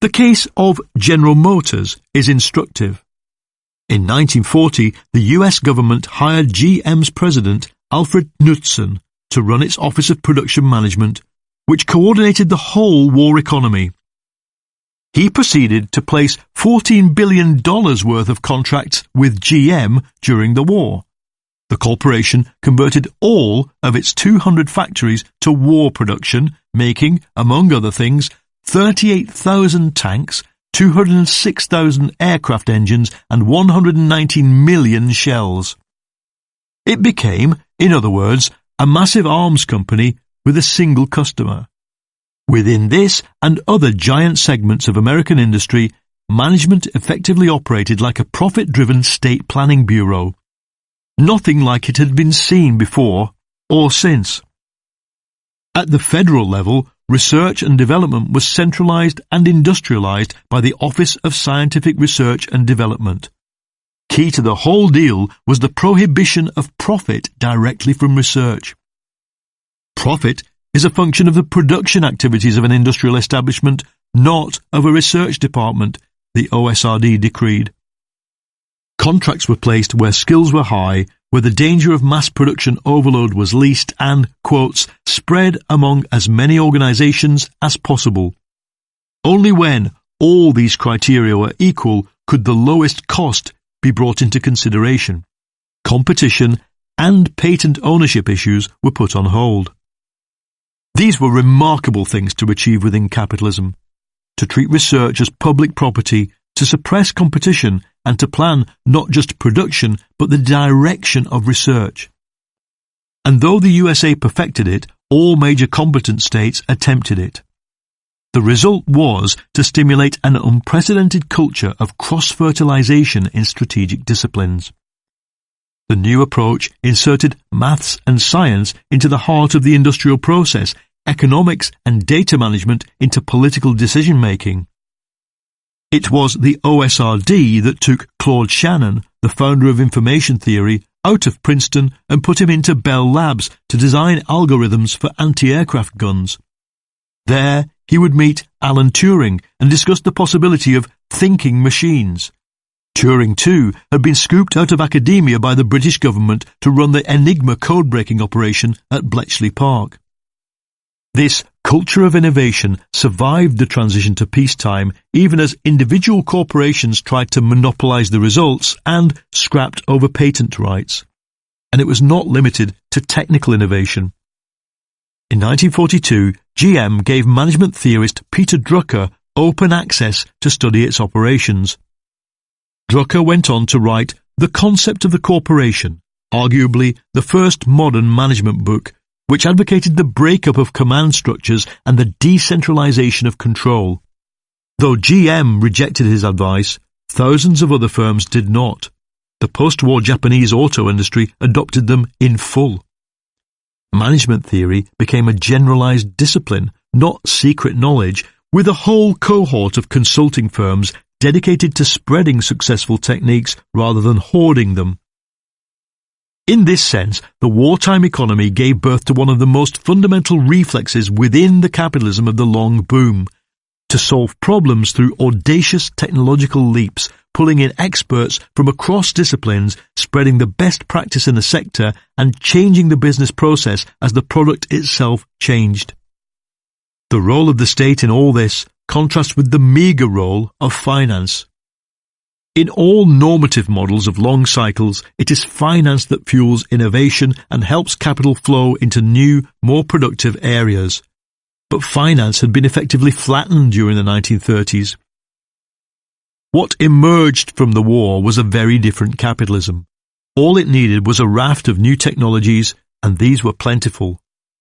The case of General Motors is instructive. In 1940, the US government hired GM's president, Alfred Knudsen, to run its Office of Production Management, which coordinated the whole war economy. He proceeded to place $14 billion worth of contracts with GM during the war. The corporation converted all of its 200 factories to war production, making, among other things, 38,000 tanks, 206,000 aircraft engines, and 119 million shells. It became, in other words, a massive arms company with a single customer. Within this and other giant segments of American industry, management effectively operated like a profit-driven state planning bureau. Nothing like it had been seen before or since. At the federal level, research and development was centralized and industrialized by the Office of Scientific Research and Development. key to the whole deal was the prohibition of profit directly from research. Profit is a function of the production activities of an industrial establishment, not of a research department, the OSRD decreed. Contracts were placed where skills were high, where the danger of mass production overload was least and, quotes, spread among as many organizations as possible. Only when all these criteria were equal could the lowest cost be brought into consideration. Competition and patent ownership issues were put on hold. These were remarkable things to achieve within capitalism: to treat research as public property, to suppress competition, and to plan not just production but the direction of research. And though the USA perfected it, all major competent states attempted it. The result was to stimulate an unprecedented culture of cross-fertilization in strategic disciplines. The new approach inserted maths and science into the heart of the industrial process, economics and data management into political decision-making. It was the OSRD that took Claude Shannon, the founder of information theory, out of Princeton and put him into Bell Labs to design algorithms for anti-aircraft guns. There, he would meet Alan Turing and discuss the possibility of thinking machines. Turing, too, had been scooped out of academia by the British government to run the Enigma code-breaking operation at Bletchley Park. This culture of innovation survived the transition to peacetime, even as individual corporations tried to monopolize the results and scrapped over patent rights. And it was not limited to technical innovation. In 1942, GM gave management theorist Peter Drucker open access to study its operations. Drucker went on to write The Concept of the Corporation, arguably the first modern management book, which advocated the breakup of command structures and the decentralization of control. Though GM rejected his advice, thousands of other firms did not. The post-war Japanese auto industry adopted them in full. Management theory became a generalized discipline, not secret knowledge, with a whole cohort of consulting firms dedicated to spreading successful techniques rather than hoarding them. In this sense, the wartime economy gave birth to one of the most fundamental reflexes within the capitalism of the long boom: to solve problems through audacious technological leaps, pulling in experts from across disciplines, spreading the best practice in the sector, and changing the business process as the product itself changed. The role of the state in all this contrasts with the meagre role of finance. In all normative models of long cycles, it is finance that fuels innovation and helps capital flow into new, more productive areas. But finance had been effectively flattened during the 1930s. What emerged from the war was a very different capitalism. All it needed was a raft of new technologies, and these were plentiful: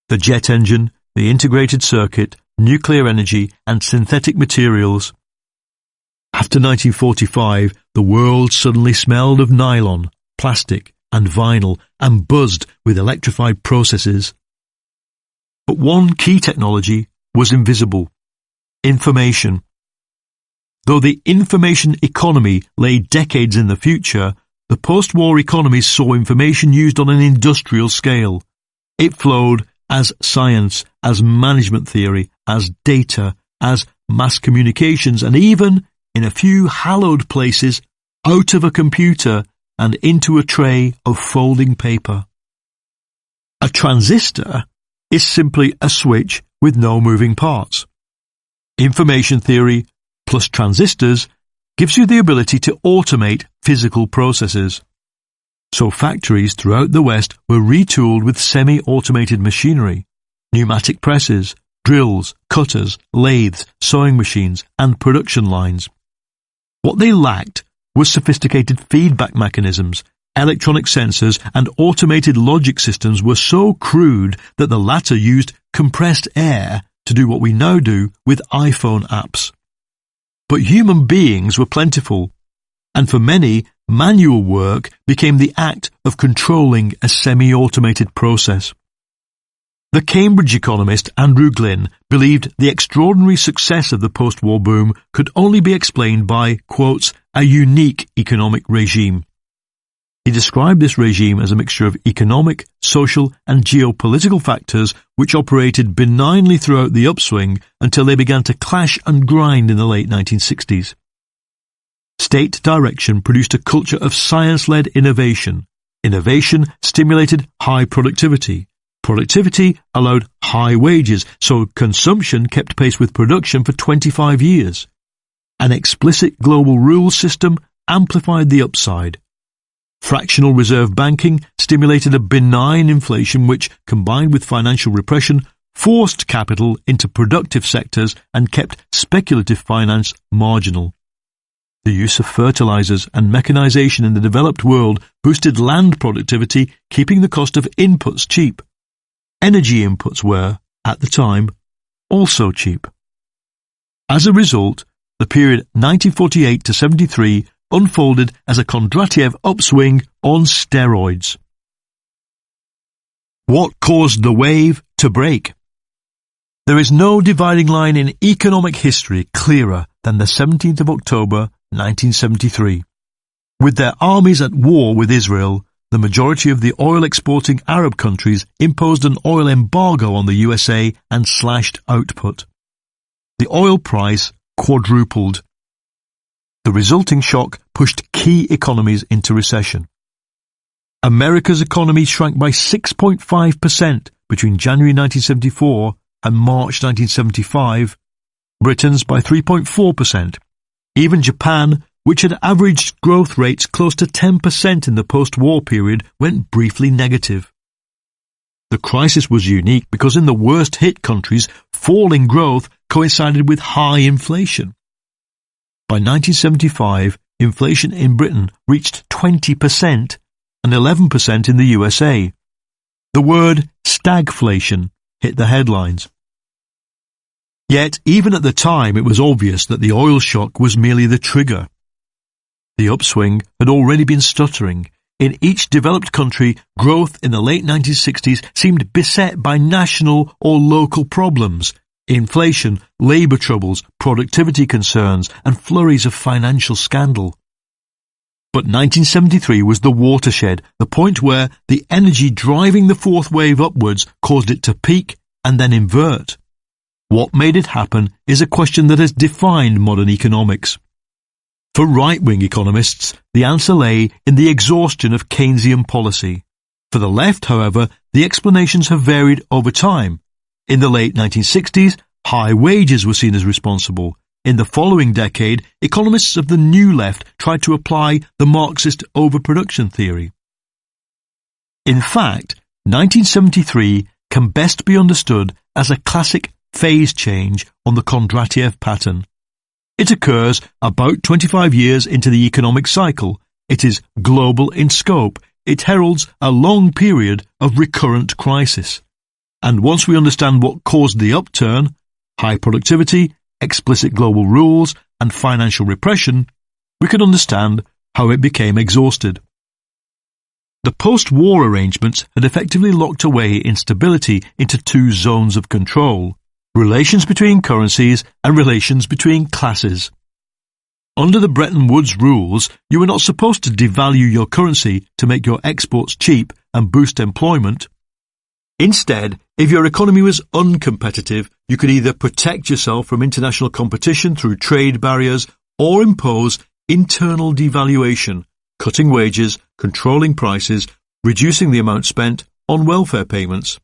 the jet engine, the integrated circuit, nuclear energy, and synthetic materials. After 1945, the world suddenly smelled of nylon, plastic, and vinyl, and buzzed with electrified processes. But one key technology was invisible: information. Though the information economy lay decades in the future, the post-war economies saw information used on an industrial scale. It flowed as science, as management theory, as data, as mass communications, and even, in a few hallowed places, out of a computer and into a tray of folding paper. A transistor is simply a switch with no moving parts. Information theory plus transistors gives you the ability to automate physical processes. So factories throughout the West were retooled with semi-automated machinery, pneumatic presses, drills, cutters, lathes, sewing machines, and production lines. What they lacked was sophisticated feedback mechanisms. Electronic sensors and automated logic systems were so crude that the latter used compressed air to do what we now do with iPhone apps. But human beings were plentiful, and for many, manual work became the act of controlling a semi-automated process. The Cambridge economist Andrew Glynn believed the extraordinary success of the post-war boom could only be explained by, quotes, a unique economic regime. He described this regime as a mixture of economic, social and geopolitical factors which operated benignly throughout the upswing until they began to clash and grind in the late 1960s. State direction produced a culture of science-led innovation. Innovation stimulated high productivity. Productivity allowed high wages, so consumption kept pace with production for 25 years. An explicit global rules system amplified the upside. Fractional reserve banking stimulated a benign inflation which, combined with financial repression, forced capital into productive sectors and kept speculative finance marginal. The use of fertilizers and mechanization in the developed world boosted land productivity, keeping the cost of inputs cheap. Energy inputs were, at the time, also cheap. As a result, the period 1948 to 73 unfolded as a Kondratiev upswing on steroids. What caused the wave to break? There is no dividing line in economic history clearer than the 17th of October 1973. With their armies at war with Israel, the majority of the oil-exporting Arab countries imposed an oil embargo on the USA and slashed output. The oil price quadrupled. The resulting shock pushed key economies into recession. America's economy shrank by 6.5% between January 1974 and March 1975, Britain's by 3.4%. Even Japan, which had averaged growth rates close to 10% in the post-war period, went briefly negative. The crisis was unique because in the worst-hit countries, falling growth coincided with high inflation. By 1975, inflation in Britain reached 20% and 11% in the USA. The word stagflation hit the headlines. Yet, even at the time, it was obvious that the oil shock was merely the trigger. The upswing had already been stuttering. In each developed country, growth in the late 1960s seemed beset by national or local problems. Inflation, labour troubles, productivity concerns, and flurries of financial scandal. But 1973 was the watershed, the point where the energy driving the fourth wave upwards caused it to peak and then invert. What made it happen is a question that has defined modern economics. For right-wing economists, the answer lay in the exhaustion of Keynesian policy. For the left, however, the explanations have varied over time. In the late 1960s, high wages were seen as responsible. In the following decade, economists of the new left tried to apply the Marxist overproduction theory. In fact, 1973 can best be understood as a classic phase change on the Kondratiev pattern. It occurs about 25 years into the economic cycle. It is global in scope. It heralds a long period of recurrent crisis. And once we understand what caused the upturn, high productivity, explicit global rules, and financial repression, we can understand how it became exhausted. The post-war arrangements had effectively locked away instability into two zones of control: relations between currencies and relations between classes. Under the Bretton Woods rules, you were not supposed to devalue your currency to make your exports cheap and boost employment. Instead, if your economy was uncompetitive, you could either protect yourself from international competition through trade barriers or impose internal devaluation, cutting wages, controlling prices, reducing the amount spent on welfare payments.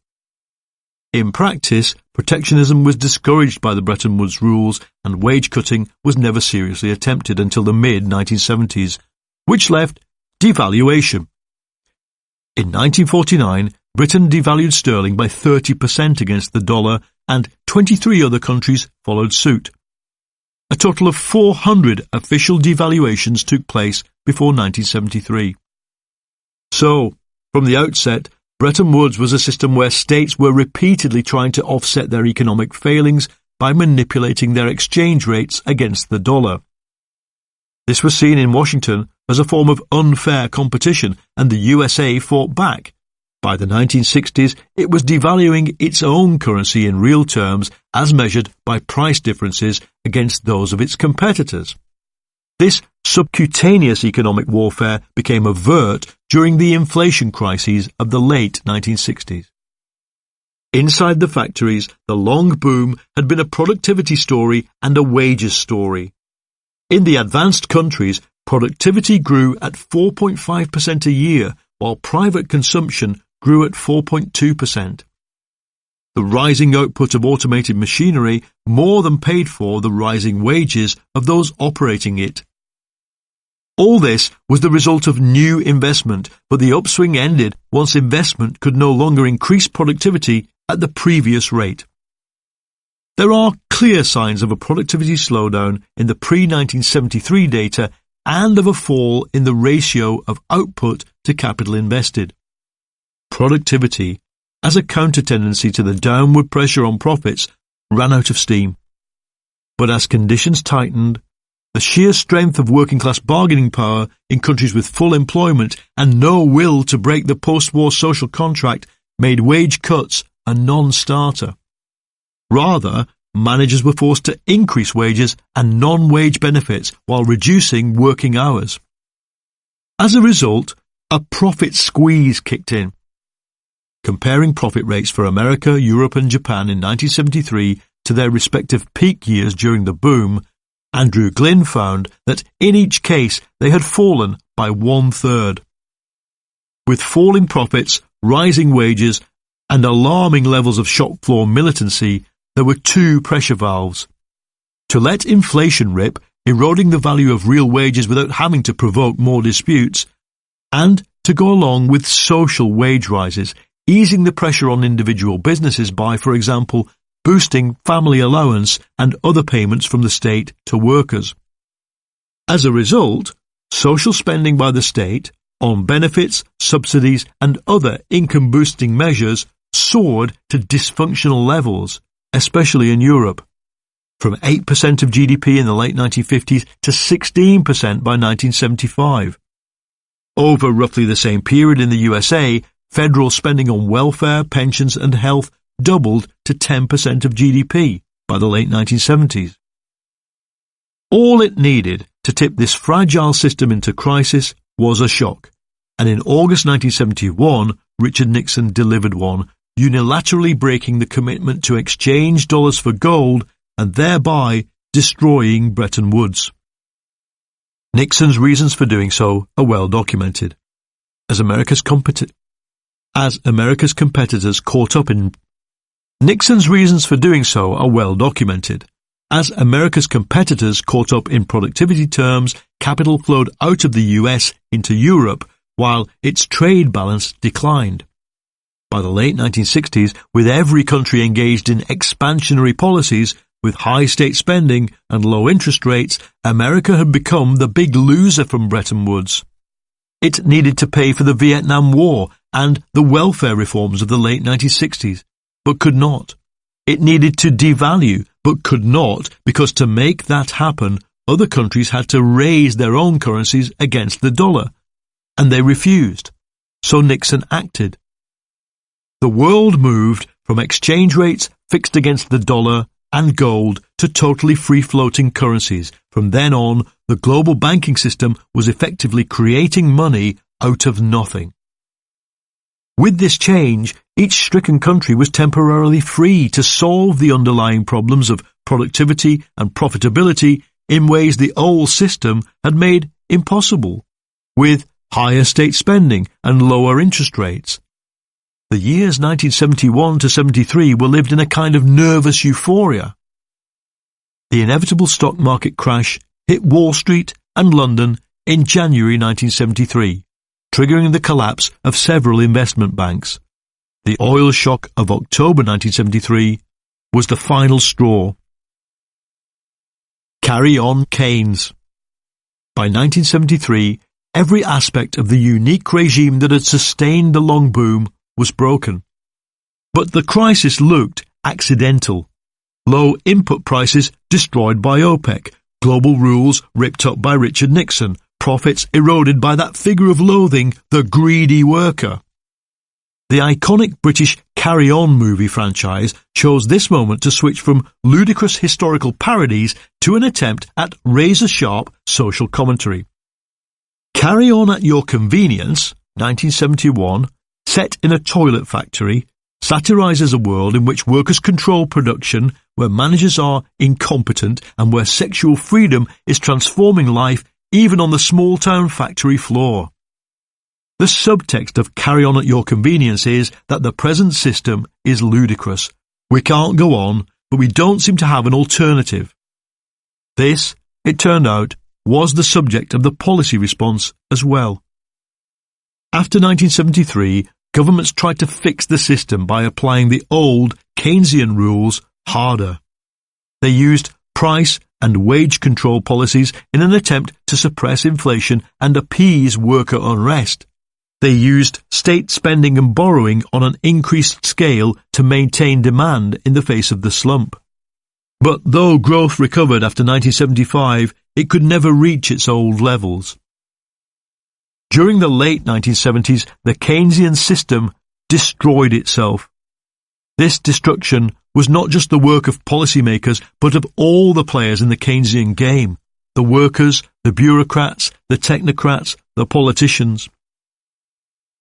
In practice, protectionism was discouraged by the Bretton Woods rules and wage cutting was never seriously attempted until the mid-1970s, which left devaluation. In 1949, Britain devalued sterling by 30% against the dollar and 23 other countries followed suit. A total of 400 official devaluations took place before 1973. So, from the outset, Bretton Woods was a system where states were repeatedly trying to offset their economic failings by manipulating their exchange rates against the dollar. This was seen in Washington as a form of unfair competition, and the USA fought back. By the 1960s, it was devaluing its own currency in real terms as measured by price differences against those of its competitors. This subcutaneous economic warfare became overt during the inflation crises of the late 1960s. Inside the factories, the long boom had been a productivity story and a wages story. In the advanced countries, productivity grew at 4.5% a year, while private consumption grew at 4.2%. The rising output of automated machinery more than paid for the rising wages of those operating it. All this was the result of new investment, but the upswing ended once investment could no longer increase productivity at the previous rate. There are clear signs of a productivity slowdown in the pre-1973 data and of a fall in the ratio of output to capital invested. Productivity, as a counter-tendency to the downward pressure on profits, ran out of steam. But as conditions tightened, the sheer strength of working-class bargaining power in countries with full employment and no will to break the post-war social contract made wage cuts a non-starter. Rather, managers were forced to increase wages and non-wage benefits while reducing working hours. As a result, a profit squeeze kicked in. Comparing profit rates for America, Europe and Japan in 1973 to their respective peak years during the boom, Andrew Glynn found that in each case they had fallen by 1/3. With falling profits, rising wages and alarming levels of shop floor militancy, there were two pressure valves. To let inflation rip, eroding the value of real wages without having to provoke more disputes, and to go along with social wage rises, easing the pressure on individual businesses by, for example, boosting family allowance and other payments from the state to workers. As a result, social spending by the state on benefits, subsidies and other income-boosting measures soared to dysfunctional levels, especially in Europe, from 8% of GDP in the late 1950s to 16% by 1975. Over roughly the same period in the USA, federal spending on welfare, pensions and health doubled to 10% of GDP by the late 1970s. All it needed to tip this fragile system into crisis was a shock, and in August 1971, Richard Nixon delivered one, unilaterally breaking the commitment to exchange dollars for gold and thereby destroying Bretton Woods. Nixon's reasons for doing so are well documented. As America's competitors caught up in Nixon's reasons for doing so are well documented. As America's competitors caught up in productivity terms, capital flowed out of the US into Europe, while its trade balance declined. By the late 1960s, with every country engaged in expansionary policies, with high state spending and low interest rates, America had become the big loser from Bretton Woods. It needed to pay for the Vietnam War and the welfare reforms of the late 1960s, but could not. It needed to devalue, but could not, because to make that happen, other countries had to raise their own currencies against the dollar, and they refused. So Nixon acted. The world moved from exchange rates fixed against the dollar and gold to totally free-floating currencies. From then on, the global banking system was effectively creating money out of nothing. With this change, each stricken country was temporarily free to solve the underlying problems of productivity and profitability in ways the old system had made impossible, with higher state spending and lower interest rates. The years 1971 to 73 were lived in a kind of nervous euphoria. The inevitable stock market crash hit Wall Street and London in January 1973, triggering the collapse of several investment banks. The oil shock of October 1973 was the final straw. Carry on Keynes. By 1973, every aspect of the unique regime that had sustained the long boom was broken. But the crisis looked accidental. Low input prices destroyed by OPEC, global rules ripped up by Richard Nixon, profits eroded by that figure of loathing, the greedy worker. The iconic British Carry On movie franchise chose this moment to switch from ludicrous historical parodies to an attempt at razor-sharp social commentary. Carry on at your convenience, 1971, set in a toilet factory, satirises a world in which workers control production, where managers are incompetent, and where sexual freedom is transforming life even on the small-town factory floor. The subtext of Carry On at Your Convenience is that the present system is ludicrous. We can't go on, but we don't seem to have an alternative. This, it turned out, was the subject of the policy response as well. After 1973, governments tried to fix the system by applying the old Keynesian rules harder. They used price and wage control policies in an attempt to suppress inflation and appease worker unrest. They used state spending and borrowing on an increased scale to maintain demand in the face of the slump. But though growth recovered after 1975, it could never reach its old levels. During the late 1970s, the Keynesian system destroyed itself. This destruction was not just the work of policymakers, but of all the players in the Keynesian game: the workers, the bureaucrats, the technocrats, the politicians.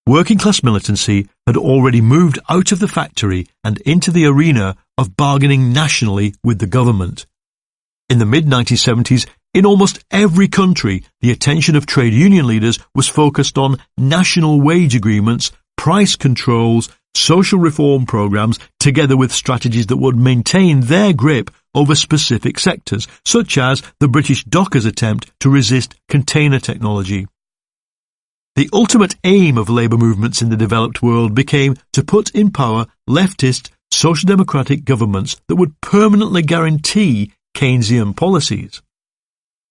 Working-class militancy had already moved out of the factory and into the arena of bargaining nationally with the government. In the mid-1970s, in almost every country, the attention of trade union leaders was focused on national wage agreements, price controls, social reform programs, together with strategies that would maintain their grip over specific sectors, such as the British dockers' attempt to resist container technology. The ultimate aim of labour movements in the developed world became to put in power leftist, social democratic governments that would permanently guarantee Keynesian policies.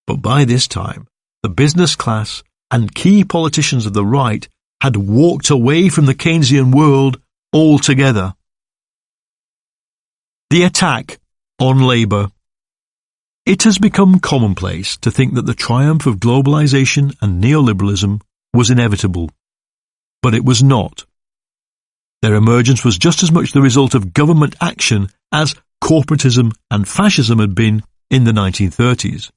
But by this time, the business class and key politicians of the right had walked away from the Keynesian world altogether. The attack on labour. It has become commonplace to think that the triumph of globalisation and neoliberalism was inevitable, but it was not. Their emergence was just as much the result of government action as corporatism and fascism had been in the 1930s.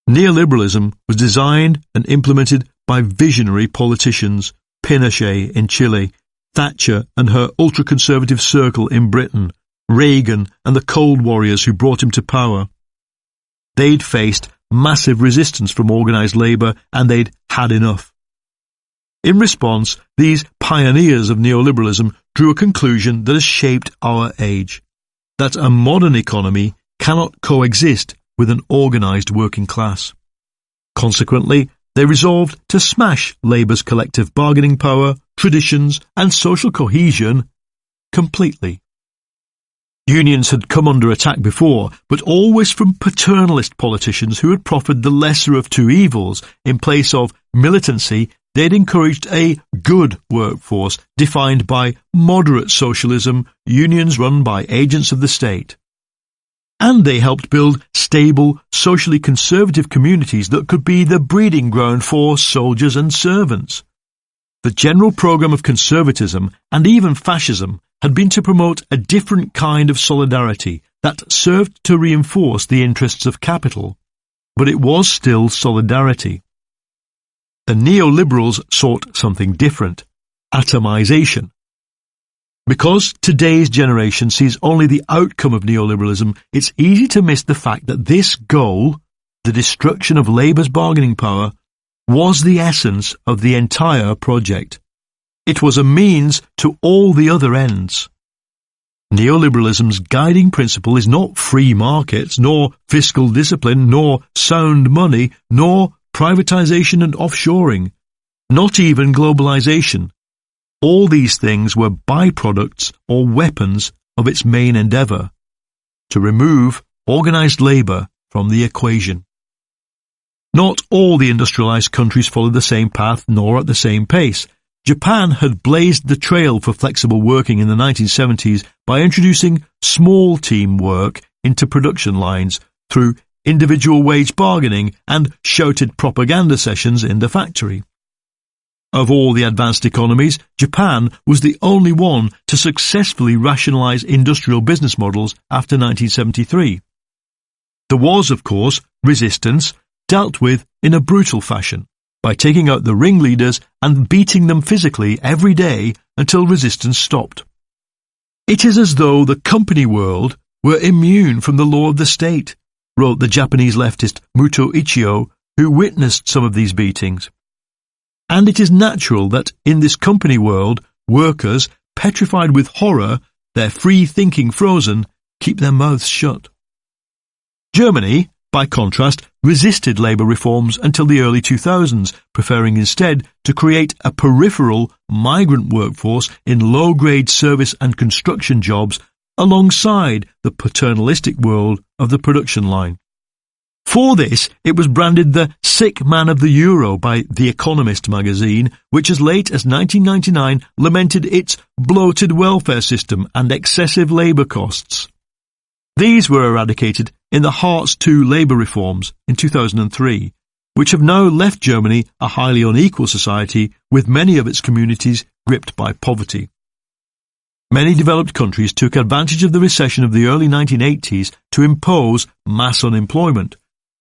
Neoliberalism was designed and implemented by visionary politicians: Pinochet in Chile, Thatcher and her ultra-conservative circle in Britain, Reagan and the Cold Warriors who brought him to power. They'd faced massive resistance from organised labour, and they'd had enough. In response, these pioneers of neoliberalism drew a conclusion that has shaped our age: that a modern economy cannot coexist with an organised working class. Consequently, they resolved to smash labour's collective bargaining power, traditions and social cohesion completely. Unions had come under attack before, but always from paternalist politicians who had proffered the lesser of two evils. In place of militancy, they'd encouraged a good workforce defined by moderate socialism, unions run by agents of the state. And they helped build stable, socially conservative communities that could be the breeding ground for soldiers and servants. The general programme of conservatism, and even fascism, had been to promote a different kind of solidarity that served to reinforce the interests of capital. But it was still solidarity. The neoliberals sought something different: atomization. Because today's generation sees only the outcome of neoliberalism, it's easy to miss the fact that this goal, the destruction of labour's bargaining power, was the essence of the entire project. It was a means to all the other ends. Neoliberalism's guiding principle is not free markets, nor fiscal discipline, nor sound money, nor privatisation and offshoring, not even globalisation. All these things were byproducts or weapons of its main endeavour: to remove organised labour from the equation. Not all the industrialised countries followed the same path, nor at the same pace. Japan had blazed the trail for flexible working in the 1970s by introducing small team work into production lines through individual wage bargaining and shouted propaganda sessions in the factory. Of all the advanced economies, Japan was the only one to successfully rationalise industrial business models after 1973. There was, of course, resistance, dealt with in a brutal fashion. by taking out the ringleaders and beating them physically every day until resistance stopped. It is as though the company world were immune from the law of the state, wrote the Japanese leftist Muto Ichio, who witnessed some of these beatings. And it is natural that in this company world, workers, petrified with horror, their free thinking frozen, keep their mouths shut. Germany, by contrast, resisted labour reforms until the early 2000s, preferring instead to create a peripheral migrant workforce in low-grade service and construction jobs alongside the paternalistic world of the production line. For this, it was branded the sick man of the euro by The Economist magazine, which as late as 1999 lamented its bloated welfare system and excessive labour costs. These were eradicated in the Hartz II labour reforms in 2003, which have now left Germany a highly unequal society with many of its communities gripped by poverty. Many developed countries took advantage of the recession of the early 1980s to impose mass unemployment.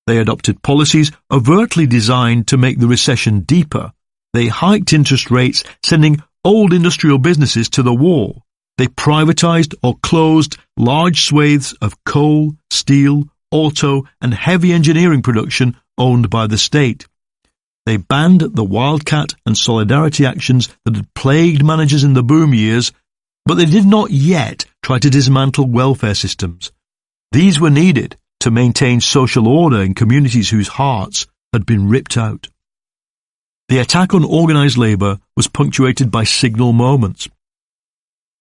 They adopted policies overtly designed to make the recession deeper. They hiked interest rates, sending old industrial businesses to the wall. They privatized or closed large swathes of coal, steel, auto, and heavy engineering production owned by the state. They banned the wildcat and solidarity actions that had plagued managers in the boom years, but they did not yet try to dismantle welfare systems. These were needed to maintain social order in communities whose hearts had been ripped out. The attack on organised labour was punctuated by signal moments.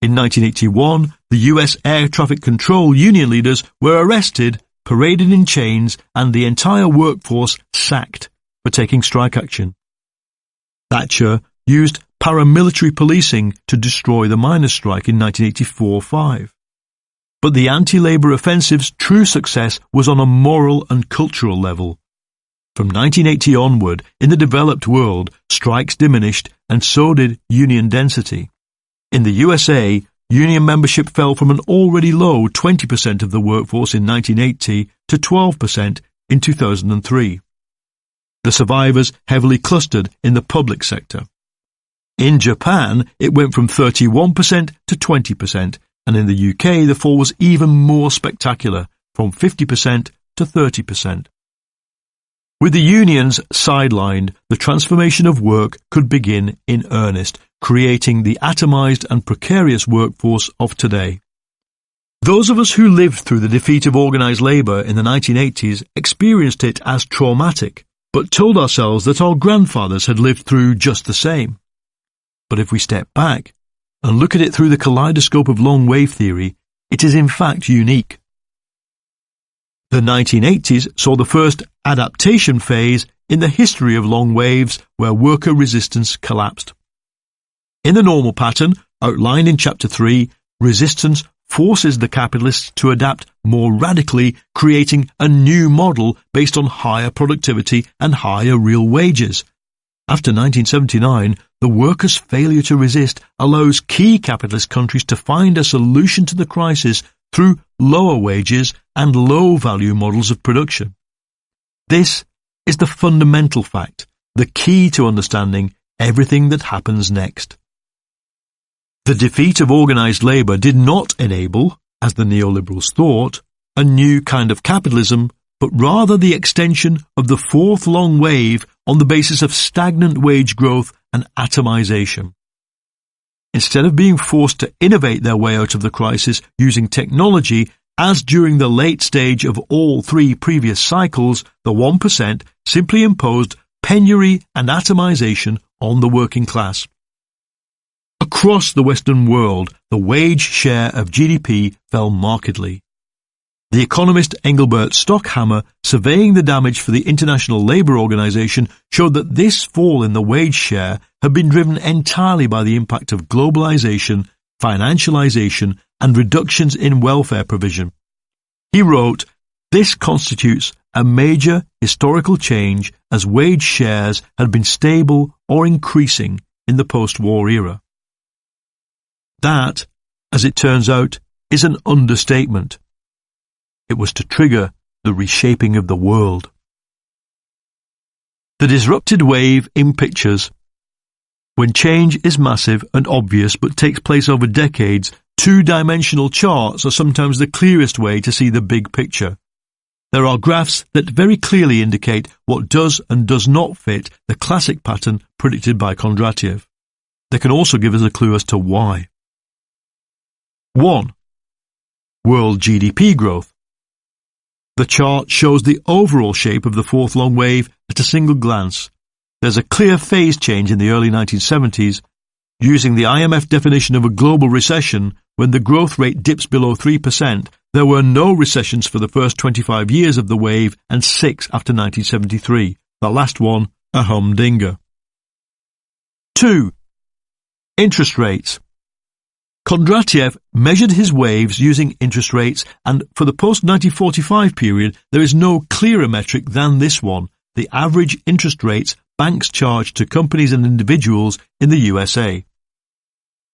In 1981, the US air traffic control union leaders were arrested, paraded in chains, and the entire workforce sacked for taking strike action. Thatcher used paramilitary policing to destroy the miners' strike in 1984-5. But the anti-labour offensive's true success was on a moral and cultural level. From 1980 onward, in the developed world, strikes diminished and so did union density. In the USA, union membership fell from an already low 20% of the workforce in 1980 to 12% in 2003. The survivors heavily clustered in the public sector. In Japan, it went from 31% to 20%, and in the UK the fall was even more spectacular, from 50% to 30%. With the unions sidelined, the transformation of work could begin in earnest, creating the atomised and precarious workforce of today. Those of us who lived through the defeat of organised labour in the 1980s experienced it as traumatic, but told ourselves that our grandfathers had lived through just the same. But if we step back and look at it through the kaleidoscope of long-wave theory, it is in fact unique. The 1980s saw the first adaptation phase in the history of long waves where worker resistance collapsed. In the normal pattern, outlined in Chapter 3, resistance forces the capitalists to adapt more radically, creating a new model based on higher productivity and higher real wages. After 1979, the workers' failure to resist allows key capitalist countries to find a solution to the crisis through lower wages and low-value models of production. This is the fundamental fact, the key to understanding everything that happens next. The defeat of organised labour did not enable, as the neoliberals thought, a new kind of capitalism, but rather the extension of the fourth long wave on the basis of stagnant wage growth and atomisation. Instead of being forced to innovate their way out of the crisis using technology, as during the late stage of all three previous cycles, the 1% simply imposed penury and atomisation on the working class. Across the Western world, the wage share of GDP fell markedly. The economist Engelbert Stockhammer, surveying the damage for the International Labour Organization, showed that this fall in the wage share had been driven entirely by the impact of globalization, financialization, and reductions in welfare provision. He wrote, "This constitutes a major historical change as wage shares had been stable or increasing in the post-war era." That, as it turns out, is an understatement. It was to trigger the reshaping of the world. The disrupted wave in pictures. When change is massive and obvious but takes place over decades, two-dimensional charts are sometimes the clearest way to see the big picture. There are graphs that very clearly indicate what does and does not fit the classic pattern predicted by Kondratiev. They can also give us a clue as to why. 1. World GDP growth. The chart shows the overall shape of the fourth long wave at a single glance. There's a clear phase change in the early 1970s. Using the IMF definition of a global recession, when the growth rate dips below 3%, there were no recessions for the first 25 years of the wave and 6 after 1973. The last one, a humdinger. 2. Interest rates. Kondratiev measured his waves using interest rates, and for the post-1945 period, there is no clearer metric than this one, the average interest rates banks charge to companies and individuals in the USA.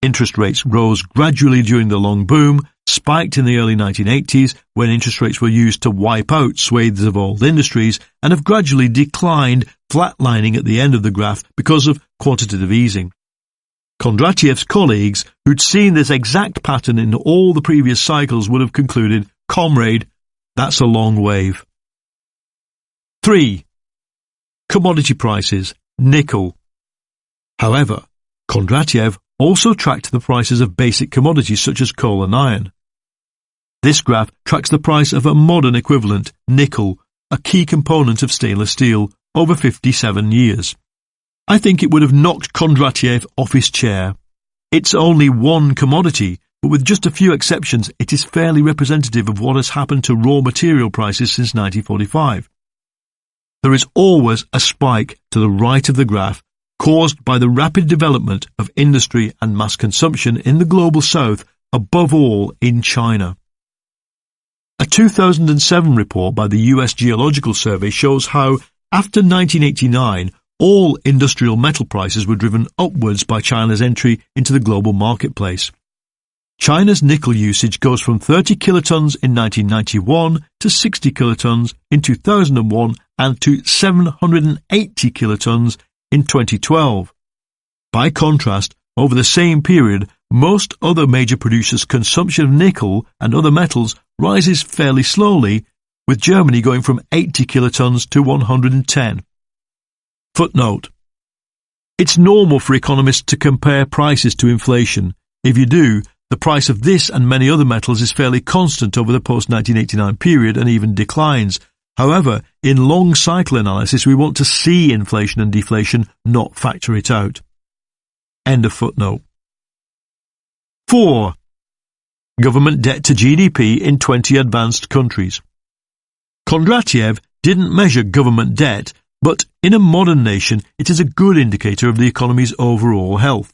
Interest rates rose gradually during the long boom, spiked in the early 1980s when interest rates were used to wipe out swathes of old industries, and have gradually declined, flatlining at the end of the graph because of quantitative easing. Kondratiev's colleagues, who'd seen this exact pattern in all the previous cycles, would have concluded, "Comrade, that's a long wave." 3. Commodity prices, nickel. However, Kondratiev also tracked the prices of basic commodities such as coal and iron. This graph tracks the price of a modern equivalent, nickel, a key component of stainless steel, over 57 years. I think it would have knocked Kondratiev off his chair. It's only one commodity, but with just a few exceptions, it is fairly representative of what has happened to raw material prices since 1945. There is always a spike to the right of the graph caused by the rapid development of industry and mass consumption in the global south, above all in China. A 2007 report by the US Geological Survey shows how, after 1989, all industrial metal prices were driven upwards by China's entry into the global marketplace. China's nickel usage goes from 30 kilotons in 1991 to 60 kilotons in 2001 and to 780 kilotons in 2012. By contrast, over the same period, most other major producers' consumption of nickel and other metals rises fairly slowly, with Germany going from 80 kilotons to 110. Footnote. It's normal for economists to compare prices to inflation. If you do, the price of this and many other metals is fairly constant over the post-1989 period and even declines. However, in long cycle analysis, we want to see inflation and deflation, not factor it out. End of footnote. 4. Government debt to GDP in 20 advanced countries. Kondratiev didn't measure government debt, but in a modern nation, it is a good indicator of the economy's overall health.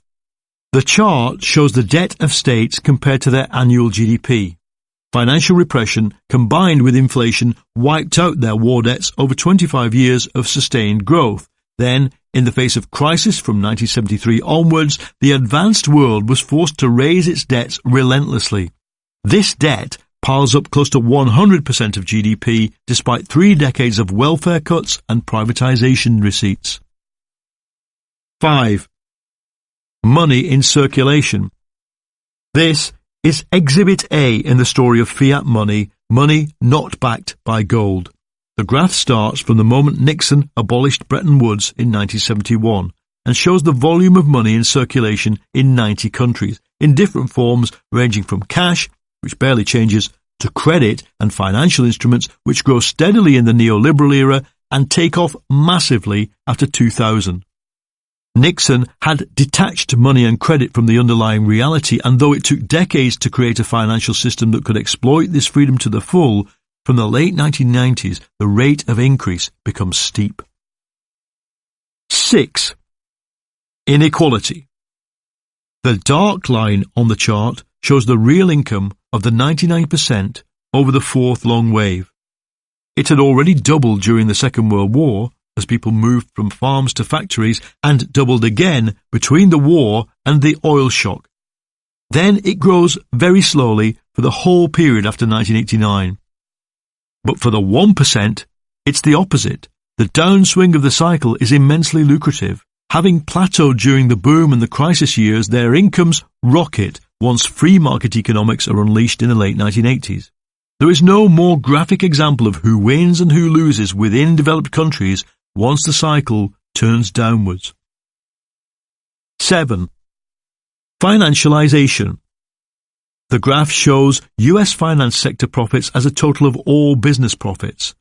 The chart shows the debt of states compared to their annual GDP. Financial repression combined with inflation wiped out their war debts over 25 years of sustained growth. Then, in the face of crisis from 1973 onwards, the advanced world was forced to raise its debts relentlessly. This debt piles up close to 100% of GDP despite 3 decades of welfare cuts and privatization receipts. 5. Money in circulation. This is Exhibit A in the story of fiat money, money not backed by gold. The graph starts from the moment Nixon abolished Bretton Woods in 1971 and shows the volume of money in circulation in 90 countries, in different forms ranging from cash, which barely changes, to credit and financial instruments which grow steadily in the neoliberal era and take off massively after 2000. Nixon had detached money and credit from the underlying reality, and though it took decades to create a financial system that could exploit this freedom to the full, from the late 1990s the rate of increase becomes steep. 6. Inequality. The dark line on the chart shows the real income of the 99% over the fourth long wave. It had already doubled during the Second World War, as people moved from farms to factories, and doubled again between the war and the oil shock. Then it grows very slowly for the whole period after 1989. But for the 1%, it's the opposite. the downswing of the cycle is immensely lucrative. Having plateaued during the boom and the crisis years, their incomes rocket once free market economics are unleashed in the late 1980s. There is no more graphic example of who wins and who loses within developed countries once the cycle turns downwards. 7. Financialization. The graph shows US finance sector profits as a total of all business profits.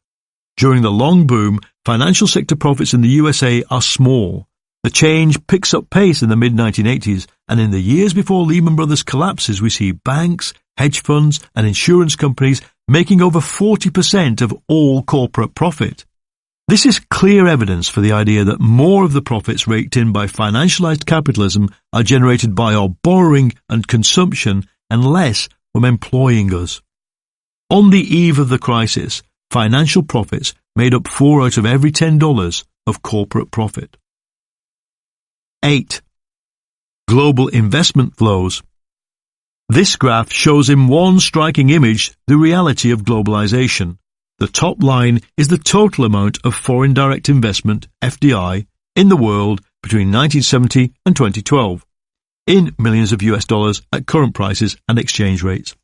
During the long boom, financial sector profits in the USA are small. The change picks up pace in the mid-1980s, and in the years before Lehman Brothers collapses, we see banks, hedge funds, and insurance companies making over 40% of all corporate profit. This is clear evidence for the idea that more of the profits raked in by financialized capitalism are generated by our borrowing and consumption and less from employing us. On the eve of the crisis, financial profits made up 4 out of every $10 of corporate profit. 8. Global investment flows. This graph shows in one striking image the reality of globalization. The top line is the total amount of foreign direct investment, FDI, in the world between 1970 and 2012, in millions of US dollars at current prices and exchange rates.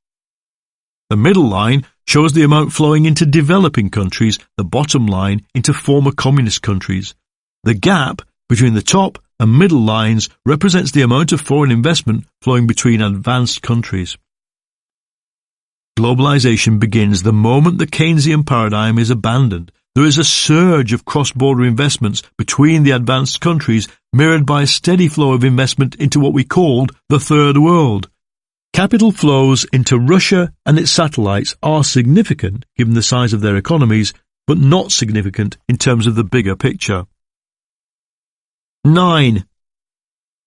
The middle line shows the amount flowing into developing countries, the bottom line into former communist countries. The gap between the top and middle lines represents the amount of foreign investment flowing between advanced countries. Globalization begins the moment the Keynesian paradigm is abandoned. There is a surge of cross-border investments between the advanced countries, mirrored by a steady flow of investment into what we called the Third World. Capital flows into Russia and its satellites are significant given the size of their economies, but not significant in terms of the bigger picture. 9.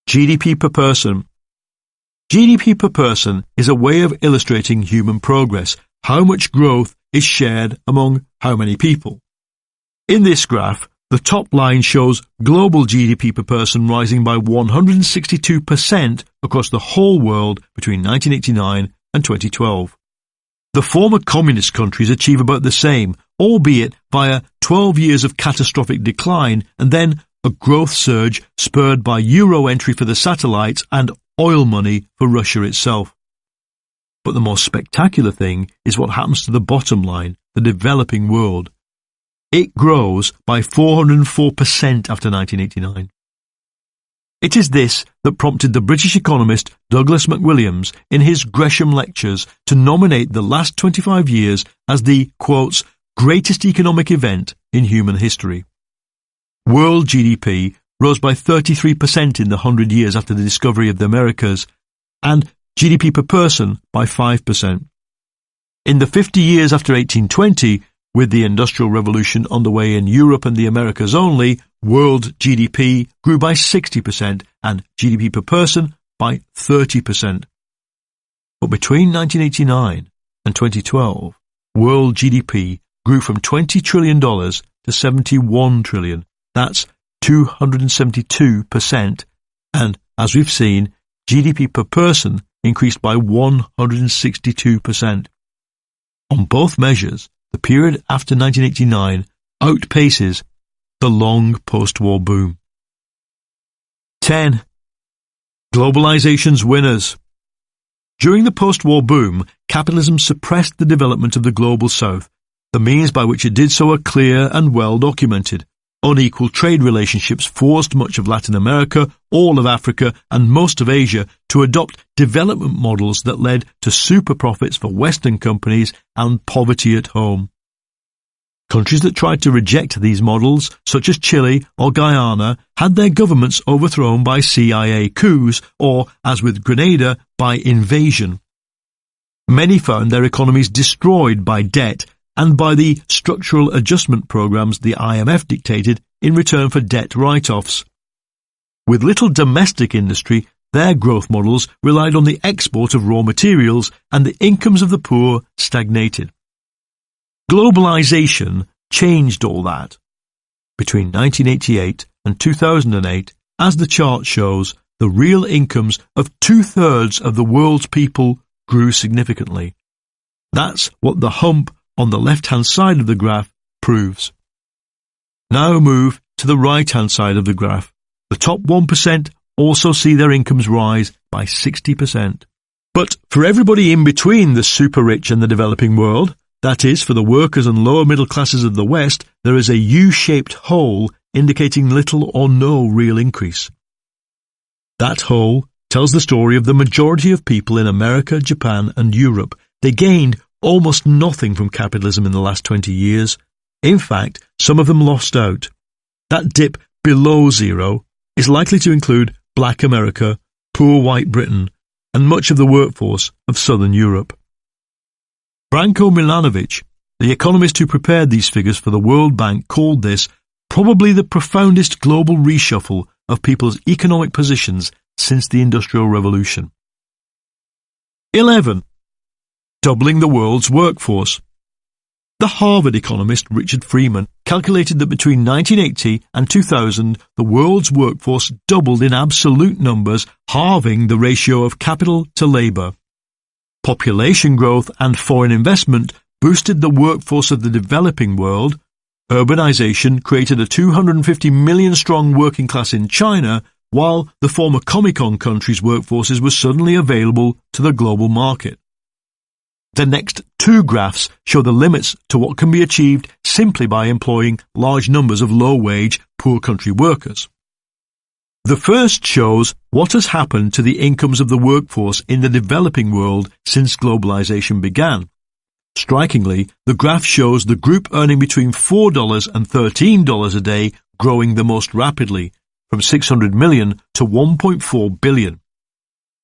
GDP per person. GDP per person is a way of illustrating human progress, how much growth is shared among how many people. In this graph, the top line shows global GDP per person rising by 162% across the whole world between 1989 and 2012. The former communist countries achieve about the same, albeit via 12 years of catastrophic decline and then a growth surge spurred by euro entry for the satellites and oil money for Russia itself. But the most spectacular thing is what happens to the bottom line, the developing world. It grows by 404% after 1989. It is this that prompted the British economist Douglas McWilliams in his Gresham Lectures to nominate the last 25 years as the, quotes, greatest economic event in human history. World GDP rose by 33% in the 100 years after the discovery of the Americas, and GDP per person by 5%. In the 50 years after 1820, with the Industrial Revolution underway in Europe and the Americas only, world GDP grew by 60% and GDP per person by 30%. But between 1989 and 2012, world GDP grew from $20 trillion to $71 trillion. That's 272%, and as we've seen, GDP per person increased by 162%. On both measures, the period after 1989 outpaces the long post-war boom. 10. Globalization's winners. During the post-war boom, capitalism suppressed the development of the global south. The means by which it did so are clear and well documented. Unequal trade relationships forced much of Latin America, all of Africa, and most of Asia to adopt development models that led to super profits for Western companies and poverty at home. Countries that tried to reject these models, such as Chile or Guyana, had their governments overthrown by CIA coups or, as with Grenada, by invasion. Many found their economies destroyed by debt and by the structural adjustment programs the IMF dictated in return for debt write-offs. With little domestic industry, their growth models relied on the export of raw materials, and the incomes of the poor stagnated. Globalization changed all that. Between 1988 and 2008, as the chart shows, the real incomes of 2/3 of the world's people grew significantly. That's what the hump on the left-hand side of the graph proves. Now move to the right-hand side of the graph. The top 1% also see their incomes rise by 60%. But for everybody in between the super-rich and the developing world, that is, for the workers and lower middle classes of the West, there is a U-shaped hole indicating little or no real increase. That hole tells the story of the majority of people in America, Japan and Europe. They gained almost nothing from capitalism in the last 20 years. In fact, some of them lost out. That dip below zero is likely to include black America, poor white Britain, and much of the workforce of southern Europe. Branko Milanovic, the economist who prepared these figures for the World Bank, called this probably the profoundest global reshuffle of people's economic positions since the Industrial Revolution. 11. Doubling the world's workforce. The Harvard economist Richard Freeman calculated that between 1980 and 2000, the world's workforce doubled in absolute numbers, halving the ratio of capital to labour. Population growth and foreign investment boosted the workforce of the developing world. Urbanization created a 250 million strong working class in China, while the former Comecon countries' workforces were suddenly available to the global market. The next two graphs show the limits to what can be achieved simply by employing large numbers of low-wage, poor country workers. The first shows what has happened to the incomes of the workforce in the developing world since globalization began. Strikingly, the graph shows the group earning between $4 and $13 a day growing the most rapidly, from 600 million to 1.4 billion.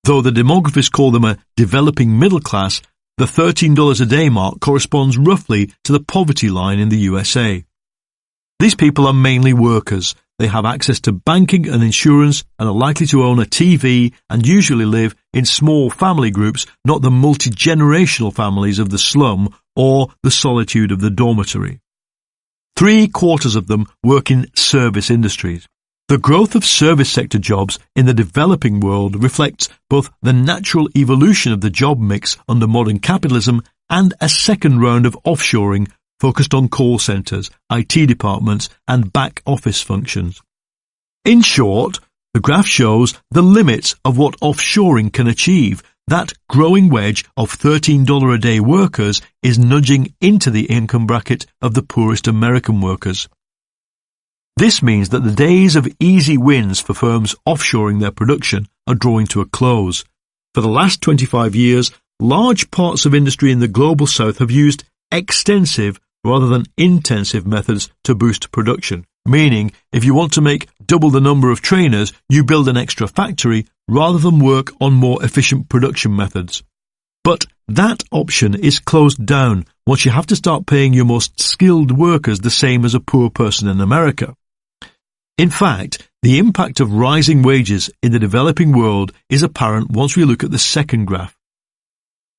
Though the demographers call them a developing middle class, the $13 a day mark corresponds roughly to the poverty line in the USA. These people are mainly workers. They have access to banking and insurance and are likely to own a TV and usually live in small family groups, not the multi-generational families of the slum or the solitude of the dormitory. 3/4 of them work in service industries. The growth of service sector jobs in the developing world reflects both the natural evolution of the job mix under modern capitalism and a second round of offshoring focused on call centres, IT departments and back office functions. In short, the graph shows the limits of what offshoring can achieve. That growing wedge of $13 a day workers is nudging into the income bracket of the poorest American workers. This means that the days of easy wins for firms offshoring their production are drawing to a close. For the last 25 years, large parts of industry in the global south have used extensive rather than intensive methods to boost production, meaning if you want to make double the number of trainers, you build an extra factory rather than work on more efficient production methods. But that option is closed down once you have to start paying your most skilled workers the same as a poor person in America. In fact, the impact of rising wages in the developing world is apparent once we look at the second graph.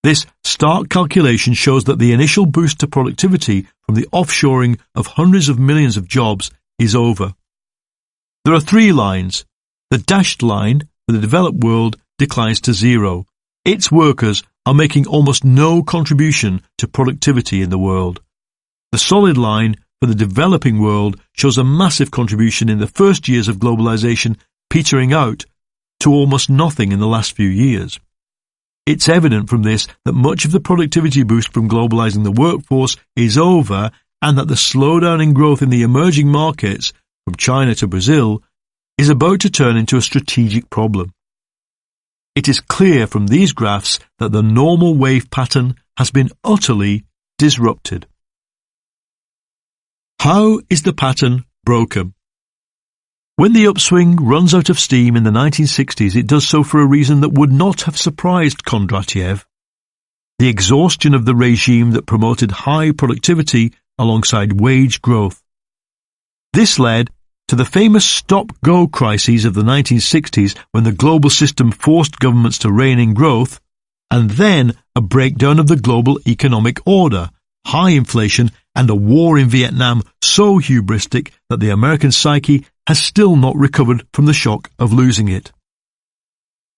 This stark calculation shows that the initial boost to productivity from the offshoring of hundreds of millions of jobs is over. There are 3 lines. The dashed line for the developed world declines to zero. Its workers are making almost no contribution to productivity in the world. The solid line for the developing world shows a massive contribution in the first years of globalization, petering out to almost nothing in the last few years. It's evident from this that much of the productivity boost from globalizing the workforce is over and that the slowdown in growth in the emerging markets, from China to Brazil, is about to turn into a strategic problem. It is clear from these graphs that the normal wave pattern has been utterly disrupted. How is the pattern broken? When the upswing runs out of steam in the 1960s, it does so for a reason that would not have surprised Kondratiev: the exhaustion of the regime that promoted high productivity alongside wage growth. This led to the famous stop-go crises of the 1960s when the global system forced governments to rein in growth, and then a breakdown of the global economic order, high inflation and a war in Vietnam so hubristic that the American psyche has still not recovered from the shock of losing it.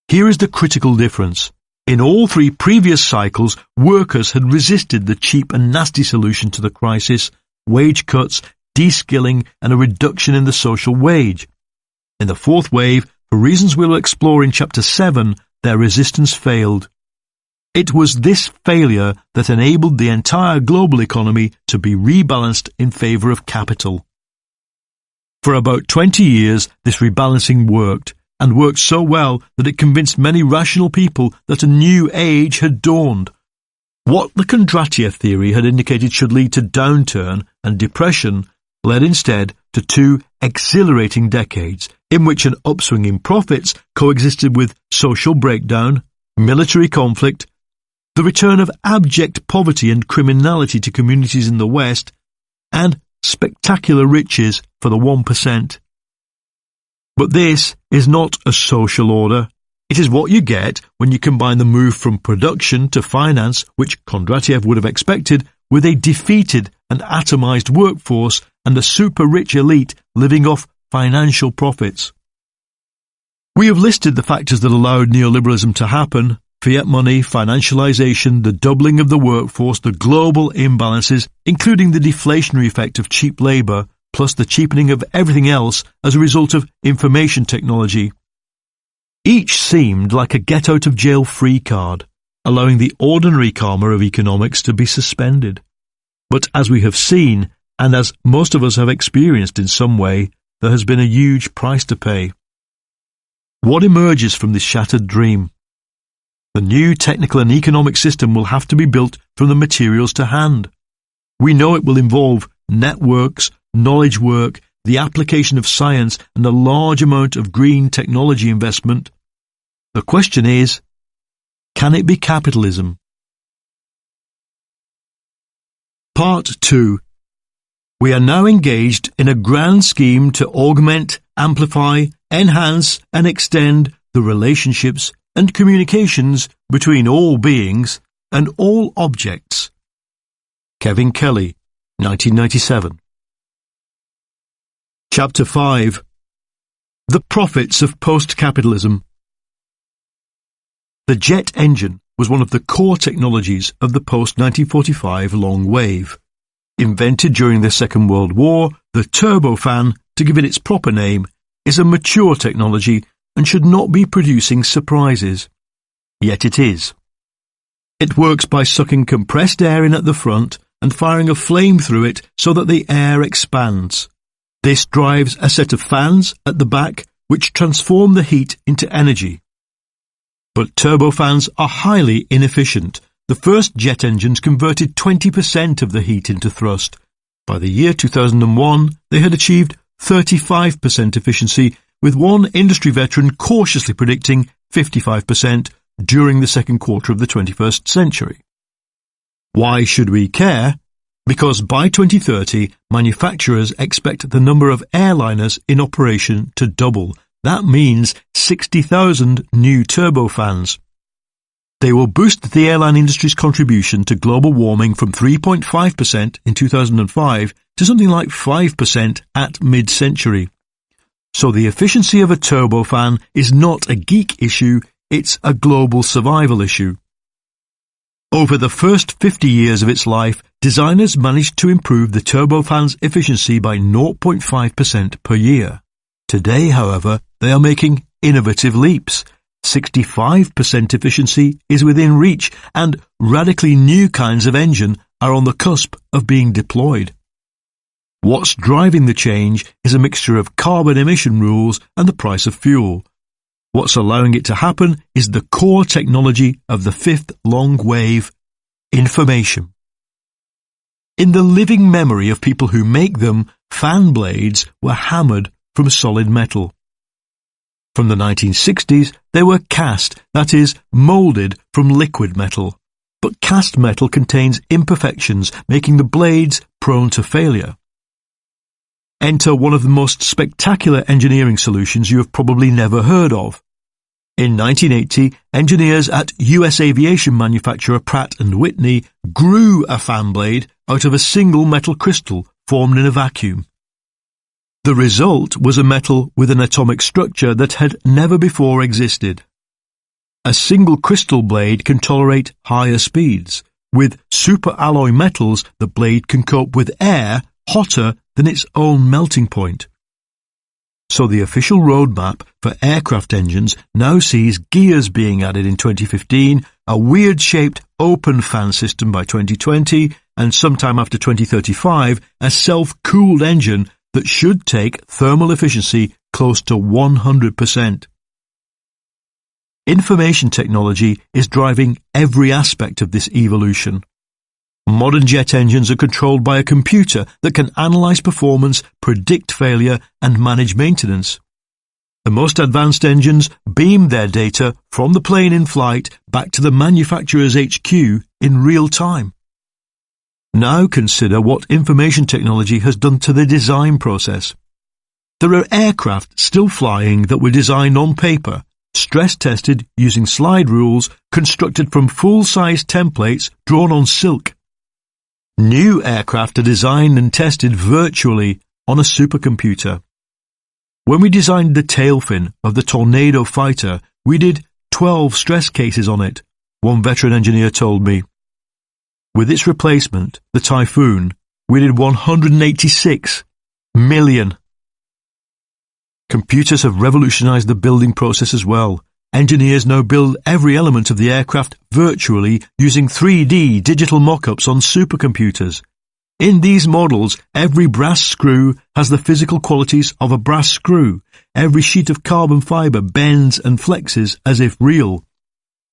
Here is the critical difference. In all 3 previous cycles, workers had resisted the cheap and nasty solution to the crisis: wage cuts, de-skilling and a reduction in the social wage. In the fourth wave, for reasons we'll explore in Chapter 7, their resistance failed. It was this failure that enabled the entire global economy to be rebalanced in favour of capital. For about 20 years, this rebalancing worked, and worked so well that it convinced many rational people that a new age had dawned. What the Kondratiev theory had indicated should lead to downturn and depression led instead to two exhilarating decades in which an upswing in profits coexisted with social breakdown, military conflict, the return of abject poverty and criminality to communities in the West, and spectacular riches for the 1%. But this is not a social order. It is what you get when you combine the move from production to finance, which Kondratiev would have expected, with a defeated and atomized workforce and a super-rich elite living off financial profits. We have listed the factors that allowed neoliberalism to happen: fiat money, financialization, the doubling of the workforce, the global imbalances, including the deflationary effect of cheap labor, plus the cheapening of everything else as a result of information technology. Each seemed like a get-out-of-jail-free card, allowing the ordinary karma of economics to be suspended. But as we have seen, and as most of us have experienced in some way, there has been a huge price to pay. What emerges from this shattered dream? The new technical and economic system will have to be built from the materials to hand. We know it will involve networks, knowledge work, the application of science, and a large amount of green technology investment. The question is, can it be capitalism? Part 2. We are now engaged in a grand scheme to augment, amplify, enhance, and extend the relationships and communications between all beings and all objects. Kevin Kelly, 1997. Chapter 5. The Profits of Post-Capitalism. The jet engine was one of the core technologies of the post-1945 long wave. Invented during the Second World War, the turbofan, to give it its proper name, is a mature technology and should not be producing surprises. Yet it is. It works by sucking compressed air in at the front and firing a flame through it so that the air expands. This drives a set of fans at the back which transform the heat into energy. But turbofans are highly inefficient. The first jet engines converted 20% of the heat into thrust. By the year 2001, they had achieved 35% efficiency, with one industry veteran cautiously predicting 55% during the second quarter of the 21st century. Why should we care? Because by 2030, manufacturers expect the number of airliners in operation to double. That means 60,000 new turbofans. They will boost the airline industry's contribution to global warming from 3.5% in 2005 to something like 5% at mid-century. So the efficiency of a turbofan is not a geek issue, it's a global survival issue. Over the first 50 years of its life, designers managed to improve the turbofan's efficiency by 0.5% per year. Today, however, they are making innovative leaps. 65% efficiency is within reach, and radically new kinds of engine are on the cusp of being deployed. What's driving the change is a mixture of carbon emission rules and the price of fuel. What's allowing it to happen is the core technology of the fifth long wave: information. In the living memory of people who make them, fan blades were hammered from solid metal. From the 1960s, they were cast, that is, moulded from liquid metal. But cast metal contains imperfections, making the blades prone to failure. Enter one of the most spectacular engineering solutions you have probably never heard of. In 1980, engineers at US aviation manufacturer Pratt & Whitney grew a fan blade out of a single metal crystal formed in a vacuum. The result was a metal with an atomic structure that had never before existed. A single crystal blade can tolerate higher speeds. With superalloy metals, the blade can cope with air hotter than its own melting point. So the official roadmap for aircraft engines now sees gears being added in 2015, a weird-shaped open fan system by 2020, and sometime after 2035, a self-cooled engine that should take thermal efficiency close to 100%. Information technology is driving every aspect of this evolution. Modern jet engines are controlled by a computer that can analyze performance, predict failure, and manage maintenance. The most advanced engines beam their data from the plane in flight back to the manufacturer's HQ in real time. Now consider what information technology has done to the design process. There are aircraft still flying that were designed on paper, stress-tested using slide rules, constructed from full-size templates drawn on silk. New aircraft are designed and tested virtually on a supercomputer. When we designed the tail fin of the Tornado fighter, we did 12 stress cases on it, one veteran engineer told me. With its replacement, the Typhoon, we did 186 million. Computers have revolutionized the building process as well. Engineers now build every element of the aircraft virtually using 3D digital mock-ups on supercomputers. In these models, every brass screw has the physical qualities of a brass screw. Every sheet of carbon fiber bends and flexes as if real.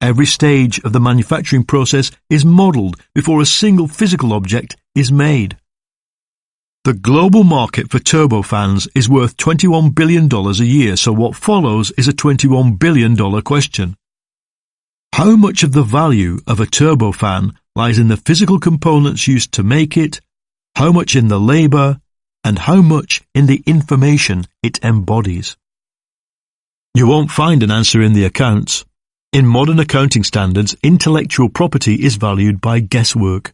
Every stage of the manufacturing process is modeled before a single physical object is made. The global market for turbofans is worth $21 billion a year, so what follows is a $21 billion question. How much of the value of a turbofan lies in the physical components used to make it, how much in the labour, and how much in the information it embodies? You won't find an answer in the accounts. In modern accounting standards, intellectual property is valued by guesswork.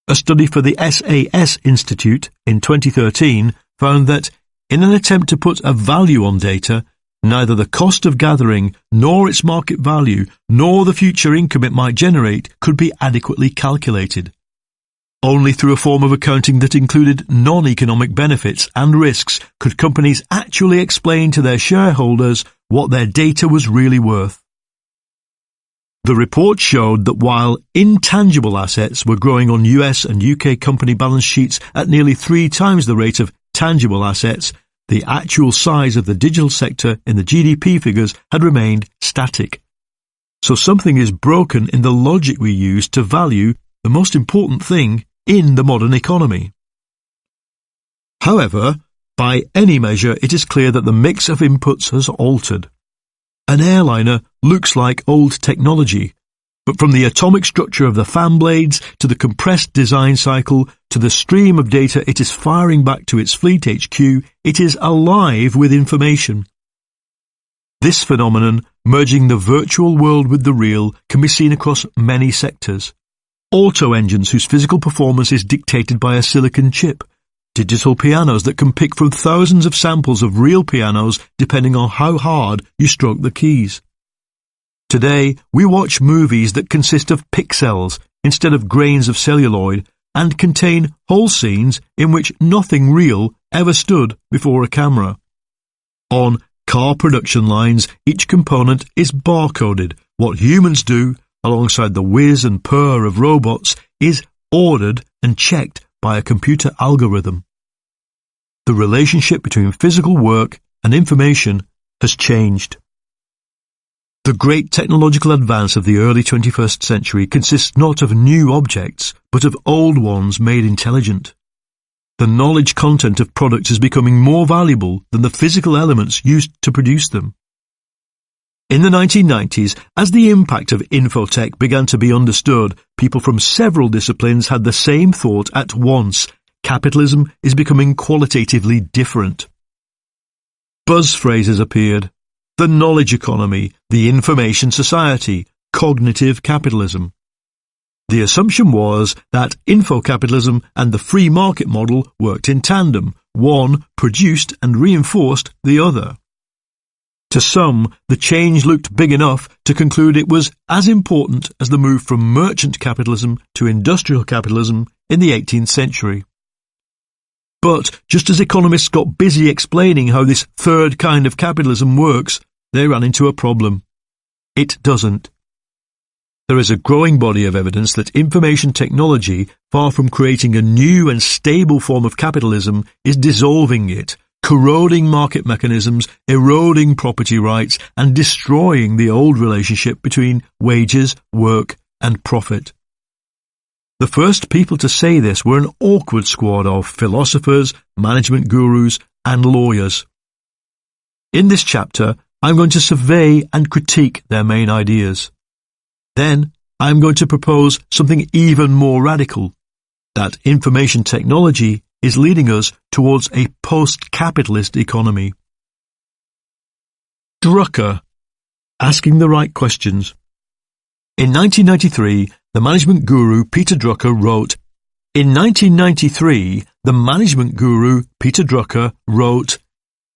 A study for the SAS Institute in 2013 found that, in an attempt to put a value on data, neither the cost of gathering, nor its market value, nor the future income it might generate could be adequately calculated. Only through a form of accounting that included non-economic benefits and risks could companies actually explain to their shareholders what their data was really worth. The report showed that while intangible assets were growing on US and UK company balance sheets at nearly 3 times the rate of tangible assets, the actual size of the digital sector in the GDP figures had remained static. So something is broken in the logic we use to value the most important thing in the modern economy. However, by any measure, it is clear that the mix of inputs has altered. An airliner looks like old technology, but from the atomic structure of the fan blades to the compressed design cycle to the stream of data it is firing back to its fleet HQ, it is alive with information. This phenomenon, merging the virtual world with the real, can be seen across many sectors. Auto engines whose physical performance is dictated by a silicon chip. Digital pianos that can pick from thousands of samples of real pianos depending on how hard you stroke the keys. Today, we watch movies that consist of pixels instead of grains of celluloid and contain whole scenes in which nothing real ever stood before a camera. On car production lines, each component is barcoded. What humans do, alongside the whiz and purr of robots, is ordered and checked by a computer algorithm. The relationship between physical work and information has changed. The great technological advance of the early 21st century consists not of new objects, but of old ones made intelligent. The knowledge content of products is becoming more valuable than the physical elements used to produce them. In the 1990s, as the impact of infotech began to be understood, people from several disciplines had the same thought at once: capitalism is becoming qualitatively different. Buzz phrases appeared: the knowledge economy, the information society, cognitive capitalism. The assumption was that infocapitalism and the free market model worked in tandem. One produced and reinforced the other. To some, the change looked big enough to conclude it was as important as the move from merchant capitalism to industrial capitalism in the 18th century. But just as economists got busy explaining how this third kind of capitalism works, they ran into a problem. It doesn't. There is a growing body of evidence that information technology, far from creating a new and stable form of capitalism, is dissolving it, corroding market mechanisms, eroding property rights, and destroying the old relationship between wages, work, and profit. The first people to say this were an awkward squad of philosophers, management gurus, and lawyers. In this chapter, I'm going to survey and critique their main ideas. Then, I'm going to propose something even more radical, that information technology is leading us towards a post-capitalist economy. Drucker, asking the right questions. In 1993, the management guru Peter Drucker wrote,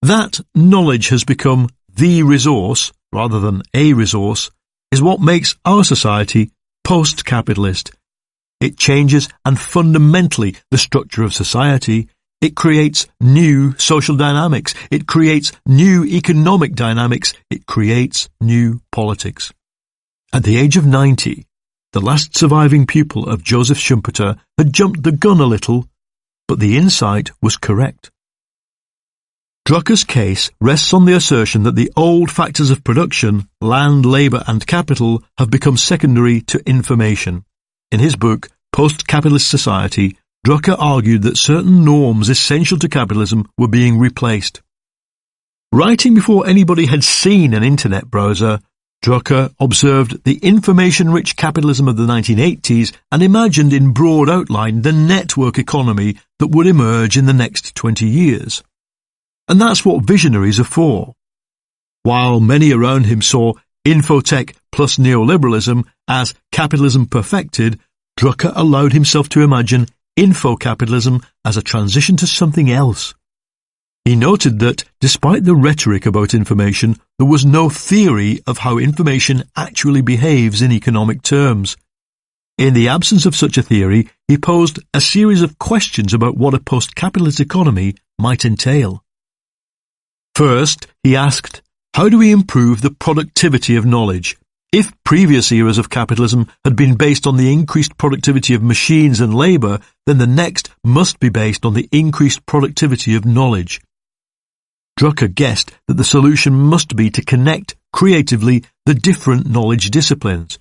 that knowledge has become the resource, rather than a resource, is what makes our society post-capitalist. It changes and fundamentally the structure of society. It creates new social dynamics. It creates new economic dynamics. It creates new politics. At the age of 90, the last surviving pupil of Joseph Schumpeter had jumped the gun a little, but the insight was correct. Drucker's case rests on the assertion that the old factors of production, land, labour and capital, have become secondary to information. In his book, Post-Capitalist Society, Drucker argued that certain norms essential to capitalism were being replaced. Writing before anybody had seen an internet browser, Drucker observed the information-rich capitalism of the 1980s and imagined in broad outline the network economy that would emerge in the next 20 years. And that's what visionaries are for. While many around him saw infotech plus neoliberalism as capitalism perfected, Drucker allowed himself to imagine infocapitalism as a transition to something else. He noted that, despite the rhetoric about information, there was no theory of how information actually behaves in economic terms. In the absence of such a theory, he posed a series of questions about what a post-capitalist economy might entail. First, he asked, how do we improve the productivity of knowledge? If previous eras of capitalism had been based on the increased productivity of machines and labour, then the next must be based on the increased productivity of knowledge. Drucker guessed that the solution must be to connect creatively the different knowledge disciplines.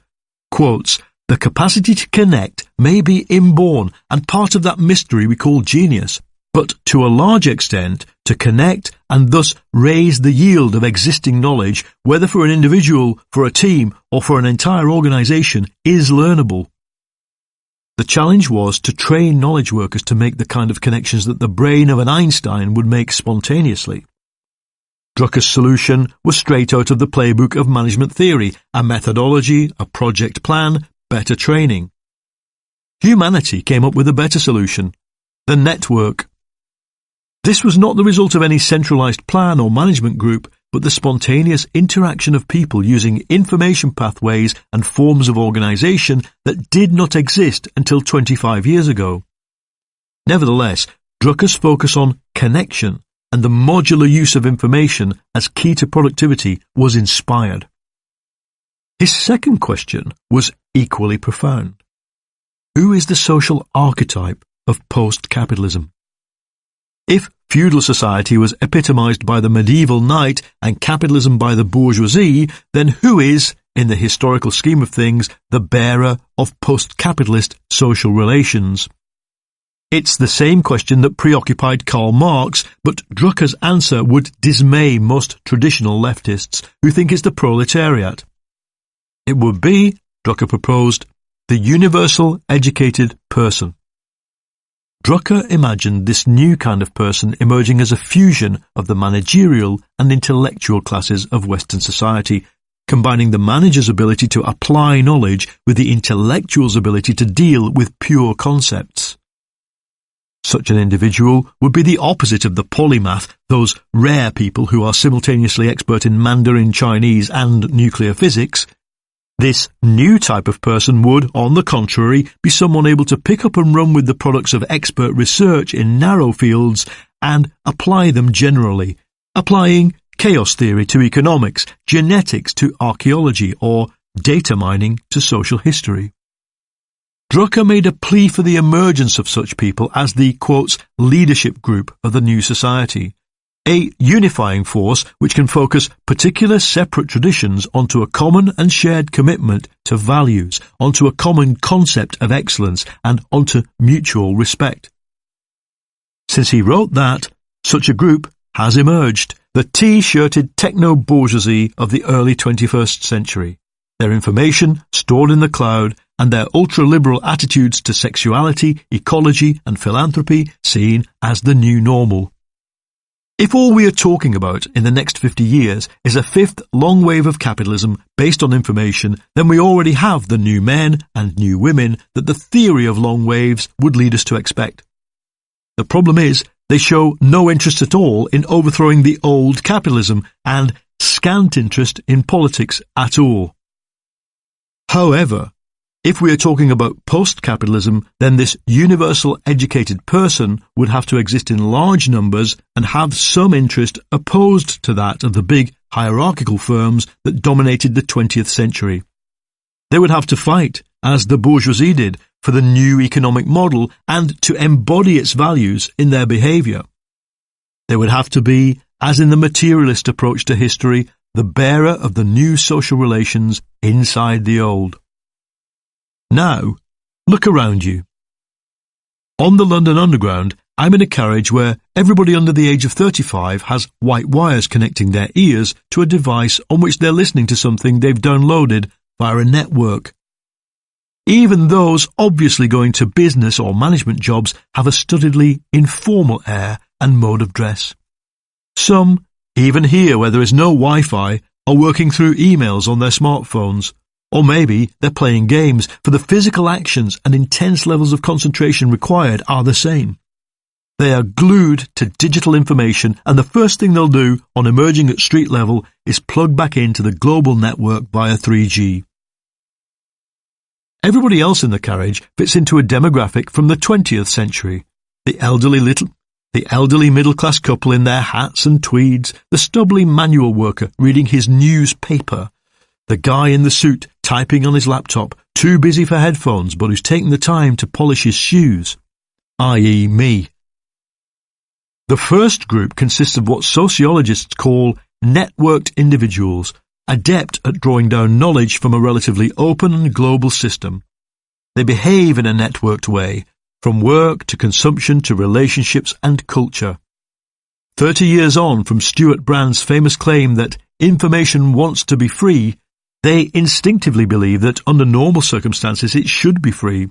Quotes, the capacity to connect may be inborn and part of that mystery we call genius, but to a large extent, to connect and thus raise the yield of existing knowledge, whether for an individual, for a team, or for an entire organisation, is learnable. The challenge was to train knowledge workers to make the kind of connections that the brain of an Einstein would make spontaneously. Drucker's solution was straight out of the playbook of management theory, a methodology, a project plan, better training. Humanity came up with a better solution, the network. This was not the result of any centralized plan or management group, but the spontaneous interaction of people using information pathways and forms of organization that did not exist until 25 years ago. Nevertheless, Drucker's focus on connection and the modular use of information as key to productivity was inspired. His second question was equally profound. Who is the social archetype of post-capitalism? If feudal society was epitomized by the medieval knight and capitalism by the bourgeoisie, then who is, in the historical scheme of things, the bearer of post-capitalist social relations? It's the same question that preoccupied Karl Marx, but Drucker's answer would dismay most traditional leftists who think it's the proletariat. It would be, Drucker proposed, the universal educated person. Drucker imagined this new kind of person emerging as a fusion of the managerial and intellectual classes of Western society, combining the manager's ability to apply knowledge with the intellectual's ability to deal with pure concepts. Such an individual would be the opposite of the polymath, those rare people who are simultaneously expert in Mandarin Chinese and nuclear physics. This new type of person would, on the contrary, be someone able to pick up and run with the products of expert research in narrow fields and apply them generally, applying chaos theory to economics, genetics to archaeology, or data mining to social history. Drucker made a plea for the emergence of such people as the, quotes, leadership group of the new society, a unifying force which can focus particular separate traditions onto a common and shared commitment to values, onto a common concept of excellence, and onto mutual respect. Since he wrote that, such a group has emerged, the T-shirted techno-bourgeoisie of the early 21st century. Their information stored in the cloud, and their ultra-liberal attitudes to sexuality, ecology, and philanthropy seen as the new normal. If all we are talking about in the next 50 years is a fifth long wave of capitalism based on information, then we already have the new men and new women that the theory of long waves would lead us to expect. The problem is, they show no interest at all in overthrowing the old capitalism and scant interest in politics at all. However, if we are talking about post-capitalism, then this universal educated person would have to exist in large numbers and have some interest opposed to that of the big hierarchical firms that dominated the 20th century. They would have to fight, as the bourgeoisie did, for the new economic model and to embody its values in their behaviour. They would have to be, as in the materialist approach to history, the bearer of the new social relations inside the old. Now, look around you. On the London Underground, I'm in a carriage where everybody under the age of 35 has white wires connecting their ears to a device on which they're listening to something they've downloaded via a network. Even those obviously going to business or management jobs have a studiedly informal air and mode of dress. Some, even here where there is no Wi-Fi, are working through emails on their smartphones. Or maybe they're playing games, for the physical actions and intense levels of concentration required are the same. They are glued to digital information, and the first thing they'll do on emerging at street level is plug back into the global network via 3G. Everybody else in the carriage fits into a demographic from the 20th century. The elderly middle-class couple in their hats and tweeds, the stubbly manual worker reading his newspaper, the guy in the suit typing on his laptop, too busy for headphones but who's taking the time to polish his shoes, i.e. me. The first group consists of what sociologists call networked individuals, adept at drawing down knowledge from a relatively open and global system. They behave in a networked way, from work to consumption to relationships and culture. 30 years on from Stuart Brand's famous claim that information wants to be free, they instinctively believe that under normal circumstances it should be free.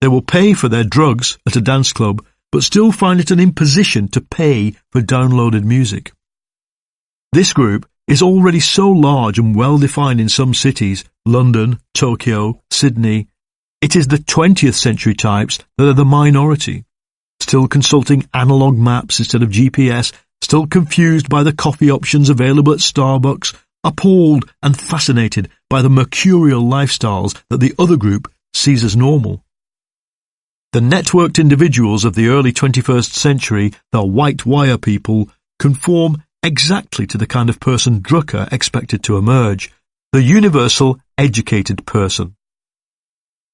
They will pay for their drugs at a dance club, but still find it an imposition to pay for downloaded music. This group is already so large and well defined in some cities, London, Tokyo, Sydney. It is the 20th century types that are the minority, still consulting analogue maps instead of GPS, still confused by the coffee options available at Starbucks, appalled and fascinated by the mercurial lifestyles that the other group sees as normal. The networked individuals of the early 21st century, the white wire people, conform exactly to the kind of person Drucker expected to emerge, the universal educated person.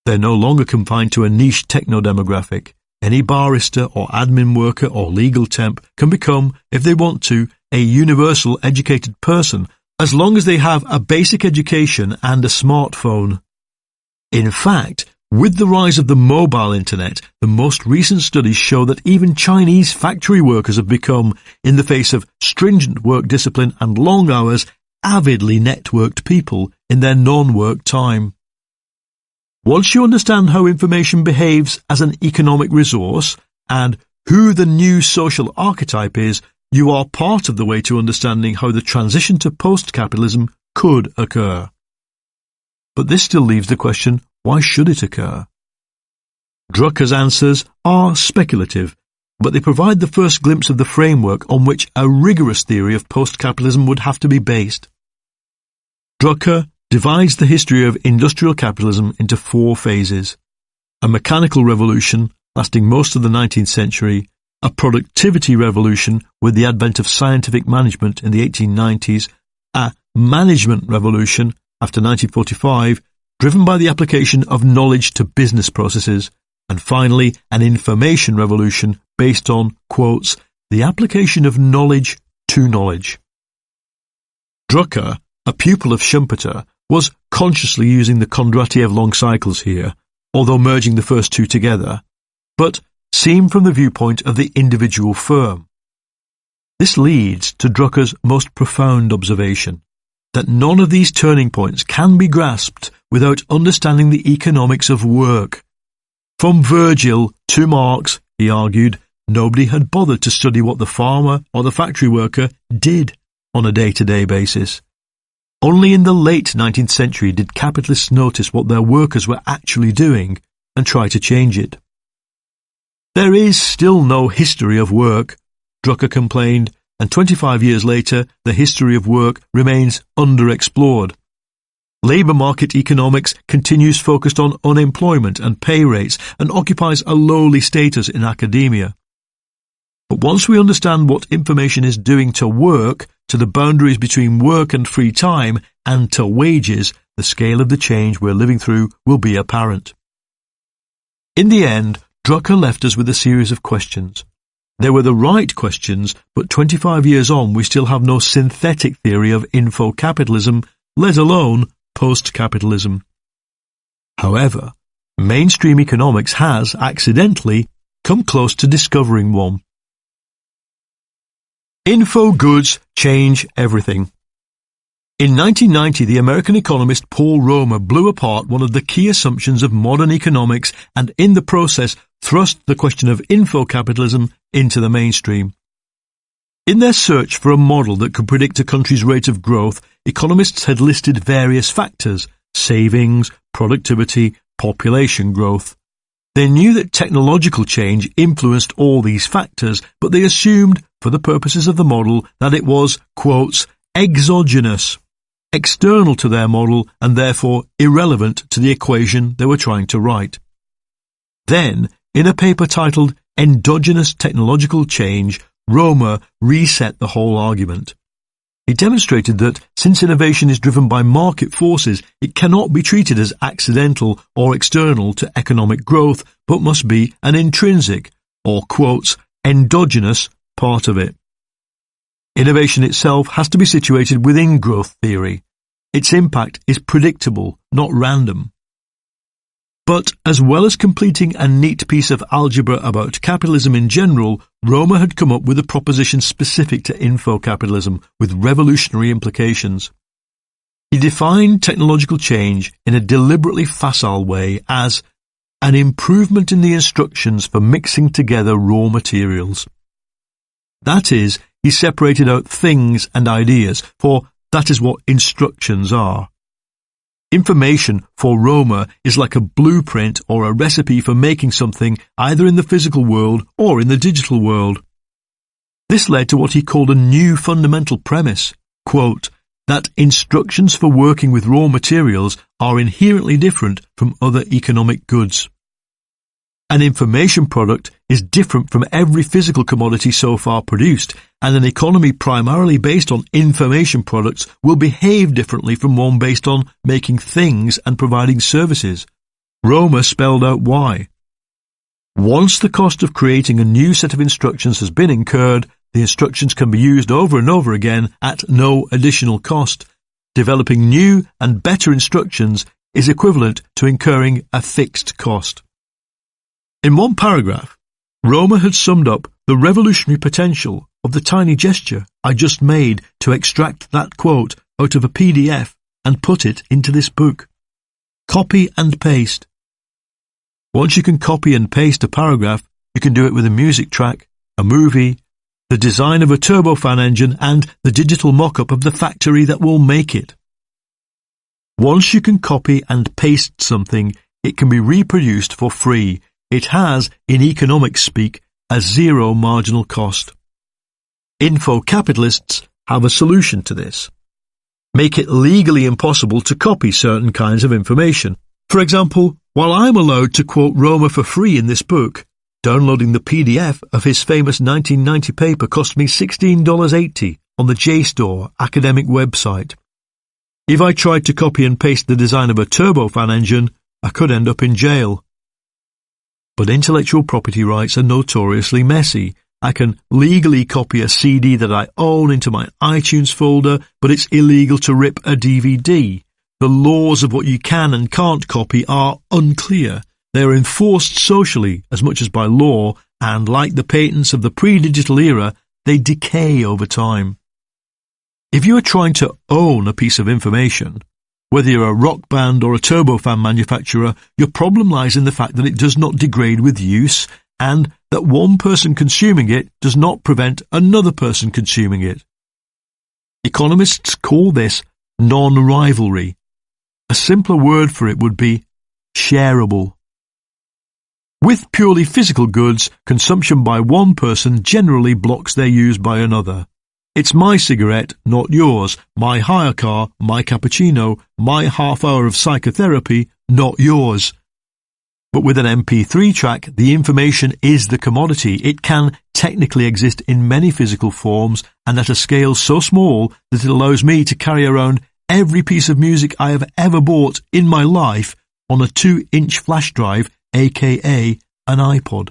They're no longer confined to a niche techno-demographic. Any barista or admin worker or legal temp can become, if they want to, a universal educated person, as long as they have a basic education and a smartphone. In fact, with the rise of the mobile internet, the most recent studies show that even Chinese factory workers have become, in the face of stringent work discipline and long hours, avidly networked people in their non-work time. Once you understand how information behaves as an economic resource and who the new social archetype is, you are part of the way to understanding how the transition to post-capitalism could occur. But this still leaves the question, why should it occur? Drucker's answers are speculative, but they provide the first glimpse of the framework on which a rigorous theory of post-capitalism would have to be based. Drucker divides the history of industrial capitalism into 4 phases: a mechanical revolution lasting most of the 19th century, a productivity revolution with the advent of scientific management in the 1890s, a management revolution after 1945, driven by the application of knowledge to business processes, and finally an information revolution based on, quotes, the application of knowledge to knowledge. Drucker, a pupil of Schumpeter, was consciously using the Kondratiev-long cycles here, although merging the first 2 together, but seen from the viewpoint of the individual firm. This leads to Drucker's most profound observation, that none of these turning points can be grasped without understanding the economics of work. From Virgil to Marx, he argued, nobody had bothered to study what the farmer or the factory worker did on a day-to-day basis. Only in the late 19th century did capitalists notice what their workers were actually doing and try to change it. There is still no history of work, Drucker complained, and 25 years later the history of work remains underexplored. Labour market economics continues focused on unemployment and pay rates and occupies a lowly status in academia. But once we understand what information is doing to work, to the boundaries between work and free time, and to wages, the scale of the change we're living through will be apparent. In the end, Drucker left us with a series of questions. They were the right questions, but 25 years on we still have no synthetic theory of info-capitalism, let alone post-capitalism. However, mainstream economics has, accidentally, come close to discovering one. Info goods change everything. In 1990, the American economist Paul Romer blew apart one of the key assumptions of modern economics and in the process thrust the question of info-capitalism into the mainstream. In their search for a model that could predict a country's rate of growth, economists had listed various factors: savings, productivity, population growth. They knew that technological change influenced all these factors, but they assumed, for the purposes of the model, that it was, quotes, exogenous, external to their model and therefore irrelevant to the equation they were trying to write. Then, in a paper titled Endogenous Technological Change, Romer reset the whole argument. He demonstrated that, since innovation is driven by market forces, it cannot be treated as accidental or external to economic growth, but must be an intrinsic, or, quotes, endogenous part of it. Innovation itself has to be situated within growth theory. Its impact is predictable, not random. But as well as completing a neat piece of algebra about capitalism in general, Romer had come up with a proposition specific to info-capitalism with revolutionary implications. He defined technological change in a deliberately facile way as an improvement in the instructions for mixing together raw materials. That is, he separated out things and ideas, for that is what instructions are. Information for Romer is like a blueprint or a recipe for making something either in the physical world or in the digital world. This led to what he called a new fundamental premise, quote, that instructions for working with raw materials are inherently different from other economic goods. An information product is different from every physical commodity so far produced, and an economy primarily based on information products will behave differently from one based on making things and providing services. Romer spelled out why. Once the cost of creating a new set of instructions has been incurred, the instructions can be used over and over again at no additional cost. Developing new and better instructions is equivalent to incurring a fixed cost. In one paragraph, Romer had summed up the revolutionary potential of the tiny gesture I just made to extract that quote out of a PDF and put it into this book. Copy and paste. Once you can copy and paste a paragraph, you can do it with a music track, a movie, the design of a turbofan engine, and the digital mock-up of the factory that will make it. Once you can copy and paste something, it can be reproduced for free. It has, in economics speak, a zero marginal cost. Info-capitalists have a solution to this. make it legally impossible to copy certain kinds of information. For example, while I'm allowed to quote Roma for free in this book, downloading the PDF of his famous 1990 paper cost me $16.80 on the JSTOR academic website. If I tried to copy and paste the design of a turbofan engine, I could end up in jail. But intellectual property rights are notoriously messy. I can legally copy a CD that I own into my iTunes folder, but it's illegal to rip a DVD. The laws of what you can and can't copy are unclear. They are enforced socially as much as by law, and like the patents of the pre-digital era, they decay over time. If you are trying to own a piece of information, whether you're a rock band or a turbofan manufacturer, your problem lies in the fact that it does not degrade with use, and that one person consuming it does not prevent another person consuming it. Economists call this non-rivalry. A simpler word for it would be shareable. With purely physical goods, consumption by one person generally blocks their use by another. It's my cigarette, not yours, my hire car, my cappuccino, my half hour of psychotherapy, not yours. But with an MP3 track, the information is the commodity. It can technically exist in many physical forms and at a scale so small that it allows me to carry around every piece of music I have ever bought in my life on a 2-inch flash drive, aka an iPod.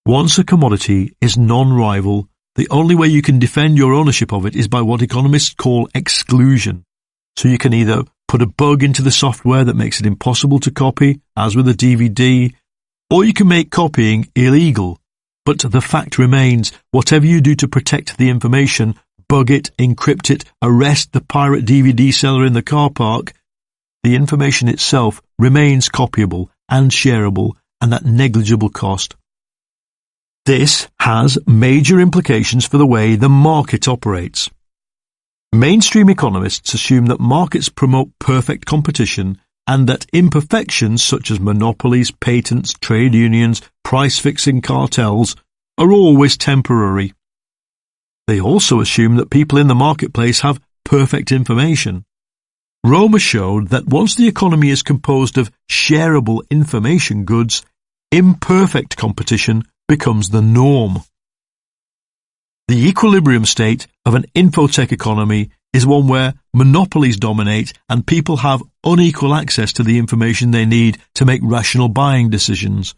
Once a commodity is non-rival, the only way you can defend your ownership of it is by what economists call exclusion. So you can either put a bug into the software that makes it impossible to copy, as with a DVD, or you can make copying illegal. But the fact remains, whatever you do to protect the information, bug it, encrypt it, arrest the pirate DVD seller in the car park, the information itself remains copyable and shareable and at negligible cost. This has major implications for the way the market operates. Mainstream economists assume that markets promote perfect competition and that imperfections such as monopolies, patents, trade unions, price-fixing cartels are always temporary. They also assume that people in the marketplace have perfect information. Roma showed that once the economy is composed of shareable information goods, imperfect competition becomes the norm. The equilibrium state of an infotech economy is one where monopolies dominate and people have unequal access to the information they need to make rational buying decisions.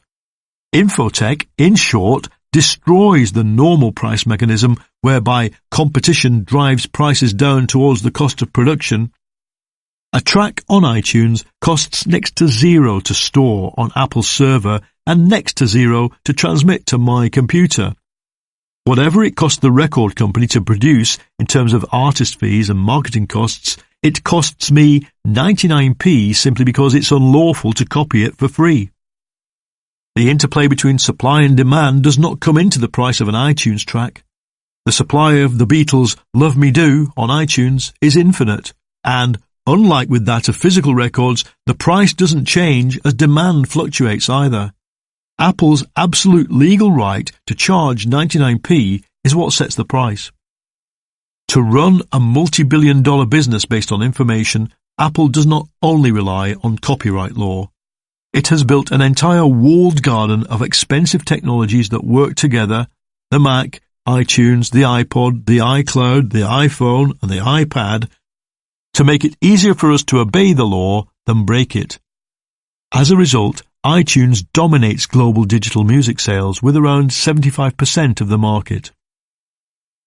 Infotech, in short, destroys the normal price mechanism whereby competition drives prices down towards the cost of production. A track on iTunes costs next to zero to store on Apple's server and next to zero to transmit to my computer. Whatever it costs the record company to produce in terms of artist fees and marketing costs, it costs me 99p simply because it's unlawful to copy it for free. The interplay between supply and demand does not come into the price of an iTunes track. The supply of the Beatles' Love Me Do on iTunes is infinite, and unlike with that of physical records, the price doesn't change as demand fluctuates either. Apple's absolute legal right to charge 99p is what sets the price. To run a multi-billion-dollar business based on information, Apple does not only rely on copyright law. It has built an entire walled garden of expensive technologies that work together: the Mac, iTunes, the iPod, the iCloud, the iPhone, and the iPad, to make it easier for us to obey the law than break it. As a result, iTunes dominates global digital music sales with around 75% of the market.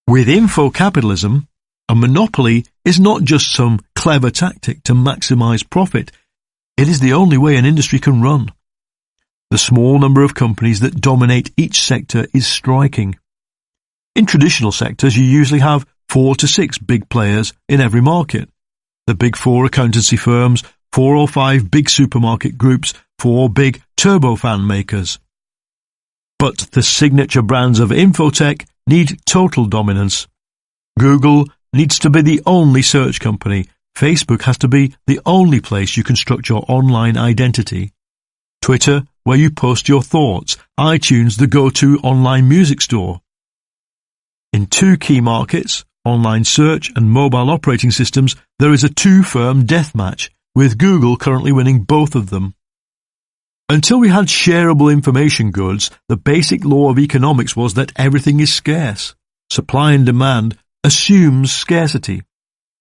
With infocapitalism, a monopoly is not just some clever tactic to maximize profit. It is the only way an industry can run. The small number of companies that dominate each sector is striking. In traditional sectors, you usually have 4 to 6 big players in every market. The big 4 accountancy firms, 4 or 5 big supermarket groups, 4 big turbofan makers. But the signature brands of infotech need total dominance. Google needs to be the only search company. Facebook has to be the only place you construct your online identity. Twitter, where you post your thoughts. iTunes, the go-to online music store. In 2 key markets, online search and mobile operating systems, there is a two-firm death match, with Google currently winning both of them. Until we had shareable information goods, the basic law of economics was that everything is scarce. Supply and demand assumes scarcity.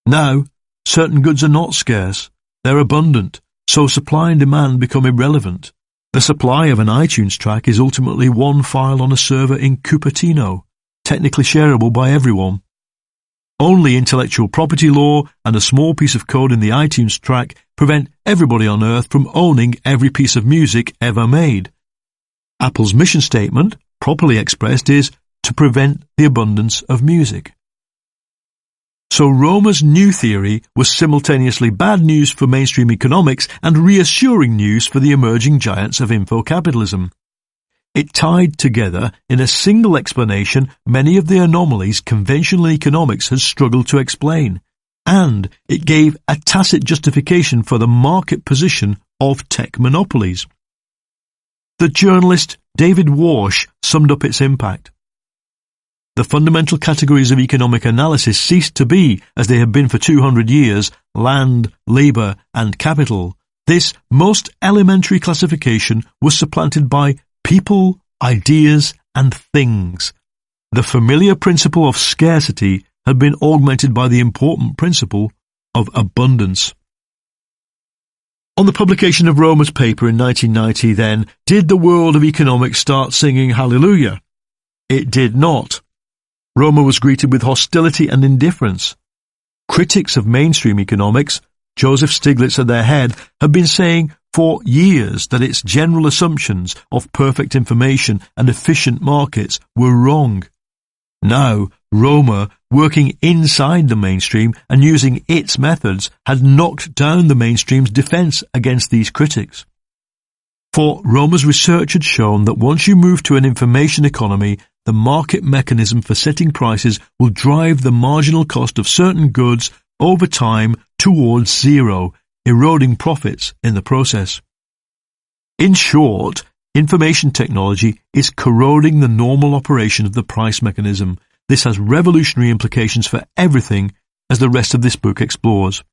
Now, certain goods are not scarce. They're abundant, so supply and demand become irrelevant. The supply of an iTunes track is ultimately one file on a server in Cupertino, technically shareable by everyone. Only intellectual property law and a small piece of code in the iTunes track prevent everybody on Earth from owning every piece of music ever made. Apple's mission statement, properly expressed, is to prevent the abundance of music. So Romer's new theory was simultaneously bad news for mainstream economics and reassuring news for the emerging giants of infocapitalism. It tied together in a single explanation many of the anomalies conventional economics has struggled to explain, and it gave a tacit justification for the market position of tech monopolies. The journalist David Walsh summed up its impact. The fundamental categories of economic analysis ceased to be, as they have been for 200 years, land, labour and capital. This most elementary classification was supplanted by people, ideas and things. The familiar principle of scarcity had been augmented by the important principle of abundance. On the publication of Romer's paper in 1990, then, did the world of economics start singing hallelujah? It did not. Romer was greeted with hostility and indifference. Critics of mainstream economics, Joseph Stiglitz at their head, have been saying for years that its general assumptions of perfect information and efficient markets were wrong. Now, Romer, working inside the mainstream and using its methods, had knocked down the mainstream's defence against these critics. For Romer's research had shown that once you move to an information economy, the market mechanism for setting prices will drive the marginal cost of certain goods over time towards zero, eroding profits in the process. In short, information technology is corroding the normal operation of the price mechanism. This has revolutionary implications for everything, as the rest of this book explores.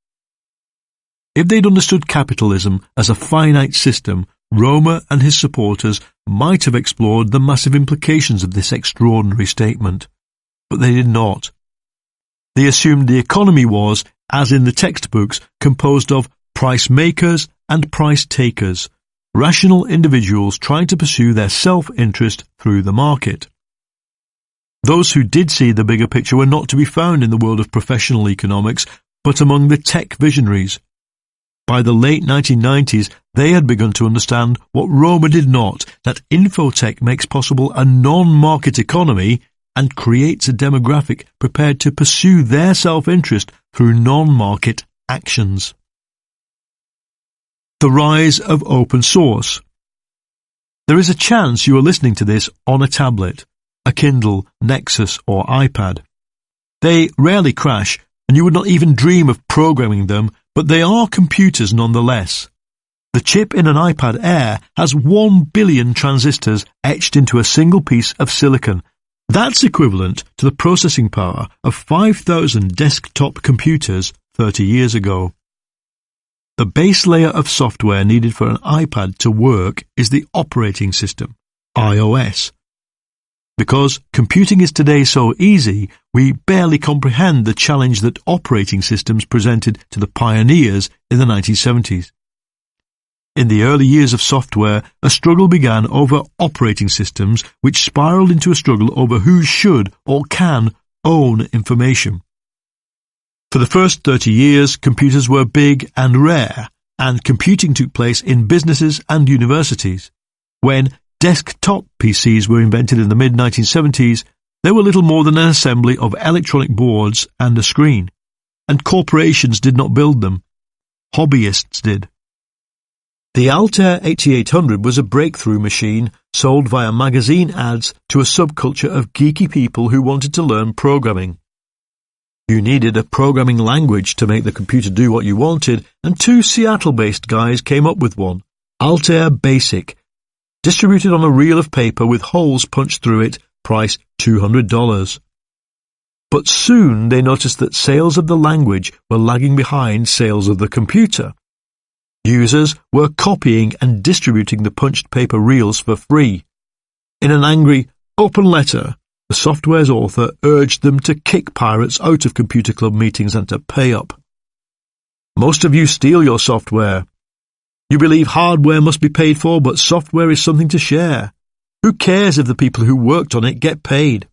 If they'd understood capitalism as a finite system, Romer and his supporters might have explored the massive implications of this extraordinary statement. But they did not. They assumed the economy was, as in the textbooks, composed of price makers and price takers, rational individuals trying to pursue their self-interest through the market. Those who did see the bigger picture were not to be found in the world of professional economics, but among the tech visionaries. By the late 1990s, they had begun to understand what Romer did not, that infotech makes possible a non-market economy and creates a demographic prepared to pursue their self-interest through non-market actions. The rise of open source. There is a chance you are listening to this on a tablet, a Kindle, Nexus or iPad. They rarely crash, and you would not even dream of programming them, but they are computers nonetheless. The chip in an iPad Air has 1 billion transistors etched into a single piece of silicon. That's equivalent to the processing power of 5,000 desktop computers 30 years ago. The base layer of software needed for an iPad to work is the operating system, iOS. Because computing is today so easy, we barely comprehend the challenge that operating systems presented to the pioneers in the 1970s. In the early years of software, a struggle began over operating systems, which spiraled into a struggle over who should or can own information. For the first 30 years, computers were big and rare, and computing took place in businesses and universities. When desktop PCs were invented in the mid-1970s, they were little more than an assembly of electronic boards and a screen, and corporations did not build them. Hobbyists did. The Altair 8800 was a breakthrough machine sold via magazine ads to a subculture of geeky people who wanted to learn programming. You needed a programming language to make the computer do what you wanted, and two Seattle-based guys came up with one, Altair Basic, distributed on a reel of paper with holes punched through it, price $200. But soon they noticed that sales of the language were lagging behind sales of the computer. Users were copying and distributing the punched paper reels for free. In an angry, open letter, the software's author urged them to kick pirates out of computer club meetings and to pay up. Most of you steal your software. You believe hardware must be paid for, but software is something to share. Who cares if the people who worked on it get paid?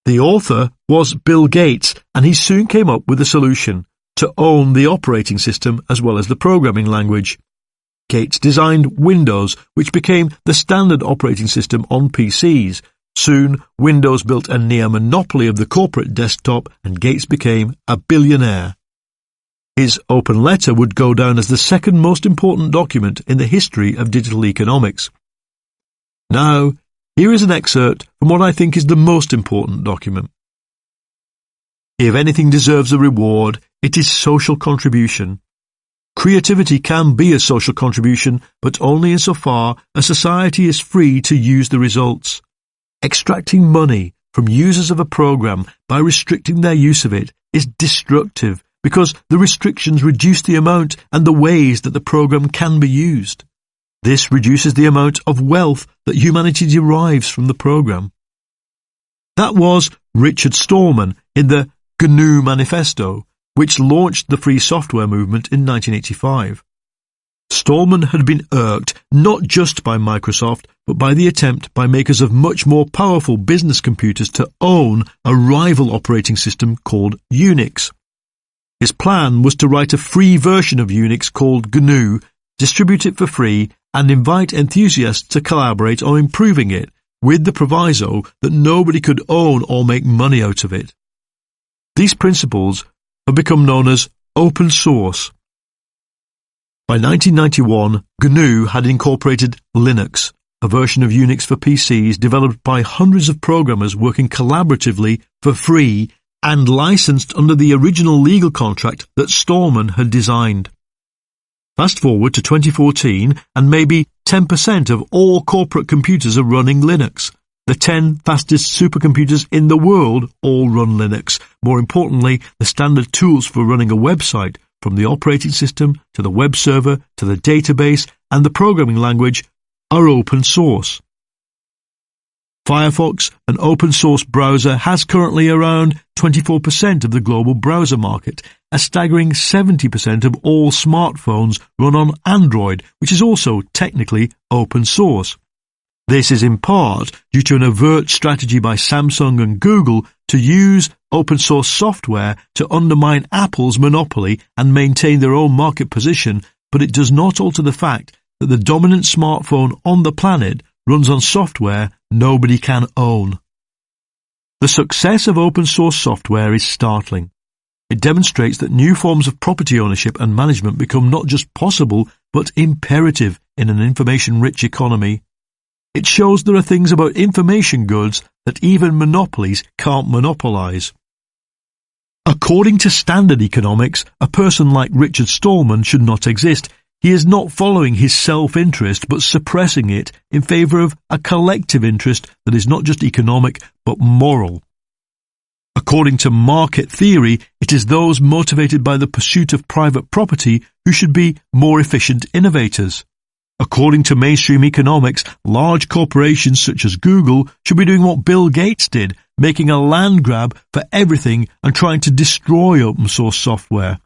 The author was Bill Gates, and he soon came up with a solution to own the operating system as well as the programming language. Gates designed Windows, which became the standard operating system on PCs. Soon, Windows built a near monopoly of the corporate desktop, and Gates became a billionaire. His open letter would go down as the second most important document in the history of digital economics. Now, here is an excerpt from what I think is the most important document. If anything deserves a reward, it is social contribution. Creativity can be a social contribution, but only insofar as society is free to use the results. Extracting money from users of a program by restricting their use of it is destructive, because the restrictions reduce the amount and the ways that the program can be used. This reduces the amount of wealth that humanity derives from the program. That was Richard Stallman in the GNU Manifesto, which launched the free software movement in 1985. Stallman had been irked not just by Microsoft, but by the attempt by makers of much more powerful business computers to own a rival operating system called Unix. His plan was to write a free version of Unix called GNU, distribute it for free, and invite enthusiasts to collaborate on improving it, with the proviso that nobody could own or make money out of it. These principles have become known as open source. By 1991, GNU had incorporated Linux, a version of Unix for PCs developed by hundreds of programmers working collaboratively for free and licensed under the original legal contract that Stallman had designed. Fast forward to 2014, and maybe 10% of all corporate computers are running Linux. The 10 fastest supercomputers in the world all run Linux. More importantly, the standard tools for running a website, from the operating system to the web server to the database and the programming language, are open source. Firefox, an open-source browser, has currently around 24% of the global browser market. A staggering 70% of all smartphones run on Android, which is also technically open source. This is in part due to an overt strategy by Samsung and Google to use open-source software to undermine Apple's monopoly and maintain their own market position, but it does not alter the fact that the dominant smartphone on the planet runs on software nobody can own. The success of open-source software is startling. It demonstrates that new forms of property ownership and management become not just possible, but imperative in an information-rich economy. It shows there are things about information goods that even monopolies can't monopolize. According to standard economics, a person like Richard Stallman should not exist. He is not following his self-interest, but suppressing it in favor of a collective interest that is not just economic, but moral. According to market theory, it is those motivated by the pursuit of private property who should be more efficient innovators. According to mainstream economics, large corporations such as Google should be doing what Bill Gates did, making a land grab for everything and trying to destroy open source software.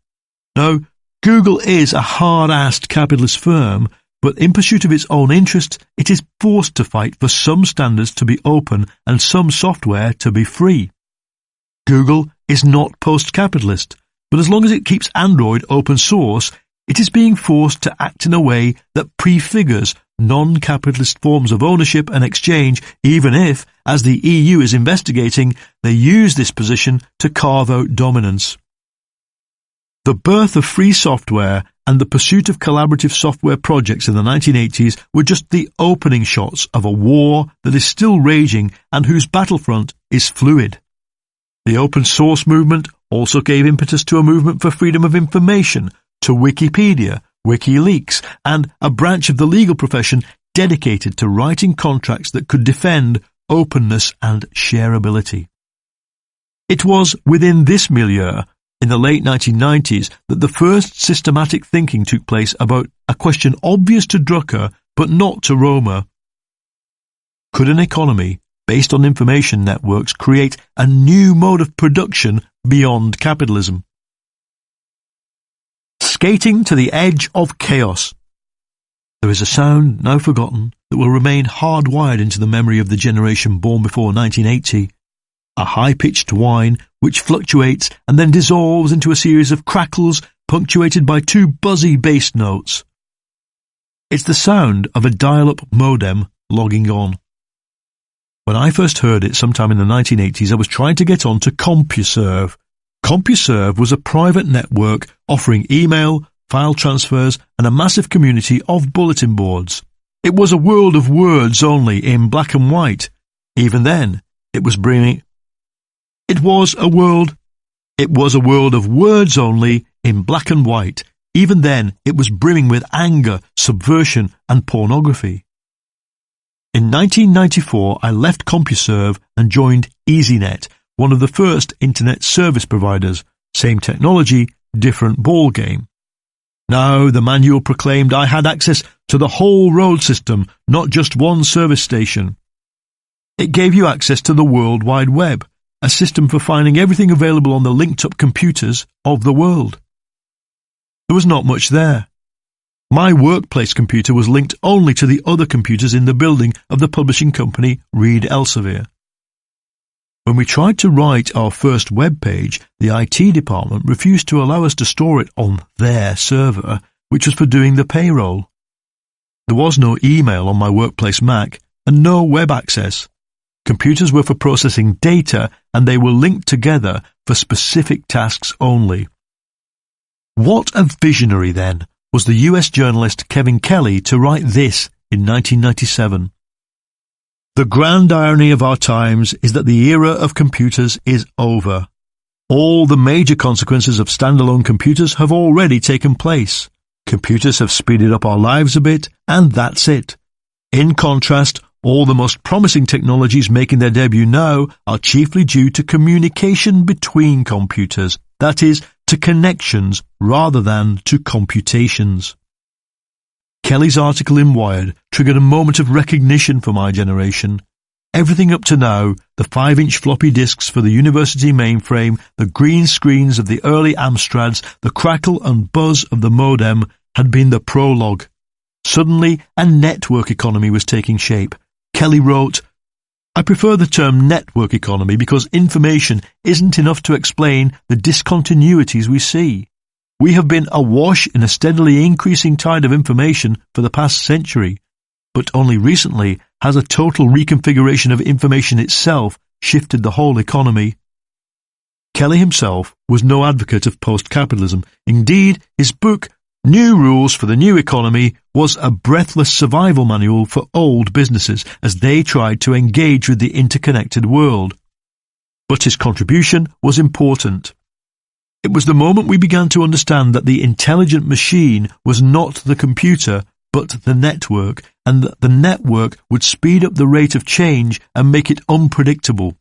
Now, Google is a hard-assed capitalist firm, but in pursuit of its own interests, it is forced to fight for some standards to be open and some software to be free. Google is not post-capitalist, but as long as it keeps Android open source, it is being forced to act in a way that prefigures non-capitalist forms of ownership and exchange, even if, as the EU is investigating, they use this position to carve out dominance. The birth of free software and the pursuit of collaborative software projects in the 1980s were just the opening shots of a war that is still raging and whose battlefront is fluid. The open source movement also gave impetus to a movement for freedom of information, to Wikipedia, WikiLeaks, and a branch of the legal profession dedicated to writing contracts that could defend openness and shareability. It was within this milieu, in the late 1990s, that the first systematic thinking took place about a question obvious to Drucker but not to Romer. Could an economy based on information networks create a new mode of production beyond capitalism? Skating to the edge of chaos. There is a sound, now forgotten, that will remain hardwired into the memory of the generation born before 1980. A high-pitched whine which fluctuates and then dissolves into a series of crackles punctuated by two buzzy bass notes. It's the sound of a dial-up modem logging on. When I first heard it sometime in the 1980s, I was trying to get on to CompuServe. CompuServe was a private network offering email, file transfers, and a massive community of bulletin boards. It was a world of words only in black and white. Even then, it was a world of words only in black and white. Even then, it was brimming with anger, subversion, and pornography. In 1994, I left CompuServe and joined EasyNet, one of the first internet service providers. Same technology, different ballgame. Now, the manual proclaimed I had access to the whole road system, not just one service station. It gave you access to the World Wide Web, a system for finding everything available on the linked-up computers of the world. There was not much there. My workplace computer was linked only to the other computers in the building of the publishing company Reed Elsevier. When we tried to write our first web page, the IT department refused to allow us to store it on their server, which was for doing the payroll. There was no email on my workplace Mac and no web access. Computers were for processing data and they were linked together for specific tasks only. What a visionary, then, was the US journalist Kevin Kelly to write this in 1997. The grand irony of our times is that the era of computers is over. All the major consequences of standalone computers have already taken place. Computers have speeded up our lives a bit, and that's it. In contrast, all the most promising technologies making their debut now are chiefly due to communication between computers, that is, to connections rather than to computations. Kelly's article in Wired triggered a moment of recognition for my generation. Everything up to now, the 5-inch floppy disks for the university mainframe, the green screens of the early Amstrads, the crackle and buzz of the modem, had been the prologue. Suddenly, a network economy was taking shape. Kelly wrote, I prefer the term network economy because information isn't enough to explain the discontinuities we see. We have been awash in a steadily increasing tide of information for the past century, but only recently has a total reconfiguration of information itself shifted the whole economy. Kelly himself was no advocate of post-capitalism. Indeed, his book, New Rules for the New Economy, was a breathless survival manual for old businesses as they tried to engage with the interconnected world. But his contribution was important. It was the moment we began to understand that the intelligent machine was not the computer, but the network, and that the network would speed up the rate of change and make it unpredictable.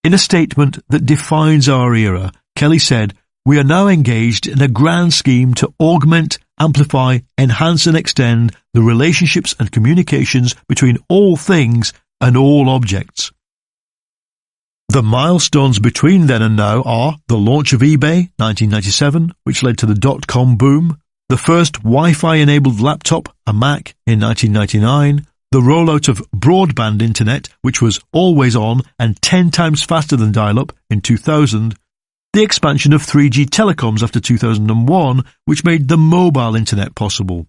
In a statement that defines our era, Kelly said, we are now engaged in a grand scheme to augment, amplify, enhance and extend the relationships and communications between all things and all objects. The milestones between then and now are the launch of eBay, 1997, which led to the dot-com boom, the first Wi-Fi-enabled laptop, a Mac, in 1999, the rollout of broadband internet, which was always on and 10 times faster than dial-up, in 2000, the expansion of 3G telecoms after 2001, which made the mobile internet possible,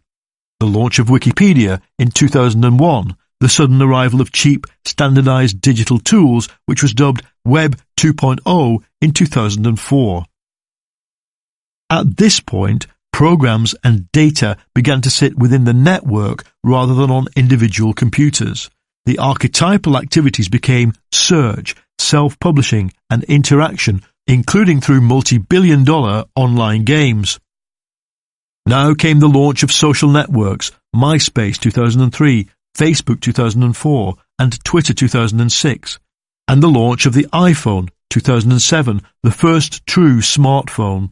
the launch of Wikipedia in 2001, the sudden arrival of cheap, standardized digital tools, which was dubbed Web 2.0 in 2004. At this point, programs and data began to sit within the network rather than on individual computers. The archetypal activities became search, self-publishing, and interaction, including through multi-billion-dollar online games. Now came the launch of social networks, MySpace 2003, Facebook 2004, and Twitter 2006, and the launch of the iPhone, 2007, the first true smartphone.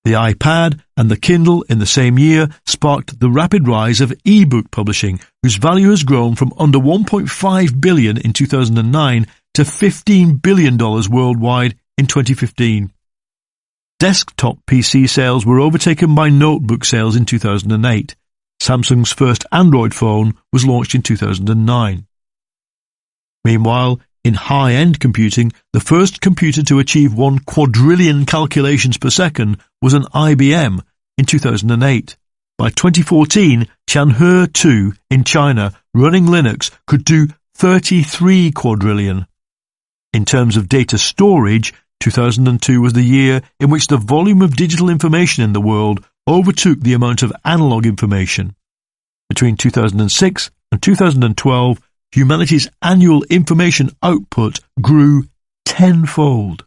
The iPad and the Kindle in the same year sparked the rapid rise of e-book publishing, whose value has grown from under $1.5 billion in 2009 to $15 billion worldwide in 2015. Desktop PC sales were overtaken by notebook sales in 2008. Samsung's first Android phone was launched in 2009. Meanwhile, in high-end computing, the first computer to achieve 1 quadrillion calculations per second was an IBM in 2008. By 2014, Tianhe 2 in China, running Linux, could do 33 quadrillion. In terms of data storage, 2002 was the year in which the volume of digital information in the world overtook the amount of analog information. Between 2006 and 2012, humanity's annual information output grew tenfold.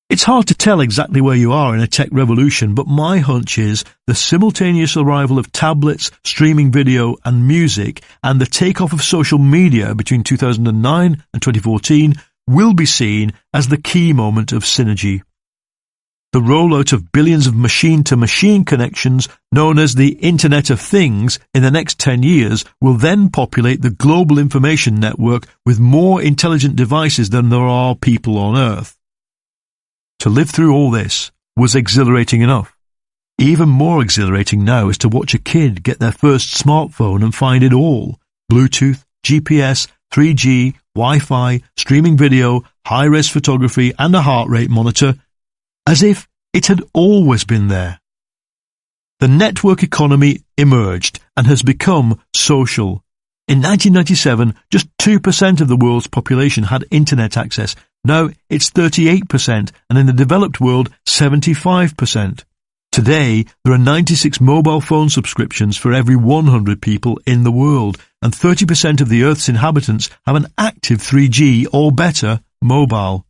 It's hard to tell exactly where you are in a tech revolution, but my hunch is the simultaneous arrival of tablets, streaming video and music, and the takeoff of social media between 2009 and 2014 will be seen as the key moment of synergy. The rollout of billions of machine-to-machine connections, known as the Internet of Things, in the next 10 years will then populate the global information network with more intelligent devices than there are people on Earth. To live through all this was exhilarating enough. Even more exhilarating now is to watch a kid get their first smartphone and find it all: Bluetooth, GPS, 3G, Wi-Fi, streaming video, high-res photography and a heart rate monitor, as if it had always been there. The network economy emerged and has become social. In 1997, just 2% of the world's population had internet access. Now it's 38%, and in the developed world, 75%. Today, there are 96 mobile phone subscriptions for every 100 people in the world, and 30% of the Earth's inhabitants have an active 3G or better mobile.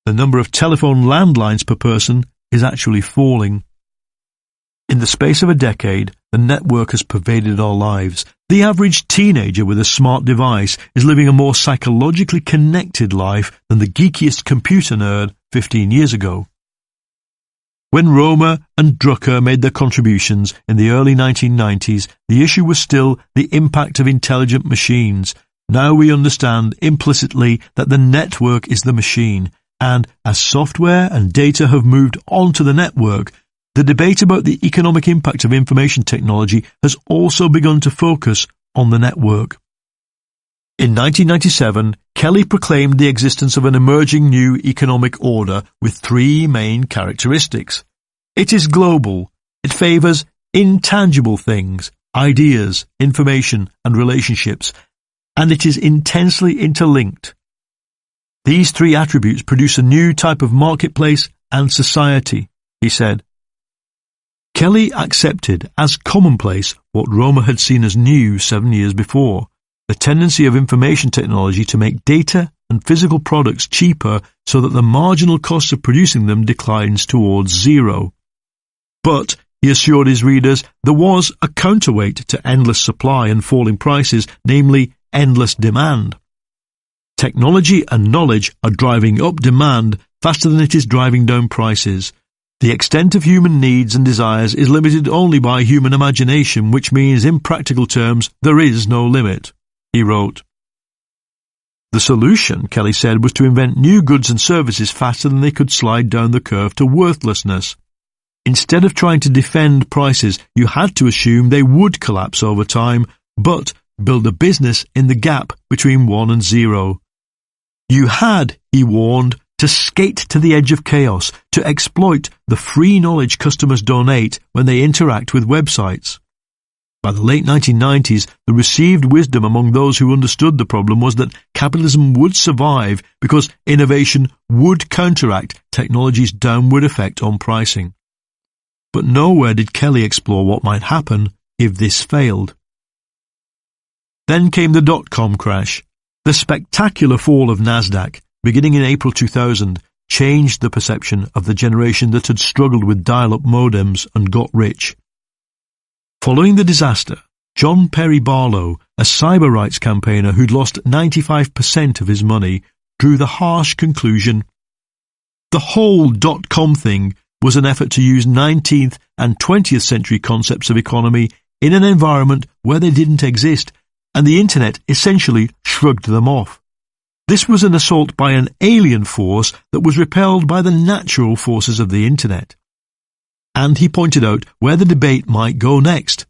The number of telephone landlines per person is actually falling. In the space of a decade, the network has pervaded our lives. The average teenager with a smart device is living a more psychologically connected life than the geekiest computer nerd 15 years ago. When Roma and Drucker made their contributions in the early 1990s, the issue was still the impact of intelligent machines. Now we understand implicitly that the network is the machine, and as software and data have moved onto the network, the debate about the economic impact of information technology has also begun to focus on the network. In 1997, Kelly proclaimed the existence of an emerging new economic order with 3 main characteristics. It is global. It favors intangible things, ideas, information, and relationships, and it is intensely interlinked. These 3 attributes produce a new type of marketplace and society, he said. Kelly accepted as commonplace what Roma had seen as new 7 years before, the tendency of information technology to make data and physical products cheaper so that the marginal cost of producing them declines towards zero. But, he assured his readers, there was a counterweight to endless supply and falling prices, namely endless demand. Technology and knowledge are driving up demand faster than it is driving down prices. The extent of human needs and desires is limited only by human imagination, which means, in practical terms, there is no limit, he wrote. The solution, Kelly said, was to invent new goods and services faster than they could slide down the curve to worthlessness. Instead of trying to defend prices, you had to assume they would collapse over time, but build a business in the gap between 1 and 0. You had, he warned, to skate to the edge of chaos, to exploit the free knowledge customers donate when they interact with websites. By the late 1990s, the received wisdom among those who understood the problem was that capitalism would survive because innovation would counteract technology's downward effect on pricing. But nowhere did Kelly explore what might happen if this failed. Then came the dot-com crash. The spectacular fall of Nasdaq, beginning in April 2000, changed the perception of the generation that had struggled with dial-up modems and got rich. Following the disaster, John Perry Barlow, a cyber rights campaigner who'd lost 95% of his money, drew the harsh conclusion: the whole dot-com thing was an effort to use 19th and 20th century concepts of economy in an environment where they didn't exist, and the internet essentially shrugged them off. This was an assault by an alien force that was repelled by the natural forces of the internet. And he pointed out where the debate might go next.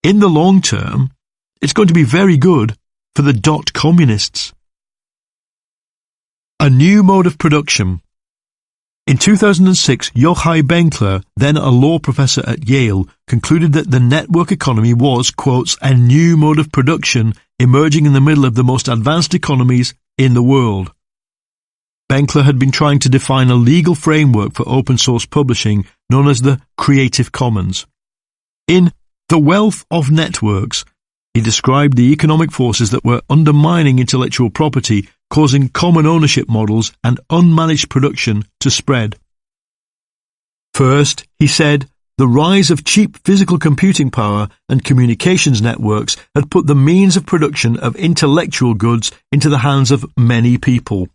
In the long term, it's going to be very good for the dot-communists. A new mode of production. In 2006, Yochai Benkler, then a law professor at Yale, concluded that the network economy was, quotes, a new mode of production emerging in the middle of the most advanced economies in the world. Benkler had been trying to define a legal framework for open-source publishing known as the Creative Commons. In The Wealth of Networks, he described the economic forces that were undermining intellectual property, causing common ownership models and unmanaged production to spread. First, he said, the rise of cheap physical computing power and communications networks had put the means of production of intellectual goods into the hands of many people.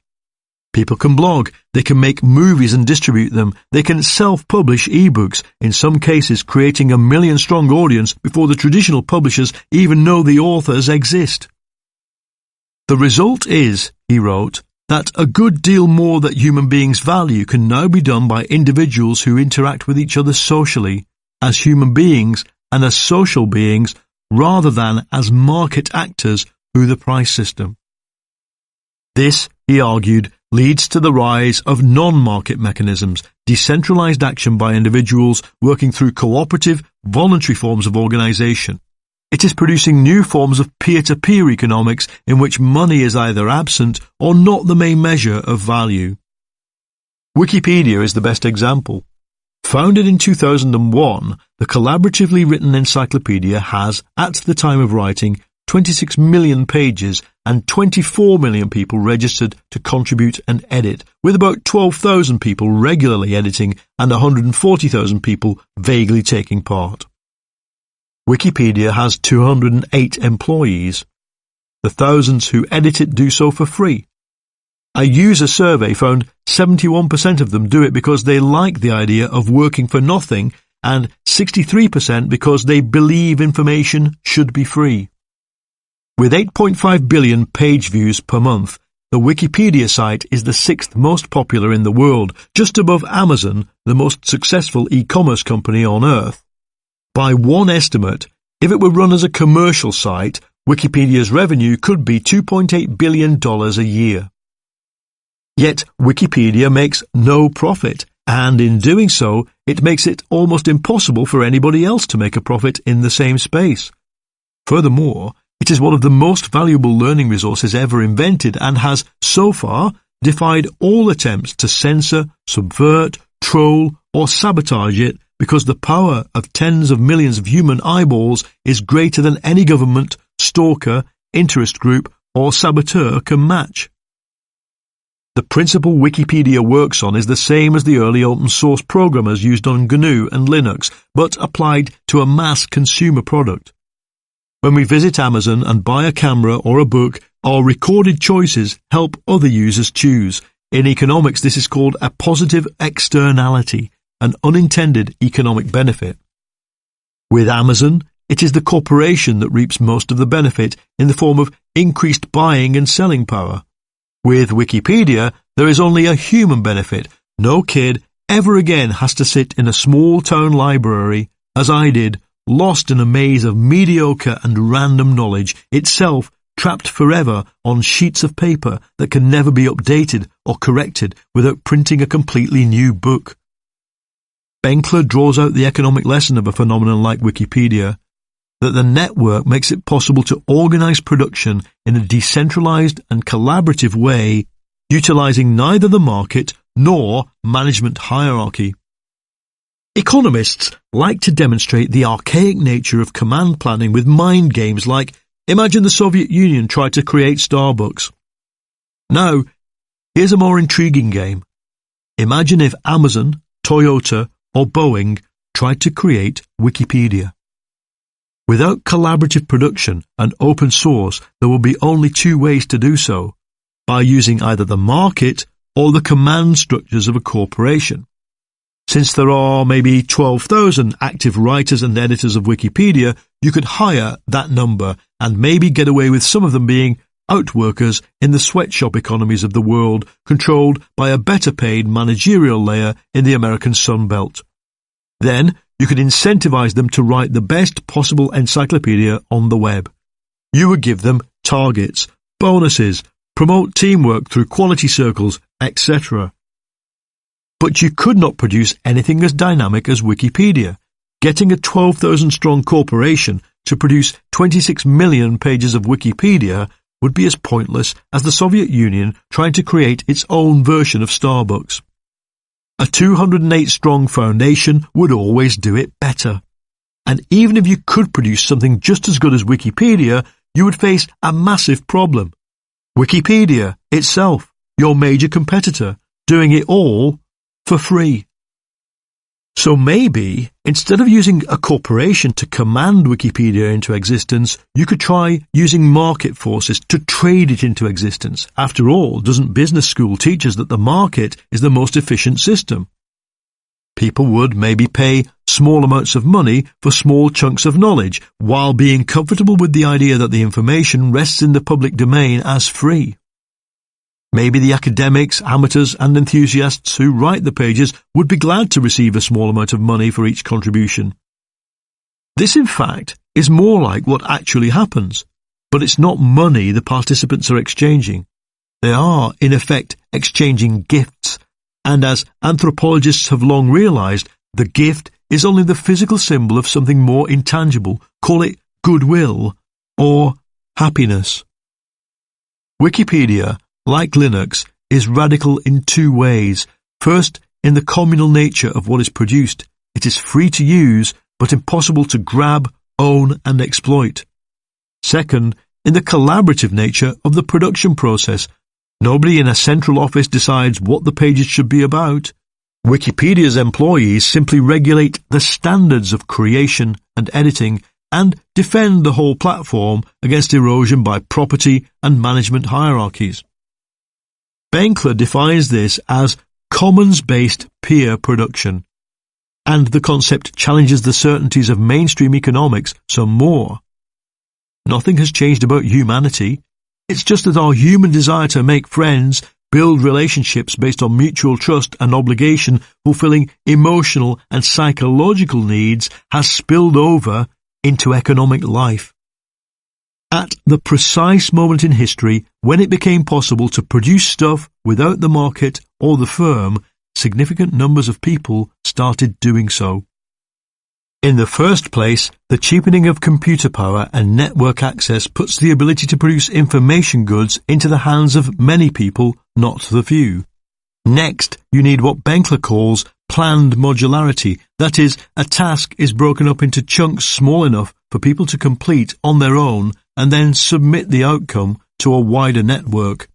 People can blog, they can make movies and distribute them, they can self-publish ebooks, in some cases creating a million-strong audience before the traditional publishers even know the authors exist. The result is, he wrote, that a good deal more that human beings value can now be done by individuals who interact with each other socially, as human beings and as social beings, rather than as market actors through the price system. This, he argued, leads to the rise of non-market mechanisms, decentralized action by individuals working through cooperative, voluntary forms of organization. It is producing new forms of peer-to-peer economics in which money is either absent or not the main measure of value. Wikipedia is the best example. Founded in 2001, the collaboratively written encyclopedia has, at the time of writing, 26 million pages and 24 million people registered to contribute and edit, with about 12,000 people regularly editing and 140,000 people vaguely taking part. Wikipedia has 208 employees. The thousands who edit it do so for free. A user survey found 71% of them do it because they like the idea of working for nothing, and 63% because they believe information should be free. With 8.5 billion page views per month, the Wikipedia site is the 6th most popular in the world, just above Amazon, the most successful e-commerce company on Earth. By one estimate, if it were run as a commercial site, Wikipedia's revenue could be $2.8 billion a year. Yet Wikipedia makes no profit, and in doing so, it makes it almost impossible for anybody else to make a profit in the same space. Furthermore, it is one of the most valuable learning resources ever invented and has, so far, defied all attempts to censor, subvert, troll, or sabotage it, because the power of tens of millions of human eyeballs is greater than any government, stalker, interest group, or saboteur can match. The principle Wikipedia works on is the same as the early open-source programmers used on GNU and Linux, but applied to a mass consumer product. When we visit Amazon and buy a camera or a book, our recorded choices help other users choose. In economics, this is called a positive externality, an unintended economic benefit. With Amazon, it is the corporation that reaps most of the benefit in the form of increased buying and selling power. With Wikipedia, there is only a human benefit. No kid ever again has to sit in a small town library, as I did, lost in a maze of mediocre and random knowledge, itself trapped forever on sheets of paper that can never be updated or corrected without printing a completely new book. Benkler draws out the economic lesson of a phenomenon like Wikipedia, that the network makes it possible to organize production in a decentralized and collaborative way, utilizing neither the market nor management hierarchy. Economists like to demonstrate the archaic nature of command planning with mind games like, imagine the Soviet Union tried to create Starbucks. Now, here's a more intriguing game. Imagine if Amazon, Toyota, or Boeing tried to create Wikipedia. Without collaborative production and open source, there will be only two ways to do so. by using either the market or the command structures of a corporation. Since there are maybe 12,000 active writers and editors of Wikipedia, you could hire that number and maybe get away with some of them being outworkers in the sweatshop economies of the world, controlled by a better paid managerial layer in the American Sun Belt. Then you could incentivize them to write the best possible encyclopedia on the web. You would give them targets, bonuses, promote teamwork through quality circles, etc. But you could not produce anything as dynamic as Wikipedia. Getting a 12,000-strong corporation to produce 26 million pages of Wikipedia would be as pointless as the Soviet Union trying to create its own version of Starbucks. A 208-strong foundation would always do it better. And even if you could produce something just as good as Wikipedia, you would face a massive problem. Wikipedia itself, your major competitor, doing it all for free. So maybe, instead of using a corporation to command Wikipedia into existence, you could try using market forces to trade it into existence. After all, doesn't business school teach us that the market is the most efficient system? People would maybe pay small amounts of money for small chunks of knowledge, while being comfortable with the idea that the information rests in the public domain as free. Maybe the academics, amateurs and enthusiasts who write the pages would be glad to receive a small amount of money for each contribution. This, in fact, is more like what actually happens, but it's not money the participants are exchanging. They are, in effect, exchanging gifts, and as anthropologists have long realized, the gift is only the physical symbol of something more intangible. Call it goodwill or happiness. Wikipedia, like Linux, is radical in two ways. First, in the communal nature of what is produced. It is free to use, but impossible to grab, own and exploit. Second, in the collaborative nature of the production process. Nobody in a central office decides what the pages should be about. Wikipedia's employees simply regulate the standards of creation and editing and defend the whole platform against erosion by property and management hierarchies. Benkler defines this as commons-based peer production, and the concept challenges the certainties of mainstream economics some more. Nothing has changed about humanity. It's just that our human desire to make friends, build relationships based on mutual trust and obligation, fulfilling emotional and psychological needs, has spilled over into economic life. At the precise moment in history when it became possible to produce stuff without the market or the firm, significant numbers of people started doing so. In the first place, the cheapening of computer power and network access puts the ability to produce information goods into the hands of many people, not the few. Next, you need what Benkler calls planned modularity. That is, a task is broken up into chunks small enough for people to complete on their own and then submit the outcome to a wider network.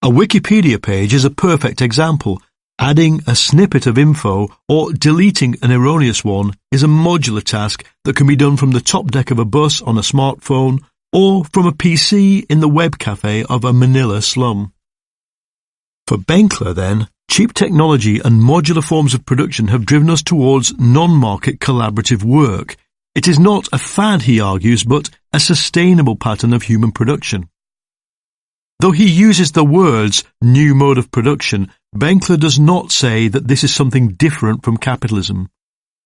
A Wikipedia page is a perfect example. Adding a snippet of info or deleting an erroneous one is a modular task that can be done from the top deck of a bus on a smartphone or from a PC in the web cafe of a Manila slum. For Benkler, then, cheap technology and modular forms of production have driven us towards non-market collaborative work. It is not a fad, he argues, but a sustainable pattern of human production. Though he uses the words new mode of production, Benkler does not say that this is something different from capitalism.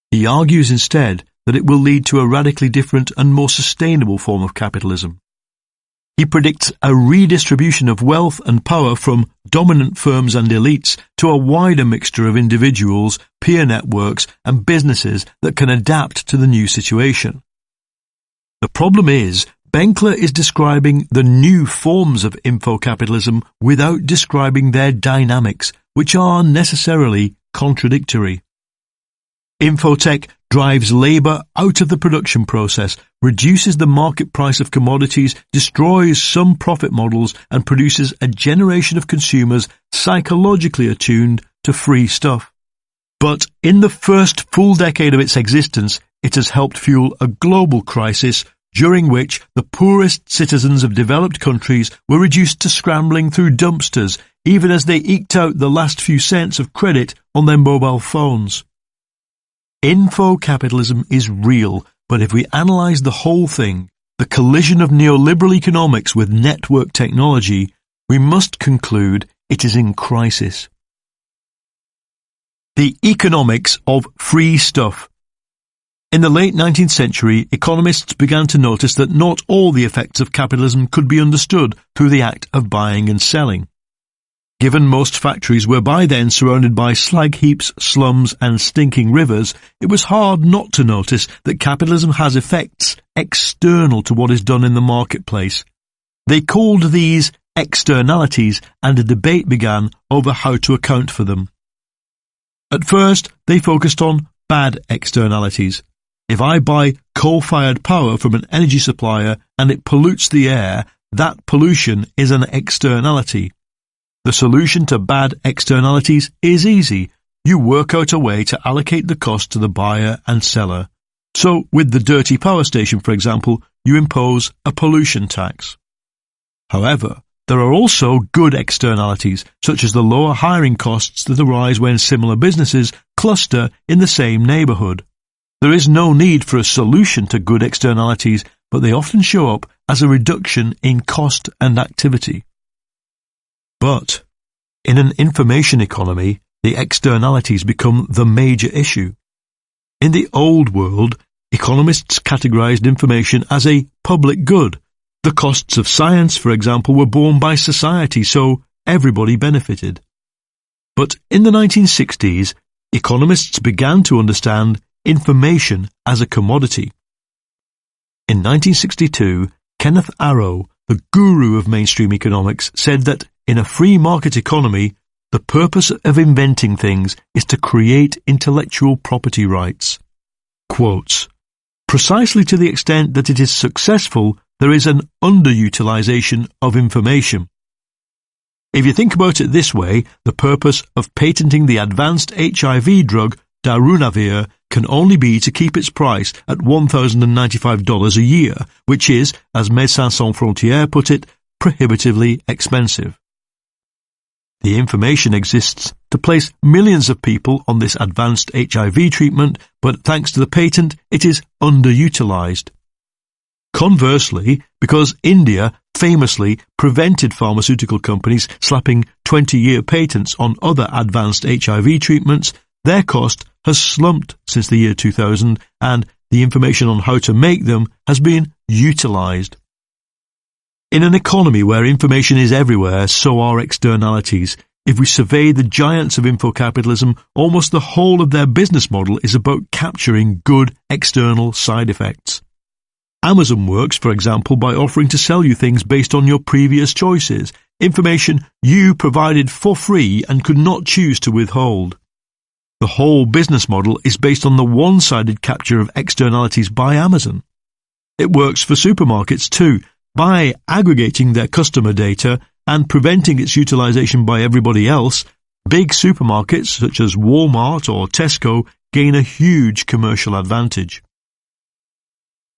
He argues instead that it will lead to a radically different and more sustainable form of capitalism. He predicts a redistribution of wealth and power from dominant firms and elites to a wider mixture of individuals, peer networks and businesses that can adapt to the new situation. The problem is, Benkler is describing the new forms of infocapitalism without describing their dynamics, which are necessarily contradictory. Infotech drives labour out of the production process, reduces the market price of commodities, destroys some profit models, and produces a generation of consumers psychologically attuned to free stuff. But in the first full decade of its existence, it has helped fuel a global crisis during which the poorest citizens of developed countries were reduced to scrambling through dumpsters, even as they eked out the last few cents of credit on their mobile phones. Info-capitalism is real, but if we analyse the whole thing, the collision of neoliberal economics with network technology, we must conclude it is in crisis. The economics of free stuff. In the late 19th century, economists began to notice that not all the effects of capitalism could be understood through the act of buying and selling. Given most factories were by then surrounded by slag heaps, slums and stinking rivers, it was hard not to notice that capitalism has effects external to what is done in the marketplace. They called these externalities, and a debate began over how to account for them. At first, they focused on bad externalities. If I buy coal-fired power from an energy supplier and it pollutes the air, that pollution is an externality. The solution to bad externalities is easy. You work out a way to allocate the cost to the buyer and seller. So, with the dirty power station, for example, you impose a pollution tax. However, there are also good externalities, such as the lower hiring costs that arise when similar businesses cluster in the same neighbourhood. There is no need for a solution to good externalities, but they often show up as a reduction in cost and activity. But in an information economy, the externalities become the major issue. In the old world, economists categorized information as a public good. The costs of science, for example, were borne by society, so everybody benefited. But in the 1960s, economists began to understand information as a commodity. In 1962, Kenneth Arrow, the guru of mainstream economics, said that in a free market economy, the purpose of inventing things is to create intellectual property rights. Quotes, precisely to the extent that it is successful, there is an underutilization of information. If you think about it this way, the purpose of patenting the advanced HIV drug darunavir can only be to keep its price at $1,095 a year, which is, as Médecins Sans Frontières put it, prohibitively expensive. The information exists to place millions of people on this advanced HIV treatment, but thanks to the patent, it is underutilized. Conversely, because India famously prevented pharmaceutical companies slapping 20-year patents on other advanced HIV treatments, their cost has slumped since the year 2000, and the information on how to make them has been utilized. In an economy where information is everywhere, so are externalities. If we survey the giants of infocapitalism, almost the whole of their business model is about capturing good external side effects. Amazon works, for example, by offering to sell you things based on your previous choices, information you provided for free and could not choose to withhold. The whole business model is based on the one-sided capture of externalities by Amazon. It works for supermarkets too. By aggregating their customer data and preventing its utilization by everybody else, big supermarkets such as Walmart or Tesco gain a huge commercial advantage.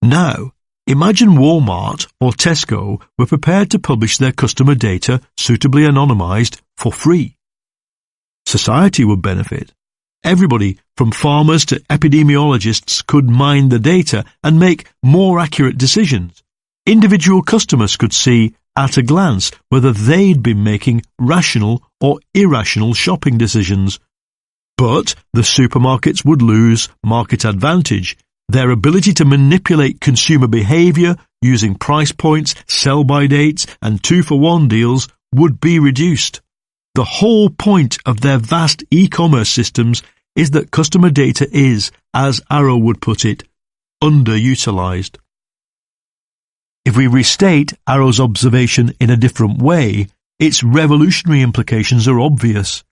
Now, imagine Walmart or Tesco were prepared to publish their customer data suitably anonymized for free. Society would benefit. Everybody, from farmers to epidemiologists, could mine the data and make more accurate decisions. Individual customers could see, at a glance, whether they'd been making rational or irrational shopping decisions. But the supermarkets would lose market advantage. Their ability to manipulate consumer behavior using price points, sell-by dates, and 2-for-1 deals would be reduced. The whole point of their vast e-commerce systems is that customer data is, as Arrow would put it, underutilized. If we restate Arrow's observation in a different way, its revolutionary implications are obvious.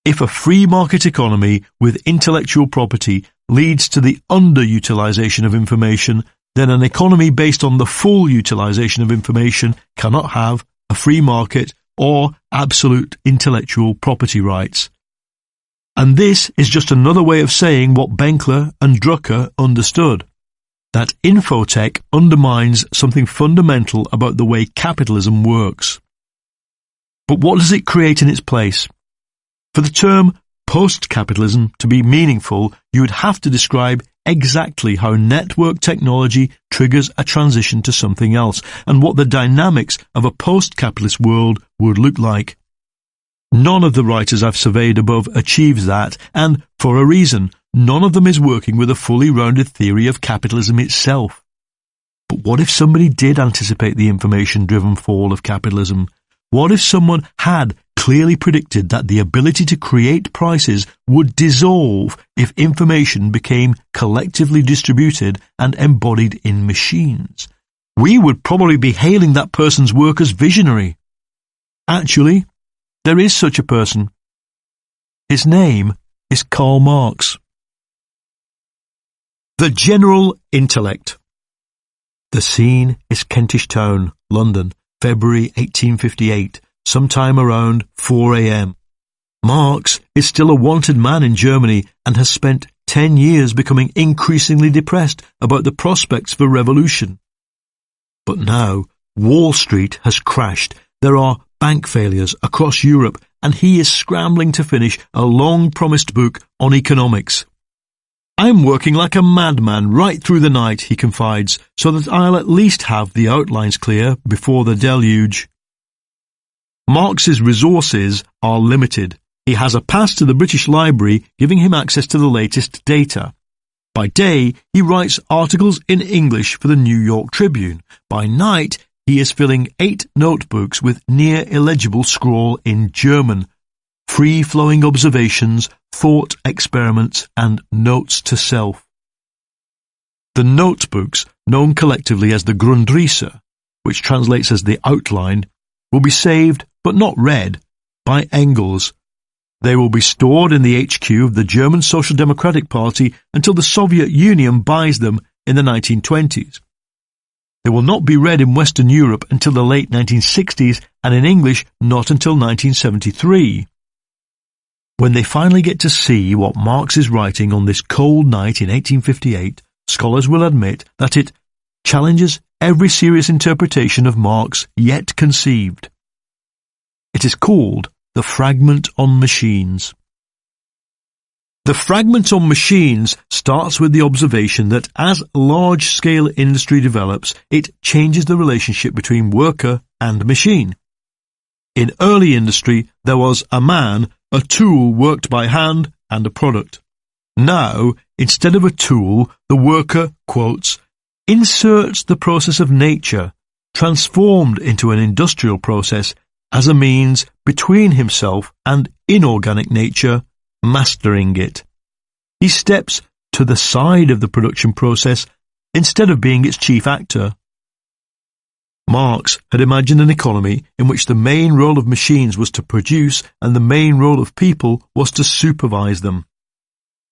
If a free market economy with intellectual property leads to the underutilization of information, then an economy based on the full utilization of information cannot have a free market or absolute intellectual property rights. And this is just another way of saying what Benkler and Drucker understood. that infotech undermines something fundamental about the way capitalism works. But what does it create in its place? For the term post-capitalism to be meaningful, you would have to describe exactly how network technology triggers a transition to something else, and what the dynamics of a post-capitalist world would look like. None of the writers I've surveyed above achieves that, and for a reason. None of them is working with a fully rounded theory of capitalism itself. But what if somebody did anticipate the information-driven fall of capitalism? What if someone had clearly predicted that the ability to create prices would dissolve if information became collectively distributed and embodied in machines? We would probably be hailing that person's work as visionary. Actually, there is such a person. His name is Karl Marx. The general intellect. The scene is Kentish Town, London, February 1858, sometime around 4 a.m. Marx is still a wanted man in Germany and has spent 10 years becoming increasingly depressed about the prospects for revolution. But now, Wall Street has crashed. There are bank failures across Europe, and he is scrambling to finish a long-promised book on economics. "I'm working like a madman right through the night," he confides, "so that I'll at least have the outlines clear before the deluge." Marx's resources are limited. He has a pass to the British Library giving him access to the latest data. By day, he writes articles in English for the New York Tribune. By night, he is filling 8 notebooks with near-illegible scrawl in German, free-flowing observations, thought experiments, and notes to self. The notebooks, known collectively as the Grundrisse, which translates as the outline, will be saved, but not read, by Engels. They will be stored in the HQ of the German Social Democratic Party until the Soviet Union buys them in the 1920s. They will not be read in Western Europe until the late 1960s, and in English not until 1973. When they finally get to see what Marx is writing on this cold night in 1858, scholars will admit that it challenges every serious interpretation of Marx yet conceived. It is called the Fragment on Machines. The Fragment on Machines starts with the observation that as large-scale industry develops, it changes the relationship between worker and machine. In early industry, there was a man, a tool worked by hand, and a product. Now, instead of a tool, the worker, quotes, inserts the process of nature, transformed into an industrial process, as a means between himself and inorganic nature, mastering it. He steps to the side of the production process instead of being its chief actor. Marx had imagined an economy in which the main role of machines was to produce and the main role of people was to supervise them.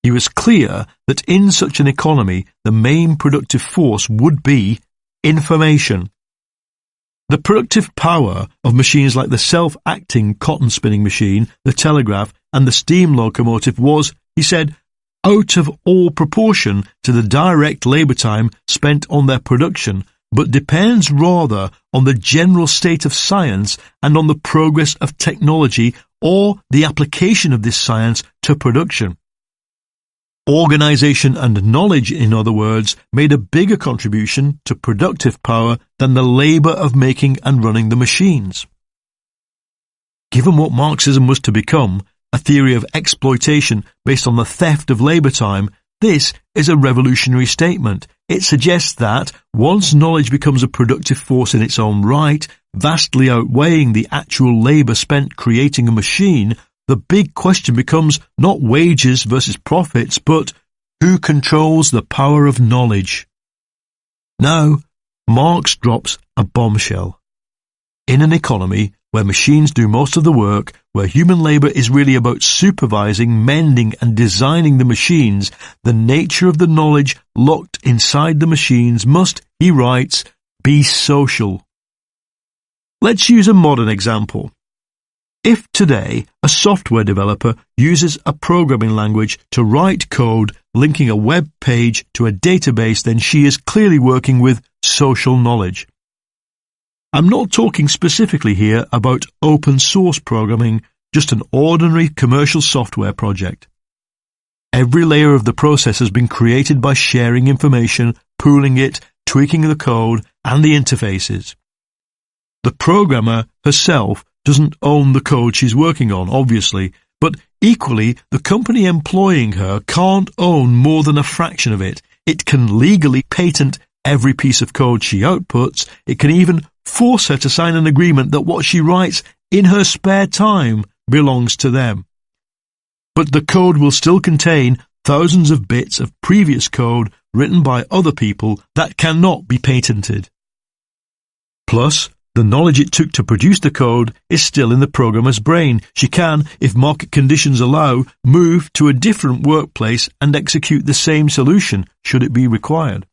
He was clear that in such an economy the main productive force would be information. The productive power of machines like the self-acting cotton spinning machine, the telegraph, and the steam locomotive was, he said, out of all proportion to the direct labour time spent on their production, but depends rather on the general state of science and on the progress of technology or the application of this science to production. Organisation and knowledge, in other words, made a bigger contribution to productive power than the labour of making and running the machines. Given what Marxism was to become, a theory of exploitation based on the theft of labour time, this is a revolutionary statement. It suggests that, once knowledge becomes a productive force in its own right, vastly outweighing the actual labour spent creating a machine, the big question becomes not wages versus profits, but who controls the power of knowledge? Now, Marx drops a bombshell. In an economy where machines do most of the work, where human labour is really about supervising, mending and designing the machines, the nature of the knowledge locked inside the machines must, he writes, be social. Let's use a modern example. If today a software developer uses a programming language to write code linking a web page to a database, then she is clearly working with social knowledge. I'm not talking specifically here about open source programming, just an ordinary commercial software project. Every layer of the process has been created by sharing information, pooling it, tweaking the code and the interfaces. The programmer herself doesn't own the code she's working on, obviously, but equally the company employing her can't own more than a fraction of it. It can legally patent every piece of code she outputs. It can even force her to sign an agreement that what she writes in her spare time belongs to them. But the code will still contain thousands of bits of previous code written by other people that cannot be patented. Plus, the knowledge it took to produce the code is still in the programmer's brain. She can, if market conditions allow, move to a different workplace and execute the same solution should it be required.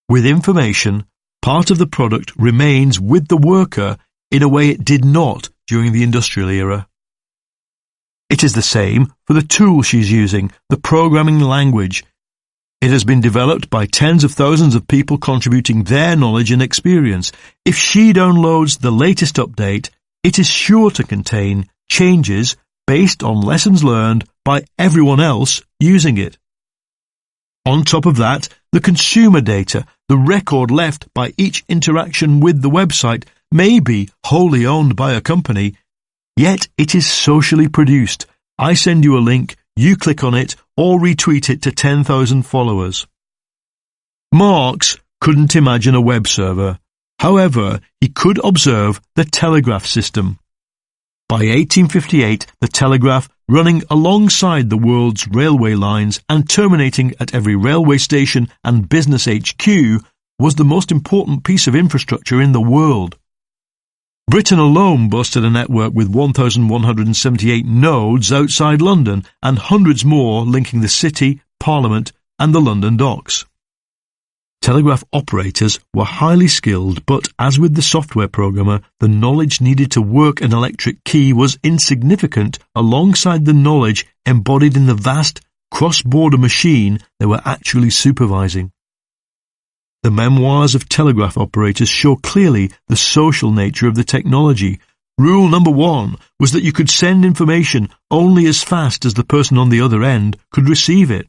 With information, part of the product remains with the worker in a way it did not during the industrial era. It is the same for the tool she's using, the programming language. It has been developed by tens of thousands of people contributing their knowledge and experience. If she downloads the latest update, it is sure to contain changes based on lessons learned by everyone else using it. On top of that, the consumer data, the record left by each interaction with the website, may be wholly owned by a company, yet it is socially produced. I send you a link, you click on it, or retweet it to 10,000 followers. Marx couldn't imagine a web server. However, he could observe the telegraph system. By 1858, the telegraph, running alongside the world's railway lines and terminating at every railway station and business HQ, was the most important piece of infrastructure in the world. Britain alone boasted a network with 1,178 nodes outside London and hundreds more linking the City, Parliament and the London docks. Telegraph operators were highly skilled, but as with the software programmer, the knowledge needed to work an electric key was insignificant alongside the knowledge embodied in the vast cross-border machine they were actually supervising. The memoirs of telegraph operators show clearly the social nature of the technology. Rule number 1 was that you could send information only as fast as the person on the other end could receive it.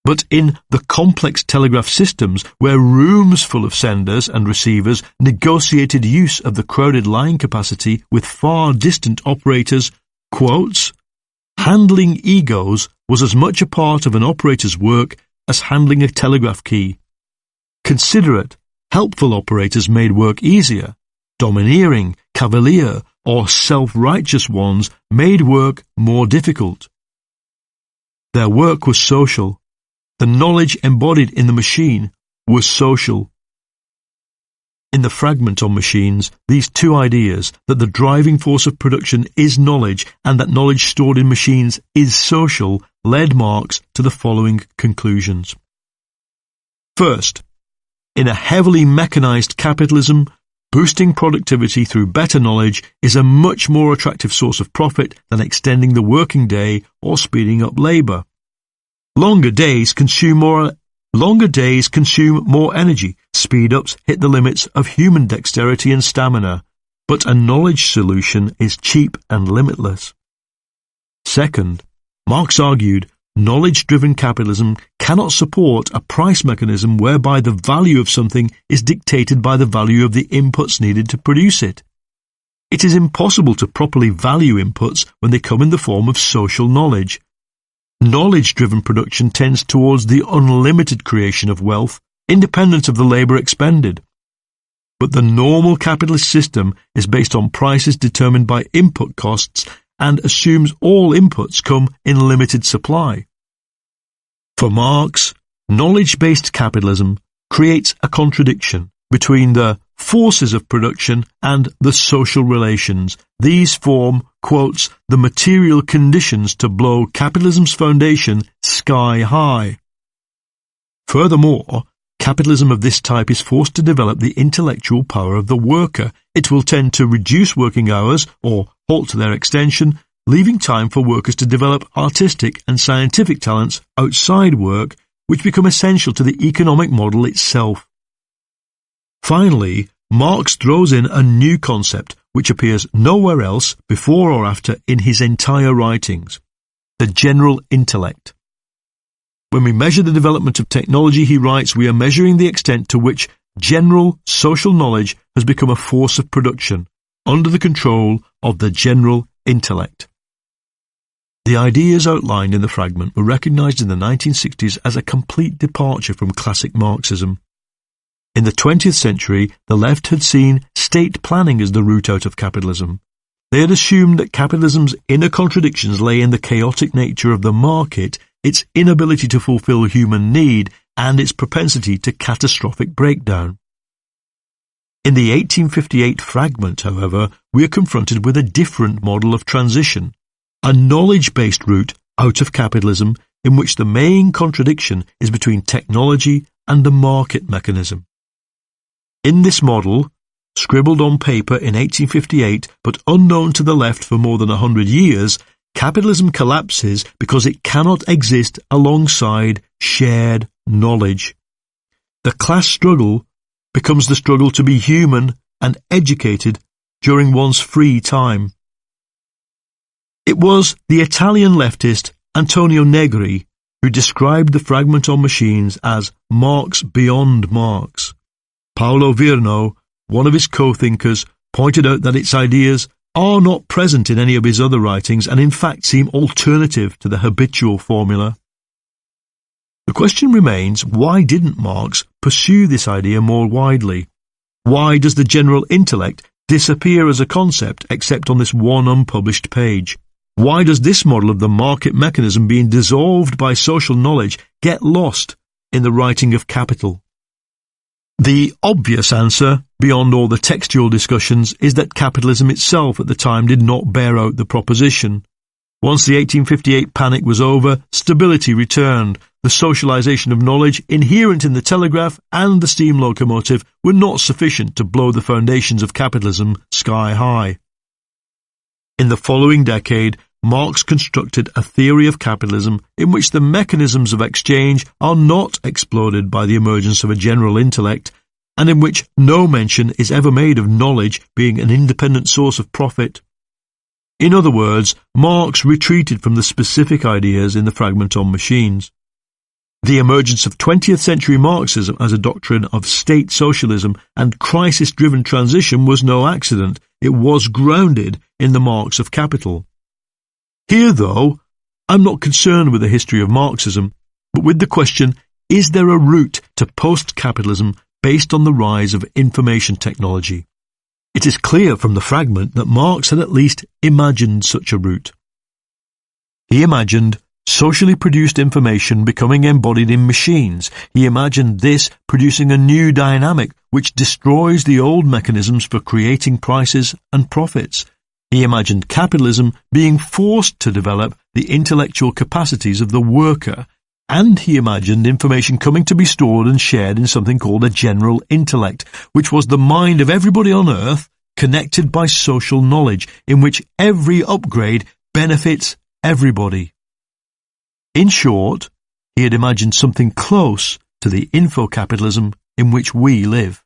But in the complex telegraph systems, where rooms full of senders and receivers negotiated use of the crowded line capacity with far distant operators, quotes, handling egos was as much a part of an operator's work as handling a telegraph key. Considerate, helpful operators made work easier. Domineering, cavalier, or self-righteous ones made work more difficult. Their work was social. The knowledge embodied in the machine was social. In the fragment on machines, these two ideas, that the driving force of production is knowledge and that knowledge stored in machines is social, led Marx to the following conclusions. First, in a heavily mechanized capitalism, boosting productivity through better knowledge is a much more attractive source of profit than extending the working day or speeding up labor. Longer days consume more energy. Speed-ups hit the limits of human dexterity and stamina, but a knowledge solution is cheap and limitless. Second, Marx argued, knowledge-driven capitalism cannot support a price mechanism whereby the value of something is dictated by the value of the inputs needed to produce it. It is impossible to properly value inputs when they come in the form of social knowledge. Knowledge-driven production tends towards the unlimited creation of wealth, independent of the labour expended. But the normal capitalist system is based on prices determined by input costs and assumes all inputs come in limited supply. For Marx, knowledge-based capitalism creates a contradiction between the forces of production and the social relations. These form, quotes, the material conditions to blow capitalism's foundation sky high. Furthermore, capitalism of this type is forced to develop the intellectual power of the worker. It will tend to reduce working hours or halt their extension, leaving time for workers to develop artistic and scientific talents outside work, which become essential to the economic model itself. Finally, Marx throws in a new concept which appears nowhere else before or after in his entire writings: the general intellect. When we measure the development of technology, he writes, we are measuring the extent to which general social knowledge has become a force of production under the control of the general intellect. The ideas outlined in the fragment were recognized in the 1960s as a complete departure from classic Marxism. In the 20th century, the left had seen state planning as the route out of capitalism. They had assumed that capitalism's inner contradictions lay in the chaotic nature of the market, its inability to fulfill human need, and its propensity to catastrophic breakdown. In the 1858 fragment, however, we are confronted with a different model of transition, a knowledge-based route out of capitalism in which the main contradiction is between technology and the market mechanism. In this model, scribbled on paper in 1858 but unknown to the left for more than 100 years, capitalism collapses because it cannot exist alongside shared knowledge. The class struggle becomes the struggle to be human and educated during one's free time. It was the Italian leftist Antonio Negri who described the fragment on machines as Marx beyond Marx. Paolo Virno, one of his co-thinkers, pointed out that its ideas are not present in any of his other writings and in fact seem alternative to the habitual formula. The question remains, why didn't Marx pursue this idea more widely? Why does the general intellect disappear as a concept except on this one unpublished page? Why does this model of the market mechanism being dissolved by social knowledge get lost in the writing of Capital? The obvious answer, beyond all the textual discussions, is that capitalism itself at the time did not bear out the proposition. Once the 1858 panic was over, stability returned. The socialization of knowledge inherent in the telegraph and the steam locomotive were not sufficient to blow the foundations of capitalism sky high. In the following decade, Marx constructed a theory of capitalism in which the mechanisms of exchange are not exploded by the emergence of a general intellect, and in which no mention is ever made of knowledge being an independent source of profit. In other words, Marx retreated from the specific ideas in the fragment on machines. The emergence of 20th century Marxism as a doctrine of state socialism and crisis-driven transition was no accident. It was grounded in the Marx of Capital. Here, though, I'm not concerned with the history of Marxism, but with the question, is there a route to post-capitalism based on the rise of information technology? It is clear from the fragment that Marx had at least imagined such a route. He imagined socially produced information becoming embodied in machines. He imagined this producing a new dynamic which destroys the old mechanisms for creating prices and profits. He imagined capitalism being forced to develop the intellectual capacities of the worker, and he imagined information coming to be stored and shared in something called a general intellect, which was the mind of everybody on earth connected by social knowledge, in which every upgrade benefits everybody. In short, he had imagined something close to the info-capitalism in which we live.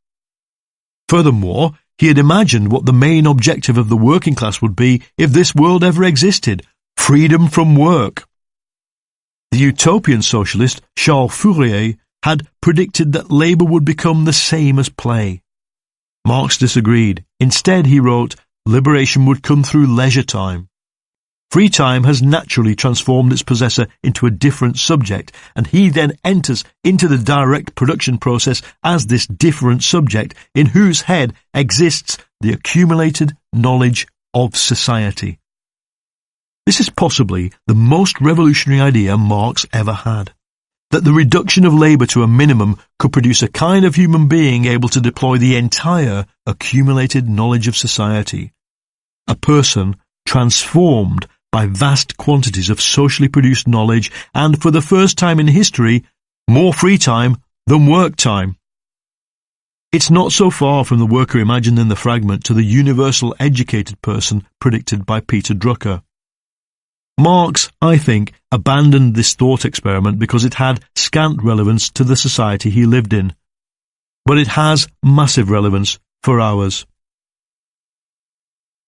Furthermore, he had imagined what the main objective of the working class would be if this world ever existed: freedom from work. The utopian socialist Charles Fourier had predicted that labour would become the same as play. Marx disagreed. Instead, he wrote, liberation would come through leisure time. Free time has naturally transformed its possessor into a different subject, and he then enters into the direct production process as this different subject in whose head exists the accumulated knowledge of society. This is possibly the most revolutionary idea Marx ever had, that the reduction of labour to a minimum could produce a kind of human being able to deploy the entire accumulated knowledge of society, a person transformed by vast quantities of socially produced knowledge and, for the first time in history, more free time than work time. It's not so far from the worker imagined in the fragment to the universal educated person predicted by Peter Drucker. Marx, I think, abandoned this thought experiment because it had scant relevance to the society he lived in. But it has massive relevance for ours.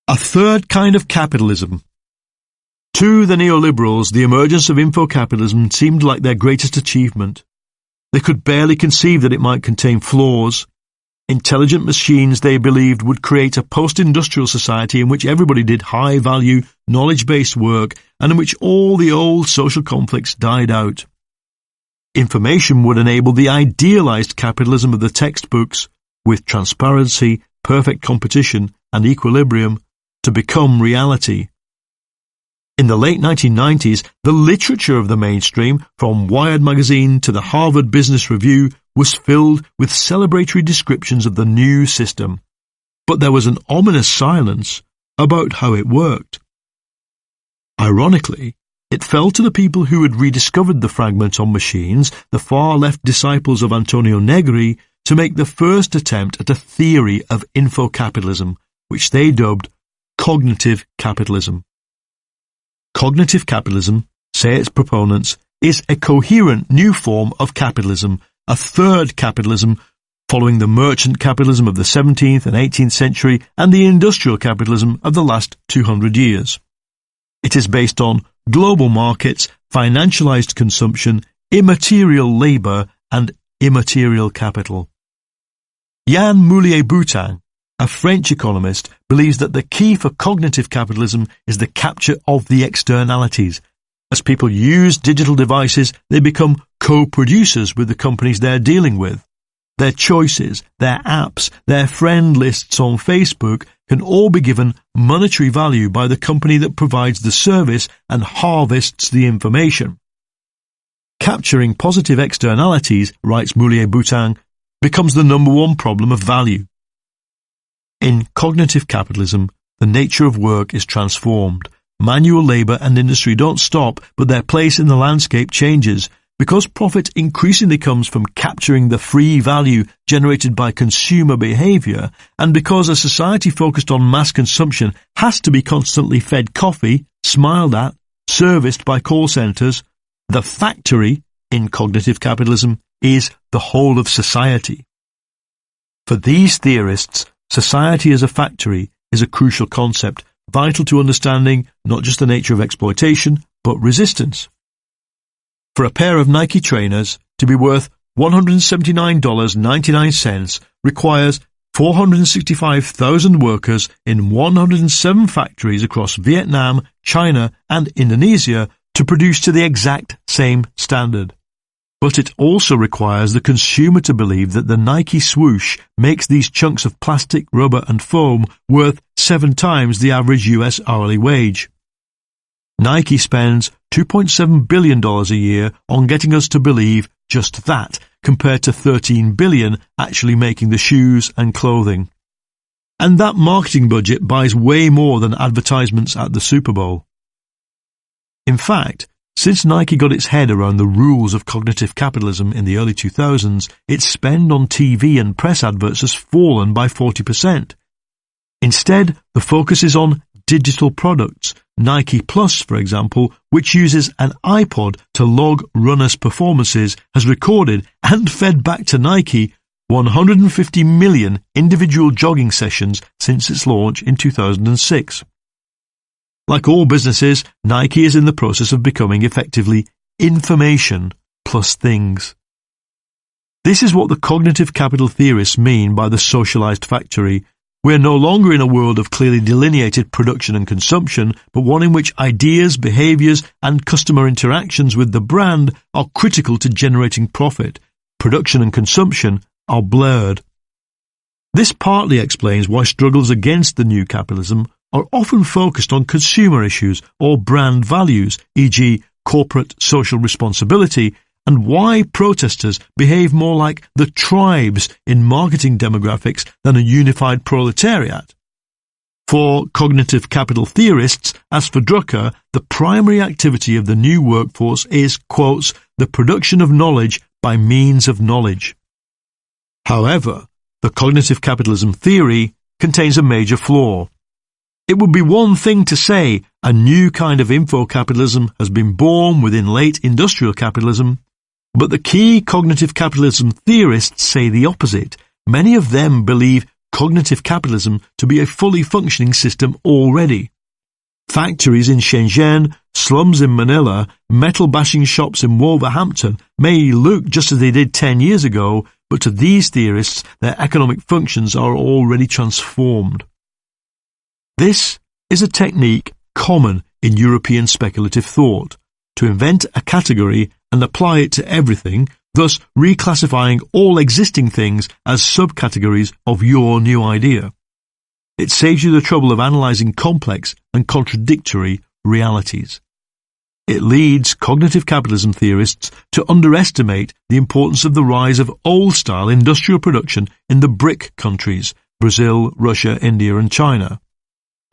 A third kind of capitalism. To the neoliberals, the emergence of infocapitalism seemed like their greatest achievement. They could barely conceive that it might contain flaws. Intelligent machines, they believed, would create a post-industrial society in which everybody did high-value, knowledge-based work and in which all the old social conflicts died out. Information would enable the idealized capitalism of the textbooks, with transparency, perfect competition and equilibrium, to become reality. In the late 1990s, the literature of the mainstream, from Wired magazine to the Harvard Business Review, was filled with celebratory descriptions of the new system. But there was an ominous silence about how it worked. Ironically, it fell to the people who had rediscovered the fragment on machines, the far-left disciples of Antonio Negri, to make the first attempt at a theory of infocapitalism, which they dubbed cognitive capitalism. Cognitive capitalism, say its proponents, is a coherent new form of capitalism, a third capitalism following the merchant capitalism of the 17th and 18th century and the industrial capitalism of the last 200 years. It is based on global markets, financialized consumption, immaterial labor, and immaterial capital. Jan Moulier-Boutang, a French economist, believes that the key for cognitive capitalism is the capture of the externalities. As people use digital devices, they become co-producers with the companies they're dealing with. Their choices, their apps, their friend lists on Facebook can all be given monetary value by the company that provides the service and harvests the information. Capturing positive externalities, writes Moulier-Boutang, becomes the number one problem of value. In cognitive capitalism, the nature of work is transformed. Manual labor and industry don't stop, but their place in the landscape changes. Because profit increasingly comes from capturing the free value generated by consumer behavior, and because a society focused on mass consumption has to be constantly fed coffee, smiled at, serviced by call centers, the factory, in cognitive capitalism, is the whole of society. For these theorists, society as a factory is a crucial concept, vital to understanding not just the nature of exploitation, but resistance. For a pair of Nike trainers to be worth $179.99 requires 465,000 workers in 107 factories across Vietnam, China, and Indonesia to produce to the exact same standard. But it also requires the consumer to believe that the Nike swoosh makes these chunks of plastic, rubber and foam worth 7 times the average US hourly wage. Nike spends $2.7 billion a year on getting us to believe just that, compared to $13 billion actually making the shoes and clothing. And that marketing budget buys way more than advertisements at the Super Bowl. In fact, since Nike got its head around the rules of cognitive capitalism in the early 2000s, its spend on TV and press adverts has fallen by 40%. Instead, the focus is on digital products. Nike Plus, for example, which uses an iPod to log runners' performances, has recorded and fed back to Nike 150 million individual jogging sessions since its launch in 2006. Like all businesses, Nike is in the process of becoming effectively information plus things. This is what the cognitive capital theorists mean by the socialized factory. We are no longer in a world of clearly delineated production and consumption, but one in which ideas, behaviors, and customer interactions with the brand are critical to generating profit. Production and consumption are blurred. This partly explains why struggles against the new capitalism are often focused on consumer issues or brand values, e.g. corporate social responsibility, and why protesters behave more like the tribes in marketing demographics than a unified proletariat. For cognitive capital theorists, as for Drucker, the primary activity of the new workforce is, quotes, the production of knowledge by means of knowledge. However, the cognitive capitalism theory contains a major flaw. It would be one thing to say a new kind of info-capitalism has been born within late industrial capitalism, but the key cognitive capitalism theorists say the opposite. Many of them believe cognitive capitalism to be a fully functioning system already. Factories in Shenzhen, slums in Manila, metal-bashing shops in Wolverhampton may look just as they did 10 years ago, but to these theorists, their economic functions are already transformed. This is a technique common in European speculative thought, to invent a category and apply it to everything, thus reclassifying all existing things as subcategories of your new idea. It saves you the trouble of analysing complex and contradictory realities. It leads cognitive capitalism theorists to underestimate the importance of the rise of old-style industrial production in the BRIC countries, Brazil, Russia, India and China,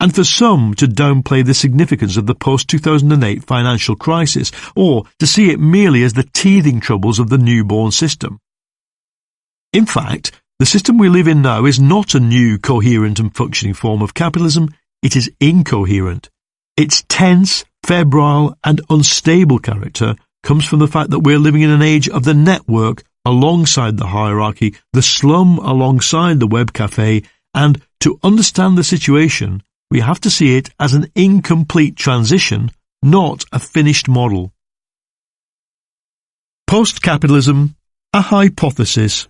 and for some to downplay the significance of the post-2008 financial crisis, or to see it merely as the teething troubles of the newborn system. In fact, the system we live in now is not a new, coherent and functioning form of capitalism. It is incoherent. Its tense, febrile and unstable character comes from the fact that we're living in an age of the network alongside the hierarchy, the slum alongside the web cafe, and to understand the situation, we have to see it as an incomplete transition, not a finished model. Post-capitalism, a hypothesis.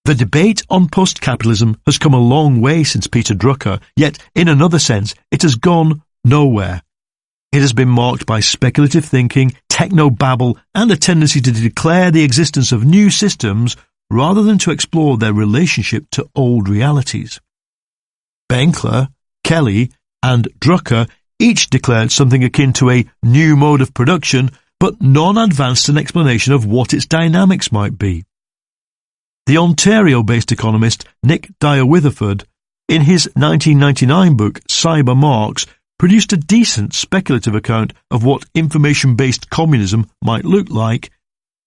The debate on post-capitalism has come a long way since Peter Drucker, yet in another sense it has gone nowhere. It has been marked by speculative thinking, techno-babble and a tendency to declare the existence of new systems rather than to explore their relationship to old realities. Benkler, Kelly and Drucker each declared something akin to a new mode of production, but none advanced an explanation of what its dynamics might be. The Ontario-based economist Nick Dyer-Witherford, in his 1999 book Cyber Marx, produced a decent speculative account of what information-based communism might look like,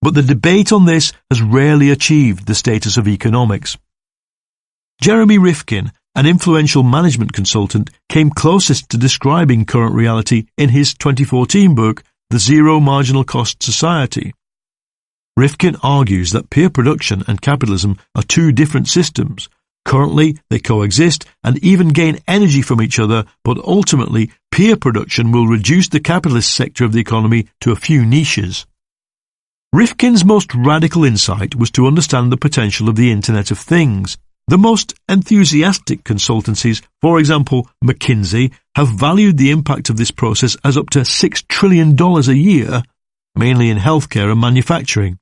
but the debate on this has rarely achieved the status of economics. Jeremy Rifkin, an influential management consultant, came closest to describing current reality in his 2014 book The Zero Marginal Cost Society. Rifkin argues that peer production and capitalism are two different systems. Currently, they coexist and even gain energy from each other, but ultimately, peer production will reduce the capitalist sector of the economy to a few niches. Rifkin's most radical insight was to understand the potential of the Internet of Things. The most enthusiastic consultancies, for example McKinsey, have valued the impact of this process as up to $6 trillion a year, mainly in healthcare and manufacturing.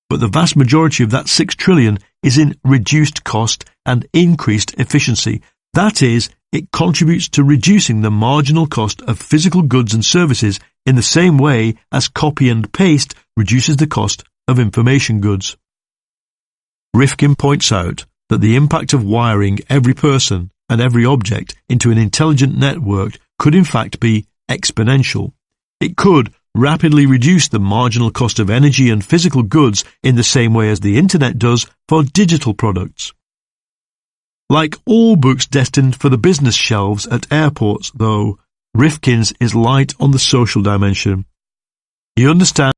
But the vast majority of that $6 trillion is in reduced cost and increased efficiency. That is, it contributes to reducing the marginal cost of physical goods and services in the same way as copy and paste reduces the cost of information goods. Rifkin points out that the impact of wiring every person and every object into an intelligent network could in fact be exponential. It could rapidly reduce the marginal cost of energy and physical goods in the same way as the Internet does for digital products. Like all books destined for the business shelves at airports, though, Rifkin's is light on the social dimension. He understands